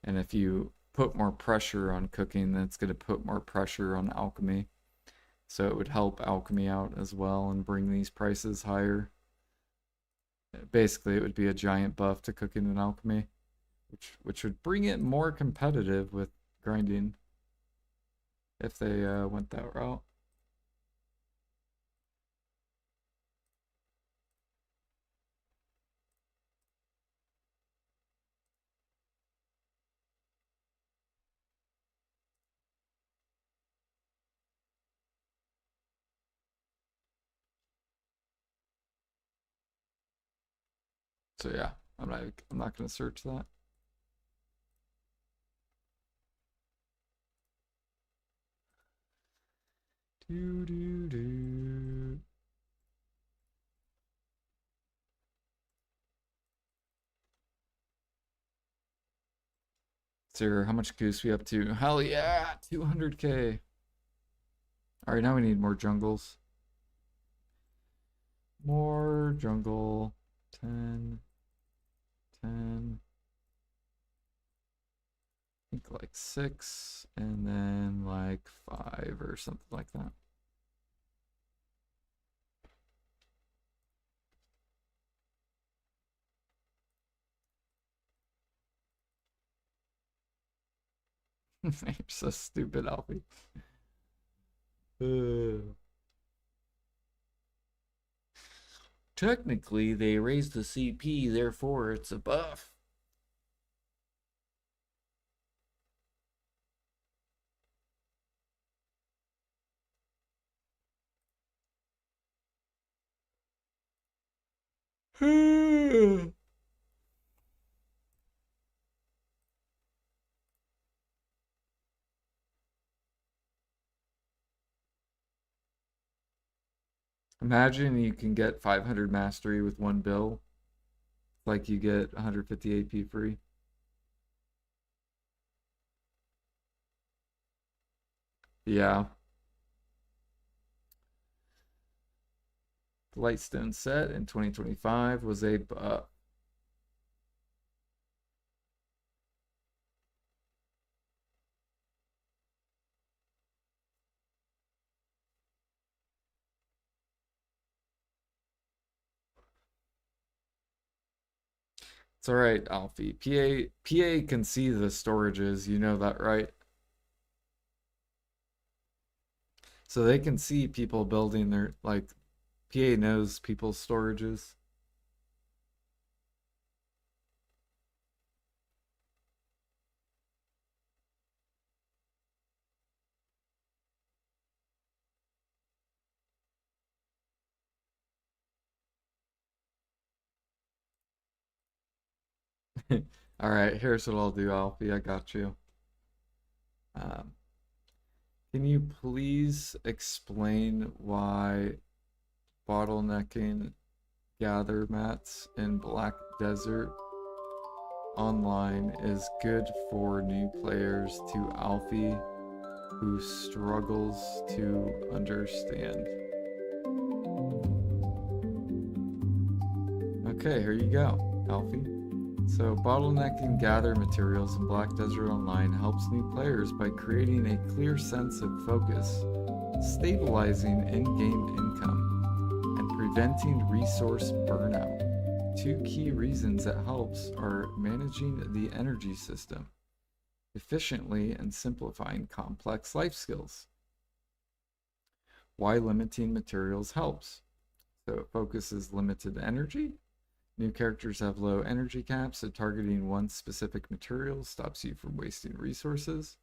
And if you put more pressure on cooking, then it's going to put more pressure on alchemy. So it would help alchemy out as well and bring these prices higher. Basically, it would be a giant buff to cooking and alchemy, which would bring it more competitive with grinding if they went that route. So yeah, I'm not gonna search that. Do do do. Sir, how much goose we up to? Hell yeah, 200K. All right, now we need more jungles. More jungle. 10, 10. I think like 6, and then like 5 or something like that. You're so stupid, Alfie. Technically, they raised the CP, therefore it's a buff. Imagine you can get 500 mastery with one bill, like you get 150 AP free. Yeah. The Lightstone set in 2025 was a buff. It's all right, Alfie. PA can see the storages, you know that, right? So they can see people building their like PA knows people's storages. All right, here's what I'll do, Alfie. I got you. Um, can you please explain why bottlenecking gather mats in Black Desert online is good for new players to Alfie who struggles to understand? Okay, here you go, Alfie. So, bottlenecking gather materials in Black Desert Online helps new players by creating a clear sense of focus, stabilizing in game income, and preventing resource burnout. Two key reasons it helps are managing the energy system efficiently and simplifying complex life skills. Why limiting materials helps. So, it focuses limited energy. New characters have low energy caps, so targeting one specific material stops you from wasting resources.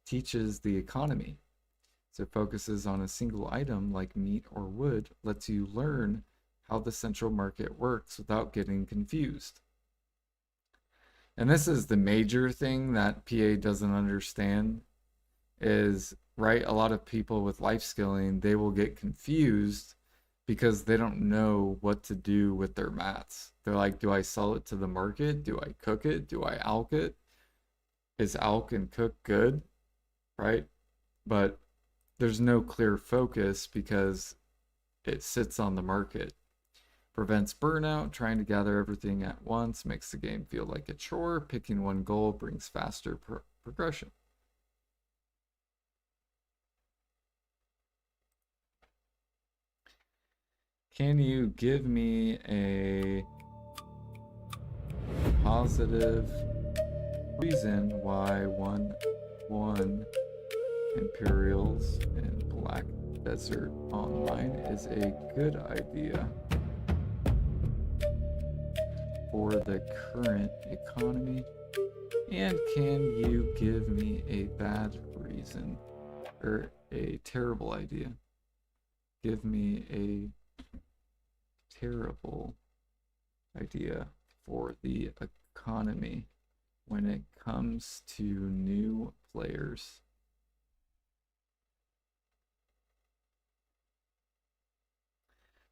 Teaches the economy, so focuses on a single item like meat or wood, lets you learn how the central market works without getting confused. And this is the major thing that PA doesn't understand is right? A lot of people with life skilling, they will get confused because they don't know what to do with their mats. They're like, do I sell it to the market? Do I cook it? Do I alk it? Is alk and cook good, right? But there's no clear focus because it sits on the market. Prevents burnout, trying to gather everything at once makes the game feel like a chore. Picking one goal brings faster progression. Can you give me a positive reason why 1-1 Imperials in Black Desert Online is a good idea for the current economy? And can you give me a bad reason or a terrible idea? Give me a terrible idea for the economy when it comes to new players.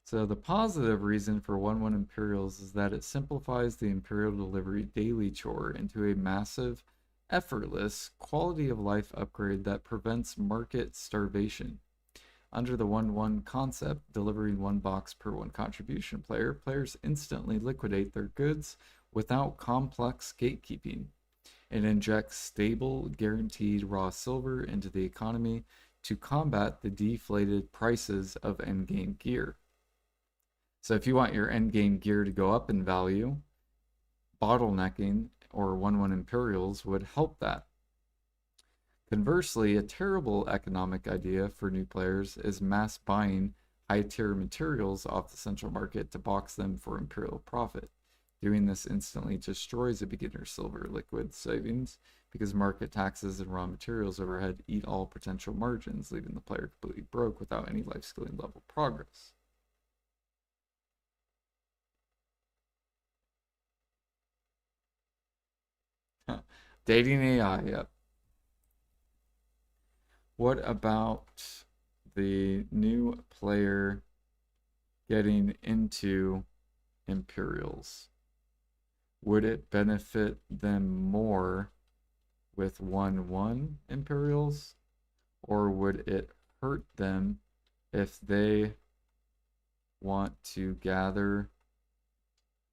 So the positive reason for 1-1 Imperials is that it simplifies the Imperial Delivery daily chore into a massive, effortless, quality of life upgrade that prevents market starvation. Under the 1-1 concept, delivering one box per one contribution player, players instantly liquidate their goods without complex gatekeeping. It injects stable, guaranteed raw silver into the economy to combat the deflated prices of endgame gear. So if you want your endgame gear to go up in value, bottlenecking or 1-1 Imperials would help that. Conversely, a terrible economic idea for new players is mass buying high-tier materials off the central market to box them for Imperial profit. Doing this instantly destroys a beginner's silver liquid savings because market taxes and raw materials overhead eat all potential margins, leaving the player completely broke without any life skilling level progress. Dating AI, yep. What about the new player getting into Imperials? Would it benefit them more with 1-1 Imperials, or would it hurt them if they want to gather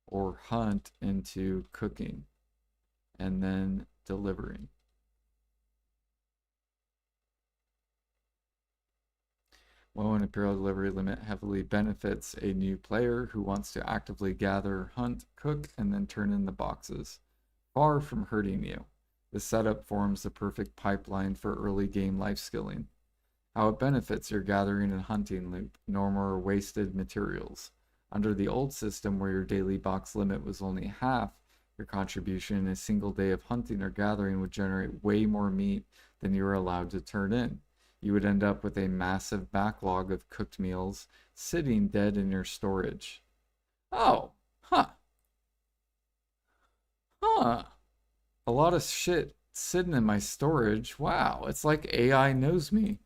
or hunt into cooking and then delivering? Well, an Imperial delivery limit heavily benefits a new player who wants to actively gather, hunt, cook, and then turn in the boxes, far from hurting you. The setup forms the perfect pipeline for early game life skilling. How it benefits your gathering and hunting loop, no more wasted materials. Under the old system where your daily box limit was only half your contribution, in a single day of hunting or gathering would generate way more meat than you were allowed to turn in. You would end up with a massive backlog of cooked meals sitting dead in your storage. Oh, huh, huh. A lot of shit sitting in my storage. Wow, it's like AI knows me.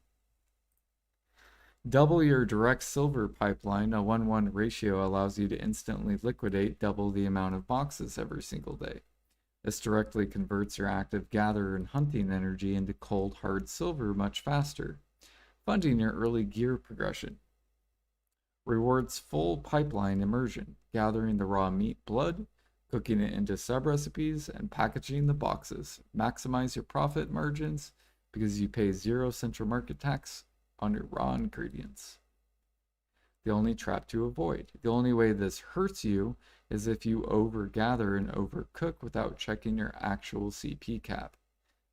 Double your direct silver pipeline, a 1-1 ratio allows you to instantly liquidate double the amount of boxes every single day. This directly converts your active gather and hunting energy into cold, hard silver much faster, funding your early gear progression. Rewards full pipeline immersion, gathering the raw meat blood, cooking it into sub-recipes, and packaging the boxes. Maximize your profit margins because you pay 0 central market tax on your raw ingredients. The only trap to avoid. The only way this hurts you is if you overgather and overcook without checking your actual CP cap.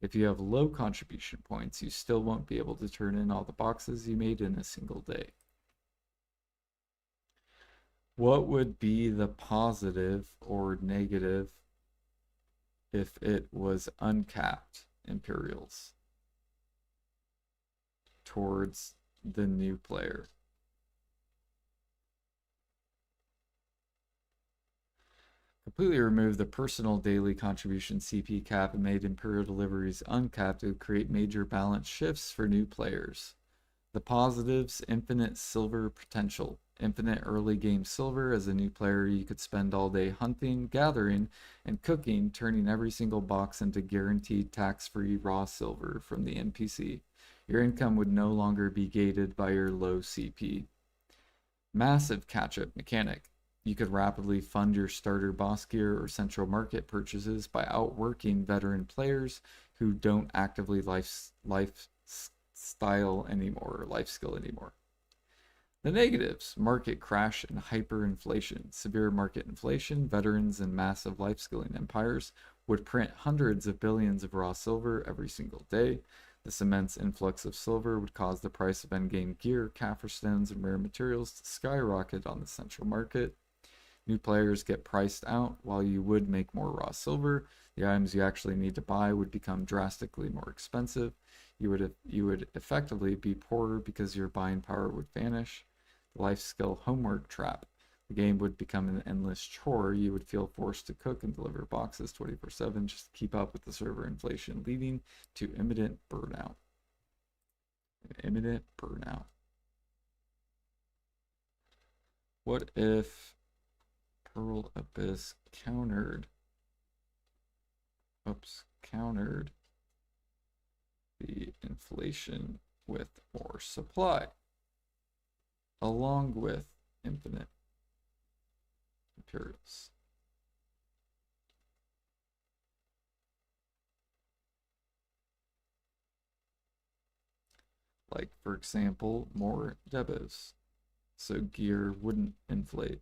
If you have low contribution points, you still won't be able to turn in all the boxes you made in a single day. What would be the positive or negative if it was uncapped Imperials towards the new player? completely remove the personal daily contribution CP cap and made Imperial deliveries uncapped, it would create major balance shifts for new players. The positives: infinite silver potential. Infinite early game silver. As a new player, you could spend all day hunting, gathering, and cooking, turning every single box into guaranteed tax-free raw silver from the NPC. Your income would no longer be gated by your low CP. Massive catch-up mechanic. You could rapidly fund your starter boss gear or central market purchases by outworking veteran players who don't actively lifestyle anymore, life skill anymore. The negatives: market crash and hyperinflation. Severe market inflation. Veterans and massive life skilling empires would print hundreds of billions of raw silver every single day. This immense influx of silver would cause the price of endgame gear, kaffir stones, and rare materials to skyrocket on the central market. New players get priced out. While you would make more raw silver, the items you actually need to buy would become drastically more expensive. You would effectively be poorer because your buying power would vanish. The life skill homework trap. The game would become an endless chore. You would feel forced to cook and deliver boxes 24/7 just to keep up with the server inflation, leading to imminent burnout. Imminent burnout. What if Pearl Abyss countered the inflation with more supply, along with infinite Imperials? Like, for example, more debos, so gear wouldn't inflate.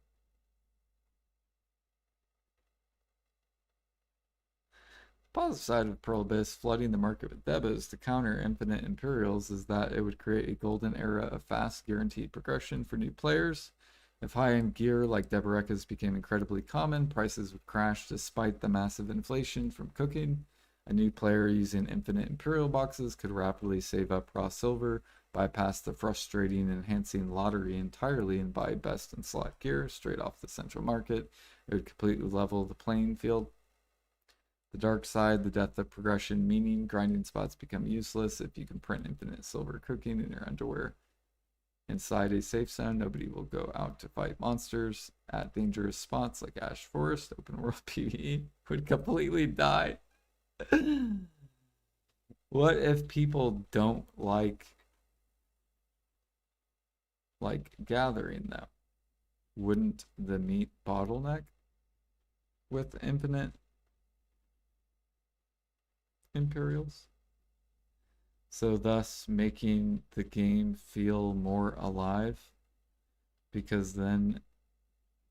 Positive side of Pearl Abyss flooding the market with debos to counter infinite Imperials is that it would create a golden era of fast, guaranteed progression for new players. If high-end gear like Deboreka's became incredibly common, prices would crash despite the massive inflation from cooking. A new player using infinite Imperial boxes could rapidly save up raw silver, bypass the frustrating enhancing lottery entirely, and buy best in slot gear straight off the central market. It would completely level the playing field. The dark side: the death of progression, meaning grinding spots become useless. If you can print infinite silver cooking in your underwear inside a safe zone, nobody will go out to fight monsters at dangerous spots like Ash Forest. Open world PvE would completely die. What if people don't like gathering though? Wouldn't the meat bottleneck with infinite Imperials? So thus making the game feel more alive, because then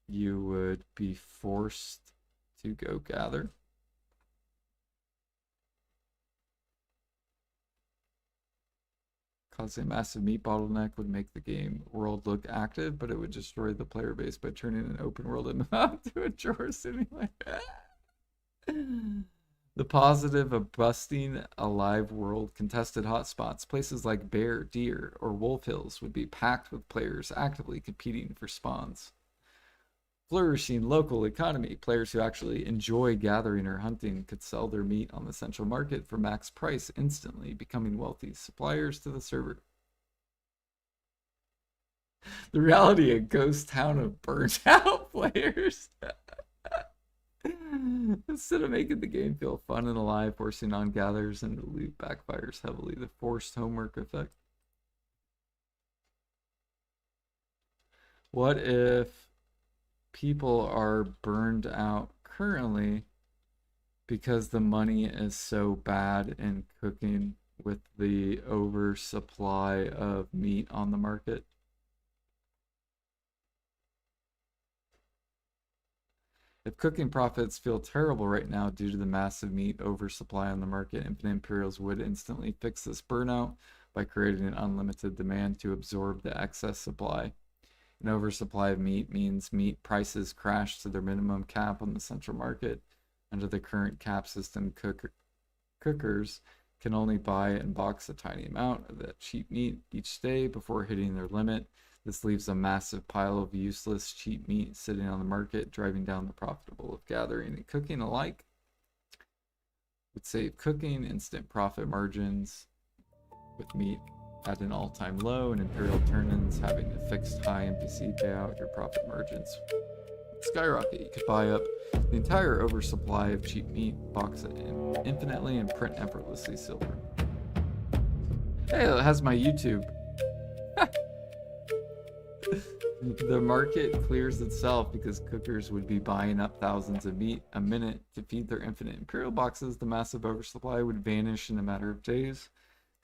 you would be forced to go gather. Causing a massive meat bottleneck would make the game world look active, but it would destroy the player base by turning an open world map to a chore simulator. The positive of busting a live world contested hotspots, places like Bear, Deer, or Wolf Hills would be packed with players actively competing for spawns. Flourishing local economy. Players who actually enjoy gathering or hunting could sell their meat on the central market for max price instantly, becoming wealthy suppliers to the server. The reality: a ghost town of burnt out players. Instead of making the game feel fun and alive, forcing on gatherers and loot backfires heavily. The forced homework effect. What if people are burned out currently because the money is so bad in cooking with the oversupply of meat on the market? If cooking profits feel terrible right now due to the massive meat oversupply on the market, Infinite Imperials would instantly fix this burnout by creating an unlimited demand to absorb the excess supply. An oversupply of meat means meat prices crash to their minimum cap on the central market. Under the current cap system, cookers can only buy and box a tiny amount of that cheap meat each day before hitting their limit. This leaves a massive pile of useless cheap meat sitting on the market, driving down the profitable of gathering and cooking alike. Would save cooking, instant profit margins with meat at an all-time low and Imperial turn-ins having a fixed high NPC payout, your profit margins skyrocket. You could buy up the entire oversupply of cheap meat, box it infinitely, and print effortlessly silver. Hey, it has my YouTube. The market clears itself because cookers would be buying up thousands of meat a minute to feed their infinite Imperial boxes. The massive oversupply would vanish in a matter of days.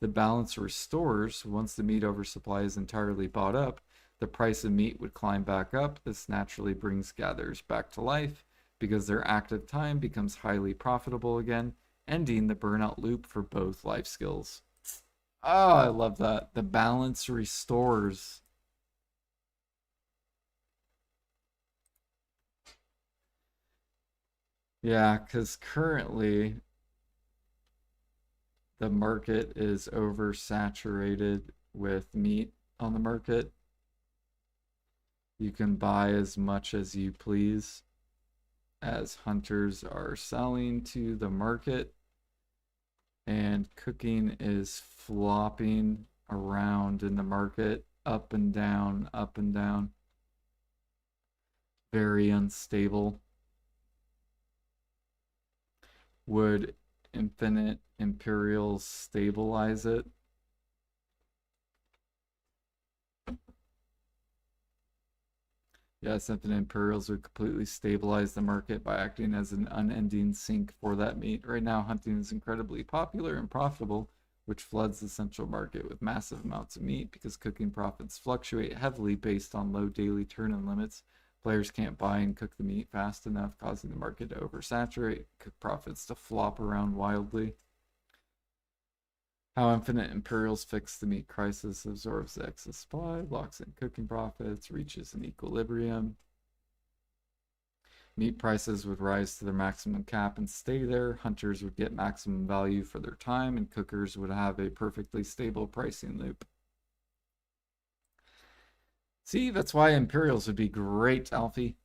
The balance restores once the meat oversupply is entirely bought up. The price of meat would climb back up. This naturally brings gatherers back to life because their active time becomes highly profitable again, ending the burnout loop for both life skills. Oh, I love that. The balance restores. Yeah, because currently the market is oversaturated with meat on the market. You can buy as much as you please as hunters are selling to the market, and cooking is flopping around in the market, up and down, up and down. Very unstable. Would infinite Imperials stabilize it? Yes, infinite Imperials would completely stabilize the market by acting as an unending sink for that meat. Right now, hunting is incredibly popular and profitable, which floods the central market with massive amounts of meat because cooking profits fluctuate heavily based on low daily turn-in limits. Players can't buy and cook the meat fast enough, causing the market to oversaturate, cook profits to flop around wildly. How infinite Imperials fix the meat crisis, absorbs the excess supply, locks in cooking profits, reaches an equilibrium. Meat prices would rise to their maximum cap and stay there. Hunters would get maximum value for their time, and cookers would have a perfectly stable pricing loop. See, that's why Imperials would be great, Alfie.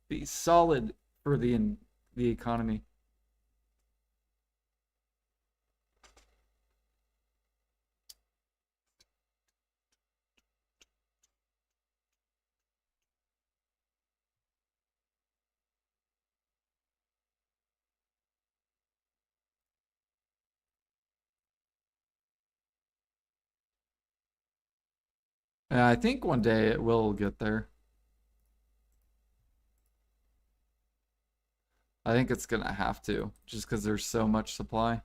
Be solid for the economy. And I think one day it will get there. I think it's gonna have to, just because there's so much supply.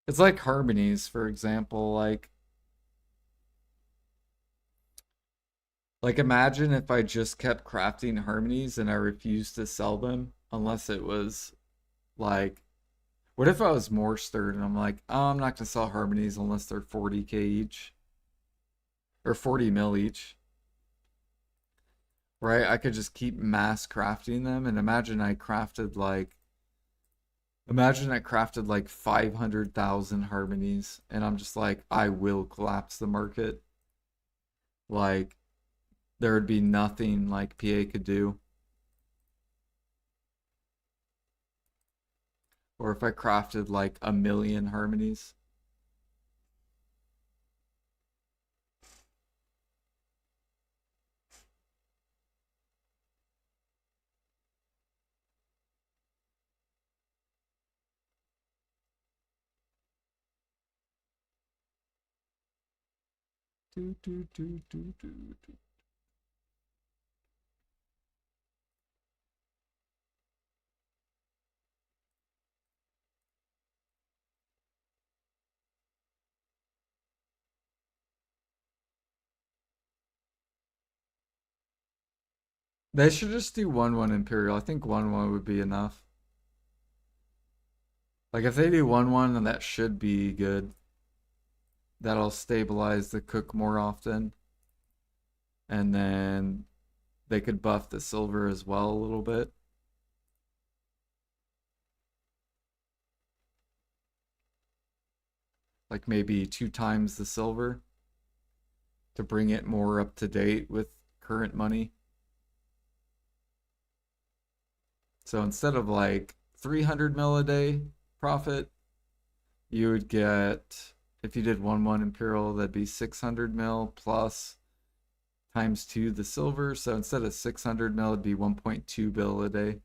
It's like harmonies, for example, like imagine if I just kept crafting harmonies and I refused to sell them unless it was like, what if I was more stirred and I'm like, oh, I'm not gonna sell harmonies unless they're 40k each or 40 mil each, right? I could just keep mass crafting them, and imagine I crafted like 500,000 harmonies and I'm just like, I will collapse the market. Like there would be nothing like PA could do. Or if I crafted like a million harmonies. Do, do, do, do, do, do. They should just do 1-1 Imperial. I think 1-1 would be enough. Like if they do 1-1, then that should be good. That'll stabilize the cook more often. And then they could buff the silver as well a little bit. Like maybe 2 times the silver to bring it more up to date with current money. So instead of like 300 mil a day profit, you would get, if you did 1-1 Imperial, that'd be 600 mil plus times 2 the silver. So instead of 600 mil, it'd be 1.2 bill a day.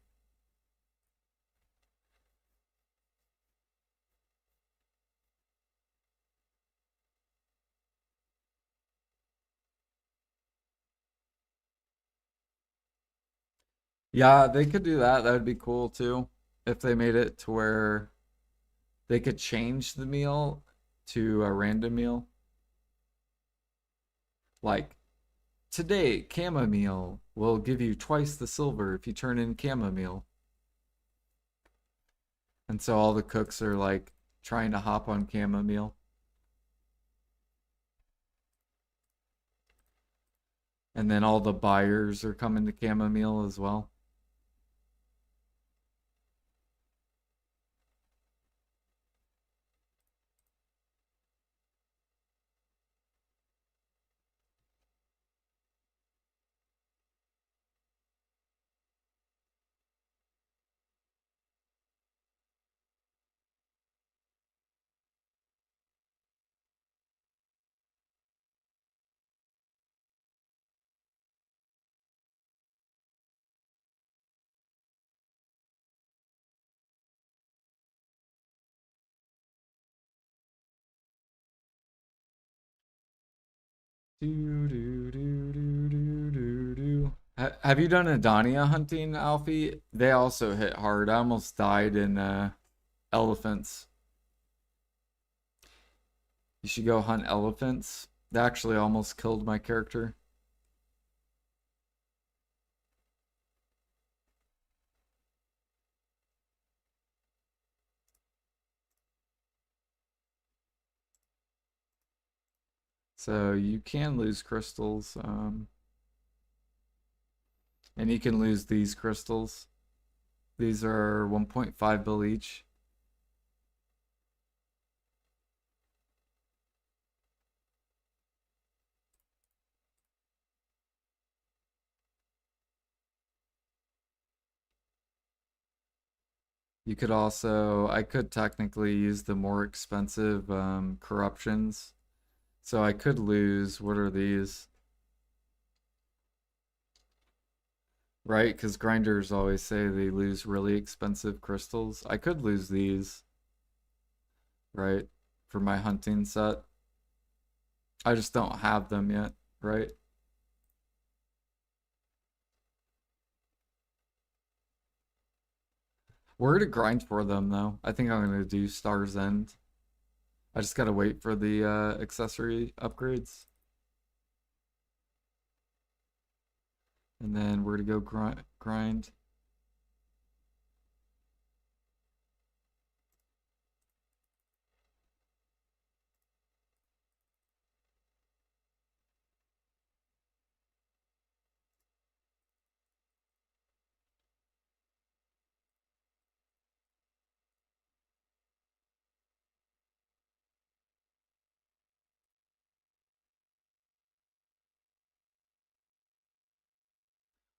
Yeah, they could do that. That would be cool too. If they made it to where they could change the meal to a random meal. Like today, chamomile will give you twice the silver if you turn in chamomile. And so all the cooks are like trying to hop on chamomile. And then all the buyers are coming to chamomile as well. Do do do do do do do. Have you done Adania hunting, Alfie? They also hit hard. I almost died in elephants. You should go hunt elephants. They actually almost killed my character. So you can lose crystals, and you can lose these crystals. These are 1.5 bill each. You could also, I could technically use the more expensive corruptions. So I could lose, what are these? Right? Because grinders always say they lose really expensive crystals. I could lose these, right? For my hunting set. I just don't have them yet, right? We're gonna grind for them though. I think I'm gonna do Star's End. I just gotta wait for the accessory upgrades. And then we're gonna go grind.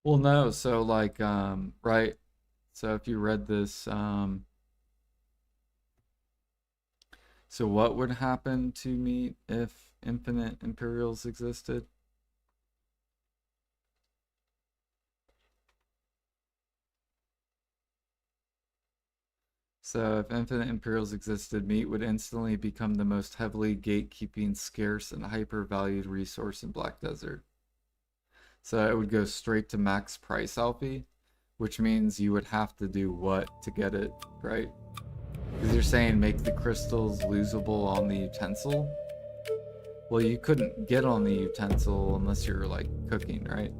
Well, no, so like, right. So if you read this, so what would happen to me if infinite Imperials existed? So if infinite Imperials existed, meat would instantly become the most heavily gatekeeping, scarce, and hyper-valued resource in Black Desert. So it would go straight to max price, Alfie, which means you would have to do what to get it, right? Because you're saying make the crystals losable on the utensil. Well, you couldn't get on the utensil unless you're like cooking, right?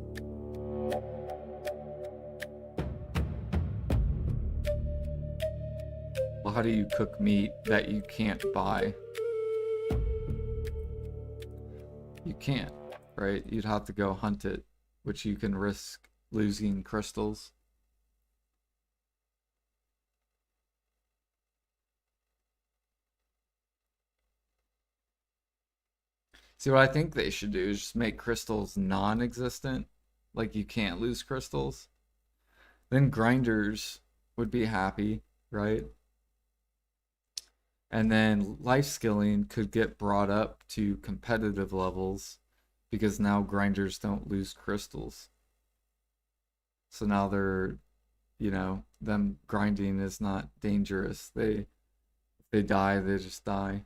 Well, how do you cook meat that you can't buy? You can't, right? You'd have to go hunt it, which you can risk losing crystals. See, what I think they should do is just make crystals non-existent. Like you can't lose crystals. Then grinders would be happy, right? And then life skilling could get brought up to competitive levels because now grinders don't lose crystals. So now they're, them grinding is not dangerous. If they die, they just die.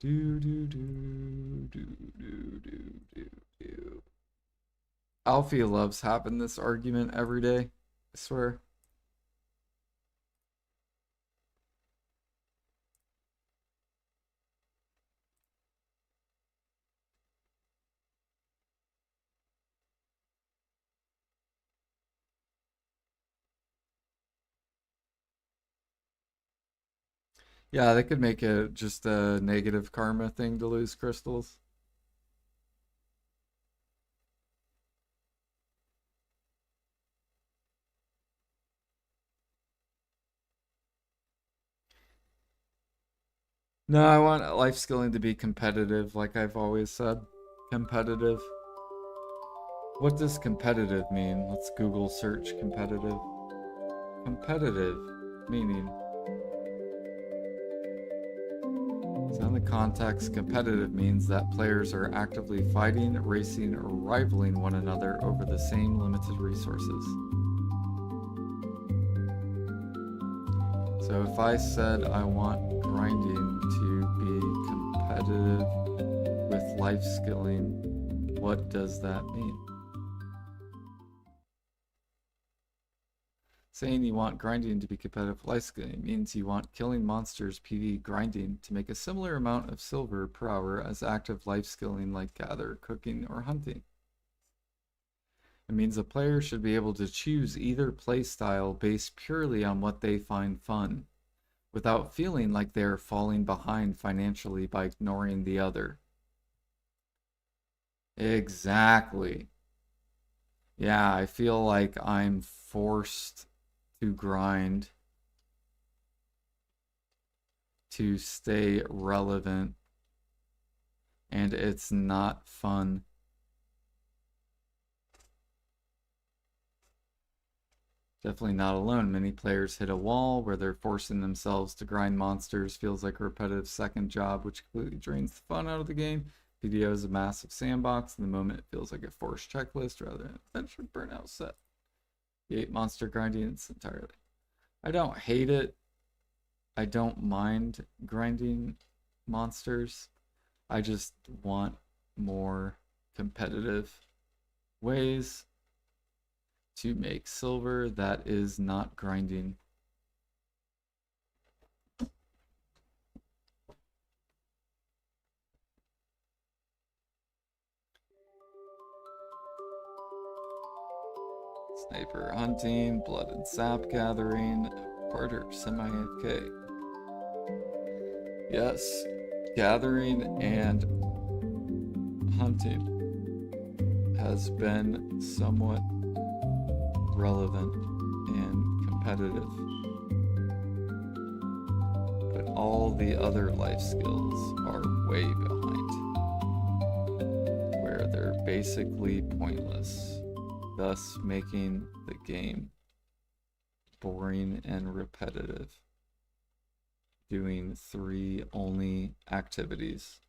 Do do do do do do do do. Alfie loves having this argument every day. I swear. Yeah, they could make it just a negative karma thing to lose crystals. No, I want life skilling to be competitive, like I've always said. Competitive. What does competitive mean? Let's Google search competitive. Competitive meaning. So in the context, competitive means that players are actively fighting, racing, or rivaling one another over the same limited resources. So if I said I want grinding to be competitive with life skilling, what does that mean? Saying you want grinding to be competitive with life skilling means you want killing monsters PvE grinding to make a similar amount of silver per hour as active life skilling like gather, cooking, or hunting. It means a player should be able to choose either playstyle based purely on what they find fun, without feeling like they're falling behind financially by ignoring the other. Exactly. Yeah, I feel like I'm forced to grind to stay relevant, and it's not fun. Definitely not alone. Many players hit a wall where they're forcing themselves to grind monsters. Feels like a repetitive second job, which completely drains the fun out of the game. PDO is a massive sandbox. In the moment, it feels like a forced checklist rather than an adventure burnout set. You hate monster grinding it's entirely. I don't hate it. I don't mind grinding monsters. I just want more competitive ways to make silver that is not grinding. Sniper hunting, blood and sap gathering, barter, semi-AFK. Yes, gathering and hunting has been somewhat relevant and competitive. But all the other life skills are way behind, where they're basically pointless, thus making the game boring and repetitive. Doing 3 only activities.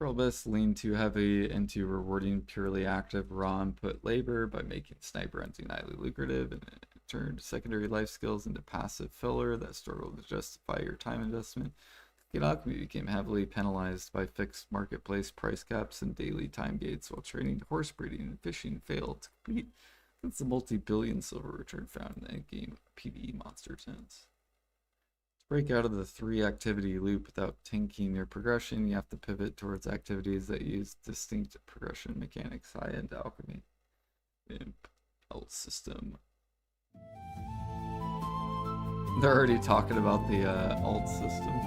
Probists lean too heavy into rewarding purely active raw input labor by making sniper hunting highly lucrative and turned secondary life skills into passive filler that struggle to justify your time investment. Alchemy became heavily penalized by fixed marketplace price caps and daily time gates, while trading, horse breeding, and fishing failed to compete against the multi-billion silver return found in the endgame PvE monster tents. To break out of the 3-activity loop without tanking your progression, you have to pivot towards activities that use distinct progression mechanics. High-end alchemy. Imp. Alt system. They're already talking about the alt system.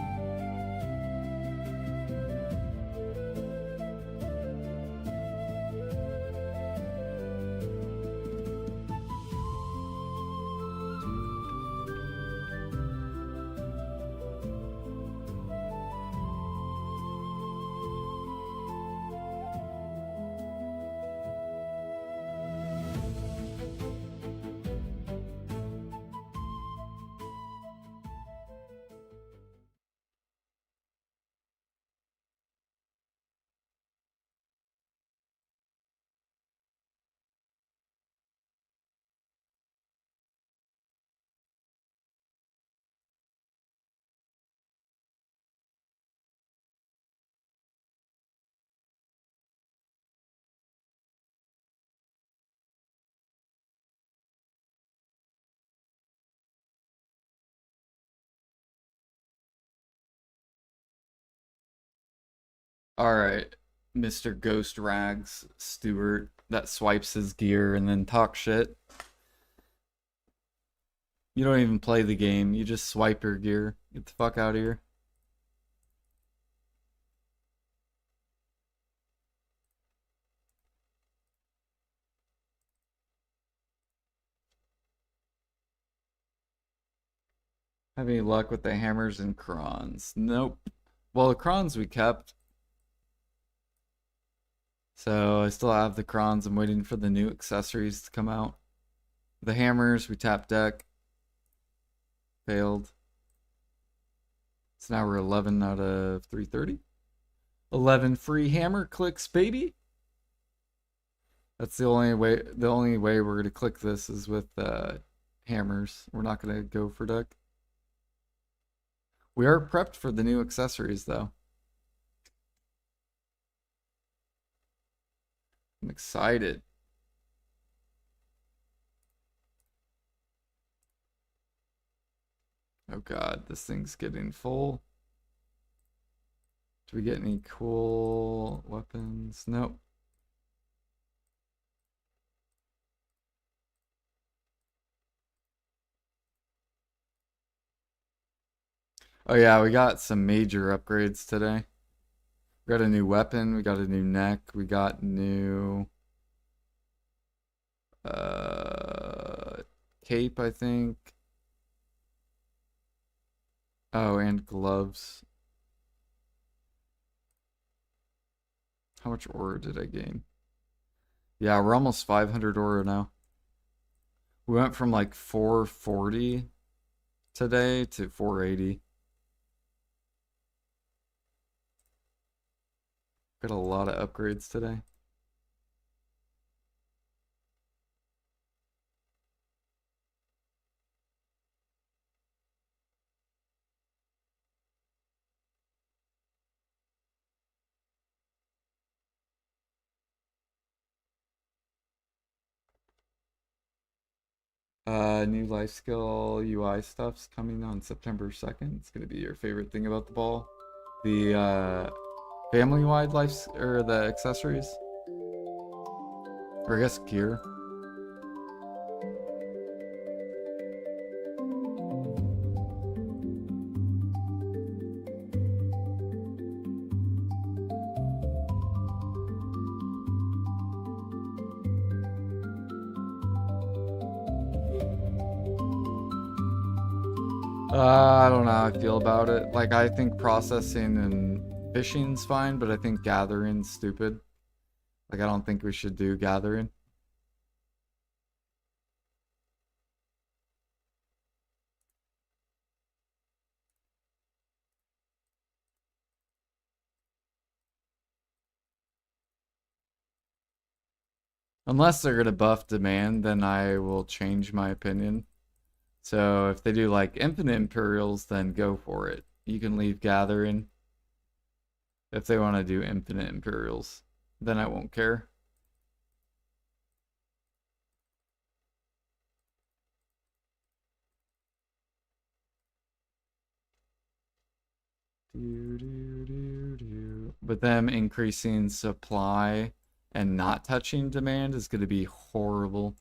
All right, Mr. Ghost Rags Stewart that swipes his gear and then talk shit. You don't even play the game. You just swipe your gear. Get the fuck out of here. Have any luck with the hammers and crons? Nope. Well, the crons we kept. So I still have the crons. I'm waiting for the new accessories to come out. The hammers, we tapped deck. Failed. So now we're 11 out of 330. 11 free hammer clicks, baby. That's the only way we're gonna click this is with hammers. We're not gonna go for deck. We are prepped for the new accessories though. I'm excited. Oh god, this thing's getting full. Do we get any cool weapons? Nope. Oh yeah, we got some major upgrades today. We got a new weapon, we got a new neck, we got new cape, I think. Oh, and gloves. How much aura did I gain? Yeah, we're almost 500 aura now. We went from like 440 today to 480. Got a lot of upgrades today. New life skill UI stuff's coming on September 2nd. It's gonna be your favorite thing about the ball. The family-wide life or the accessories, or I guess gear. I don't know how I feel about it. Like, I think processing and fishing's fine, but I think gathering's stupid. Like, I don't think we should do gathering. Unless they're gonna buff demand, then I will change my opinion. So if they do like infinite Imperials, then go for it. You can leave gathering if they want to do infinite Imperials. Then I won't care. But them increasing supply and not touching demand is going to be horrible.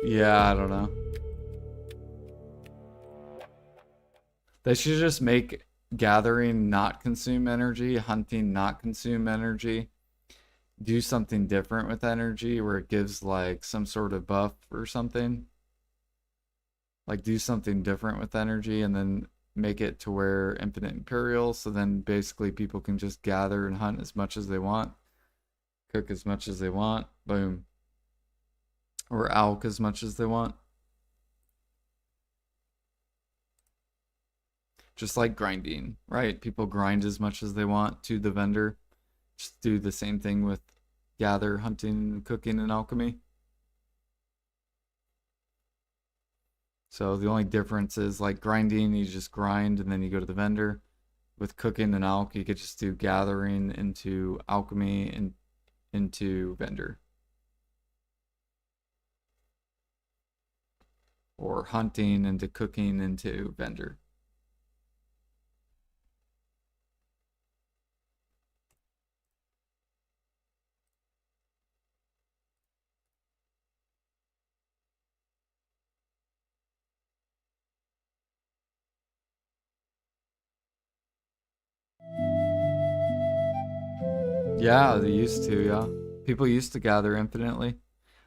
Yeah, I don't know. They should just make gathering not consume energy, hunting not consume energy. Do something different with energy where it gives like some sort of buff or something. Like do something different with energy and then make it to where infinite imperial, so then basically people can just gather and hunt as much as they want, cook as much as they want, boom. Or alk as much as they want. Just like grinding, right? People grind as much as they want to the vendor. Just do the same thing with gather, hunting, cooking, and alchemy. So the only difference is like grinding, you just grind and then you go to the vendor. With cooking and alch, you could just do gathering into alchemy and into vendor. Or hunting into cooking into vendor. Yeah, they used to, yeah. People used to gather infinitely.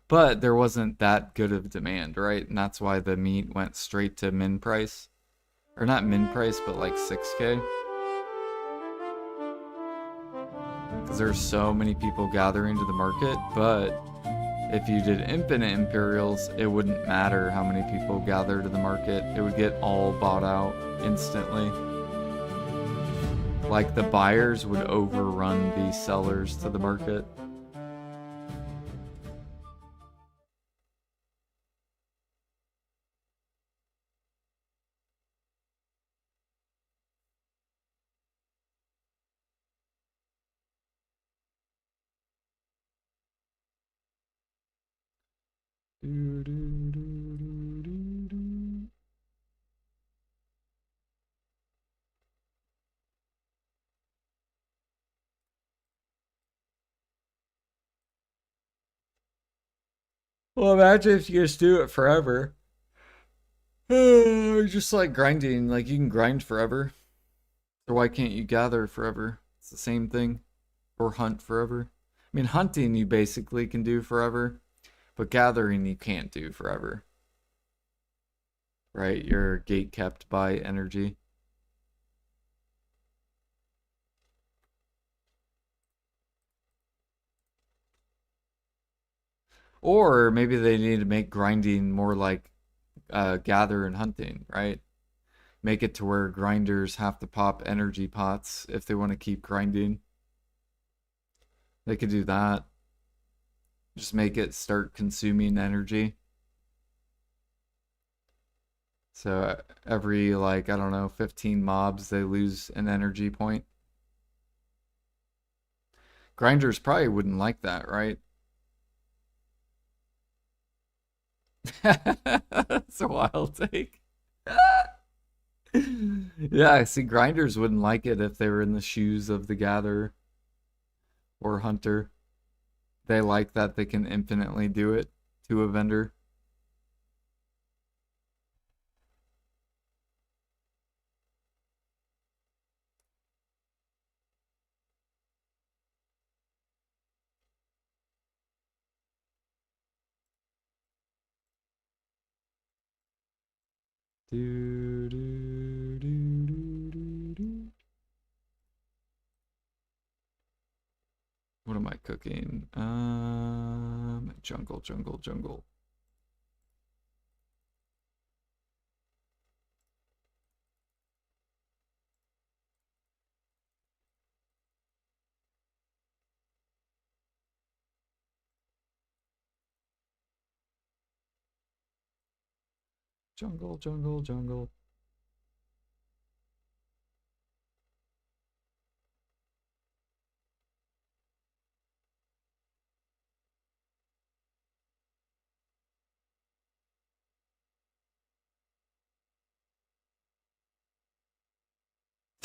But there wasn't that good of demand, right? And that's why the meat went straight to min price. Or not min price, but like 6K. Because there's so many people gathering to the market. But if you did infinite Imperials, it wouldn't matter how many people gather to the market. It would get all bought out instantly. Like the buyers would overrun the sellers to the market. Well, imagine if you just do it forever. Just like grinding, like you can grind forever. So why can't you gather forever? It's the same thing. Or hunt forever. I mean, hunting you basically can do forever, but gathering you can't do forever. Right? You're gate kept by energy. Or maybe they need to make grinding more like gather and hunting, right? Make it to where grinders have to pop energy pots if they want to keep grinding. They could do that. Just make it start consuming energy. So every like, I don't know, 15 mobs, they lose an energy point. Grinders probably wouldn't like that, right? That's a wild take. Yeah, see, grinders wouldn't like it if they were in the shoes of the gatherer or hunter. They like that they can infinitely do it to a vendor. Do, do, do, do, do, do. What am I cooking? Jungle, jungle, jungle. Jungle, jungle, jungle.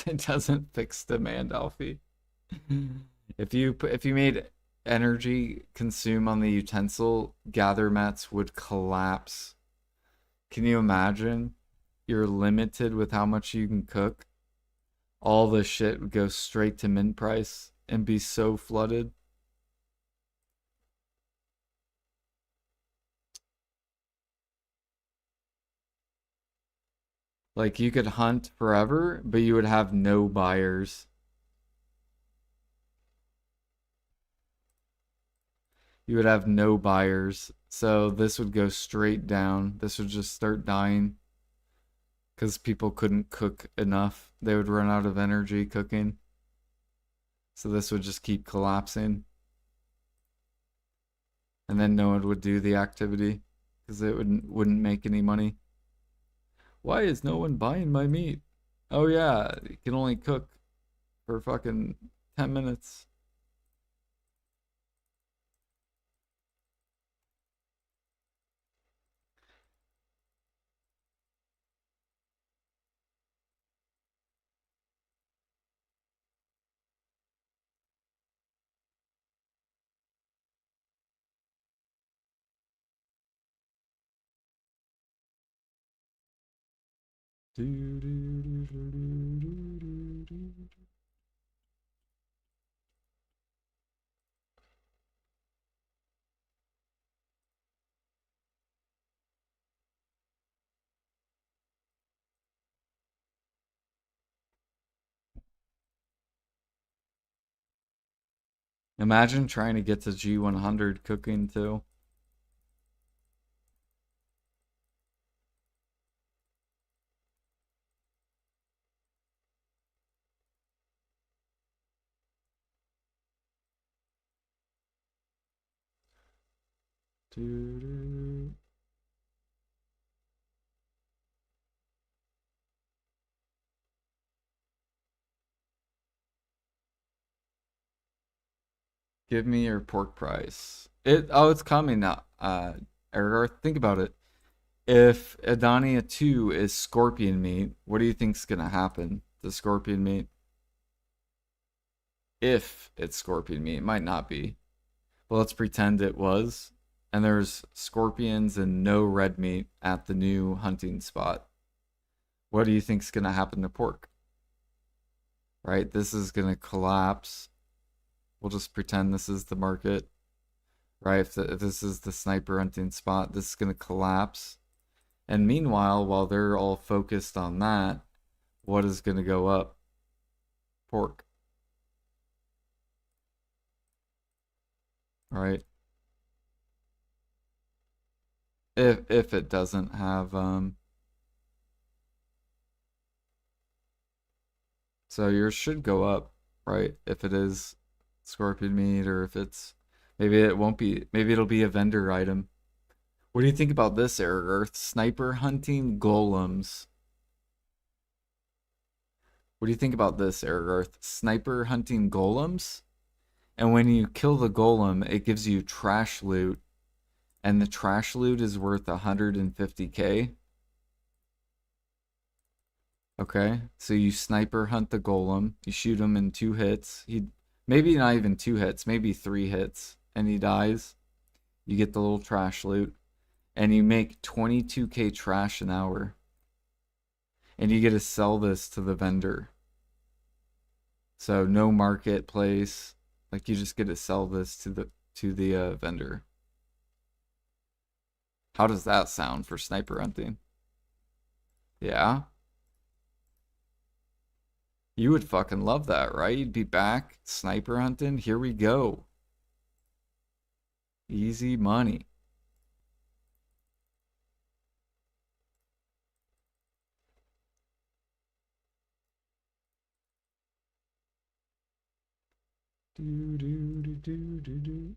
It doesn't fix demand, Alfie. If you made energy consume on the utensil, gather mats would collapse. Can you imagine? You're limited with how much you can cook. All the shit would go straight to min price and be so flooded. Like you could hunt forever, but you would have no buyers. You would have no buyers. So this would go straight down. This would just start dying because people couldn't cook enough. They would run out of energy cooking. So this would just keep collapsing. And then no one would do the activity because it wouldn't make any money. Why is no one buying my meat? Oh yeah, you can only cook for fucking 10 minutes. Do, do, do, do, do, do, do. Imagine trying to get to G100 cooking too. Do, do. Give me your pork price. It's coming now. Ergar, think about it. If Adania 2 is scorpion meat, what do you think's gonna happen to scorpion meat? If it's scorpion meat, it might not be. But let's pretend it was. And there's scorpions and no red meat at the new hunting spot. What do you think's gonna happen to pork? Right? This is gonna collapse. We'll just pretend this is the market. Right? If this is the sniper hunting spot, this is gonna collapse. And meanwhile, while they're all focused on that, what is gonna go up? Pork. Right? If it doesn't have so yours should go up, right? If it is scorpion meat or if it's maybe it won't be, maybe it'll be a vendor item. What do you think about this, Eric Earth? Sniper hunting golems. What do you think about this, Eric Earth? Sniper hunting golems? And when you kill the golem, it gives you trash loot, and the trash loot is worth 150k. Okay, so you sniper hunt the golem, you shoot him in 2 hits. He maybe not even 2 hits, maybe 3 hits. and he dies, you get the little trash loot, and you make 22k trash an hour, and you get to sell this to the vendor. So no marketplace, like you just get to sell this to the vendor. How does that sound for sniper hunting? Yeah, you would fucking love that, right? You'd be back sniper hunting. Here we go. Easy money. Do, do, do, do, do, do.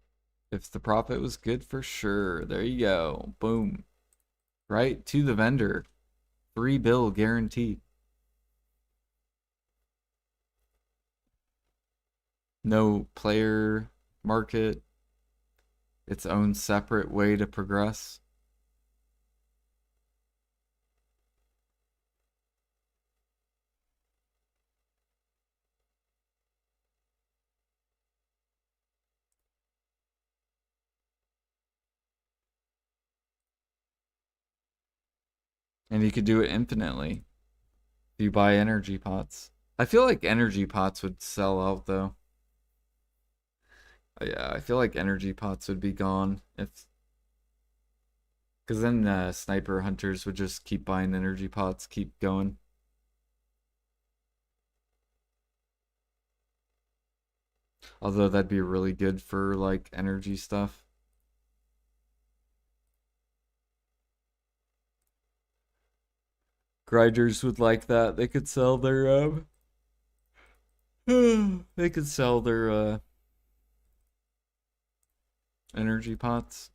If the profit was good, for sure. There you go. Boom. Right to the vendor. Free bill guaranteed. No player market. Its own separate way to progress. And you could do it infinitely if you buy energy pots. I feel like energy pots would sell out though. Yeah, I feel like energy pots would be gone if, because then sniper hunters would just keep buying energy pots, keep going. Although that'd be really good for like energy stuff. Grinders would like that. They could sell their they could sell their energy pots.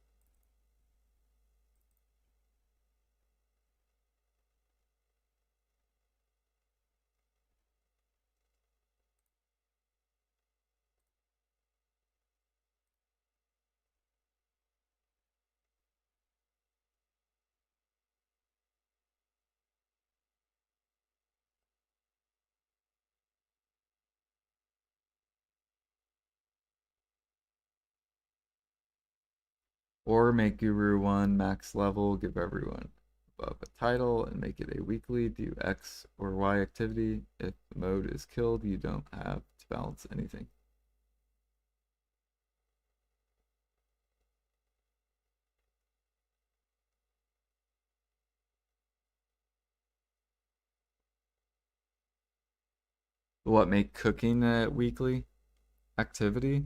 Or make Guru 1 max level, give everyone above a title, and make it a weekly. Do X or Y activity. If the mode is killed, you don't have to balance anything. What, make cooking a weekly activity?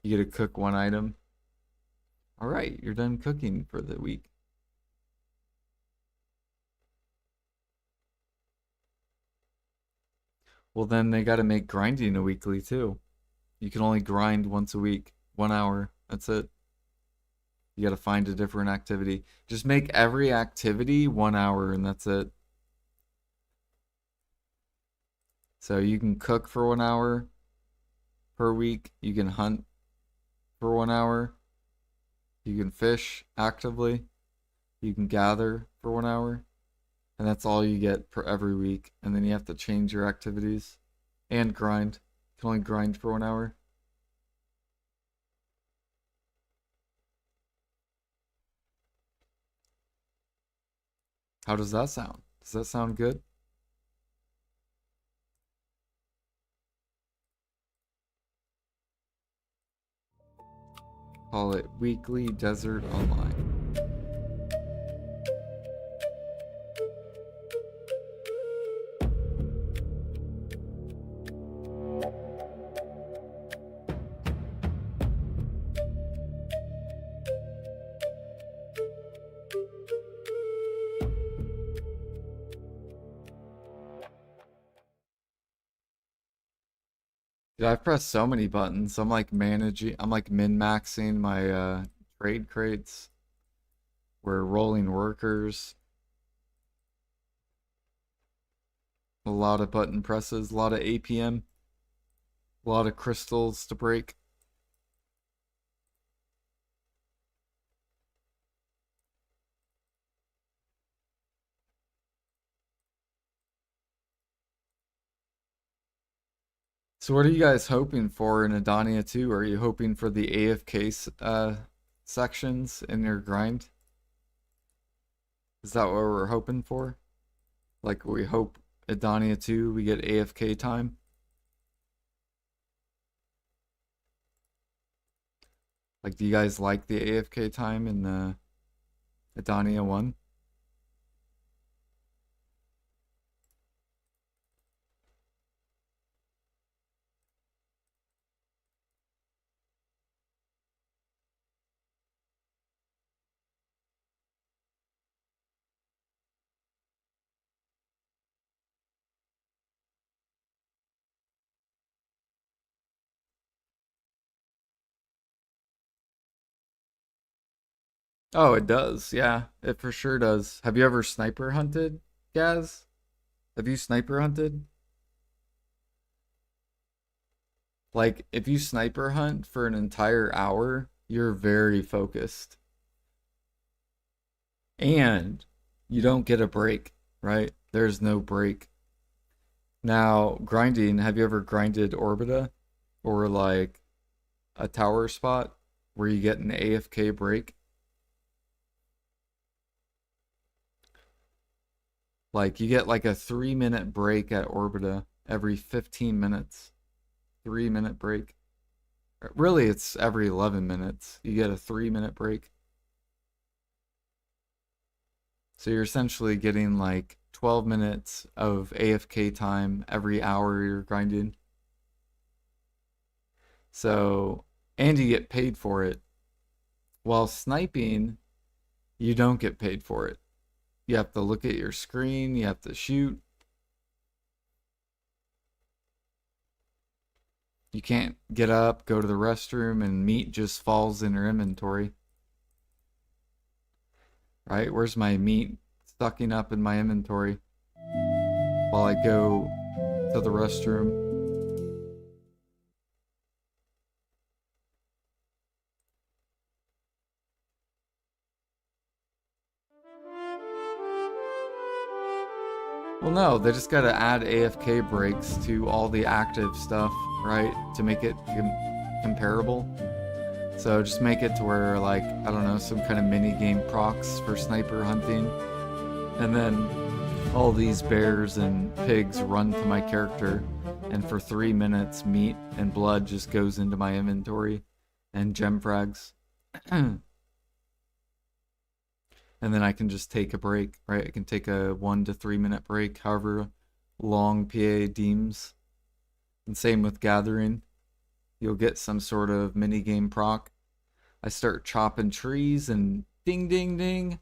You get to cook one item. All right, you're done cooking for the week. Well, then they got to make grinding a weekly too. You can only grind once a week, 1 hour. That's it. You got to find a different activity. Just make every activity 1 hour, and that's it. So you can cook for 1 hour per week. You can hunt for 1 hour. You can fish actively. You can gather for 1 hour. And that's all you get for every week. And then you have to change your activities and grind. You can only grind for 1 hour. How does that sound? Does that sound good? Call it Weekly Desert Online. Dude, I've pressed so many buttons. I'm like min-maxing my trade crates. We're rolling workers. A lot of button presses, a lot of APM, a lot of crystals to break. So what are you guys hoping for in Adania 2? Are you hoping for the AFK sections in your grind? Is that what we're hoping for? Like we hope Adania 2 we get AFK time? Like do you guys like the AFK time in the Adania 1? Oh, it does. Yeah, it for sure does. Have you ever sniper hunted, Gaz? Have you sniper hunted? Like, if you sniper hunt for an entire hour, you're very focused. And you don't get a break, right? There's no break. Now, grinding, have you ever grinded Orbita or like a tower spot where you get an AFK break? Like, you get like a 3 minute break at Orbita every 15 minutes. 3 minute break. Really, it's every 11 minutes. You get a 3 minute break. So you're essentially getting like 12 minutes of AFK time every hour you're grinding. So, and you get paid for it. While sniping, you don't get paid for it. You have to look at your screen, you have to shoot. You can't get up, go to the restroom, and meat just falls in your inventory. Right? Where's my meat sucking up in my inventory while I go to the restroom? Well, no, they just gotta add AFK breaks to all the active stuff, right? To make it comparable. So just make it to where, like, I don't know, some kind of mini game procs for sniper hunting. And then all these bears and pigs run to my character, and for 3 minutes, meat and blood just goes into my inventory and gem frags. And then I can just take a break, right? I can take a 1 to 3 minute break, however long PA deems. And same with gathering. You'll get some sort of mini game proc. I start chopping trees and ding ding ding.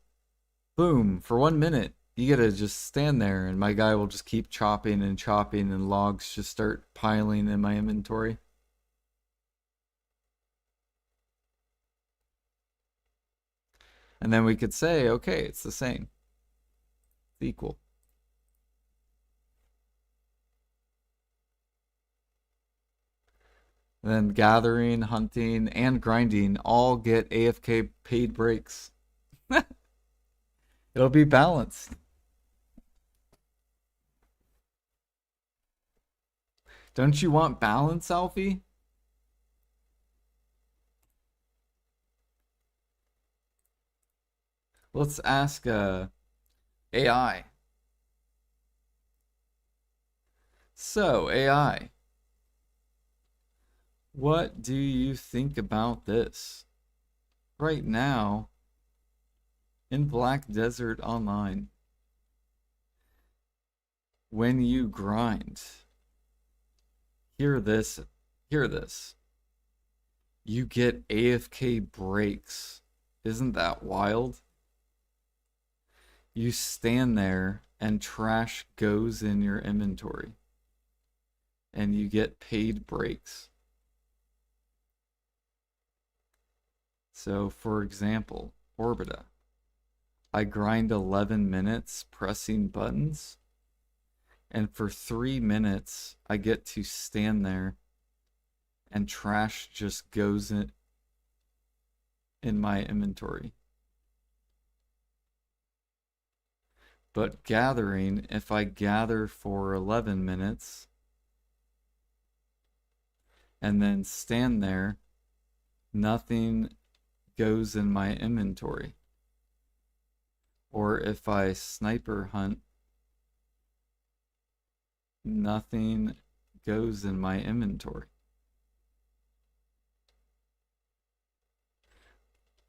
Boom, for 1 minute. You gotta just stand there and my guy will just keep chopping and logs just start piling in my inventory. And then we could say, okay, it's the same. It's equal. And then gathering, hunting, and grinding all get AFK paid breaks. It'll be balanced. Don't you want balance, Alfie? Let's ask AI. So, AI, what do you think about this? Right now, in Black Desert Online, when you grind, hear this, hear this. You get AFK breaks. Isn't that wild? You stand there and trash goes in your inventory. And you get paid breaks. So, for example, Orbita. I grind 11 minutes pressing buttons, and for 3 minutes, I get to stand there and trash just goes in my inventory. But gathering, if I gather for 11 minutes, and then stand there, nothing goes in my inventory. Or if I sniper hunt, nothing goes in my inventory.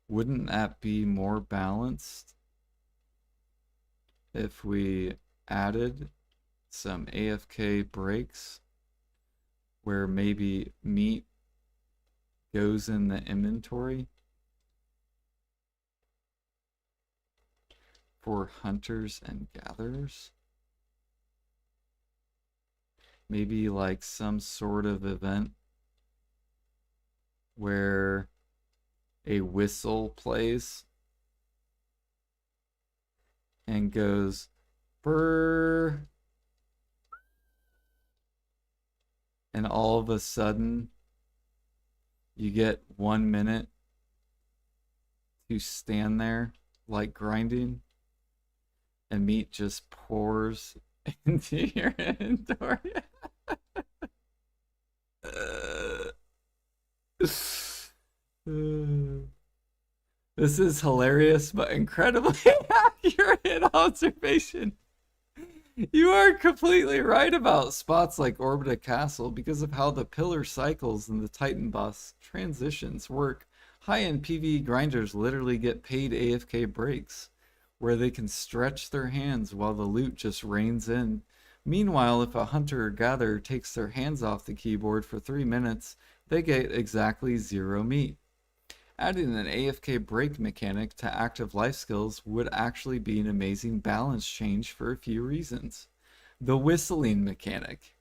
Wouldn't that be more balanced if we added some AFK breaks where maybe meat goes in the inventory for hunters and gatherers? Maybe like some sort of event where a whistle plays and goes brrr, and all of a sudden you get 1 minute to stand there like grinding, and meat just pours into your inventory. This is hilarious but incredibly accurate observation. You are completely right about spots like Orbita Castle because of how the pillar cycles and the Titan boss transitions work. High-end PvE grinders literally get paid AFK breaks, where they can stretch their hands while the loot just rains in. Meanwhile, if a hunter or gatherer takes their hands off the keyboard for 3 minutes, they get exactly 0 meat. Adding an AFK break mechanic to active life skills would actually be an amazing balance change for a few reasons. The whistling mechanic.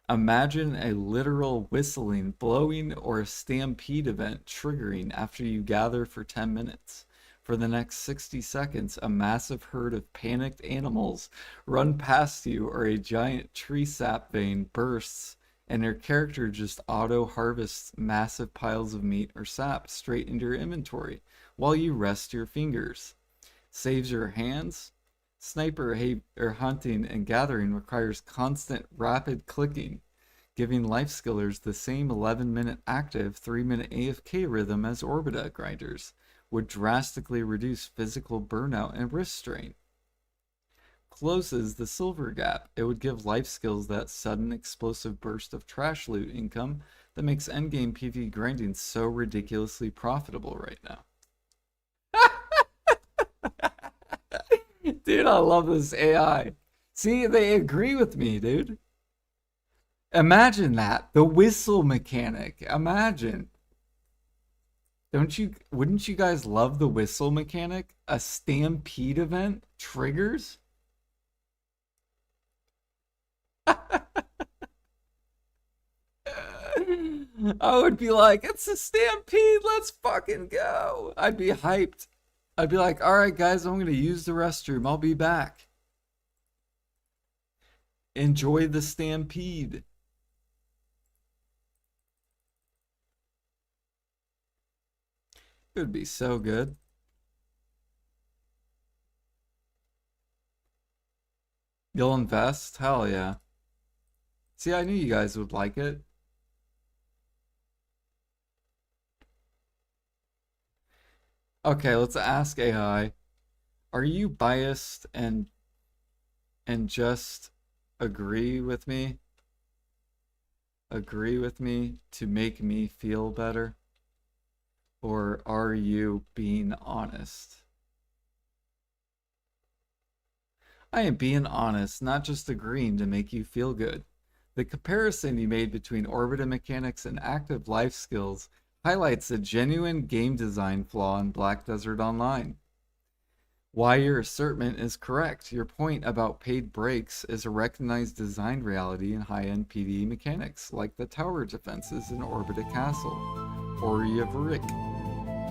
Imagine a literal whistling, blowing, or a stampede event triggering after you gather for 10 minutes. For the next 60 seconds, a massive herd of panicked animals run past you, or a giant tree sap vein bursts, and your character just auto-harvests massive piles of meat or sap straight into your inventory while you rest your fingers. Saves your hands. Sniper or hunting and gathering requires constant rapid clicking, giving life skillers the same 11-minute active, 3-minute AFK rhythm as Orbita grinders, would drastically reduce physical burnout and wrist strain. Closes the silver gap. It would give life skills that sudden explosive burst of trash loot income that makes endgame PvE grinding so ridiculously profitable right now. Dude, I love this AI. See, they agree with me, dude. Imagine that. The whistle mechanic. Imagine. Wouldn't you guys love the whistle mechanic? A stampede event triggers? I would be like, it's a stampede, let's fucking go. I'd be hyped. I'd be like, all right, guys, I'm going to use the restroom. I'll be back. Enjoy the stampede. It would be so good. You'll invest? Hell yeah. See, I knew you guys would like it. Okay, let's ask AI. Are you biased and just agree with me? Agree with me to make me feel better? Or are you being honest? I am being honest, not just agreeing to make you feel good. The comparison you made between Orbita mechanics and active life skills highlights a genuine game design flaw in Black Desert Online. Why your assertion is correct. Your point about paid breaks is a recognized design reality in high-end PvE mechanics, like the tower defenses in Orbita Castle, or Yavrik.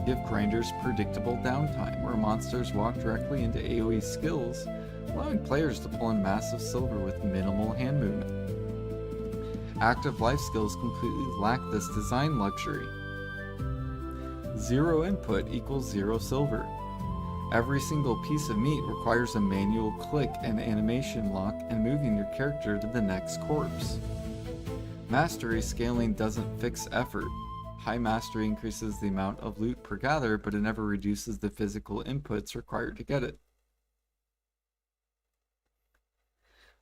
Give grinders predictable downtime, where monsters walk directly into AoE skills, allowing players to pull in massive silver with minimal hand movement. Active life skills completely lack this design luxury. 0 input equals 0 silver. Every single piece of meat requires a manual click and animation lock and moving your character to the next corpse. Mastery scaling doesn't fix effort. High mastery increases the amount of loot per gather, but it never reduces the physical inputs required to get it.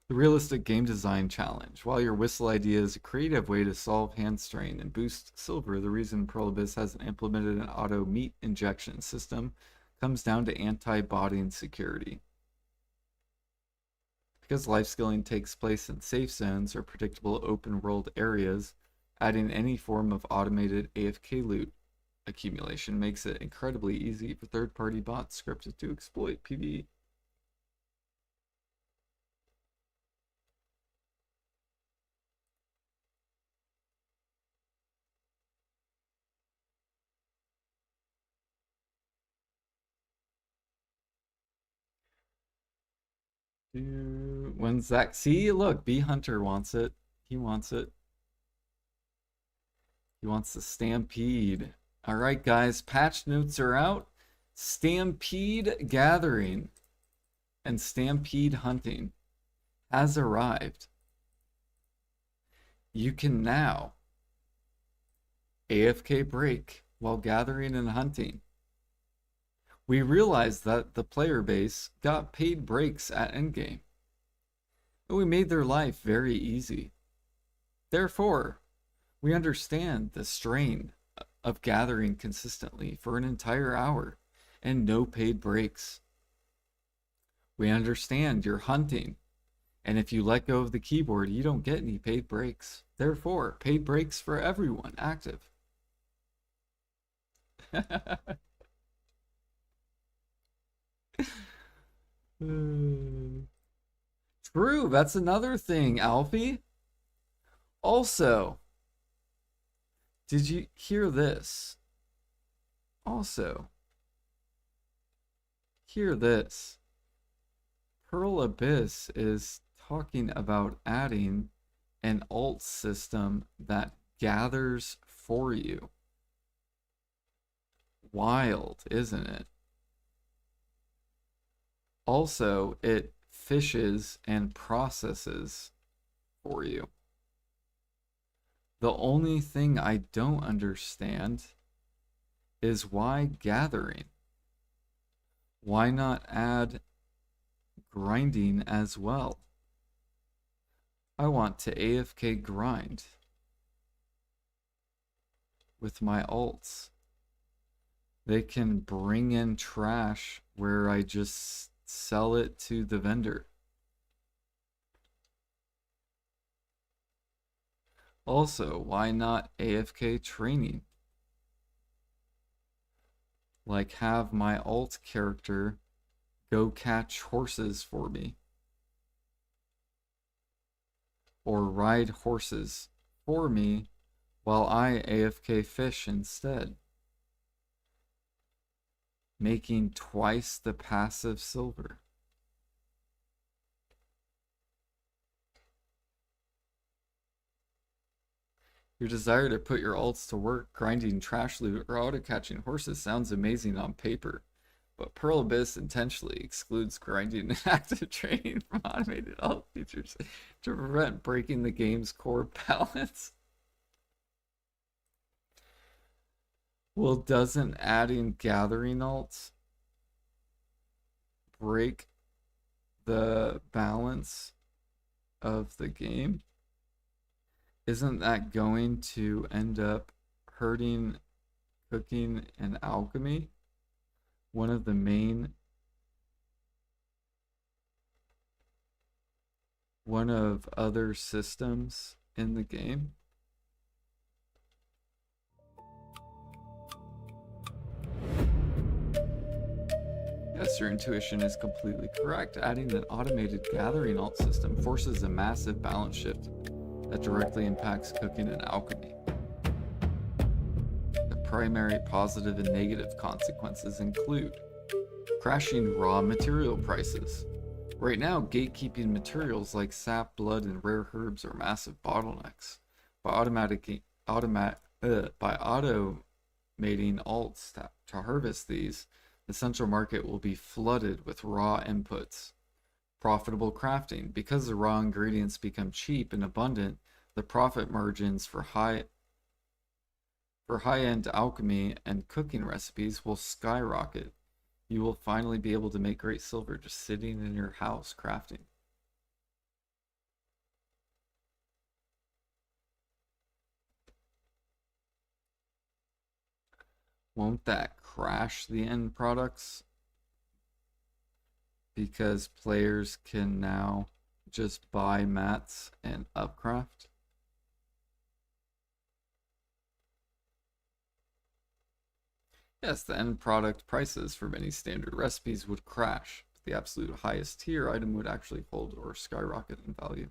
The realistic game design challenge. While your whistle idea is a creative way to solve hand strain and boost silver, the reason Pearl Abyss hasn't implemented an auto meat injection system comes down to anti-botting security. Because life skilling takes place in safe zones or predictable open world areas, adding any form of automated AFK loot accumulation makes it incredibly easy for third-party bots scripted to exploit PvE. When's that? See, look, Bee Hunter wants it. He wants it. He wants the Stampede. All right, guys, patch notes are out. Stampede Gathering and Stampede Hunting has arrived. You can now AFK break while gathering and hunting. We realized that the player base got paid breaks at endgame, and we made their life very easy. Therefore, we understand the strain of gathering consistently for an entire hour and no paid breaks. We understand you're hunting, and if you let go of the keyboard, you don't get any paid breaks. Therefore, paid breaks for everyone active. True, that's another thing, Alfie. Also, did you hear this? Also, hear this. Pearl Abyss is talking about adding an alt system that gathers for you. Wild, isn't it? Also, it fishes and processes for you. The only thing I don't understand is why gathering? Why not add grinding as well? I want to AFK grind with my alts. They can bring in trash where I just sell it to the vendor. Also, why not AFK training? Like have my alt character go catch horses for me. Or ride horses for me while I AFK fish instead. Making twice the passive silver. Your desire to put your alts to work grinding trash loot or auto-catching horses sounds amazing on paper, but Pearl Abyss intentionally excludes grinding and active training from automated alt features to prevent breaking the game's core balance. Well, doesn't adding gathering alts break the balance of the game? Isn't that going to end up hurting cooking and alchemy? One of other systems in the game? Yes, your intuition is completely correct. Adding an automated gathering alt system forces a massive balance shift that directly impacts cooking and alchemy. The primary positive and negative consequences include crashing raw material prices. Right now, gatekeeping materials like sap, blood, and rare herbs are massive bottlenecks. By automating alts to harvest these, the central market will be flooded with raw inputs. Profitable crafting. Because the raw ingredients become cheap and abundant, The profit margins for high-end alchemy and cooking recipes will skyrocket. You will finally be able to make great silver just sitting in your house crafting. Won't that crash the end products? Because players can now just buy mats and upcraft? Yes, the end product prices for many standard recipes would crash, but the absolute highest tier item would actually hold or skyrocket in value.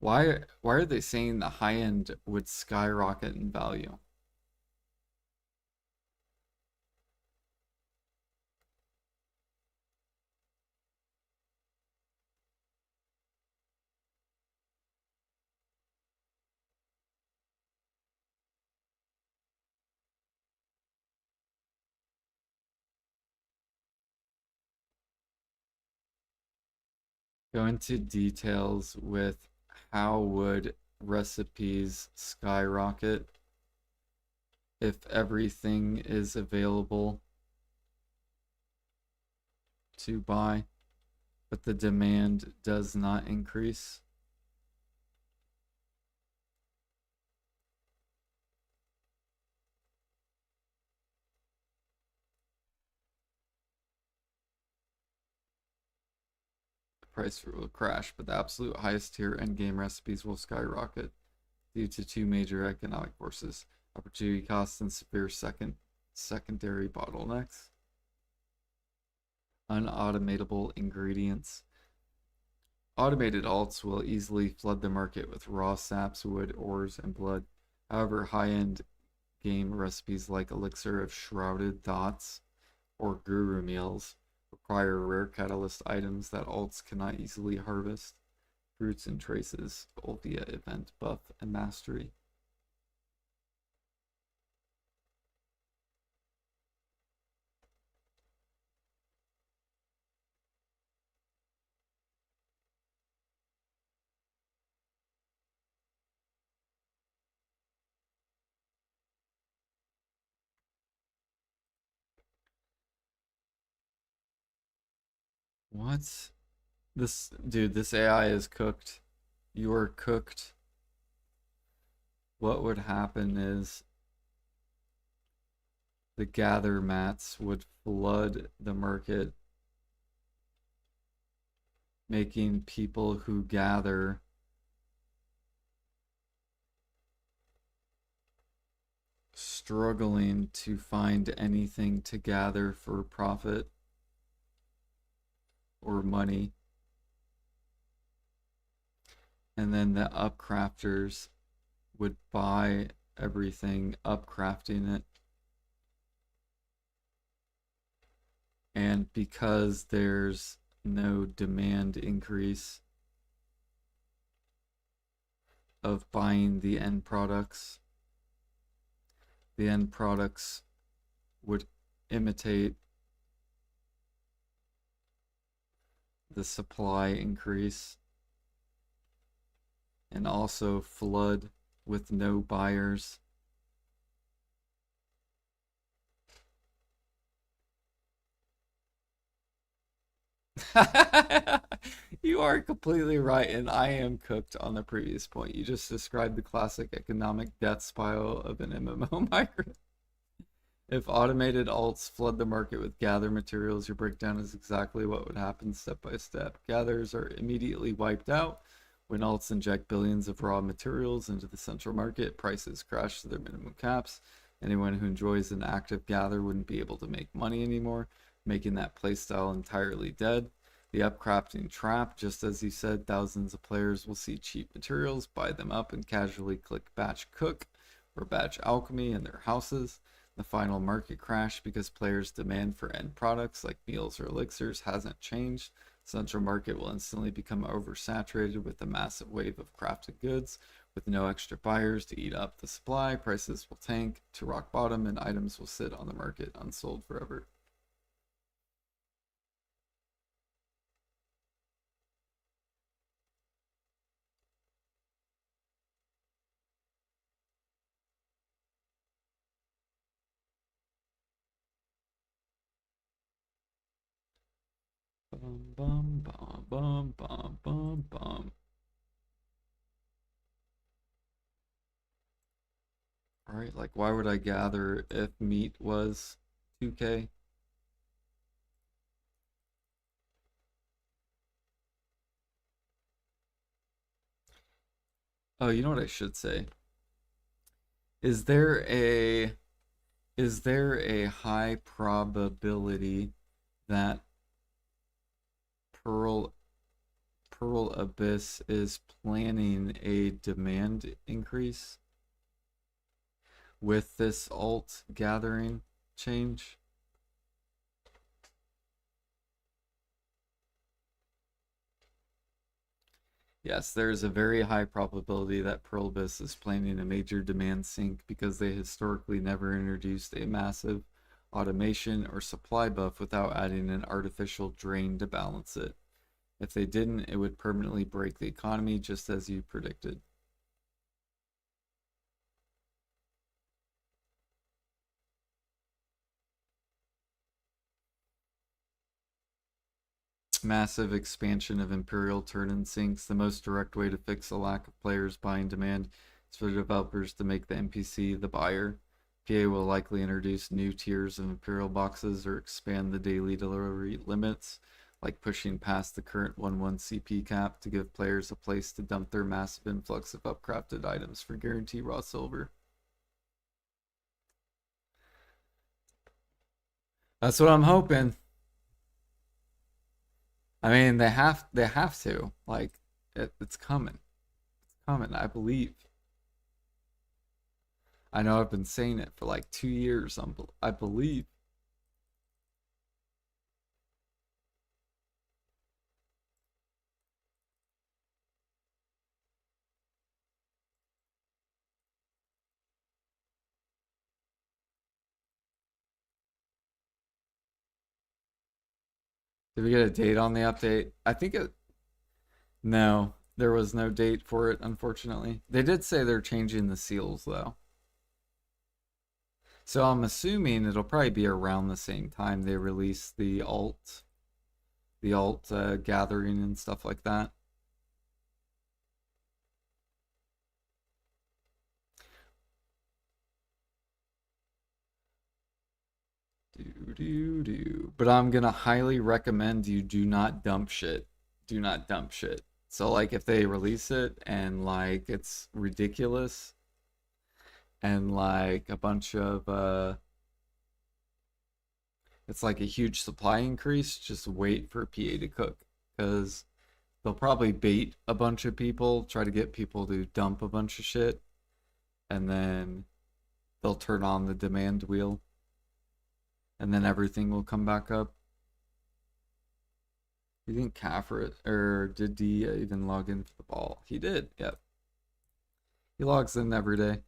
Why are they saying the high end would skyrocket in value? Go into details with how would recipes skyrocket if everything is available to buy, but the demand does not increase. The price will crash, but the absolute highest tier endgame recipes will skyrocket due to two major economic forces: opportunity costs and severe secondary bottlenecks. Unautomatable ingredients. Automated alts will easily flood the market with raw saps, wood, ores, and blood. However, high-end game recipes like Elixir of Shrouded Thoughts or Guru Meals require rare catalyst items that alts cannot easily harvest. Fruits and traces, both via event buff and mastery. What? This AI is cooked. You are cooked. What would happen is the gather mats would flood the market, making people who gather struggling to find anything to gather for profit or money. And then the upcrafters would buy everything, upcrafting it. And because there's no demand increase of buying the end products would imitate the supply increase and also flood with no buyers. You are completely right, and I am cooked on the previous point. You just described the classic economic death spiral of an MMO migrant. If automated alts flood the market with gather materials, your breakdown is exactly what would happen step by step. Gatherers are immediately wiped out. When alts inject billions of raw materials into the central market, prices crash to their minimum caps. Anyone who enjoys an active gather wouldn't be able to make money anymore, making that playstyle entirely dead. The upcrafting trap, just as you said, thousands of players will see cheap materials, buy them up, and casually click batch cook or batch alchemy in their houses. The final market crash, because players' demand for end products like meals or elixirs hasn't changed. Central market will instantly become oversaturated with a massive wave of crafted goods. With no extra buyers to eat up the supply, prices will tank to rock bottom and items will sit on the market unsold forever. Bum, bum, bum, bum, bum, bum, bum. Alright, like why would I gather if meat was 2K? Oh, you know what I should say? Is there a is there a high probability that Pearl Pearl Abyss is planning a demand increase with this alt gathering change? Yes, there is a very high probability that Pearl Abyss is planning a major demand sink because they historically never introduced a massive automation or supply buff without adding an artificial drain to balance it. If they didn't, it would permanently break the economy just as you predicted. Massive expansion of Imperial turn-in sinks. The most direct way to fix a lack of players buying demand is for developers to make the NPC the buyer. PA will likely introduce new tiers of Imperial boxes or expand the daily delivery limits, like pushing past the current 1-1 CP cap to give players a place to dump their massive influx of upcrafted items for guarantee raw silver. That's what I'm hoping. I mean, they have to. Like it's coming. It's coming, I believe. I know I've been saying it for like 2 years. I believe. Did we get a date on the update? I think it. No, there was no date for it, unfortunately. They did say they're changing the seals though. So I'm assuming it'll probably be around the same time they release the alt gathering and stuff like that. Do do do. But I'm gonna highly recommend you do not dump shit. Do not dump shit. So like if they release it and like it's ridiculous and like a bunch of it's like a huge supply increase, just wait for PA to cook because they'll probably bait a bunch of people, try to get people to dump a bunch of shit, and then they'll turn on the demand wheel and then everything will come back up. You think Kaffir or did he even log in for the ball? He did, yep. He logs in every day.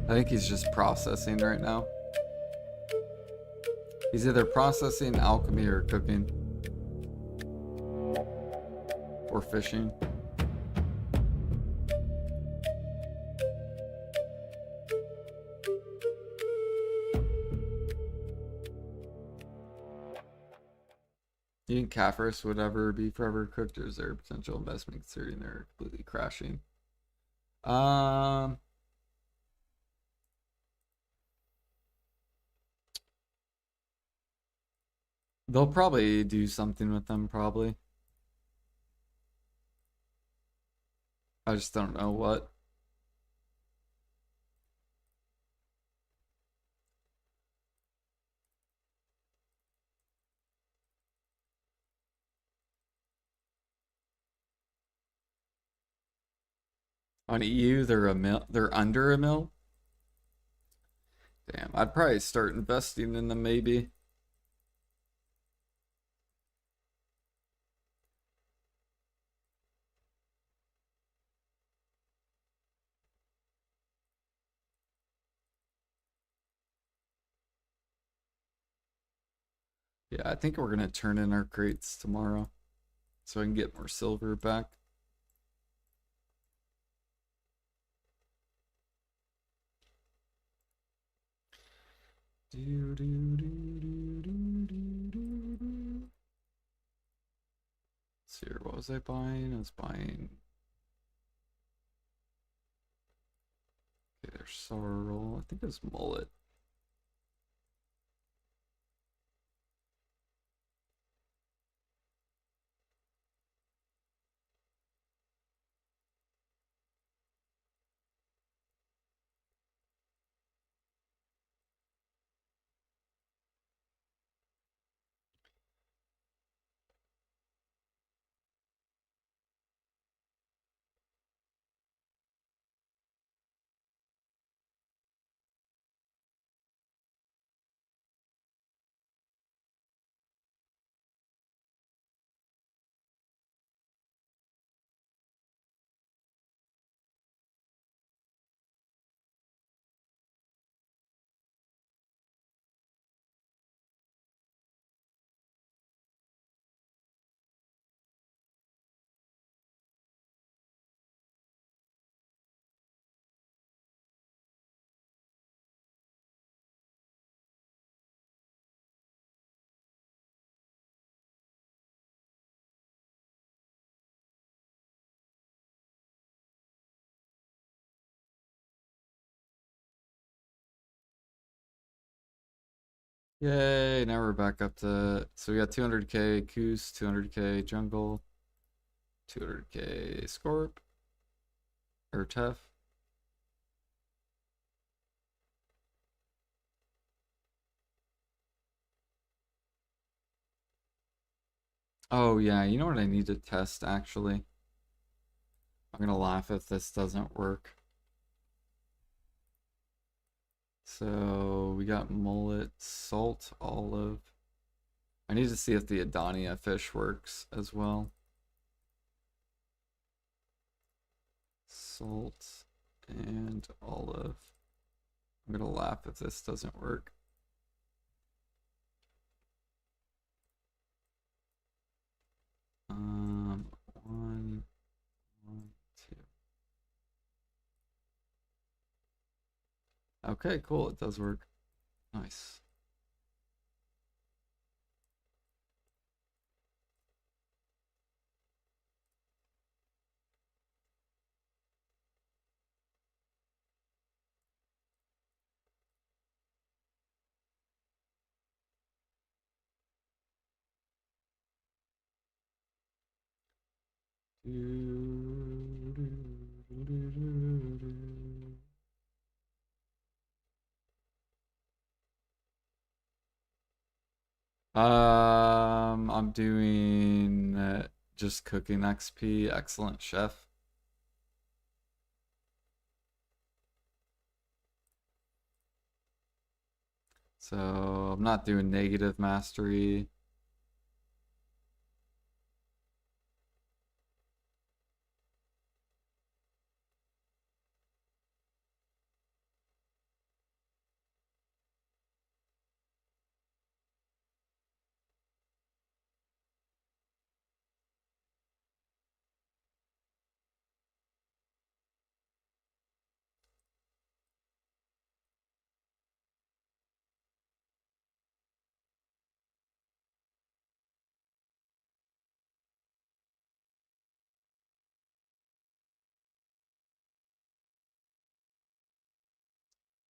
I think he's just processing right now. He's either processing, alchemy, or cooking. Or fishing. You think Kaffir would ever be forever cooked, or is there a potential investment considering they're completely crashing? Um, they'll probably do something with them, probably. I just don't know what. On EU, they're under a mil. Damn, I'd probably start investing in them maybe. Yeah, I think we're gonna turn in our crates tomorrow so I can get more silver back. Do Do, do, do, do, do, do, do, do. Let's see here. What was I buying? I was buying. Okay, there's sorrel. I think it was mullet. Yay, now we're back up to, so we got 200k Coos, 200k Jungle, 200k Scorp, or Tef. Oh yeah, you know what I need to test actually? I'm gonna laugh if this doesn't work. So we got mullet, salt, olive. I need to see if the Adania fish works as well. Salt and olive. I'm gonna laugh if this doesn't work. One, two. Okay, cool. It does work. Nice. I'm doing just cooking XP, excellent chef. So I'm not doing negative mastery.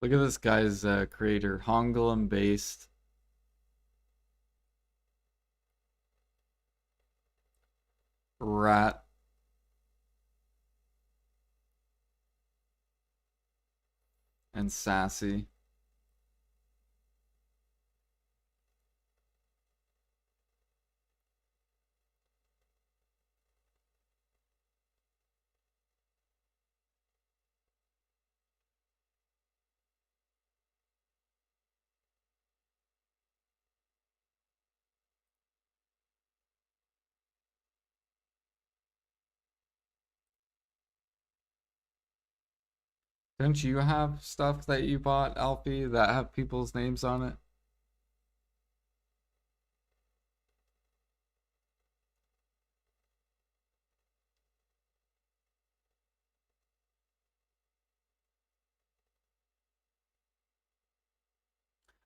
Look at this guy's creator, Hongolum based rat and sassy. Don't you have stuff that you bought, Alfie, that have people's names on it?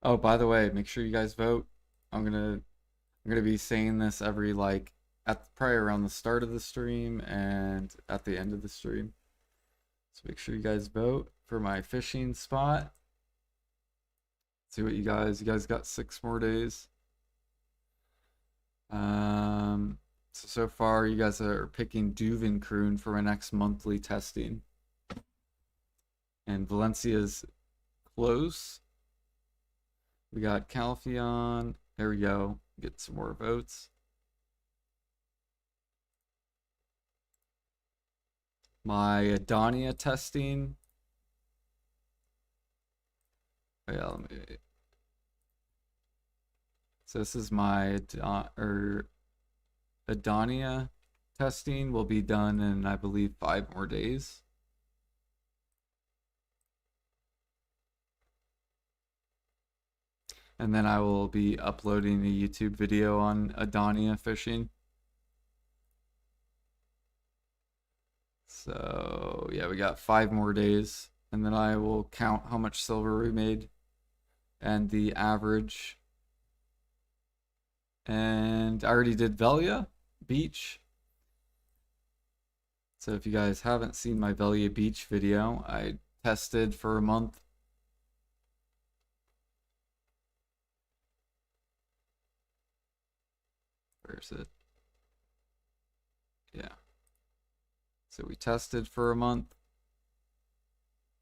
Oh, by the way, make sure you guys vote. I'm gonna be saying this every like at probably around the start of the stream and at the end of the stream. So make sure you guys vote for my fishing spot. See what you guys got 6 more days. So far you guys are picking Duvenkroon for my next monthly testing. And Valencia's close. We got Calpheon. There we go. Get some more votes. My Adonia testing. Oh, yeah, let me. So this is my Adonia testing will be done in, I believe, 5 more days. And then I will be uploading a YouTube video on Adonia fishing. So yeah, we got 5 more days, and then I will count how much silver we made and the average. And I already did Velia Beach. So if you guys haven't seen my Velia Beach video, I tested for a month. Where is it? Yeah. So we tested for a month.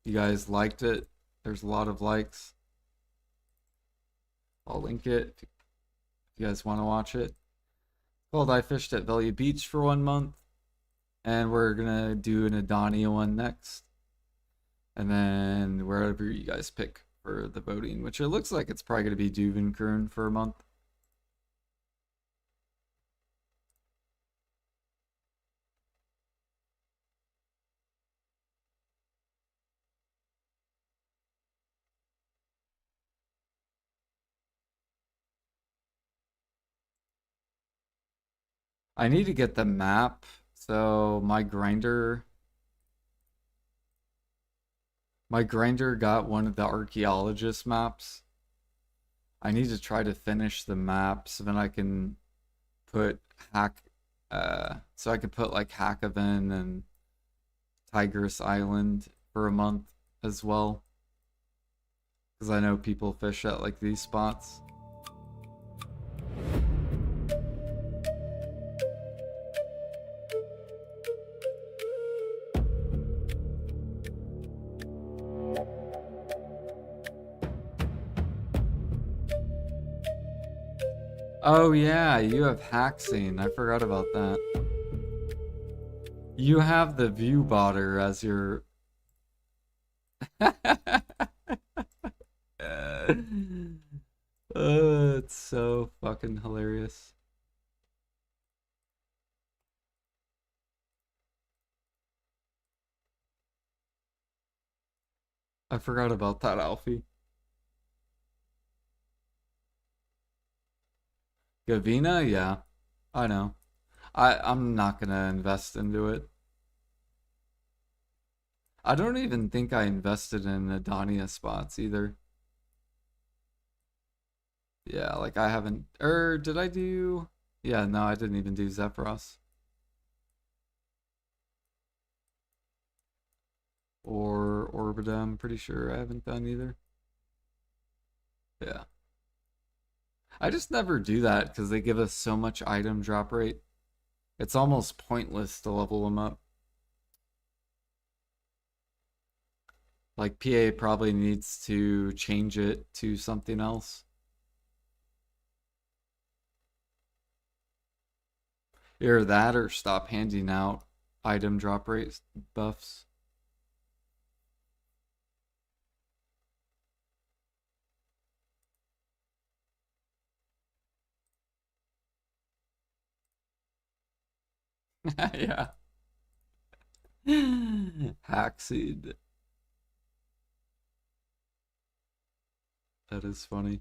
You guys liked it. There's a lot of likes. I'll link it if you guys want to watch it. Called I Fished at Velia Beach for 1 month. And we're gonna do an Adonia one next. And then wherever you guys pick for the voting, which it looks like it's probably gonna be Duvenkroon for a month. I need to get the map. So my grinder got one of the archaeologist maps. I need to try to finish the map so then I can put so I could put like Hackhaven and Tigress Island for a month as well. Because I know people fish at like these spots. Oh yeah, you have Haxing. I forgot about that. You have the view botter as your it's so fucking hilarious. I forgot about that, Alfie. Gavina, yeah, I know. I'm not gonna invest into it. I don't even think I invested in Adonia spots either. Yeah, like I haven't. Or did I do? Yeah, no, I didn't even do Zephyros or Orbita. I'm pretty sure I haven't done either. Yeah. I just never do that because they give us so much item drop rate. It's almost pointless to level them up. Like PA probably needs to change it to something else. Either that or stop handing out item drop rate buffs. Yeah. Hackseed. That is funny.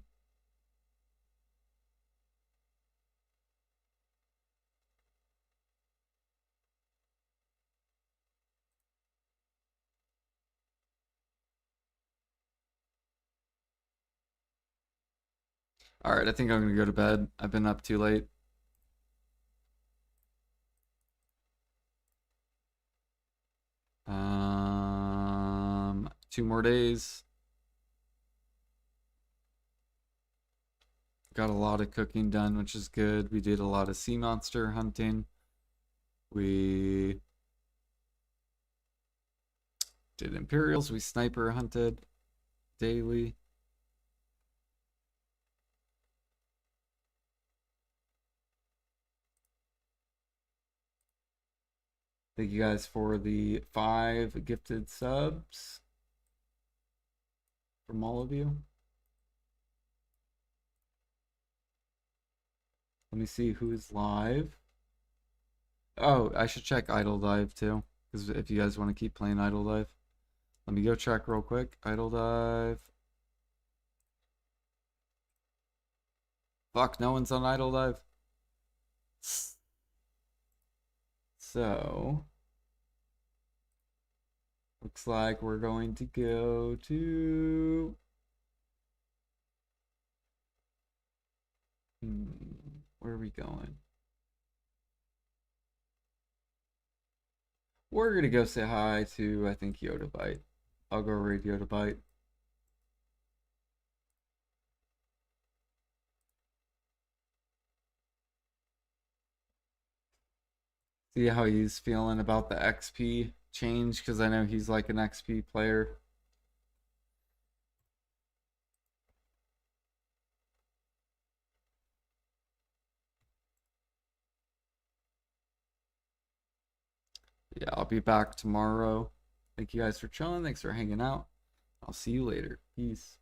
All right, I think I'm gonna go to bed. I've been up too late. 2 more days. Got a lot of cooking done, which is good. We did a lot of sea monster hunting. We did Imperials. We sniper hunted daily. Thank you guys for the 5 gifted subs from all of you. Let me see who's live. Oh, I should check Idle Dive too, because if you guys want to keep playing Idle Dive, let me go check real quick. Idle Dive. Fuck, no one's on Idle Dive. So, looks like we're going to go to. Where are we going? We're gonna go say hi to, I think, Yoda Bite. I'll go raid Yoda Bite. See how he's feeling about the XP change, because I know he's like an XP player. Yeah, I'll be back tomorrow. Thank you guys for chilling. Thanks for hanging out. I'll see you later. Peace.